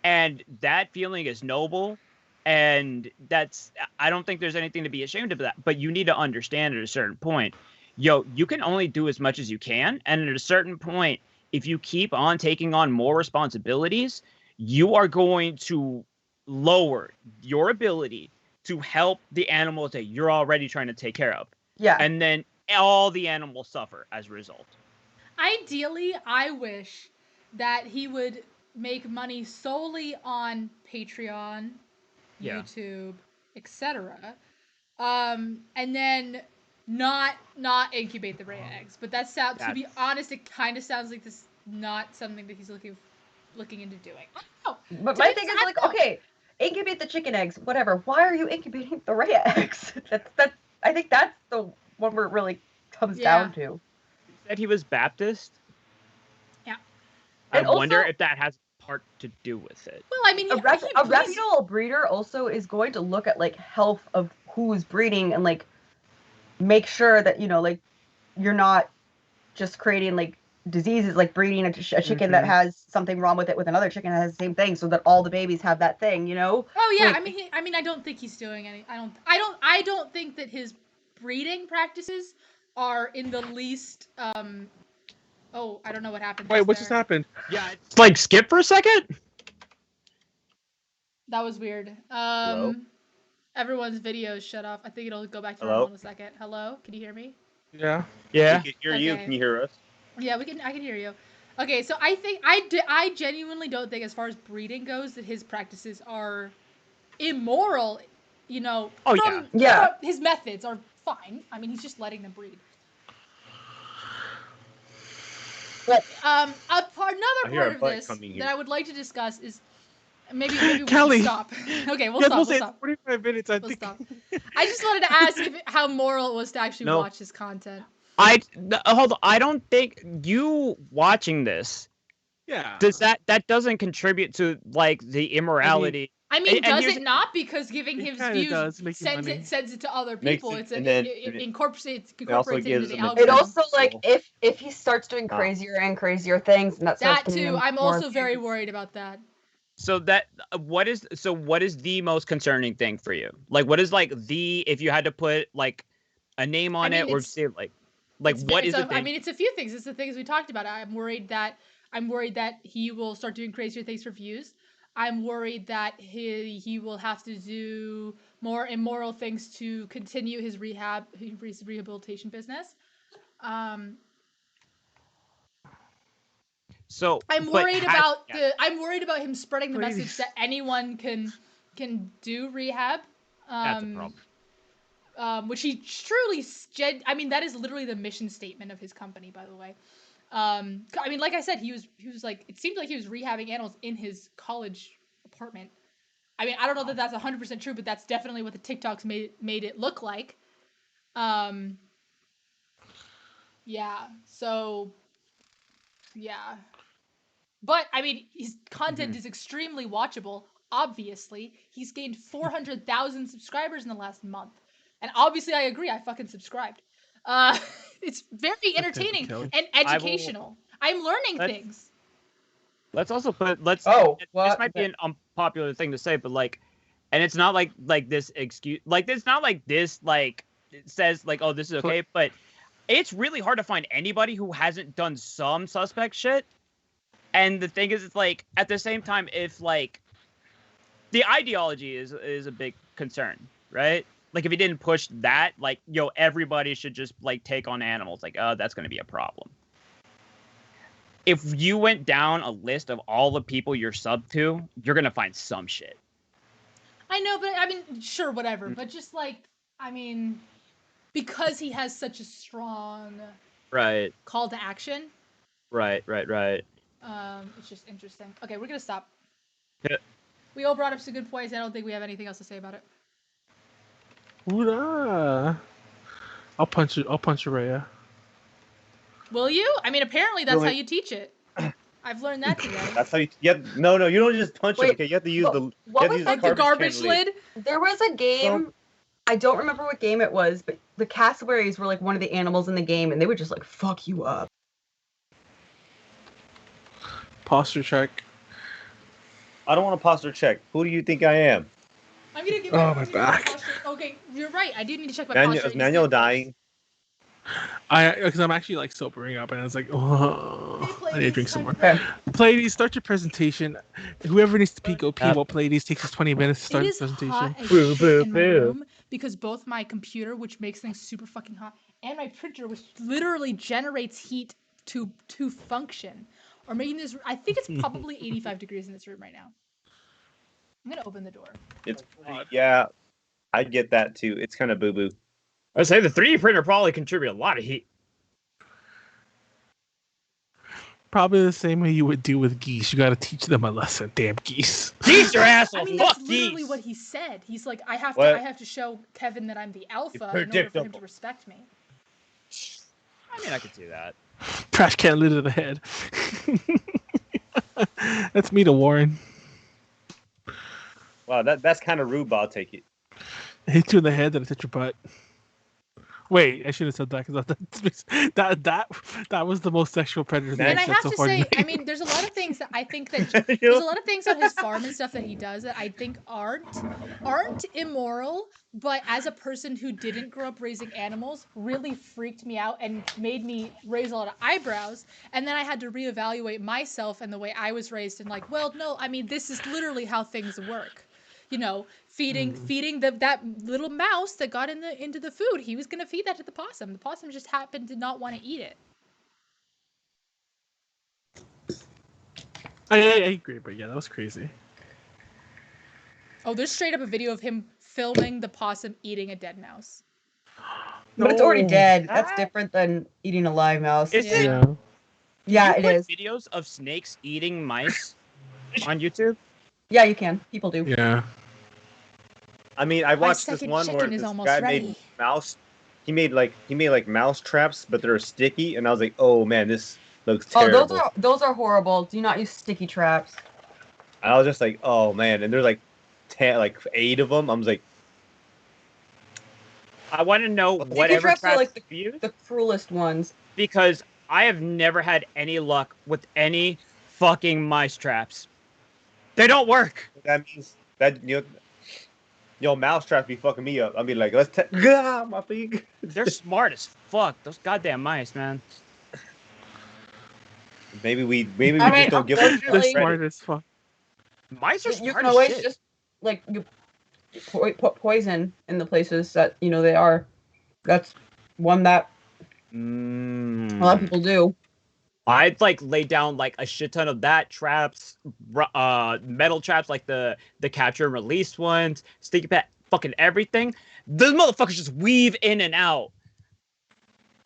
and that feeling is noble, and I don't think there's anything to be ashamed of that, but you need to understand at a certain point, you can only do as much as you can, and at a certain point, if you keep on taking on more responsibilities, you are going to lower your ability to help the animals that you're already trying to take care of, Yeah. and then all the animals suffer as a result. Ideally, I wish that he would make money solely on Patreon, Yeah. YouTube, etc. And then not incubate the Rhea eggs. But to be That's- honest, it kind of sounds like this not something that he's looking into doing. I don't know. But To my be thing is honest, I like, don't know. okay, incubate the chicken eggs, whatever. Why are you incubating the Rhea eggs? That's I think that's the one where it really comes Yeah. down to. Said he was Baptist. Yeah. I And wonder also- if that has part to do with it. Well, I mean, A he's- reputable breeder also is going to look at like health of who's breeding and like make sure that, you know, like you're not just creating like diseases, like breeding a chicken that has something wrong with it with another chicken that has the same thing, so that all the babies have that thing, you know? Oh yeah, Like- I mean, I don't think he's doing any. I don't think that his breeding practices are in the least. Oh, I don't know what happened. Wait, what just happened? Yeah, it's like skip for a second. That was weird. Hello? Everyone's video is shut off. I think it'll go back to Hello? normal in a second. Hello, can you hear me? Yeah. Yeah. We can hear you. Okay. Can you hear us? Yeah, I can hear you. Okay, so I think I genuinely don't think, as far as breeding goes, that his practices are immoral. You know, Oh, Yeah. from his methods are fine. I mean, he's just letting them breed. But Another I hear part a of butt this coming that here. I would like to discuss is maybe we can Kelly. stop. Okay, we'll Yeah, stop. we'll say We'll it's stop. 45 minutes. I We'll think. stop. I just wanted to ask how moral it was to actually No. watch his content. Hold on. I don't think you watching this Yeah. that doesn't contribute to like the immorality. I mean, And does here's- it not? Because giving It his kinda views does, makes you sends money. it to other Makes people. it- It's and then it it incorporates also into gives the them a it algorithm. also like if he starts doing Ah. crazier and crazier things, and that starts That giving too. him I'm more also very views. worried about that. So what is the most concerning thing for you? Like, what is like if you had to put like a name on mean, it, or it's- say like It's- what it's is a- the thing? I mean, it's a few things. It's the things we talked about. I'm worried that he will start doing crazier things for views. I'm worried that he will have to do more immoral things to continue his rehabilitation business. So I'm but worried had- about yeah. I'm worried about him spreading the Please. message that anyone can do rehab. That's a problem. Which he truly, I mean, that is literally the mission statement of his company, by the way. I mean, like I said, he was like, it seemed like he was rehabbing animals in his college apartment. I mean, I don't know that that's 100% true, but that's definitely what the TikToks made it look like. Yeah. So, yeah. But I mean, his content is extremely watchable. Obviously, he's gained 400,000 subscribers in the last month, and obviously, I agree. I fucking subscribed. It's very entertaining and educational. I'm learning things. Let's also put this might be an unpopular thing to say, but like, and it's not like this excuse, like it's not like this like it says like, oh, this is okay, but it's really hard to find anybody who hasn't done some suspect shit. And the thing is, it's like at the same time, if like the ideology is a big concern, right? Like if he didn't push that, like everybody should just like take on animals. Like, oh, that's going to be a problem. If you went down a list of all the people you're sub to, you're going to find some shit. I know, but I mean, sure, whatever. But just like, I mean, because he has such a strong call to action. Right. It's just interesting. Okay, we're gonna stop. Yeah. We all brought up some good points. I don't think we have anything else to say about it. Hoorah! I'll punch Raya. Will you? I mean, apparently that's how you teach it. I've learned that today. That's how you. Yeah, no, you don't just punch Wait, it. Okay, you have to use what was Like the garbage lid? There was a game. I don't remember what game it was, but the cassowaries were like one of the animals in the game, and they would just like fuck you up. Posture check. I don't want a posture check. Who do you think I am? I'm gonna give my back. posture. Okay, you're right. I do need to check my Manuel, posture. is Manuel dying? Because I'm actually like sobering up, and I was like, oh, I need to drink some more. Okay. Pleiades, start your presentation. Whoever needs to peek OP while Pleiades takes us 20 minutes to start It the is presentation. hot as shit in my room because both my computer, which makes things super fucking hot, and my printer, which literally generates heat to function, are making this. I think it's probably 85 degrees in this room right now. I'm gonna open the door. It's yeah, I get that too. It's kind of boo boo. I say the 3D printer probably contribute a lot of heat. Probably the same way you would do with geese. You got to teach them a lesson. Damn geese. Geese are assholes. I mean, Fuck that's literally geese. what he said. He's like, I have to show Kevin that I'm the alpha in order for him predictable. to respect me. I mean, I could see that. Trash can lid to the head. That's me to Warren. Wow, that's kind of rude, but I'll take it. I hit you in the head, then I hit your butt. Wait, I should have said that because that was the most sexual predator thing And I I've said have so to far say, today. I mean, there's a lot of things that I think that there's a lot of things on his farm and stuff that he does that I think aren't immoral, but as a person who didn't grow up raising animals, really freaked me out and made me raise a lot of eyebrows. And then I had to reevaluate myself and the way I was raised and like, well, no, I mean, this is literally how things work. You know, feeding that little mouse that got into the food. He was gonna feed that to the possum. The possum just happened to not want to eat it. I agree, but yeah, that was crazy. Oh, there's straight up a video of him filming the possum eating a dead mouse. But it's already dead. That's different than eating a live mouse. Is it? Yeah. Yeah, You it put is. videos of snakes eating mice on YouTube? Yeah, you can. People do. Yeah. I mean, I watched this second one where chicken is this almost guy ready. made mouse. He made like mouse traps, but they're sticky, and I was like, oh man, this looks terrible. Oh, those are horrible. Do not use sticky traps. And I was just like, oh man, and there's like 8 of them. I was like, I want to know Sticky whatever traps are like traps you use, the cruelest ones. because I have never had any luck with any fucking mice traps. They don't work. that means that yo, mouse traps be fucking me up. I mean, like, gah, my feet. They're smart as fuck. Those goddamn mice, man. Maybe we I mean, just don't give them They're unfortunately- smart credit. as fuck. Mice are You smart can as always shit. just like you put poison in the places that they are. That's one that a lot of people do. I'd like lay down like a shit ton of that traps, metal traps like the capture and release ones, sticky pet, fucking everything. Those motherfuckers just weave in and out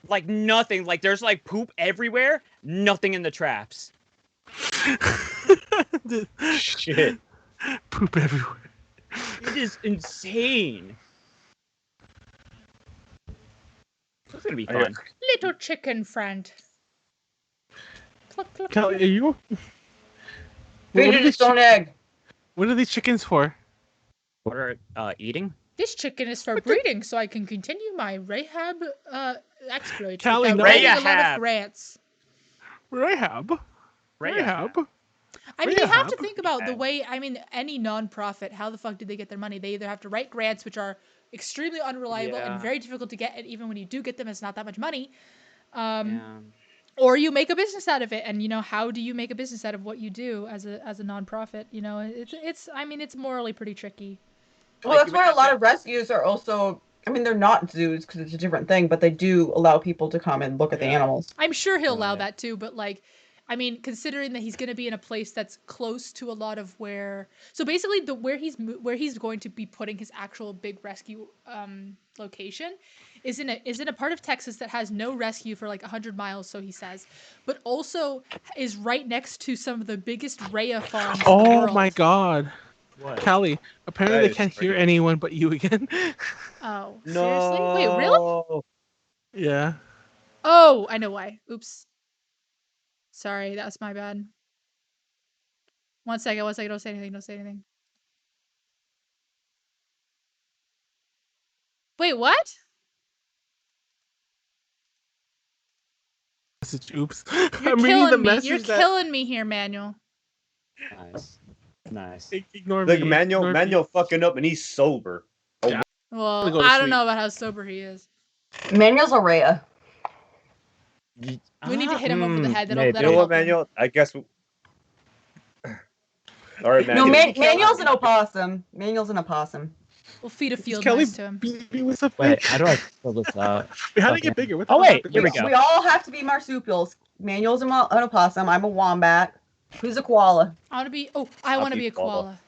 like nothing. Like there's like poop everywhere, nothing in the traps. Shit, Poop everywhere. it is insane. It's gonna be fun. Little chicken friend. Cluck, cluck, Kelly, cluck. are you? Feed it its own egg. What are these chickens for? What are eating? This chicken is for breeding, so I can continue my Rahab exploits. Callie, without no. writing a lot Rahab. of grants. Rahab. I mean, you have to Rahab. think about the way, I mean, any nonprofit, how the fuck did they get their money? They either have to write grants, which are extremely unreliable Yeah. and very difficult to get, and even when you do get them, it's not that much money. Yeah. Or you make a business out of it, and how do you make a business out of what you do as a nonprofit? It's I mean, it's morally pretty tricky. Well, that's why a lot of rescues are also. I mean, they're not zoos because it's a different thing, but they do allow people to come and look at the animals. I'm sure he'll allow that too, but like, I mean, considering that he's going to be in a place that's close to a lot of so basically where he's going to be putting his actual big rescue location is in a part of Texas that has no rescue for like 100 miles, so he says, but also is right next to some of the biggest rhea farms in the Oh world. my God. What? Callie, apparently That they is can't hear crazy. anyone but you again. Oh, seriously? Wait, really? Yeah. Oh, I know why. Oops. Sorry, that was my bad. One second, don't say anything. Wait, what? Message. Oops. You're I'm reading the killing me. message You're that. killing me here, Manuel. Nice. Ignore Like me. Manuel ignore me. fucking up and he's sober. Yeah. Well, go to I don't sleep. know about how sober he is. Manuel's a rhea. We need to hit him over the head. maybe. You That'll know help what, him. Manuel? I guess. All right, No, Manuel. Manuel's an opossum. Manuel's an opossum. We'll feed a field Kelly mice to him. beat me with a Wait, fish. how do I fill this out? Wait, how do Okay. you get bigger? What Oh, the fuck wait, happened? here we go. We all have to be marsupials. Manuel's an opossum. I'm a wombat. Who's a koala? I want to be. Oh, I want to be a koala.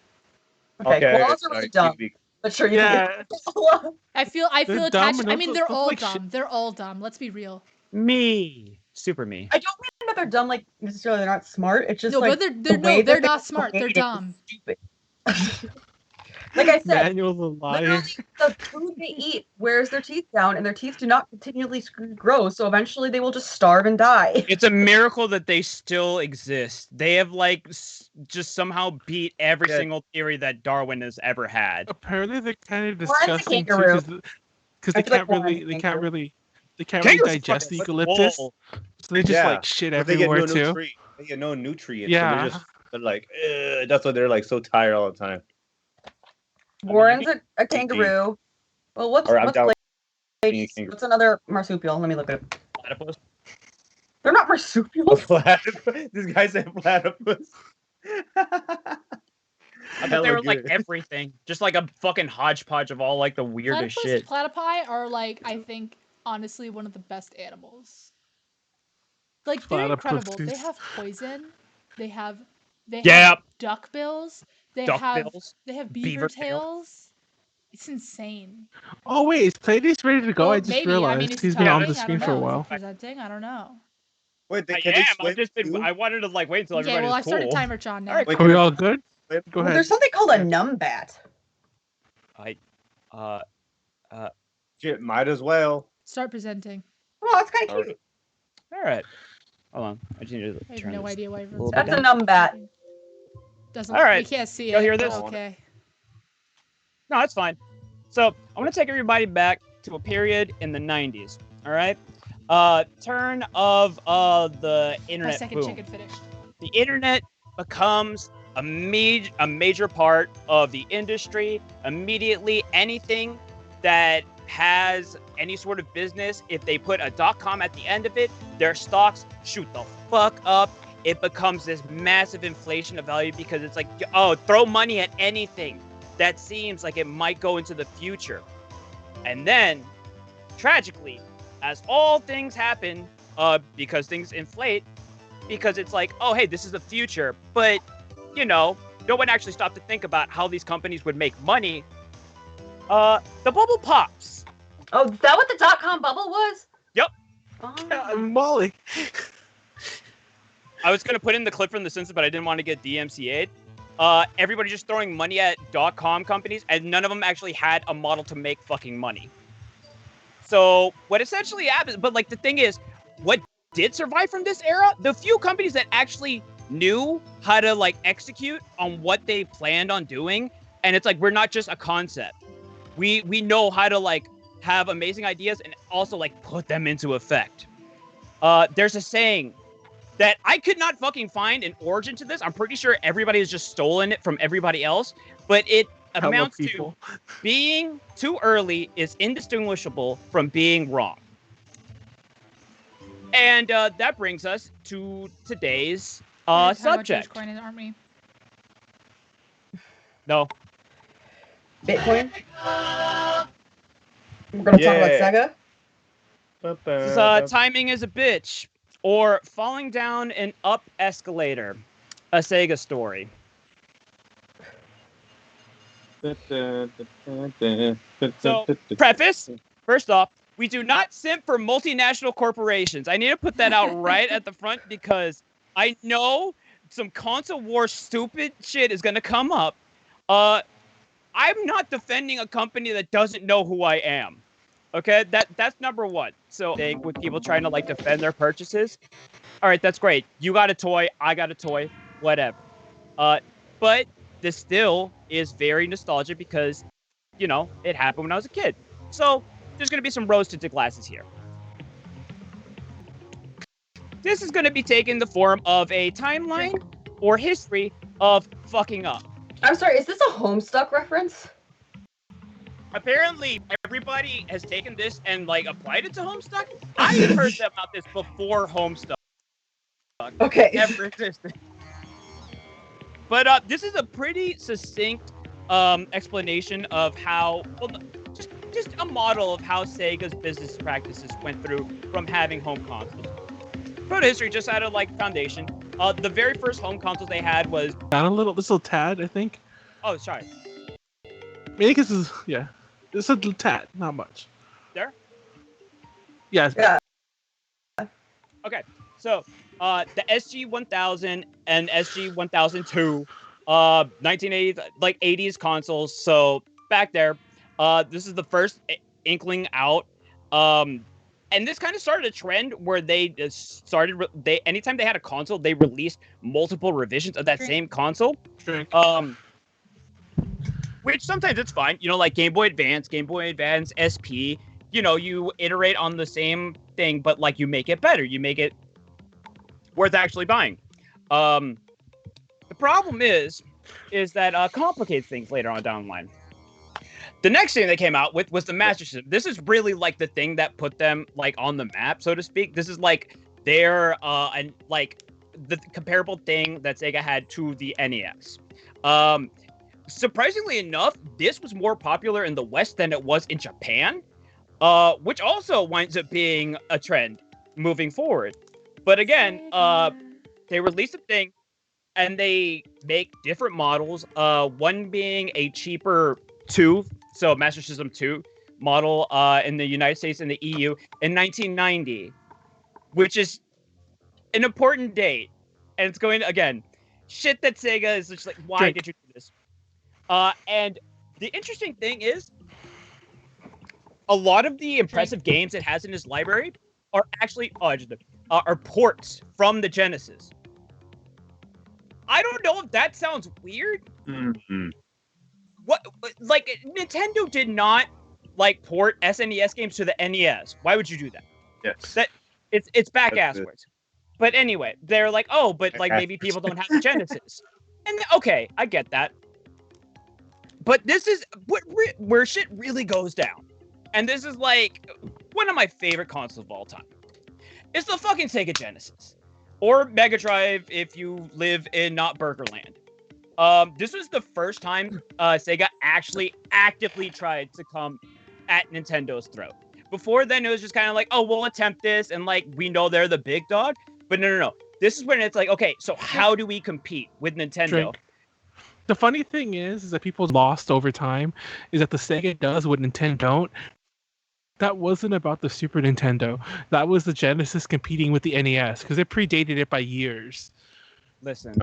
Okay, koalas are really dumb. But sure, you Yeah. can be a koala. I feel They're dumb attached. and I mean, also they're look all like shit. dumb. They're all dumb. Let's be real. Me. Super me. I don't mean that they're dumb, like necessarily they're not smart. It's just No, like but they're the way they're that not smart. They're behave dumb. is stupid. Like I said, Manuel's a liar. literally the food they eat wears their teeth down, and their teeth do not continually grow. So eventually, they will just starve and die. It's a miracle that they still exist. They have like just somehow beat every single theory that Darwin has ever had. Apparently they're kind of Warren's a disgusting too, kangaroo. because I they feel like can't really, Warren's a they can't kangaroo. really, they can't Kangaroos really digest fucking eucalyptus, swole. so they just Yeah, like shit But they get everywhere no too. nutrient. They get no nutrients. Yeah. So they're like, that's why they're like so tired all the time. Warren's a kangaroo. Well, what's Or I'm down with being a ladies? kangaroo. What's another marsupial? Let me look at it. Platypus? They're not marsupials. This guy said platypus. I thought they were like everything. Just like a fucking hodgepodge of all like the weirdest shit. Platypi are like, I think, honestly, one of the best animals. Like they're incredible. They Platypuses. have poison. They have Yeah. duck bills. They Duck have bills, beaver beaver tails. tails. It's insane. Oh wait, is Pleiades ready to go? Well, I just maybe. realized I mean, is he's he been on talking? the I screen don't for a know. Is he while. presenting? I don't know. Wait, I can they am. swim I've just been. too? I wanted to like wait until Okay, everybody well, I was started cool. timer, John. Now. All right, Wait, Are we all good? swim? Go Well, ahead. there's something called a numbat. Shit, might as well. Start presenting. Oh, that's kind of All cute. All right. Hold on. I just need to I have turn no this. idea why little everyone's. bit That's a down. numbat. Doesn't. All right. You can't see Y'all it. hear but this? Okay. No, that's fine. So I want to take everybody back to a period in the 90s. All right. Turn of the My internet second boom. chicken finished. The internet becomes a major part of the industry. Immediately, anything that has any sort of business, if they put a .com at the end of it, their stocks shoot the fuck up it becomes this massive inflation of value because it's like, oh, throw money at anything that seems like it might go into the future. And then, tragically, as all things happen, because things inflate, because it's like, oh, hey, this is the future. But, you know, no one actually stopped to think about how these companies would make money. The bubble pops. Oh, is that what the dot-com bubble was? Yep. Oh. Molly. I was going to put in the clip from The Simpsons, but I didn't want to get DMCA'd. Everybody just throwing money at .com companies, and none of them actually had a model to make fucking money. So what essentially happens, but like the thing is, what did survive from this era? The few companies that actually knew how to like execute on what they planned on doing, and it's like, we're not just a concept. We know how to like have amazing ideas and also like put them into effect. There's a saying that I could not fucking find an origin to this. I'm pretty sure everybody has just stolen it from everybody else, but it amounts to being too early is indistinguishable from being wrong. And that brings us to today's subject. Dogecoin is army. No. Bitcoin? We're going to talk about Sega? This is, timing is a bitch. Or falling down an up escalator. A Sega story. So, preface. First off, we do not simp for multinational corporations. I need to put that out right at the front because I know some console war stupid shit is going to come up. I'm not defending a company that doesn't know who I am. Okay, that's number one. So with people trying to like defend their purchases, all right, that's great. You got a toy, I got a toy, whatever. But this still is very nostalgic because, you know, it happened when I was a kid. So there's gonna be some rose-tinted glasses here. This is gonna be taking the form of a timeline or history of fucking up. I'm sorry, is this a Homestuck reference? Apparently, everybody has taken this and like applied it to Homestuck. I heard about this before Homestuck. Okay. Never existed. But this is a pretty succinct explanation of how, well, just a model of how Sega's business practices went through from having home consoles. Proto history just added like foundation. The very first home consoles they had was Down a little tad, I think. Oh, sorry. I think this is it's a tad, not much. There? Yes. Yeah. Okay, so the SG-1000 and SG-1002, 1980s, like 80s consoles. So back there, this is the first inkling out. And this kind of started a trend where they anytime they had a console, they released multiple revisions of that same console. Which sometimes it's fine, you know, like Game Boy Advance, SP. You know, you iterate on the same thing, but like you make it better, you make it worth actually buying. The problem is that complicates things later on down the line. The next thing they came out with was the Master System. This is really like the thing that put them like on the map, so to speak. This is like their and like the comparable thing that Sega had to the NES. Surprisingly enough, this was more popular in the West than it was in Japan, which also winds up being a trend moving forward. But again, they released a thing and they make different models, one being a cheaper 2, so Master System 2 model in the United States and the EU in 1990, which is an important date. And it's going, again, shit that Sega is just like, why did you do this? And the interesting thing is, a lot of the impressive games it has in its library are actually are ports from the Genesis. I don't know if that sounds weird. Mm-hmm. What, like, Nintendo did not like port SNES games to the NES. Why would you do that? Yes. That it's back asswards. But anyway, they're like, oh, but like maybe people don't have the Genesis. And okay, I get that. But this is where shit really goes down. And this is like one of my favorite consoles of all time. It's the fucking Sega Genesis. or Mega Drive if you live in not Burgerland. This was the first time Sega actually actively tried to come at Nintendo's throat. Before then, it was just kind of like, oh, we'll attempt this, and like we know they're the big dog. But no. This is when it's like, okay, so how do we compete with Nintendo? Drink. The funny thing is that people lost over time is that the Sega does what Nintendo don't. That wasn't about the Super Nintendo. That was the Genesis competing with the NES because it predated it by years. Listen,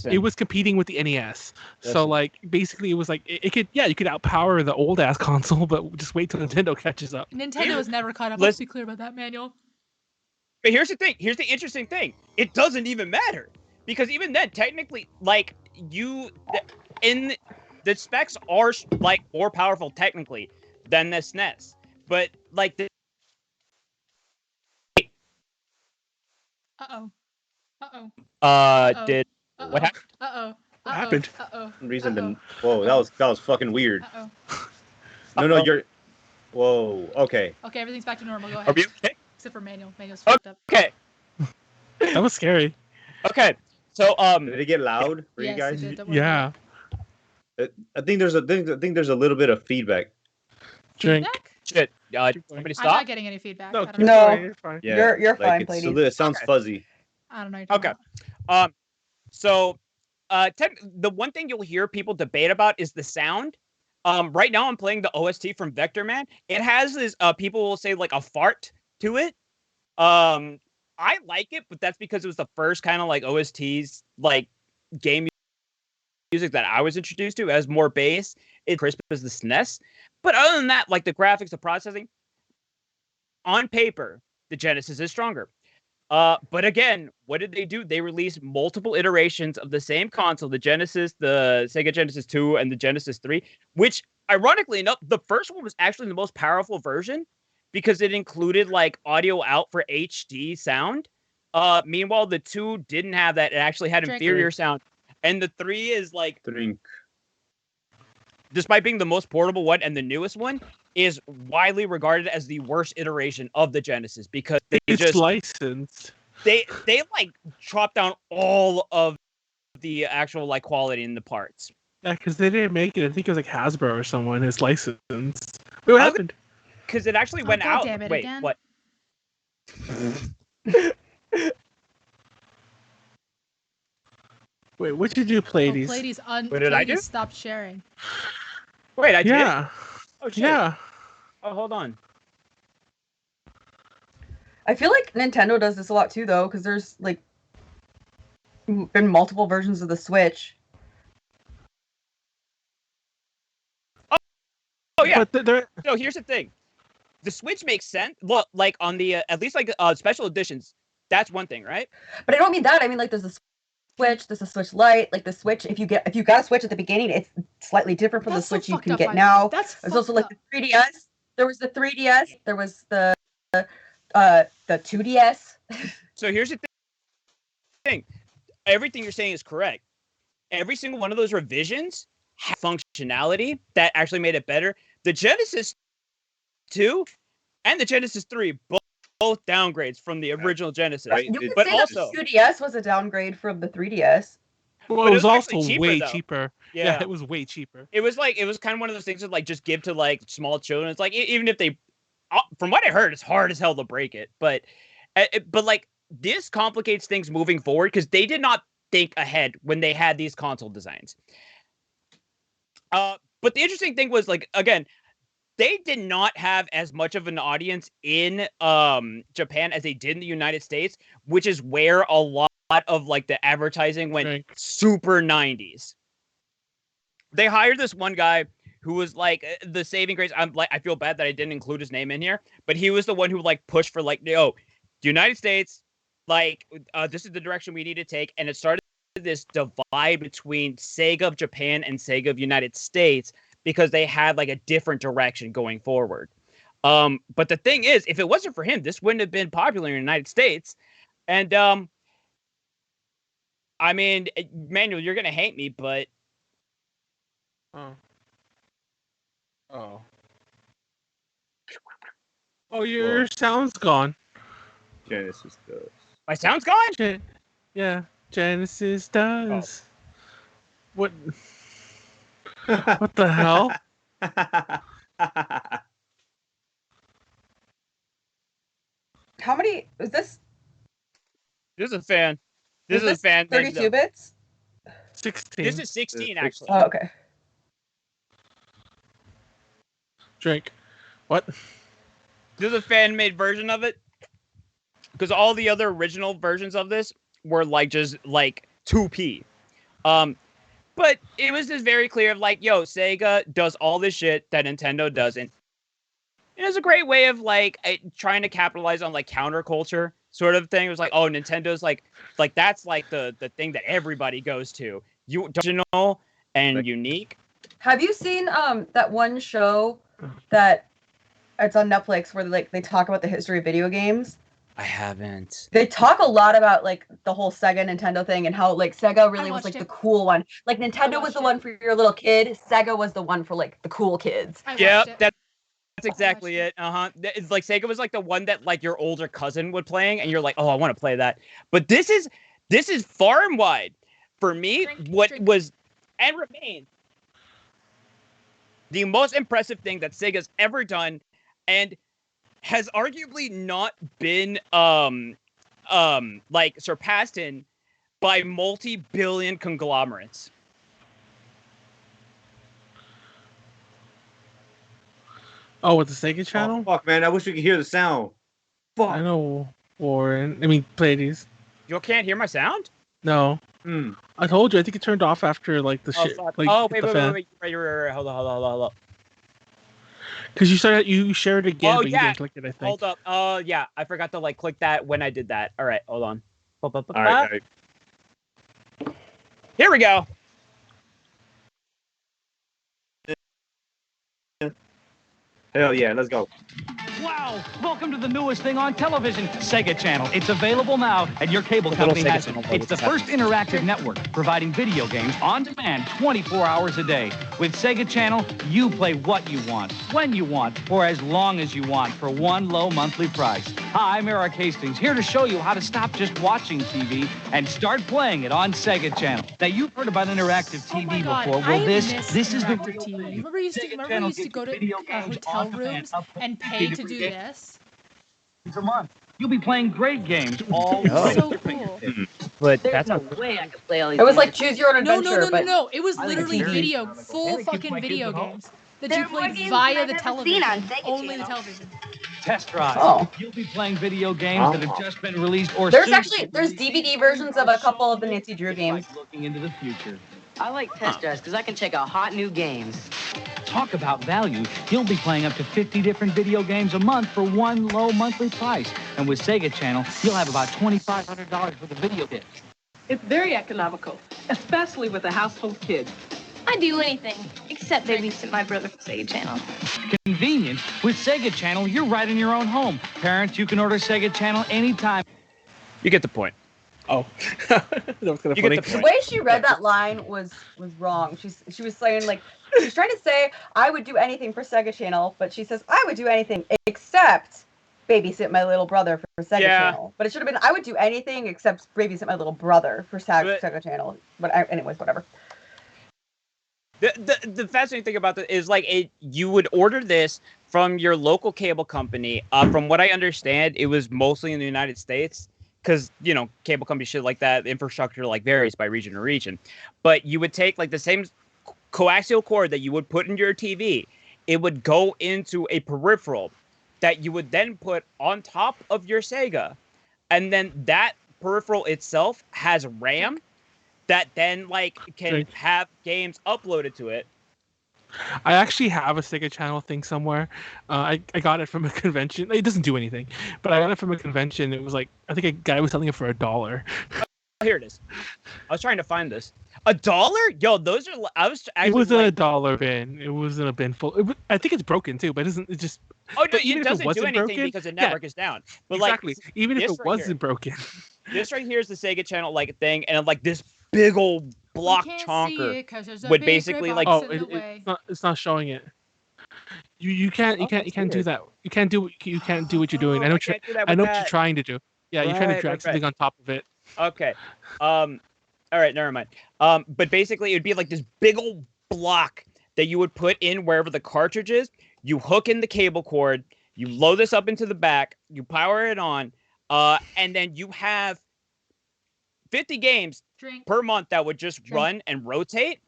it was competing with the NES. So like basically it was like it could you could outpower the old ass console, but just wait till Nintendo catches up. Nintendo has never caught up. Let's be clear about that, Manuel. But here's the thing. Here's the interesting thing. It doesn't even matter because even then, technically, like the specs are like more powerful technically than the SNES. But like the did what happened? What happened? Whoa, that was fucking weird. No, you're. Whoa. Okay. Okay, everything's back to normal. Go ahead. Are we okay? Except for Manuel. Manuel's fucked up. Okay. That was scary. Okay. So did it get loud for you guys? It did. Yeah. I think there's a little bit of feedback. Drink. Shit. Somebody stop. I'm not getting any feedback. No. You're fine. Yeah, You're fine, it's ladies. it sounds fuzzy. I don't know. Okay. So the one thing you'll hear people debate about is the sound. Right now I'm playing the OST from Vector Man. It has this people will say like a fart to it. I like it, but that's because it was the first kind of like OSTs like game music that I was introduced to as more bass. It's crisp as the SNES. But other than that, like the graphics, the processing, on paper, the Genesis is stronger. But again, what did they do? They released multiple iterations of the same console, the Genesis, the Sega Genesis 2, and the Genesis 3, which, ironically enough, the first one was actually the most powerful version because it included, like, audio out for HD sound. Meanwhile, the 2 didn't have that. It actually had inferior sound. And the 3 is, like... Despite being the most portable one and the newest one, is widely regarded as the worst iteration of the Genesis because it's just licensed. They like chopped down all of the actual like quality in the parts. Yeah, because they didn't make it. I think it was like Hasbro or someone. It's licensed. Wait, what happened? Because it actually went out. Damn it, Wait, again? what? Wait, what did you play? What did I do? Stopped sharing. Wait, I did. Yeah. Oh shit. Yeah. Oh, hold on. I feel like Nintendo does this a lot too, though, because there's like been multiple versions of the Switch. Oh yeah. But So here's the thing: the Switch makes sense. Look, like on the at least like special editions, that's one thing, right? But I don't mean that. I mean like there's a Switch, there's a Switch Lite. Like the Switch, if you got a Switch at the beginning, it's slightly different from the Switch you can get now. There's also like the 3DS. There was the 3DS. There was the 2DS. So here's the thing: everything you're saying is correct. Every single one of those revisions had functionality that actually made it better. The Genesis 2 and the Genesis 3 both downgrades from the original Genesis. Right. You could say also the 2DS was a downgrade from the 3DS. Well, it was also cheaper, way though. cheaper. Yeah, it was way cheaper. It was kind of one of those things that like just give to like small children. It's like even if they, from what I heard, it's hard as hell to break it. But like this complicates things moving forward because they did not think ahead when they had these console designs. But the interesting thing was like again, they did not have as much of an audience in Japan as they did in the United States, which is where a lot of like the advertising went super 90s. They hired this one guy who was like the saving grace. I feel bad that I didn't include his name in here, but he was the one who like pushed for like, the United States, like this is the direction we need to take, and it started this divide between Sega of Japan and Sega of United States because they had like a different direction going forward. But the thing is, if it wasn't for him, this wouldn't have been popular in the United States. And I mean, Manuel, you're gonna hate me, but your sound's gone. Genesis does. My sound's gone? Yeah, Genesis does. What? What the hell? How many is this? This is a fan. This is a fan. 32 bits? 16. This is 16, actually. Oh, okay. Drink. What? This is a fan-made version of it. Because all the other original versions of this were like just like 2p. But it was just very clear of like, yo, Sega does all this shit that Nintendo doesn't. And it's a great way of like trying to capitalize on like counterculture sort of thing. It was like, oh, Nintendo's like that's like the thing that everybody goes to. You original and unique. Have you seen that one show that it's on Netflix where they talk about the history of video games? I haven't. They talk a lot about like the whole Sega Nintendo thing and how like Sega really was like the cool one. Like Nintendo was the one for your little kid. Sega was the one for like the cool kids. Yeah, that's exactly it. It's like Sega was like the one that like your older cousin would playing, and you're like, oh, I want to play that. But this is far and wide for me. Was and remains the most impressive thing that Sega's ever done, and has arguably not been like surpassed in by multi-billion conglomerates. Oh, with the Sega channel? Oh, fuck, man! I wish we could hear the sound. Fuck. I know, Warren. I mean, Pleiades. You can't hear my sound? No. I told you. I think it turned off after like the shit. Fuck. Like, Wait. Right. Hold on. Because you shared it again, but you didn't click it, I think. Hold up. Yeah, I forgot to like click that when I did that. All right, hold on. All right. Here we go. Hell yeah, let's go. Wow! Welcome to the newest thing on television, Sega Channel. It's available now, and your cable company has it. It's the first interactive network providing video games on demand 24 hours a day. With Sega Channel, you play what you want, when you want, for as long as you want, for one low monthly price. Hi, I'm Eric Hastings, here to show you how to stop just watching TV and start playing it on Sega Channel. Now, you've heard about interactive TV before. Well, this is the real TV. Remember you used to go to hotel rooms and pay to do this? A month. You'll be playing great games all so cool. But There's that's no way I could play all these. It was like choose your own adventure. No. It was literally full fucking video games that you played via the television. Only the television. Test drive. Oh. You'll be playing video games that have just been released or there's DVD versions of a couple of the Nancy Drew games. Looking into the future. I like test drives because I can check out hot new games. Talk about value. You'll be playing up to 50 different video games a month for one low monthly price. And with Sega Channel, you'll have about $2,500 for the video disc. It's very economical, especially with a household kid. I do anything except babysit my brother for Sega Channel. Convenient. With Sega Channel, you're right in your own home. Parents, you can order Sega Channel anytime. You get the point. Oh, that was kind of funny. The way she read that line was wrong. She was saying like she's trying to say I would do anything for Sega Channel, but she says I would do anything except babysit my little brother for Sega Channel. But it should have been I would do anything except babysit my little brother for Sega Channel. But anyways, whatever. The fascinating thing about this is like you would order this from your local cable company. From what I understand, it was mostly in the United States. Because, you know, cable company shit like that, the infrastructure like varies by region to region. But you would take like the same coaxial cord that you would put in your TV. It would go into a peripheral that you would then put on top of your Sega. And then that peripheral itself has RAM that then like can have games uploaded to it. I actually have a Sega Channel thing somewhere. I got it from a convention. It doesn't do anything, but I got it from a convention. It was like I think a guy was selling it for $1. Here it is. I was trying to find this. $1? Yo, those are. I was. It was in a dollar bin. It was in a bin full. I think it's broken too, but it doesn't. It just. Oh no! It doesn't do anything because the network is down. But exactly. Like, even if it wasn't broken. This right here is the Sega Channel like thing, and like this big old block chonker would basically like. Oh, it's not showing it. You can't do that. You can't do what you're doing. I know what you're trying to do. Yeah, you're trying to Right, drag right, something right. on top of it. Okay. All right, never mind. But basically, it would be like this big old block that you would put in wherever the cartridge is. You hook in the cable cord. You load this up into the back. You power it on. And then you have 50 games per month that would just run and rotate.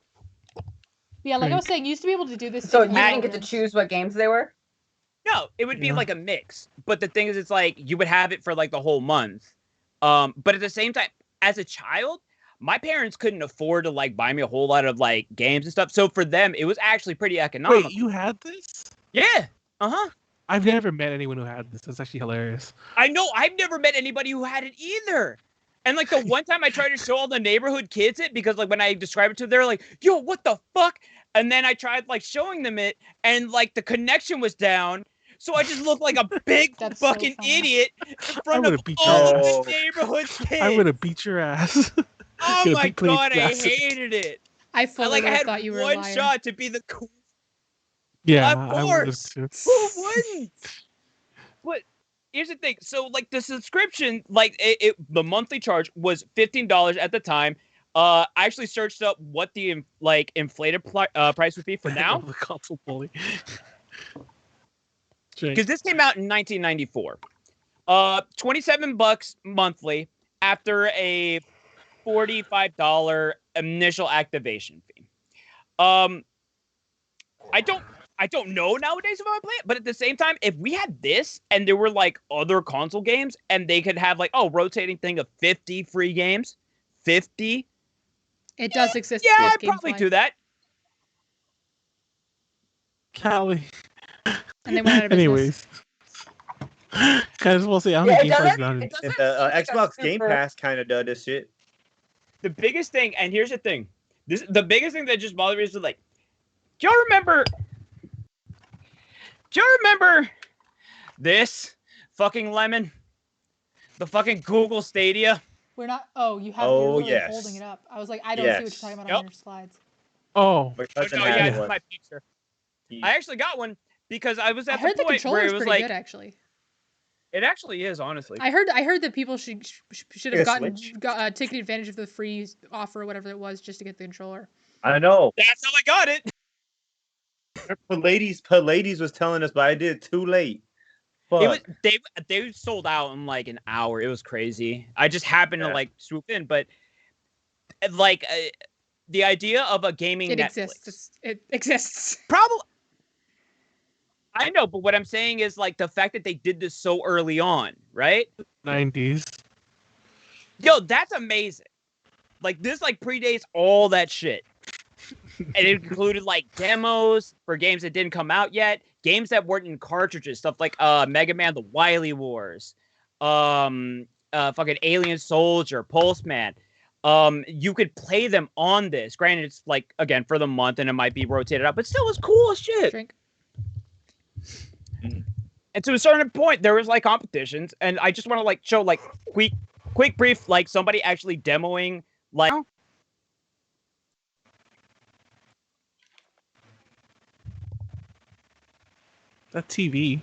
Yeah, like I was saying, you used to be able to do this. So in you didn't get to choose what games they were? No, it would be like a mix. But the thing is, it's like you would have it for like the whole month. But at the same time, as a child, my parents couldn't afford to like buy me a whole lot of like games and stuff. So for them, it was actually pretty economical. Wait, you had this? Yeah. Uh-huh. I've never met anyone who had this. That's actually hilarious. I know. I've never met anybody who had it either. And like the one time I tried to show all the neighborhood kids it, because like when I described it to them, they're like, yo, what the fuck? And then I tried like showing them it, and like the connection was down. So I just looked like a big fucking idiot in front of all the neighborhood kids. I would have beat your ass. Oh Gonna my beat Clay's god, I ass. hated it. I fully I had thought you were a one liar. shot to be the cool. Yeah, Of I would have course. too. Who wouldn't? But here's the thing. So like the subscription, like the monthly charge was $15 at the time. I actually searched up what the like inflated price would be for now. The console bully. Because this came out in 1994. $27 monthly after a $45 initial activation fee. I don't know nowadays if I would play it, but at the same time, if we had this and there were like other console games and they could have like, rotating thing of 50 free games, 50. It does exist. Yeah, I'd probably do that. Callie. And they went out of business. Anyways. Guys, we'll see how many Game Pass done. And the Xbox Game Pass kind of does this shit. The biggest thing, and here's the thing, the biggest thing that just bothered me is like, do y'all remember this fucking lemon? The fucking Google Stadia? We're not. Oh, you have. Oh, You're literally yes. holding it up. I was like, I don't see what you're talking about on your slides. Oh. My Oh, cousin no, had yeah, it's one. my picture. I actually got one because I was I at heard the the point where controller's it was pretty like, good, actually. it actually is, honestly. I heard that people should have Like a taken advantage of the free offer, whatever it was, just to get the controller. I know. That's how I got it. Pallades was telling us, but I did it too late. Fuck. It was they sold out in like an hour. It was crazy. I just happened to like swoop in, but like the idea of a gaming It Netflix. exists. It exists. Probably. I know, but what I'm saying is like the fact that they did this so early on, right? 90s. Yo, that's amazing. Like this like predates all that shit. And it included like demos for games that didn't come out yet, games that weren't in cartridges, stuff like Mega Man: The Wily Wars, fucking Alien Soldier, Pulse Man. You could play them on this. Granted, it's like again for the month, and it might be rotated out, but still, it's cool as shit. Drink. And to a certain point, there was like competitions, and I just want to like show like quick brief, like somebody actually demoing like. That TV.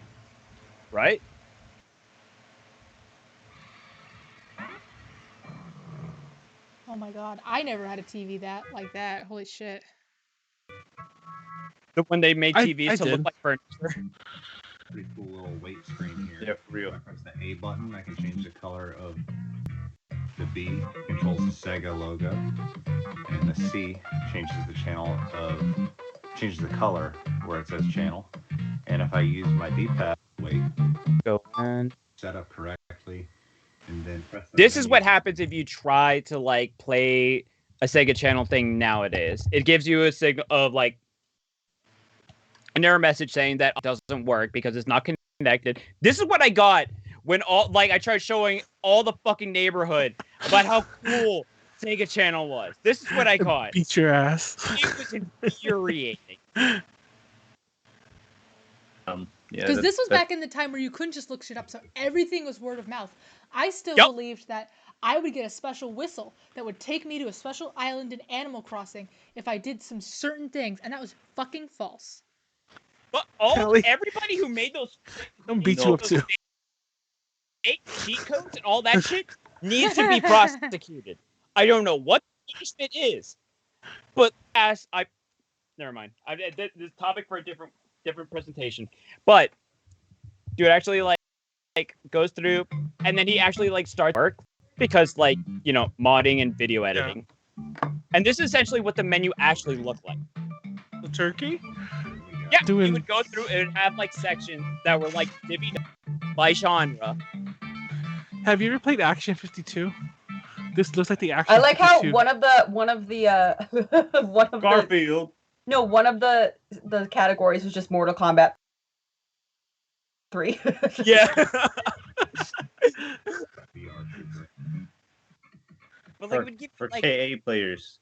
Right? Oh my god, I never had a TV like that. Holy shit. When they made TVs I to did. look like furniture. Pretty cool little weight screen here. Yeah, for real. If I press the A button, I can change the color of the B, controls the Sega logo, and the C changes the color where it says channel. And if I use my D-pad, Go on. set up correctly, and then press the This is menu. what happens if you try to like play a Sega Channel thing nowadays. It gives you a signal of like an error message saying that it doesn't work because it's not connected. This is what I got when I tried showing all the fucking neighborhood about how cool Sega Channel was. This is what I got. Beat your ass. It was infuriating. Because this was back in the time where you couldn't just look shit up, so everything was word of mouth. I still Yep. believed that I would get a special whistle that would take me to a special island in Animal Crossing if I did some certain things, and that was fucking false. But Kelly. everybody who made those Don't beat you up too. fake cheat codes and all that shit needs to be prosecuted. I don't know what the punishment is, but never mind. This topic for a different presentation. But dude actually like goes through, and then he actually like starts work because like modding and video editing. Yeah. And this is essentially what the menu actually looked like. The turkey? Yeah, you would go through and have like sections that were like divvied by genre. Have you ever played Action 52? This looks like the Action. I like 52. how one of the Garfield. No, one of the categories was just Mortal Kombat 3. Yeah. But like, would give for like KA players.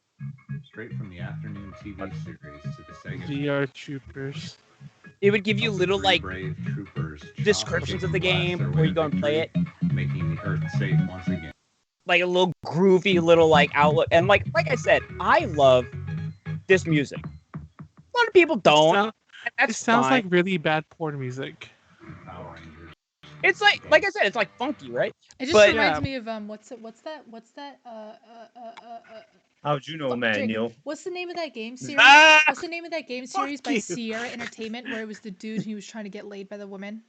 Straight from the afternoon TV series to the Sega. VR Troopers. It would give you little like brave troopers descriptions of the game before you go and play it, making the Earth safe once again. Like a little groovy little like outlook, and like I said, I love this music. A lot of people don't. It sounds like really bad porn music. It's like I said, it's like funky, right? It just reminds me of what's that? How'd you know, man, Neil? What's the name of that game series? What's the name of that game series by Sierra Entertainment where it was the dude who was trying to get laid by the woman?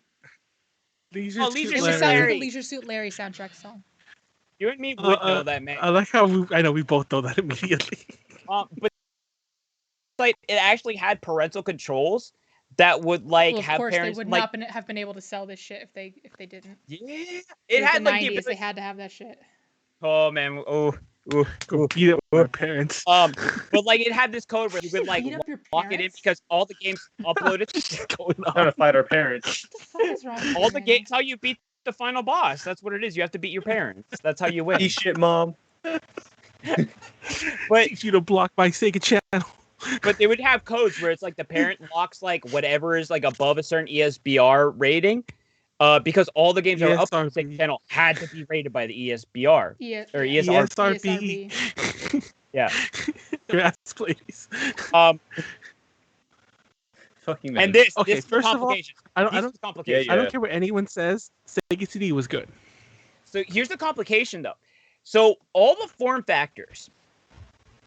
Leisure Suit Larry. It sounds like a Leisure Suit Larry soundtrack song. You and me would know that, man. I like how I know we both know that immediately. But like it actually had parental controls that would like have parents. They would like, not have been able to sell this shit if they didn't. Yeah, it had the like 90s. They had to have that shit. Oh man, go beat it with our parents. But like it had this code where you would like lock it in because all the games uploaded. Trying to fight our parents. What the fuck is wrong with all the games, how you beat the final boss. That's what it is. You have to beat your parents. That's how you win. Eat shit, mom. But teach you to block my Sega channel. But they would have codes where it's like the parent locks like whatever is like above a certain ESBR rating. Because all the games that were up on the Sega channel had to be rated by the ESBR. Or ESRB. Yeah. Yes, please. Fucking and this first of all, I don't care what anyone says. Sega CD was good. So here's the complication, though. So all the form factors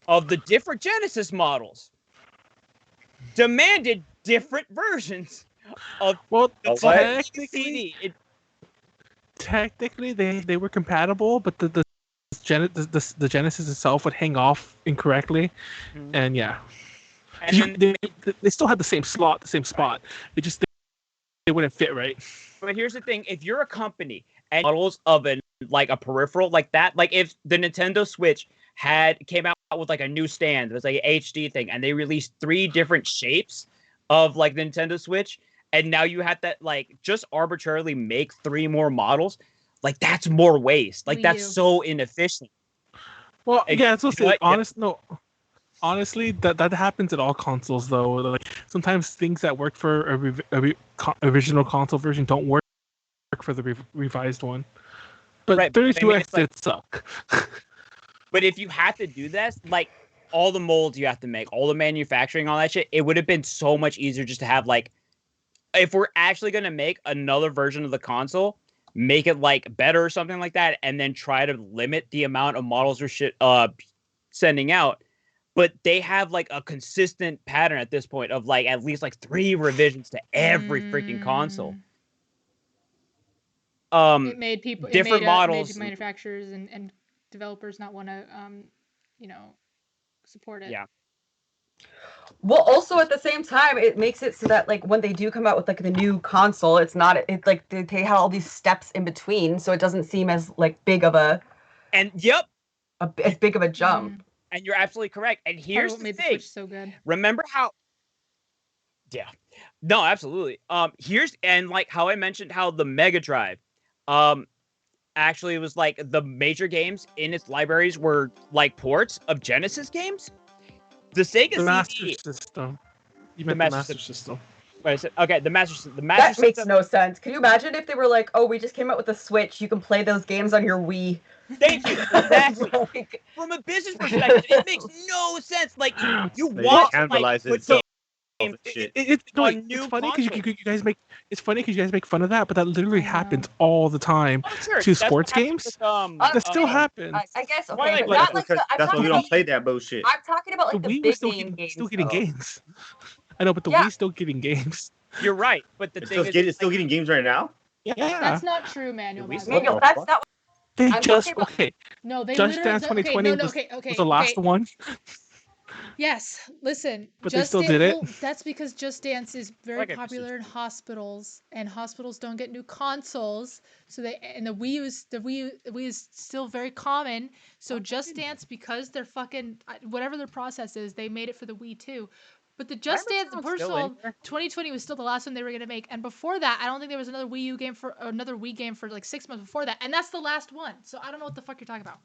of the different Genesis models demanded different versions of the CD. Technically, they were compatible, but the Genesis itself would hang off incorrectly, and yeah. And they still had the same slot, the same spot. It just they wouldn't fit right. But here's the thing: if you're a company and models of a peripheral like that, like if the Nintendo Switch came out with like a new stand, it was like an HD thing, and they released 3 different shapes of like the Nintendo Switch, and now you have to like just arbitrarily make 3 more models, like that's more waste. Like that's so inefficient. Well, yeah, it's also honestly, that happens at all consoles though. Like sometimes things that work for a original console version don't work for the revised one. But 32X did suck. But if you had to do this, like all the molds you have to make, all the manufacturing, all that shit, it would have been so much easier just to have like, if we're actually gonna make another version of the console, make it like better or something like that, and then try to limit the amount of models we're sending out. But they have like a consistent pattern at this point of like at least like 3 revisions to every freaking console. It made people different models, made manufacturers and developers not want to support it. Yeah. Well, also at the same time, it makes it so that like when they do come out with like the new console, it's like they have all these steps in between, so it doesn't seem as like big of a as big of a jump. And you're absolutely correct. And here's the thing. Switch so good. Remember how? Yeah. No, absolutely. Here's like how I mentioned how the Mega Drive, actually was like the major games in its libraries were like ports of Genesis games. The Sega CD, Master System. You meant the Master System. Wait, I said, okay, the Master System. That makes no sense. Can you imagine if they were like, "Oh, we just came out with a Switch. You can play those games on your Wii." Thank you. Exactly. From a business perspective, it makes no sense. Like you want to like, put and shit. It's on new funny because consoles. you guys make fun of that, but that literally happens all the time Sure, to that's what sports happened games. with, That still okay, happens. I guess okay, Twilight but not like That's I'm that's why we talking don't about, play that bullshit. I'm talking about like The the Wii was big name games. still getting though. games. I know, but the Yeah. Wii's still getting games. You're right, but the It's thing still, is, it's still getting games right now. Yeah. That's not true, Manuel. We by the still- way. Manuel, that's not. They I'm just talking about- okay. No, they Just literally. Dance 2020 was the last one. Yes, listen. But they still did it. Well, that's because Just Dance is very Like I popular in hospitals, and hospitals don't get new consoles, so the Wii is still very common. So Just Dance, because they're fucking whatever their process is, they made it for the Wii too. But the Just Dance, Cybertron's first of still in all, here. 2020 was still the last one they were gonna make, and before that, I don't think there was another Wii game for like 6 months before that, and that's the last one. So I don't know what the fuck you're talking about.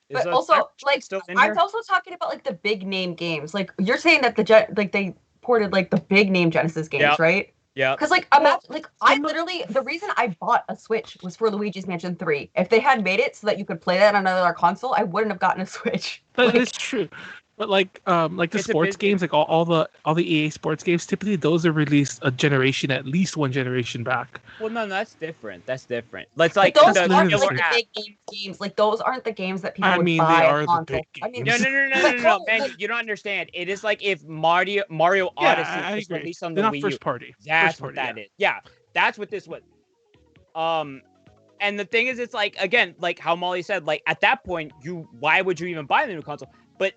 is But also, Cybertron like, still in I'm here? also talking about like the big name games. Like you're saying that like they ported like the big name Genesis games, Yeah. right? Yeah. Because like imagine, like I literally the reason I bought a Switch was for Luigi's Mansion 3. If they had made it so that you could play that on another console, I wouldn't have gotten a Switch. That is true. But like the It's a sports business. games, like all the EA sports games, typically those are released at least one generation back. Well, no, that's different. That's different. Let's Like like those the aren't literally like killer the app. big games. Like those aren't the games that people I would mean, buy they a are the console. big I mean, games. No, man, you don't understand. It is like if Mario Yeah, Odyssey I was agree. released on the They're not Wii U. first party. That's First what party, that is. Yeah, that's what this was. And the thing is, it's like again, like how Molly said, like at that point, why would you even buy the new console? But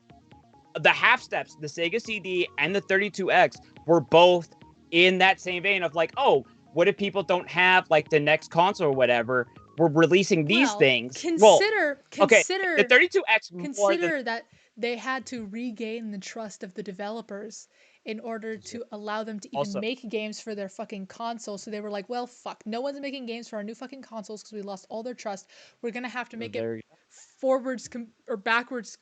the half steps, the Sega CD and the 32X were both in that same vein of like, oh, what if people don't have like the next console or whatever? We're releasing these things. Consider the 32X more than consider that they had to regain the trust of the developers in order to allow them to even Also- make games for their fucking console. So they were like, well, fuck, no one's making games for our new fucking consoles because we lost all their trust. We're gonna have to make it forwards or backwards.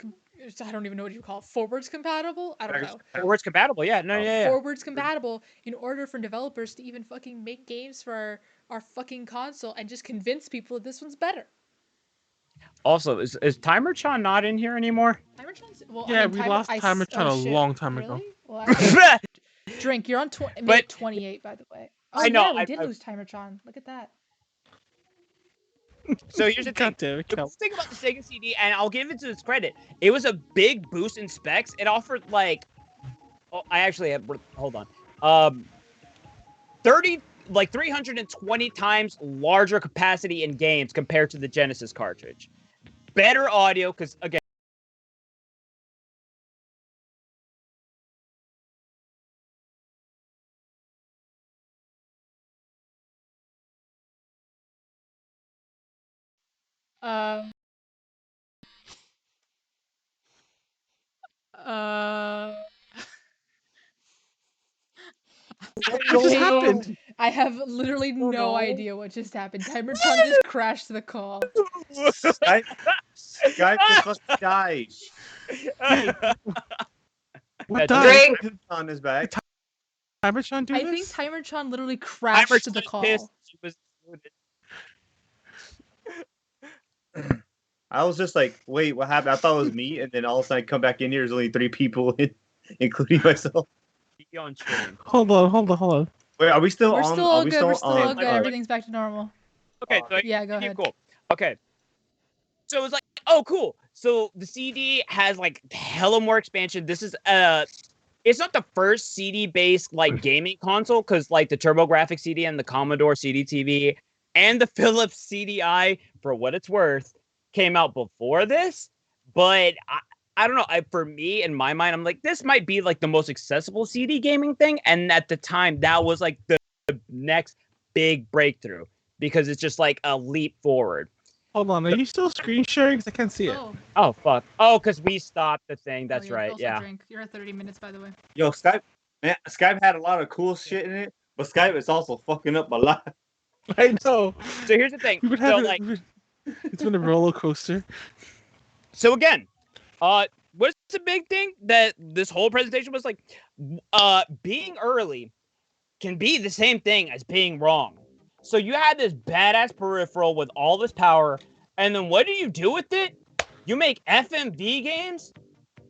I don't even know what you call it. Forwards compatible? I don't know. forwards compatible. Yeah, no, yeah. Forwards compatible in order for developers to even fucking make games for our fucking console and just convince people that this one's better. Also, is Timer-chan not in here anymore? Timer-chan's, well, Yeah, I mean, we lost Timer-chan a shit. long time ago. Really? Well, Drink, you're on May But- 28, by the way. Oh, I know, yeah, we I- did I- lose Timer-chan. Look at that. So here's the thing. God damn it, The Kel. cool thing about the Sega CD, and I'll give it to its credit, it was a big boost in specs. It offered like, oh, I actually have. Hold on, 320 times larger capacity in games compared to the Genesis cartridge. Better audio, because again. Uh, What just happened? I have literally no idea what just happened. Timer-chan just crashed the call. Skype just must die. What Drink. On his back. Timer-chan do I this? think Timer-chan literally crashed the call. I was just like, wait, what happened? I thought it was me, and then all of a sudden I come back in here. There's only 3 people, including myself. On stream. Hold on. Wait, are we still We're on? still are all we good. still We're still on? all good. Alright. Everything's back to normal. Okay, so Yeah, go ahead. Cool. Okay. So it was like, oh, cool. So the CD has like hella more expansion. This is it's not the first CD-based like gaming console because like the TurboGrafx CD and the Commodore CD TV and the Philips CDI, for what it's worth, came out before this. But I don't know. For me, in my mind, I'm like, this might be like the most accessible CD gaming thing. And at the time, that was like the next big breakthrough because it's just like a leap forward. Hold on, are you still screen sharing? 'Cause I can't see it. Oh, fuck. Oh, because we stopped the thing. That's you right. also Yeah. Drink. You're at 30 minutes, by the way. Yo, Skype, man, Skype had a lot of cool shit in it, but Skype is also fucking up a lot. I know. So here's the thing. We've been So having, like, it's been a roller coaster. so again, what's the big thing that this whole presentation was like? Being early can be the same thing as being wrong. So you had this badass peripheral with all this power, and then what do you do with it? You make FMV games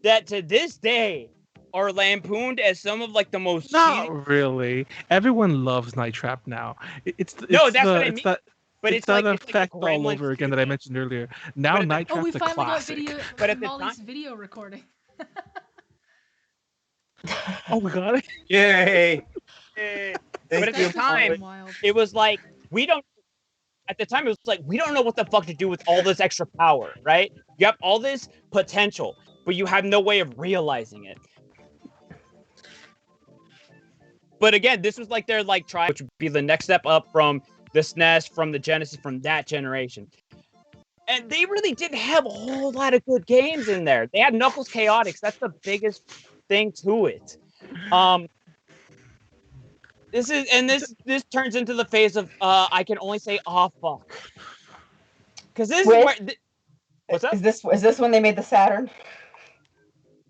that to this day are lampooned as some of like the most cheating. Not really. Everyone loves Night Trap now. It's No, that's the, what I it's mean. That, But it's it's that like it's effect like all over again that I mentioned earlier. Now Night Oh, we Trap's a finally got classic. video. But at the Molly's video recording. Oh, we got it. Yay! But at the time, it was like we don't. At the time, it was like we don't know what the fuck to do with all this extra power, right? You have all this potential, but you have no way of realizing it. But again, this was like their like try, which would be the next step up from the SNES, from the Genesis, from that generation. And they really didn't have a whole lot of good games in there. They had Knuckles Chaotix. That's the biggest thing to it. This turns into the phase of I can only say fuck. Because this is where what's up? Is this when they made the Saturn?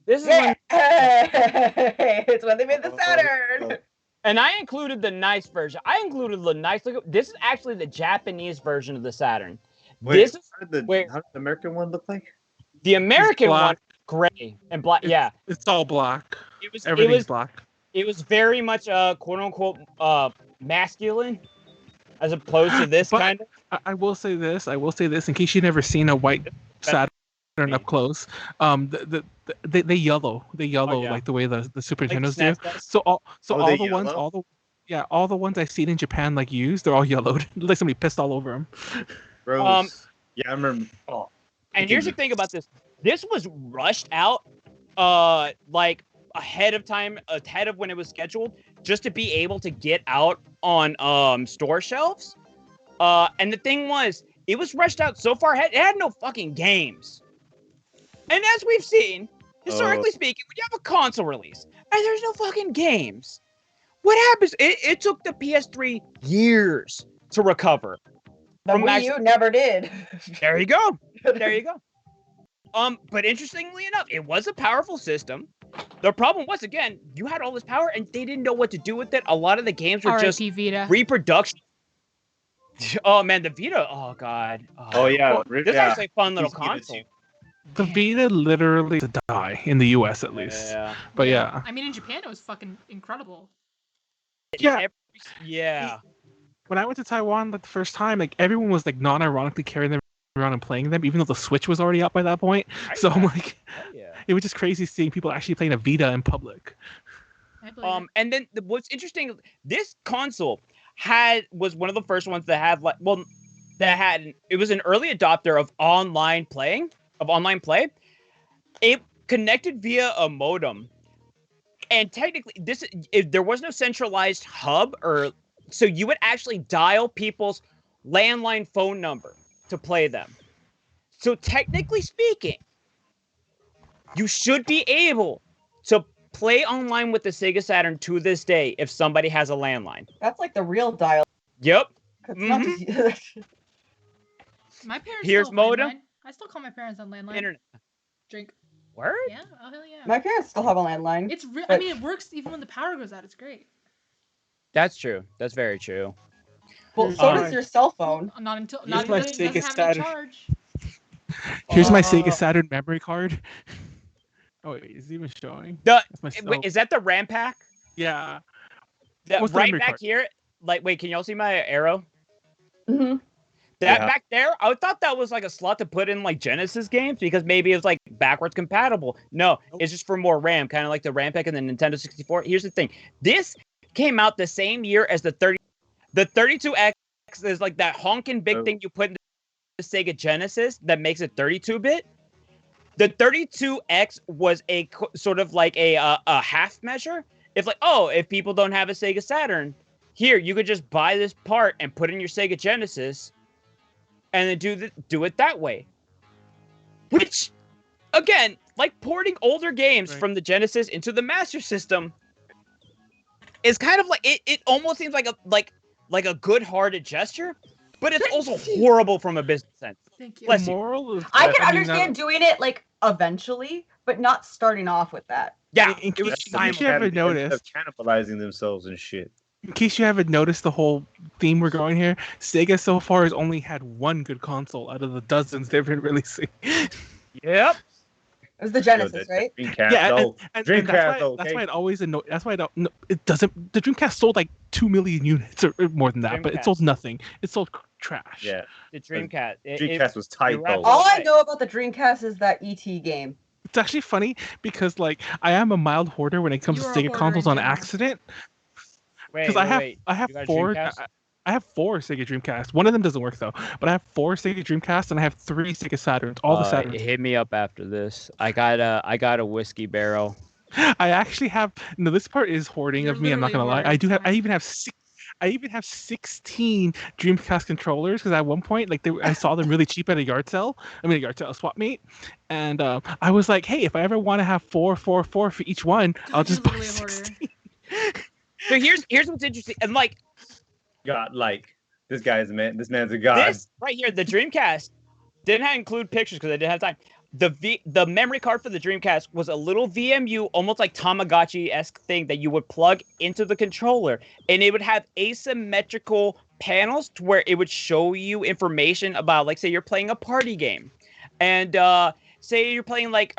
This is when it's when they made the Saturn. And I included the nice version. I included the nice look. This is actually the Japanese version of the Saturn. Wait, This is how did the American one look like? the American one, gray and black. Yeah, It's all black. it Everything's was black. it was very much quote unquote masculine, as opposed to this But kind of. I will say this. In case you've never seen a white Saturn up close. They yellow. Yeah. Like the way the Super Like Nintendos SNES do. does? So all they the ones, yellow? all the ones I've seen in Japan like used, they're all yellowed. Like somebody pissed all over them. Gross. Yeah, I remember. Oh, And here's the thing about this. This was rushed out like ahead of time, ahead of when it was scheduled, just to be able to get out on store shelves. And the thing was, it was rushed out so far ahead, it had no fucking games. And as we've seen, historically speaking, when you have a console release and there's no fucking games, what happens? It took the PS3 years to recover. The Wii U never did. There you go. There you go. But interestingly enough, it was a powerful system. The problem was, again, you had all this power and they didn't know what to do with it. A lot of the games were just Vita. reproduction. Oh man, the Vita. Oh god. Oh yeah. This is actually a fun little console. The Vita literally to die in the US at least. Yeah. But yeah. I mean, in Japan, it was fucking incredible. Yeah. Yeah. When I went to Taiwan like the first time, like everyone was like non-ironically carrying them around and playing them, even though the Switch was already out by that point. So I'm like, it was just crazy seeing people actually playing a Vita in public. And then what's interesting, this console was one of the first ones that had it was an early adopter of online play. It connected via a modem, and technically there was no centralized hub, so you would actually dial people's landline phone number to play them. So technically speaking, you should be able to play online with the Sega Saturn to this day if somebody has a landline. That's like the real dial. Yep. Not just- My parents. Here's still have modem. landline. I still call my parents on landline. Internet. Drink. Word? Yeah. Oh hell yeah. My parents still have a landline. It's I but- mean, it works even when the power goes out. It's great. That's true. That's very true. Well, so does your cell phone. Not until Here's not my even it Sega doesn't have any Saturn. charge. Here's my Sega Saturn memory card. Oh wait, is it even showing? Wait, is that the RAM pack? Yeah. That What's the right memory back card? here. Like, wait, can y'all see my arrow? Mm-hmm. That Yeah. back there, I thought that was like a slot to put in like Genesis games because maybe it's like backwards compatible. No, it's just for more RAM, kind of like the RAM pack in the Nintendo 64. Here's the thing: this came out the same year as the 32X is like that honking big thing you put in the Sega Genesis that makes it 32-bit. The 32X was a sort of like a half measure. If like, if people don't have a Sega Saturn, here you could just buy this part and put it in your Sega Genesis, and then do it that way. Which, again, like porting older games from the Genesis into the Master System, is kind of like it almost seems like a good-hearted gesture, but it's also horrible from a business sense. Thank you. Bless you. Moral is I can understand doing it like eventually, but not starting off with that. Yeah, in it was case you haven't noticed, cannibalizing themselves and shit. in case you haven't noticed the whole theme we're going here, Sega so far has only had one good console out of the dozens they've been releasing. Yep. It was the Genesis, right? Dreamcast, Yeah, though. and Dreamcast, that's though, why, that's okay? why it always annoys. That's why I don't. No, it doesn't. The Dreamcast sold like 2 million units or more than that, but it Dreamcast. sold nothing. It sold trash. Yeah. The Dreamcast. Dreamcast was tight, you're though. All I right. know about the Dreamcast is that ET game. It's actually funny because like I am a mild hoarder when it comes to You're a Sega hoarder consoles in on general. accident. Wait, Because I have You got a four. Dreamcast? I have 4 Sega Dreamcast. One of them doesn't work though, but I have 4 Sega Dreamcast and I have 3 Sega Saturns. All the Saturns. Hit me up after this. I got a whiskey barrel. I actually have. No, this part is hoarding You're of me. I'm not gonna literally lie. I do have. I hoarding, even have I even have 16 Dreamcast controllers because at one point, like I saw them really cheap at a yard sale. I mean, a yard sale, a swap meet, and I was like, hey, if I ever want to have 4 for each one, I'll just buy literally a hoarder. 16. So here's what's interesting, and like God, like this guy's a man. This man's a god. this right here, the Dreamcast didn't include pictures because I didn't have time. The memory card for the Dreamcast was a little VMU, almost like Tamagotchi-esque thing that you would plug into the controller, and it would have asymmetrical panels to where it would show you information about, like, say you're playing a party game, and say you're playing like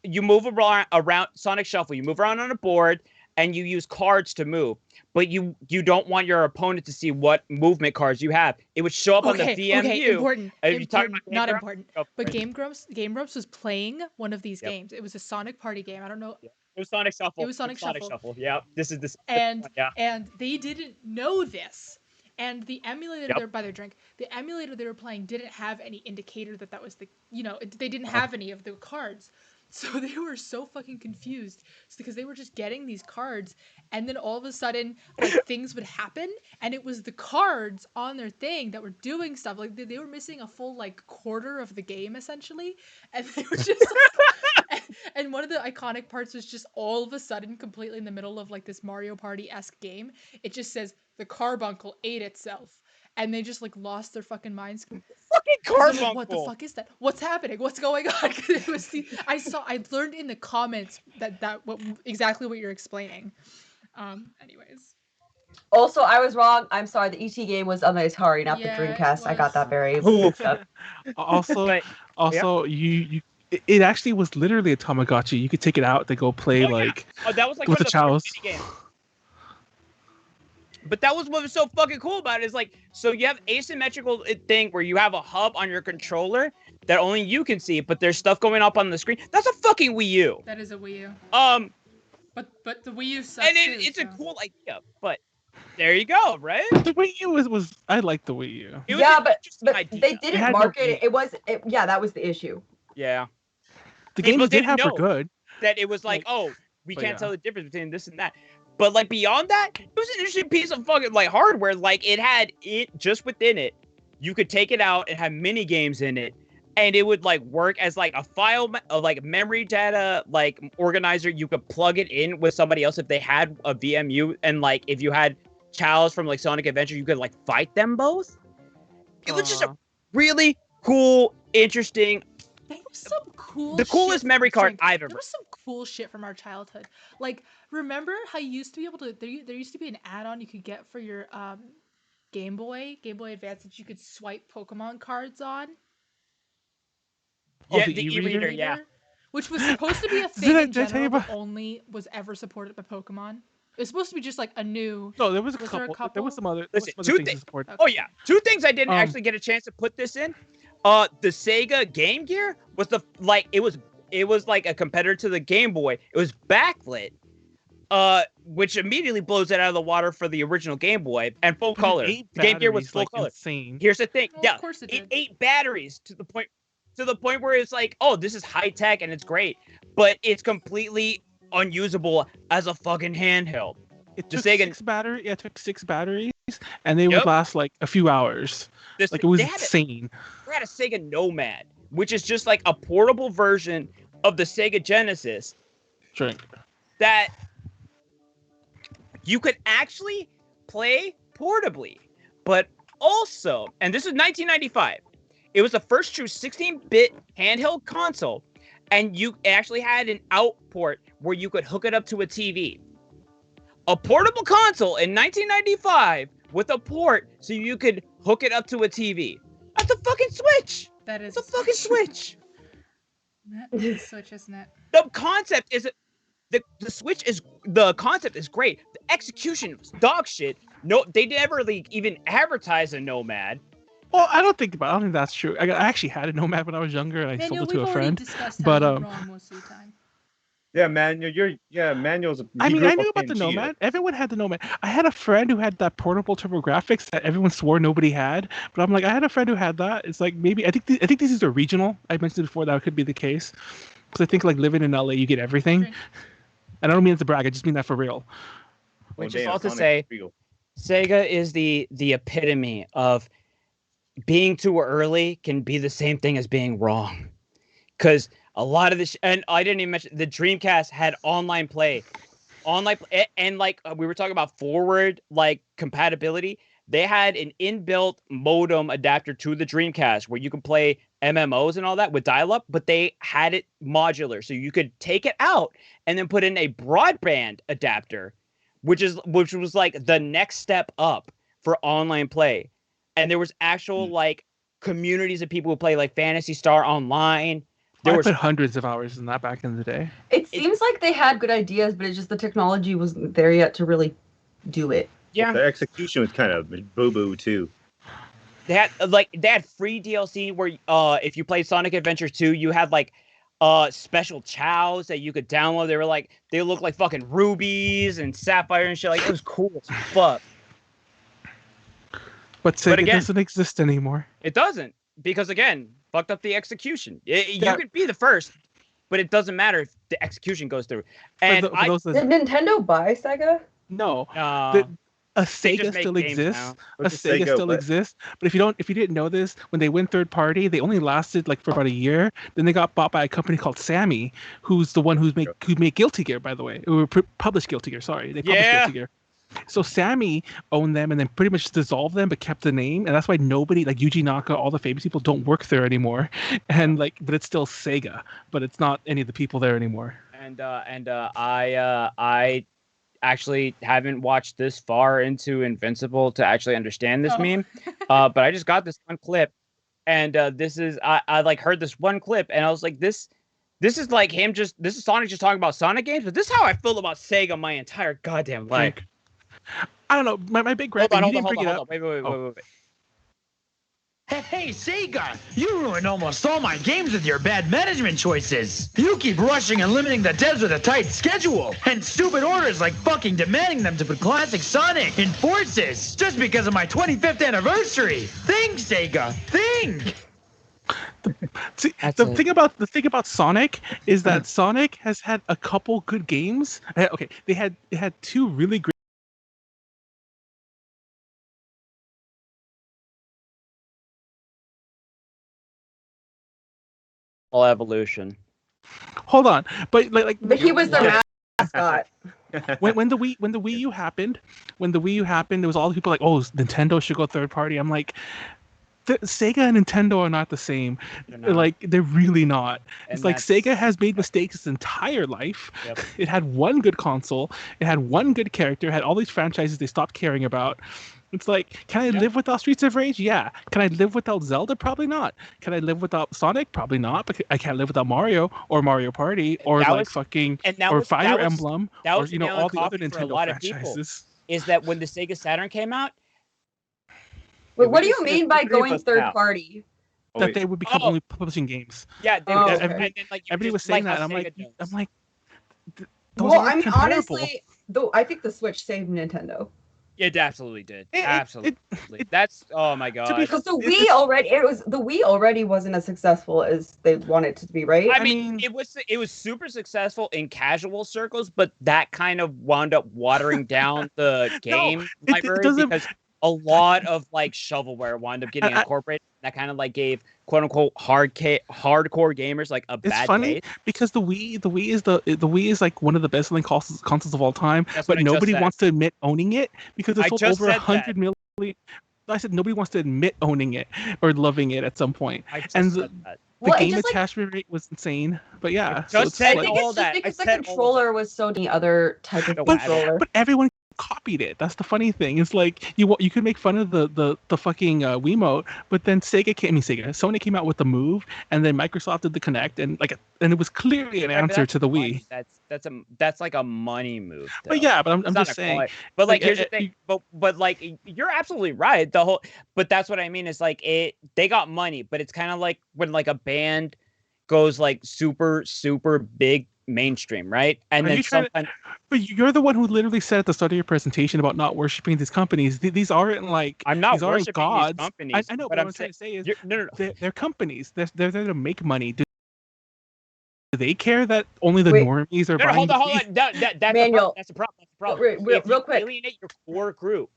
you move around Sonic Shuffle, you move around on a board, and you use cards to move. But you don't want your opponent to see what movement cards you have. It would show up on the VMU. Okay, important. If you talk about Not Game important. Grumps, But go for it. Game Grumps was playing one of these games. It was a Sonic Party game. I don't know. It was Sonic Shuffle. It was Sonic Shuffle. Yeah, this is this. And yeah. and they didn't know this. And the emulator Yep. they were by their drink. The emulator they were playing didn't have any indicator that was the they didn't have any of the cards. So they were so fucking confused because they were just getting these cards, and then all of a sudden, like things would happen, and it was the cards on their thing that were doing stuff. Like they were missing a full like quarter of the game essentially, and they were just. And one of the iconic parts was just all of a sudden, completely in the middle of like this Mario Party-esque game, it just says the carbuncle ate itself. And they just like lost their fucking minds. Fucking carbuncle! Like, what the fuck is that? What's happening? What's going on? It was I learned in the comments exactly what you're explaining. Anyways. Also, I was wrong. I'm sorry. The ET game was on the Atari, not Yeah, the it Dreamcast. I got that very Ooh. mixed up. Also, it actually was literally a Tamagotchi. You could take it out to go play like that was like with one the of chows. first mini games. But that was what was so fucking cool about it, is like, so you have asymmetrical thing where you have a hub on your controller that only you can see, but there's stuff going up on the screen. That's a fucking Wii U. That is a Wii U. But the Wii U sucks And too, it's a so. cool idea, but there you go, right? The Wii U was I like the Wii U. It was Yeah, an but interesting idea. they It didn't had no market it. Yeah, that was the issue. Yeah. The People games they did didn't have were know good. that it was like, oh, we but can't yeah. tell the difference between this and that. But like beyond that, it was an interesting piece of fucking like hardware. Like it had it just within it. You could take it out and have mini games in it, and it would like work as like a file, like memory data, like organizer. You could plug it in with somebody else if they had a VMU, and like if you had Chows from like Sonic Adventure, you could like fight them both. It was just a really cool, interesting. There was some cool The coolest shit memory card from- I've ever. There was some cool shit from our childhood. Like, remember how you used to be able to there used to be an add-on you could get for your Game Boy Advance that you could swipe Pokemon cards on? Oh, Yeah, the the e-reader? e-reader, yeah. Which was supposed to be a Did thing I- in did I tell you general, but about- only was ever supported by Pokemon. It was supposed to be just like a new. No, there was a there couple. There was some other. Listen, there was some two other things things. to support. Oh yeah, two things I didn't Um, actually get a chance to put this in. The Sega Game Gear was it was like a competitor to the Game Boy. It was backlit, which immediately blows it out of the water for the original Game Boy and full color. The Game Gear was full color. Insane. Here's the thing. Well, Yeah, of course it it did. ate batteries to the point where it's like, oh, this is high tech and it's great, but it's completely unusable as a fucking handheld. It The took Sega- 6 battery. It took 6 batteries, and they would Yep. last like a few hours. Like it was they had insane. We had a Sega Nomad, which is just like a portable version of the Sega Genesis Drink. that you could actually play portably. But also, and this is 1995, it was the first true 16-bit handheld console, and you actually had an out port where you could hook it up to a TV. A portable console in 1995 with a port so you could hook it up to a TV. That's a fucking Switch! That is It's a fucking Switch! Switch, isn't it? The concept is the Switch is the concept is great. The execution was dog shit. No, they never like even advertise a Nomad. Well, I don't think that's true. I actually had a Nomad when I was younger, and I sold it to a friend. But wrong most of the time. Yeah, Manuel's. I mean, I knew about the Nomad. Everyone had the Nomad. I had a friend who had that portable TurboGrafx that everyone swore nobody had. But I'm like, I had a friend who had that. It's like maybe I think these are regional. I mentioned before that could be the case because I think like living in LA, you get everything. And I don't mean it to brag. I just mean that for real. Which is all to say, Sega is the epitome of being too early can be the same thing as being wrong. Because a lot of this, and I didn't even mention, the Dreamcast had online play, and like we were talking about forward like compatibility. They had an inbuilt modem adapter to the Dreamcast where you can play MMOs and all that with dial-up, but they had it modular, so you could take it out and then put in a broadband adapter, which was like the next step up for online play. And there was actual like communities of people who play like Phantasy Star Online. I put hundreds of hours in that back in the day. It seems like they had good ideas, but it's just the technology wasn't there yet to really do it. Yeah, the execution was kind of boo-boo too. They had free DLC where if you played Sonic Adventure 2, you had like special chows that you could download. They looked like fucking rubies and sapphire and shit. Like it was cool as fuck. But Sega again, doesn't exist anymore. It doesn't, because again, fucked up the execution. You could be the first, but it doesn't matter if the execution goes through. And did Nintendo buy Sega? No. A Sega still exists. A Sega still exists. But if you didn't know this, when they went third party, they only lasted like for about a year. Then they got bought by a company called Sammy, who's the one who made Guilty Gear, by the way. Who published Guilty Gear. Sorry, they published Guilty Gear. So Sammy owned them and then pretty much dissolved them, but kept the name, and that's why nobody like Yuji Naka, all the famous people, don't work there anymore. And but it's still Sega, but it's not any of the people there anymore. And I actually haven't watched this far into Invincible to actually understand this meme, but I just got this one clip, and this is I like heard this one clip, and I was like, this is like this is Sonic just talking about Sonic games, but this is how I feel about Sega my entire goddamn life. I don't know. My big gripe. Hold on. Wait. Hey, Sega! You ruined almost all my games with your bad management choices. You keep rushing and limiting the devs with a tight schedule, and stupid orders like fucking demanding them to put classic Sonic in Forces just because of my 25th anniversary. Think, Sega! Think! The thing about Sonic is that Sonic has had a couple good games. Okay, they had two really great. Evolution. Hold on, but he was the mascot. when the Wii U happened, there was all the people like, oh, Nintendo should go third party. I'm like, Sega and Nintendo are not the same. Like they're really not. It's like Sega has made mistakes its entire life. Yep. It had one good console. It had one good character. It had all these franchises they stopped caring about. It's like, can I live without Streets of Rage? Yeah. Can I live without Zelda? Probably not. Can I live without Sonic? Probably not. But I can't live without Mario or Mario Party or Fire Emblem or all the other Nintendo franchises. Is that when the Sega Saturn came out? Wait, what do you mean by going third party? That they would become only publishing games. Yeah, everybody was saying that. I'm like, well, I mean, honestly, though, I think the Switch saved Nintendo. It absolutely did. Absolutely. That's oh my god. Because the Wii already wasn't as successful as they wanted it to be, right? I mean, it was super successful in casual circles, but that kind of wound up watering down the game library because a lot of like shovelware wound up getting incorporated. That kind of like gave quote unquote hardcore gamers like a bad taste. It's funny because the Wii is like one of the best selling consoles of all time, but nobody wants to admit owning it because it's sold over 100 million. I said nobody wants to admit owning it or loving it at some point. The game attachment rate was insane. But yeah, I think it's just because the controller was so the other type of controller. But everyone copied it. That's the funny thing. It's like you could make fun of the fucking Wiimote, but then Sony came out with the Move, and then Microsoft did the Kinect, and it was clearly an answer to the Wii. That's like a money move. Though. But yeah, but I'm just saying. But like, here's the thing. But like, you're absolutely right. But that's what I mean. Is like they got money, but it's kind of like when like a band goes like super big mainstream, right? And then sometimes. But you're the one who literally said at the start of your presentation about not worshiping these companies. These aren't like I'm not these aren't worshiping gods. these companies. I know, but what I'm trying to say is no. They're companies. They're there to make money. Do they care that only the normies are buying? Hold on. That's Manuel. That's the problem. If Real you quick. alienate your core group,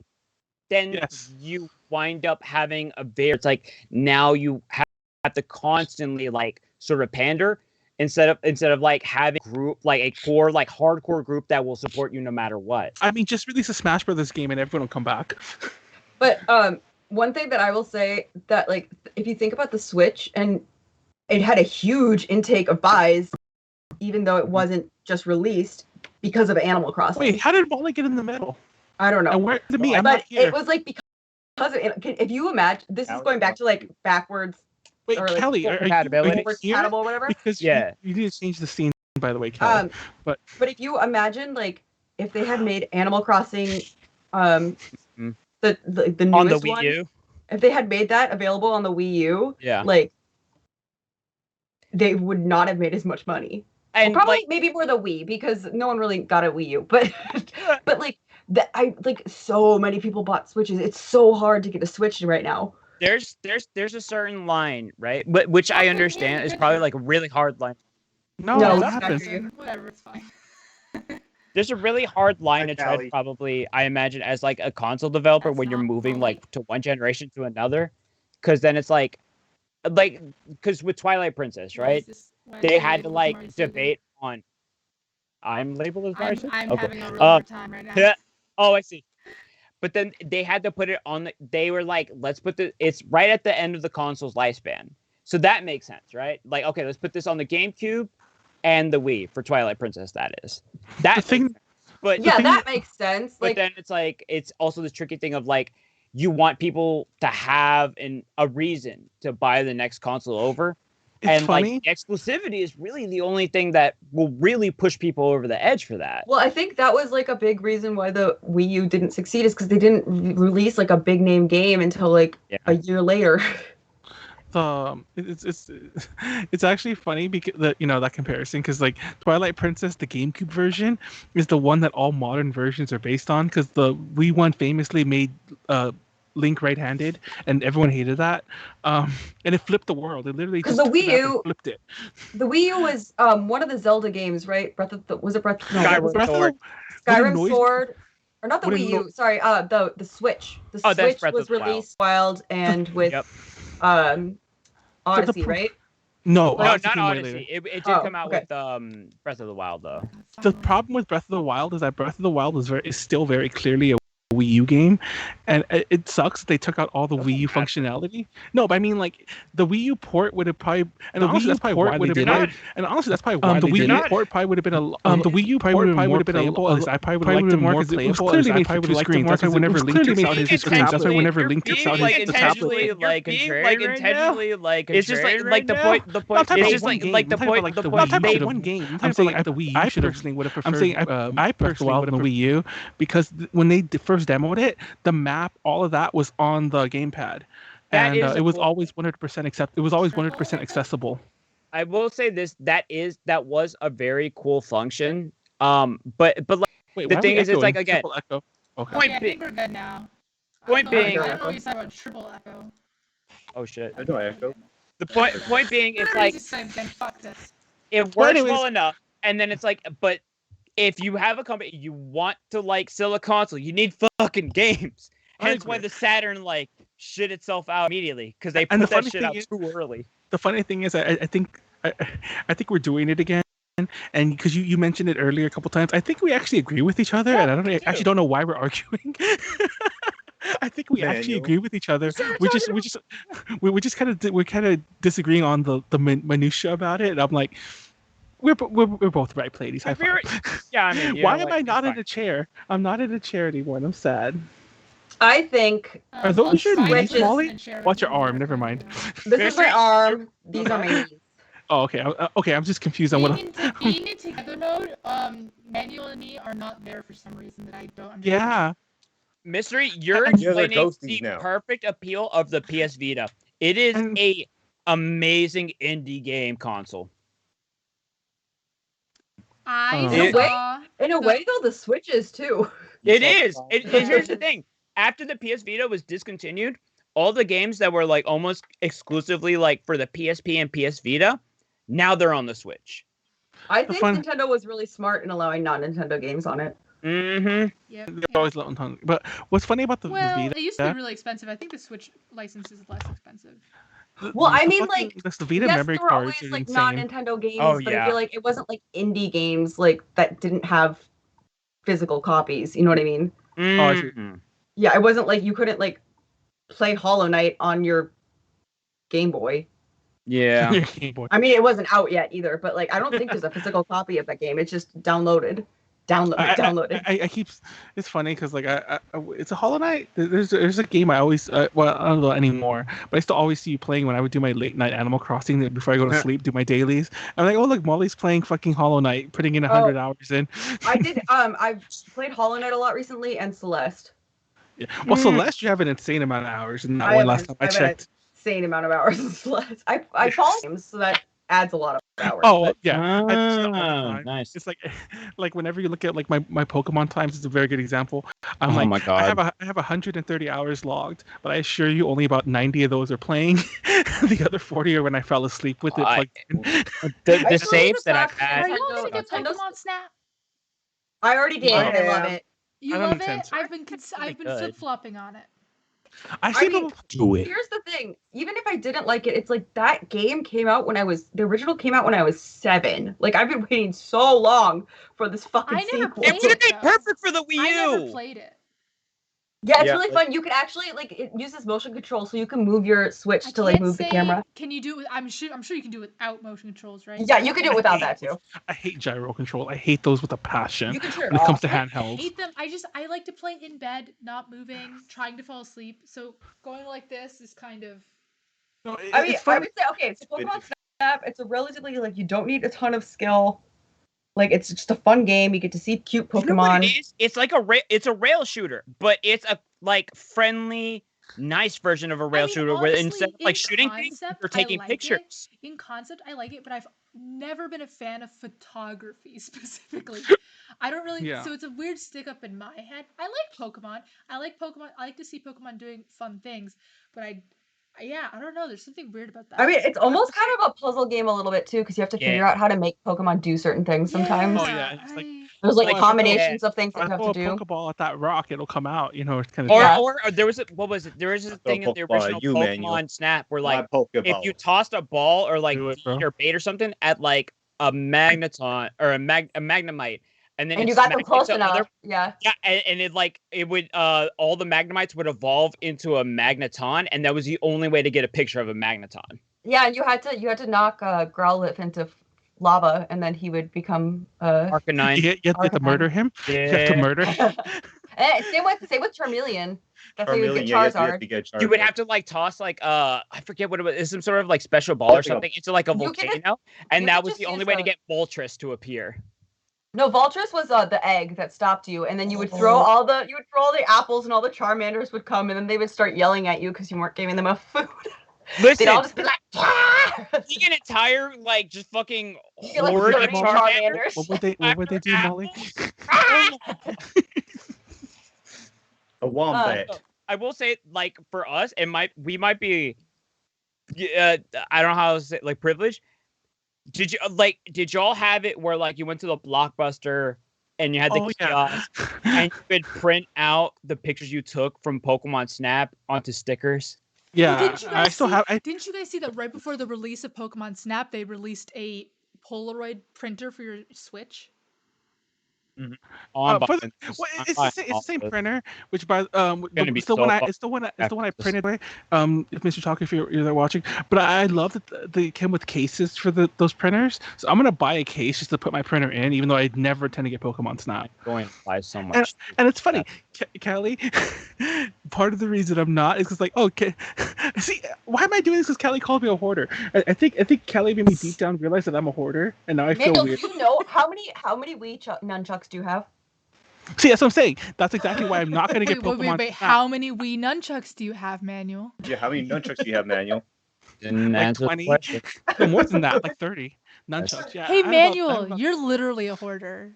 then you wind up having it's like now you have to constantly like sort of pander instead of like having a group like a core like hardcore group that will support you no matter what. I mean, just release a Smash Brothers game and everyone will come back. But one thing that I will say that like if you think about the Switch, and it had a huge intake of buys, even though it wasn't just released because of Animal Crossing. Wait, how did Molly get in the middle? I don't know. And where to me? I'm but not here. it was like because of, if you imagine, this is going back to like backwards. Wait, or, like, Kelly, are you compatible, here? or whatever. Because you need to change the scene, by the way, Kelly. But if you imagine like if they had made Animal Crossing, the newest on the Wii one, U, if they had made that available on the Wii U, yeah, like they would not have made as much money. And probably maybe more the Wii, because no one really got a Wii U, but like so many people bought Switches. It's so hard to get a Switch right now. There's a certain line, right? But which I understand is probably like a really hard line. No, that happens. Whatever, it's fine. There's a really hard line to tread, probably, I imagine, as like a console developer when you're moving like to one generation to another, because then it's like because with Twilight Princess, right? They had to like debate on. I'm labeled as Mario. I'm having a real hard time right now. Yeah. Oh, I see. But then they had to put it on. They were like, let's put it's right at the end of the console's lifespan, so that makes sense, right? Like, okay, let's put this on the GameCube and the Wii for Twilight Princess. That is that thing. But yeah, that makes sense. But then it's like it's also this tricky thing of like you want people to have a reason to buy the next console over. It's funny. Like exclusivity is really the only thing that will really push people over the edge for that. Well, I think that was like a big reason why the Wii U didn't succeed, is because they didn't release like a big name game until like a year later. It's actually funny because that comparison, because like Twilight Princess, the GameCube version, is the one that all modern versions are based on, because the Wii one famously made Link right-handed, and everyone hated that. And it flipped the world. It literally because the Wii U flipped it. The Wii U was one of the Zelda games, right? Skyrim Sword, or not the Wii U? Sorry, the Switch. The Switch was released Wild and with Odyssey, right? No, not Odyssey. It did come out with Breath of the Wild though. The problem with Breath of the Wild is that Breath of the Wild is still very clearly a Wii U game, and it sucks that they took out all the Wii U functionality. No, but I mean, like the Wii U port would have probably, and the Wii U port would have been, and honestly, that's probably why the Wii U port probably would have been the Wii U probably would have been playable. I probably would have liked it more because it was clearly made for two screens. That's why whenever Link takes out his screens, that's why whenever Link takes out his tablet, it's just like the point. It's just like the point. The point. One game. I'm saying the Wii U should personally would have preferred. I'm saying I personally would have the Wii U, because when they first demoed it, the map, all of that was on the gamepad, and it was always 100% It was always 100% accessible. I will say this: that was a very cool function. But like, wait, the thing is, it's like again. Okay. Point I think we're good now. Point being, I don't know what you said about triple echo. Oh shit! I know echo. The point being, it's like fuck this. It works well enough, and then it's like, but if you have a company, you want to like sell a console, you need fucking games. Hence why the Saturn like shit itself out immediately, because they put that shit out too early. The funny thing is, I think we're doing it again, and because you mentioned it earlier a couple times, I think we actually agree with each other, and I actually don't know why we're arguing. I think we actually agree with each other. We're kind of disagreeing on the minutia about it. And I'm like, We're both right, ladies. High We're- five. yeah, I mean, Why yeah, am like, I not it's in a chair? I'm not in a chair anymore, and I'm sad. I think Are those your knees, Switches- Molly? Watch your arm. Never mind. this is my arm. These are my knees. Oh, okay. Okay, I'm just confused on what. Being in together mode, Manuel and me are not there for some reason that I don't understand. Yeah. Mystery, you're You guys are explaining ghosties the now. perfect appeal of the PS Vita. It is a amazing indie game console. I In a saw way, though, the Switch is too. It is. Here's the thing. After the PS Vita was discontinued, all the games that were like almost exclusively like for the PSP and PS Vita, now they're on the Switch. I think Nintendo was really smart in allowing non-Nintendo games on it. Mm-hmm. Yep. They're always letting hungry. But what's funny about the Well, Vita? it used to be really expensive. I think the Switch license is less expensive. Well, I mean, like, the Vita yes, memory there were cards always are like insane. non-Nintendo games, Oh, but yeah. I feel like it wasn't like indie games like that didn't have physical copies. You know what I mean? Mm. Yeah, it wasn't like you couldn't like play Hollow Knight on your Game Boy. Yeah. Your Game Boy. I mean, it wasn't out yet either, but like I don't think there's a physical copy of that game. It's just downloaded. Downloaded. I keep. It's funny because like it's a Hollow Knight. There's a game I always well, I don't know anymore, but I still always see you playing when I would do my late night Animal Crossing before I go to sleep, do my dailies. I'm like, oh look, Molly's playing fucking Hollow Knight, putting in 100 hours in. I did. I've played Hollow Knight a lot recently and Celeste. Yeah. Well, Celeste, you have an insane amount of hours in that I one. have Last time I an checked. insane amount of hours in Celeste. I follow games, so that adds a lot of hours. Oh but- yeah, I do that all the time. Nice. It's like whenever you look at like my Pokemon times is a very good example. I'm Oh like, my I God. have 130 hours logged, but I assure you only about 90 of those are playing. The other 40 are when I fell asleep with it plugged in. The saves that I've had. Are you gonna get Pokemon Snap? I already did. and I love it. You I don't love intend it? to. I've been good. flip flopping on it. I see mean, people do it. Here's the thing. Even if I didn't like it, it's like that game came out when the original came out when I was 7. Like I've been waiting so long for this fucking I never sequel. played It would have it, been though. perfect for the Wii U. I never played it. Yeah, it's Yeah, really like- fun. You can actually like it uses motion control, so you can move your Switch I to like can't move the say- camera. Can you do it with, I'm sure you can do it without motion controls, right? Yeah, you can do it without that too. I hate gyro control. I hate those with a passion. You can turn it When it comes off. to I handhelds. hate them. I like to play in bed, not moving, trying to fall asleep. So going like this is kind of No, I mean, it's I fun. would say okay, so Pokemon Snap, it's a relatively like you don't need a ton of skill. Like it's just a fun game. You get to see cute You know what Pokemon. it is? It's like it's a rail shooter, but it's a like friendly, nice version of a rail shooter where honestly, instead of like in shooting things, concept, you're taking I like pictures. It. In concept, I like it, but I've never been a fan of photography specifically. I don't really. Yeah. So it's a weird stick up in my head. I like Pokemon. I like to see Pokemon doing fun things, but I don't know. There's something weird about that. I mean, it's almost kind of a puzzle game a little bit too, because you have to figure Yeah. out how to make Pokemon do certain things sometimes. Oh yeah, it's like There's like Well, combinations of things if that I you have throw to a do. Pokeball at that rock, it'll come out. You know, it's kind of. Or there was what was it? There was a thing in the Pokeball at original you, Pokemon Manuel. Snap where My like Pokeball. if you tossed a ball or like Do it, feed bro. or bait or something at like a Magneton or a Magnemite, and then And it you got them smacked close into other- enough. Yeah. Yeah, and it would all the Magnemites would evolve into a Magneton, and that was the only way to get a picture of a Magneton. Yeah, and you had to knock Growlithe into lava, and then he would become Arcanine. You have to murder him. You have to Yeah. murder him. Same with Charmeleon. That's how you Charmeleon, get yeah, Charizard. You would have to like toss like I forget what it was. It's some sort of like special ball or something into like a You can- volcano, and you that can was just the only use way to a- get Moltres to appear. No, Voltress was the egg that stopped you, and then you would throw all the apples, and all the Charmanders would come, and then they would start yelling at you because you weren't giving them enough food. Listen, They'd all just be like, being an entire like just fucking You get, like, horde of 30 Charmanders. Charmanders. What would they do, Molly? A wombat. I will say, like for us, we might be. I don't know how to say like privileged. Did y'all have it where like you went to the Blockbuster and you had the kiosk and you could print out the pictures you took from Pokemon Snap onto stickers? Yeah, Didn't you I guys still see- have. Didn't you guys see that right before the release of Pokemon Snap, they released a Polaroid printer for your Switch? On Well, buttons. it's the same printer, which by Gonna be it's the one so it's the one I printed. If Mr. Talk, if you're there watching, but I love that they came with cases for those printers. So I'm gonna buy a case just to put my printer in, even though I never tend to get Pokemon Snap. Going to buy so much. And it's funny, Callie. Part of the reason I'm not is because like, okay, see, why am I doing this? Because Callie called me a hoarder. I think Callie made me deep down realize that I'm a hoarder, and now I feel Manuel, weird. do you know how many Wii nunchucks do you have? See, that's what I'm saying. That's exactly why I'm not going to get Pokemon. Wait. How many Wii nunchucks do you have, Manuel? Yeah, how many nunchucks do you have, Manuel? Like 20. No, more than that, like 30 nunchucks. Yeah. Hey, I have Manuel, you're literally a hoarder.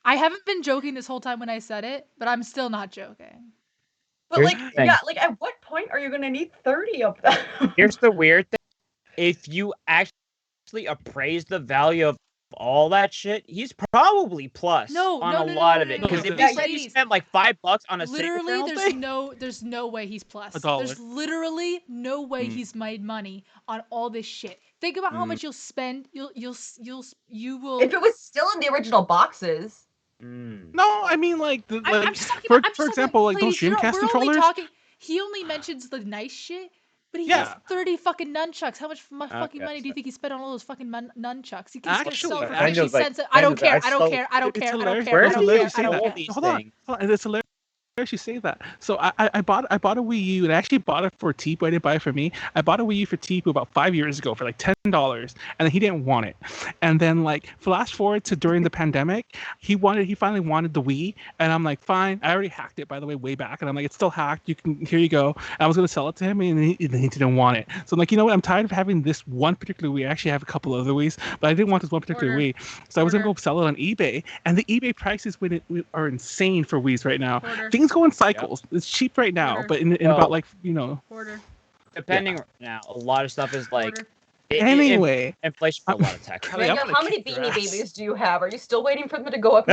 I haven't been joking this whole time when I said it, but I'm still not joking. But like, yeah, like at what point are you gonna need 30 of them? Here's the weird thing: if you actually appraise the value of all that shit, he's probably plus on a lot of it. Because if you said you spent like $5 on a literally, there's no way he's plus. $1. There's literally no way he's made money on all this shit. Think about how much you'll spend. You will. If it was still in the original boxes. No, I mean like, I'm just talking for example, like those Dreamcast controllers. He only mentions the nice shit, but he has 30 fucking nunchucks. How much fucking money do you think he spent on all those fucking nunchucks? He can still sell for 50 cents. I don't care. I don't care. I don't care. I don't care. It's hilarious you say that. Hold on. It's hilarious you say that. So I bought a Wii U, and I actually bought it for Teepu. I didn't buy it for me. I bought a Wii U for Teepu about 5 years ago for like $10, and then he didn't want it. And then like flash forward to during the pandemic, he finally wanted the Wii, and I'm like, fine. I already hacked it, by the way back, and I'm like, it's still hacked. Here you go. And I was gonna sell it to him, and he didn't want it. So I'm like, you know what? I'm tired of having this one particular Wii. I actually have a couple other Wiis, but I didn't want this one particular Wii. So I was gonna go sell it on eBay, and the eBay prices are insane for Wiis right now. Things go in cycles. Yep. It's cheap right now, but in about like, you know. Depending now, a lot of stuff is like. Anyway, inflation for a lot of tech. How many Beanie Babies do you have? Are you still waiting for them to go up?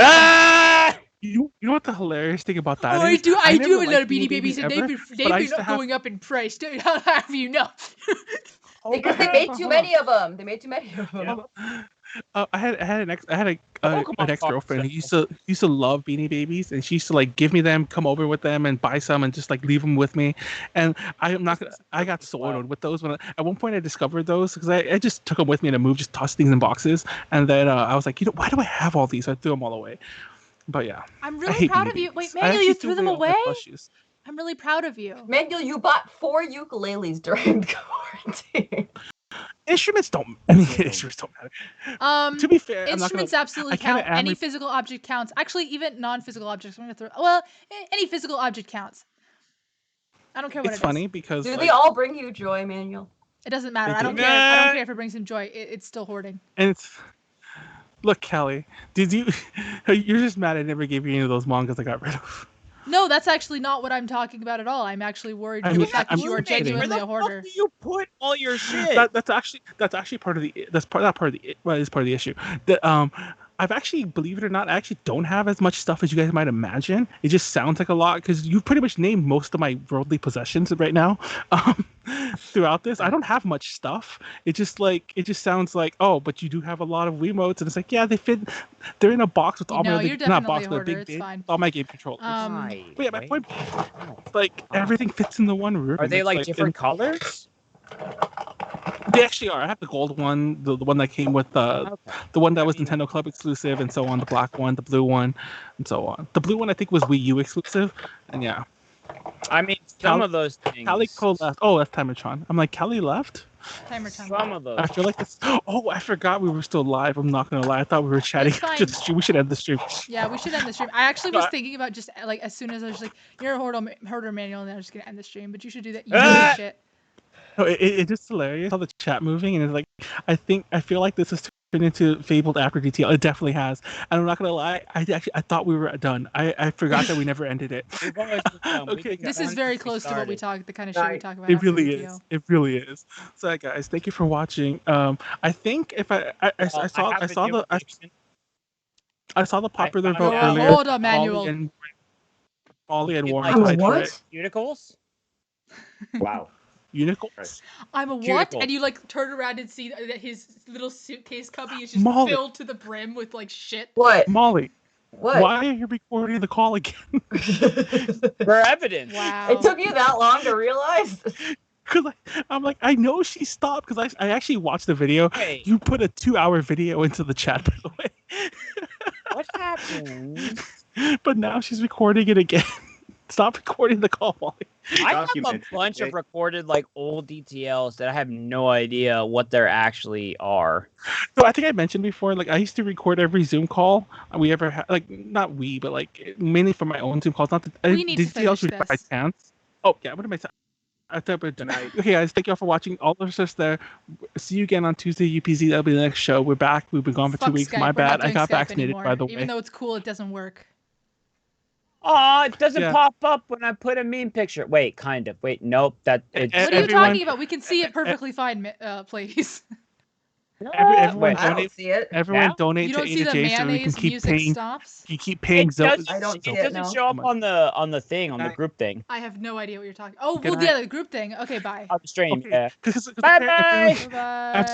You know what the hilarious thing about that is? I do have a lot of Beanie Babies, and they've been going up in price. How have you know? Because they made too many of them. I had an ex-girlfriend who used to love Beanie Babies, and she used to like give me them, come over with them, and buy some, and just like leave them with me. And I got so annoyed with those. At one point I discovered those because I just took them with me in a move, just tossed things in boxes, and then I was like, you know, why do I have all these? I threw them all away. But yeah, I'm really proud of you. Wait, Manuel, you threw them away? I'm really proud of you. Manuel, you bought 4 ukuleles during quarantine. Instruments don't matter. To be fair, instruments absolutely count. Any physical object counts. Actually, even non-physical objects. I'm gonna throw. Well, any physical object counts. I don't care what it is. It's funny because do they all bring you joy, Manuel? It doesn't matter. I don't care. I don't care if it brings him joy. It's still hoarding. And it's. Look, Kelly, you're just mad I never gave you any of those mangas I got rid of. No, that's actually not what I'm talking about at all. I'm actually worried about the fact that you are genuinely a hoarder. Where the fuck do you put all your shit? That's actually part of the issue. I've actually, believe it or not, I actually don't have as much stuff as you guys might imagine. It just sounds like a lot because you've pretty much named most of my worldly possessions right now. Throughout this, I don't have much stuff. It just sounds like, oh, but you do have a lot of Wiimotes, and it's like, yeah, they're in a box with all my all my game controllers. But yeah, my point, like everything fits in the one room. Are they like different colors? They actually are. I have the gold one, the one that came with the one that was Nintendo Club exclusive, and so on. The black one, the blue one, and so on. The blue one I think was Wii U exclusive, and yeah. I mean, some of those things. Calico left. Oh, that's Timertron. I'm like, Kelly left? Timertron. Some of those. I feel like this. Oh, I forgot we were still live. I'm not gonna lie. I thought we were chatting after the stream. We should end the stream. Yeah, we should end the stream. I actually was thinking about just like as soon as I was like, you're a hoarder Manuel, and I was just gonna end the stream. But you should do that. You do shit. No, it's just hilarious how the chat moving, and it's like I feel like this is turned into Fabled after DTL. It definitely has. And I'm not gonna lie, I thought we were done. I forgot that we never ended it. Okay, this is very close to what we talk, the kind of shit we talk about. It really is. It really is. So guys, thank you for watching. I think if I saw the popular vote earlier. Hold on, Manuel. Molly and Warren tied for it. Unicles? Wow. Unicorns? I'm a what? And you like turn around and see that his little suitcase cubby is just filled to the brim with like shit. What? Molly. What? Why are you recording the call again? For evidence. Wow. It took you that long to realize? Because I'm like, I know she stopped because I actually watched the video. Hey. You put a 2-hour video into the chat, by the way. What happened? But now she's recording it again. Stop recording the call, Wally. I have a Document it, bunch of okay? recorded like old DTLs that I have no idea what they actually are. So I think I mentioned before, like I used to record every Zoom call we ever had. Like not we, but like mainly for my own Zoom calls. Not the We need to DTLs finish by this. chance. Oh yeah, what am I saying? I thought about tonight. Okay, guys, thank you all for watching. All of us there. See you again on Tuesday. UPZ. That'll be the next show. We're back. We've been gone for 2 Fuck weeks. Skype. My We're bad. not I doing got Skype vaccinated, anymore. by the Even way. though it's cool, it doesn't work. Aw, it doesn't Yeah. pop up when I put a meme picture. Wait, kind of. Wait, nope. That it's What are you Everyone- talking about? We can see it perfectly fine, please. Everyone Wait, I don't donate. see it. Everyone Now? donate You to don't see Ada the J so we can mayonnaise keep music paying. stops? You keep paying It doesn't, I don't it see it, doesn't no. show up on the thing, on the group thing. I have no idea what you're talking. Oh, Good well, night. yeah, the group thing. Okay, bye. On the stream, Okay, yeah. 'cause Bye apparently- bye. Bye.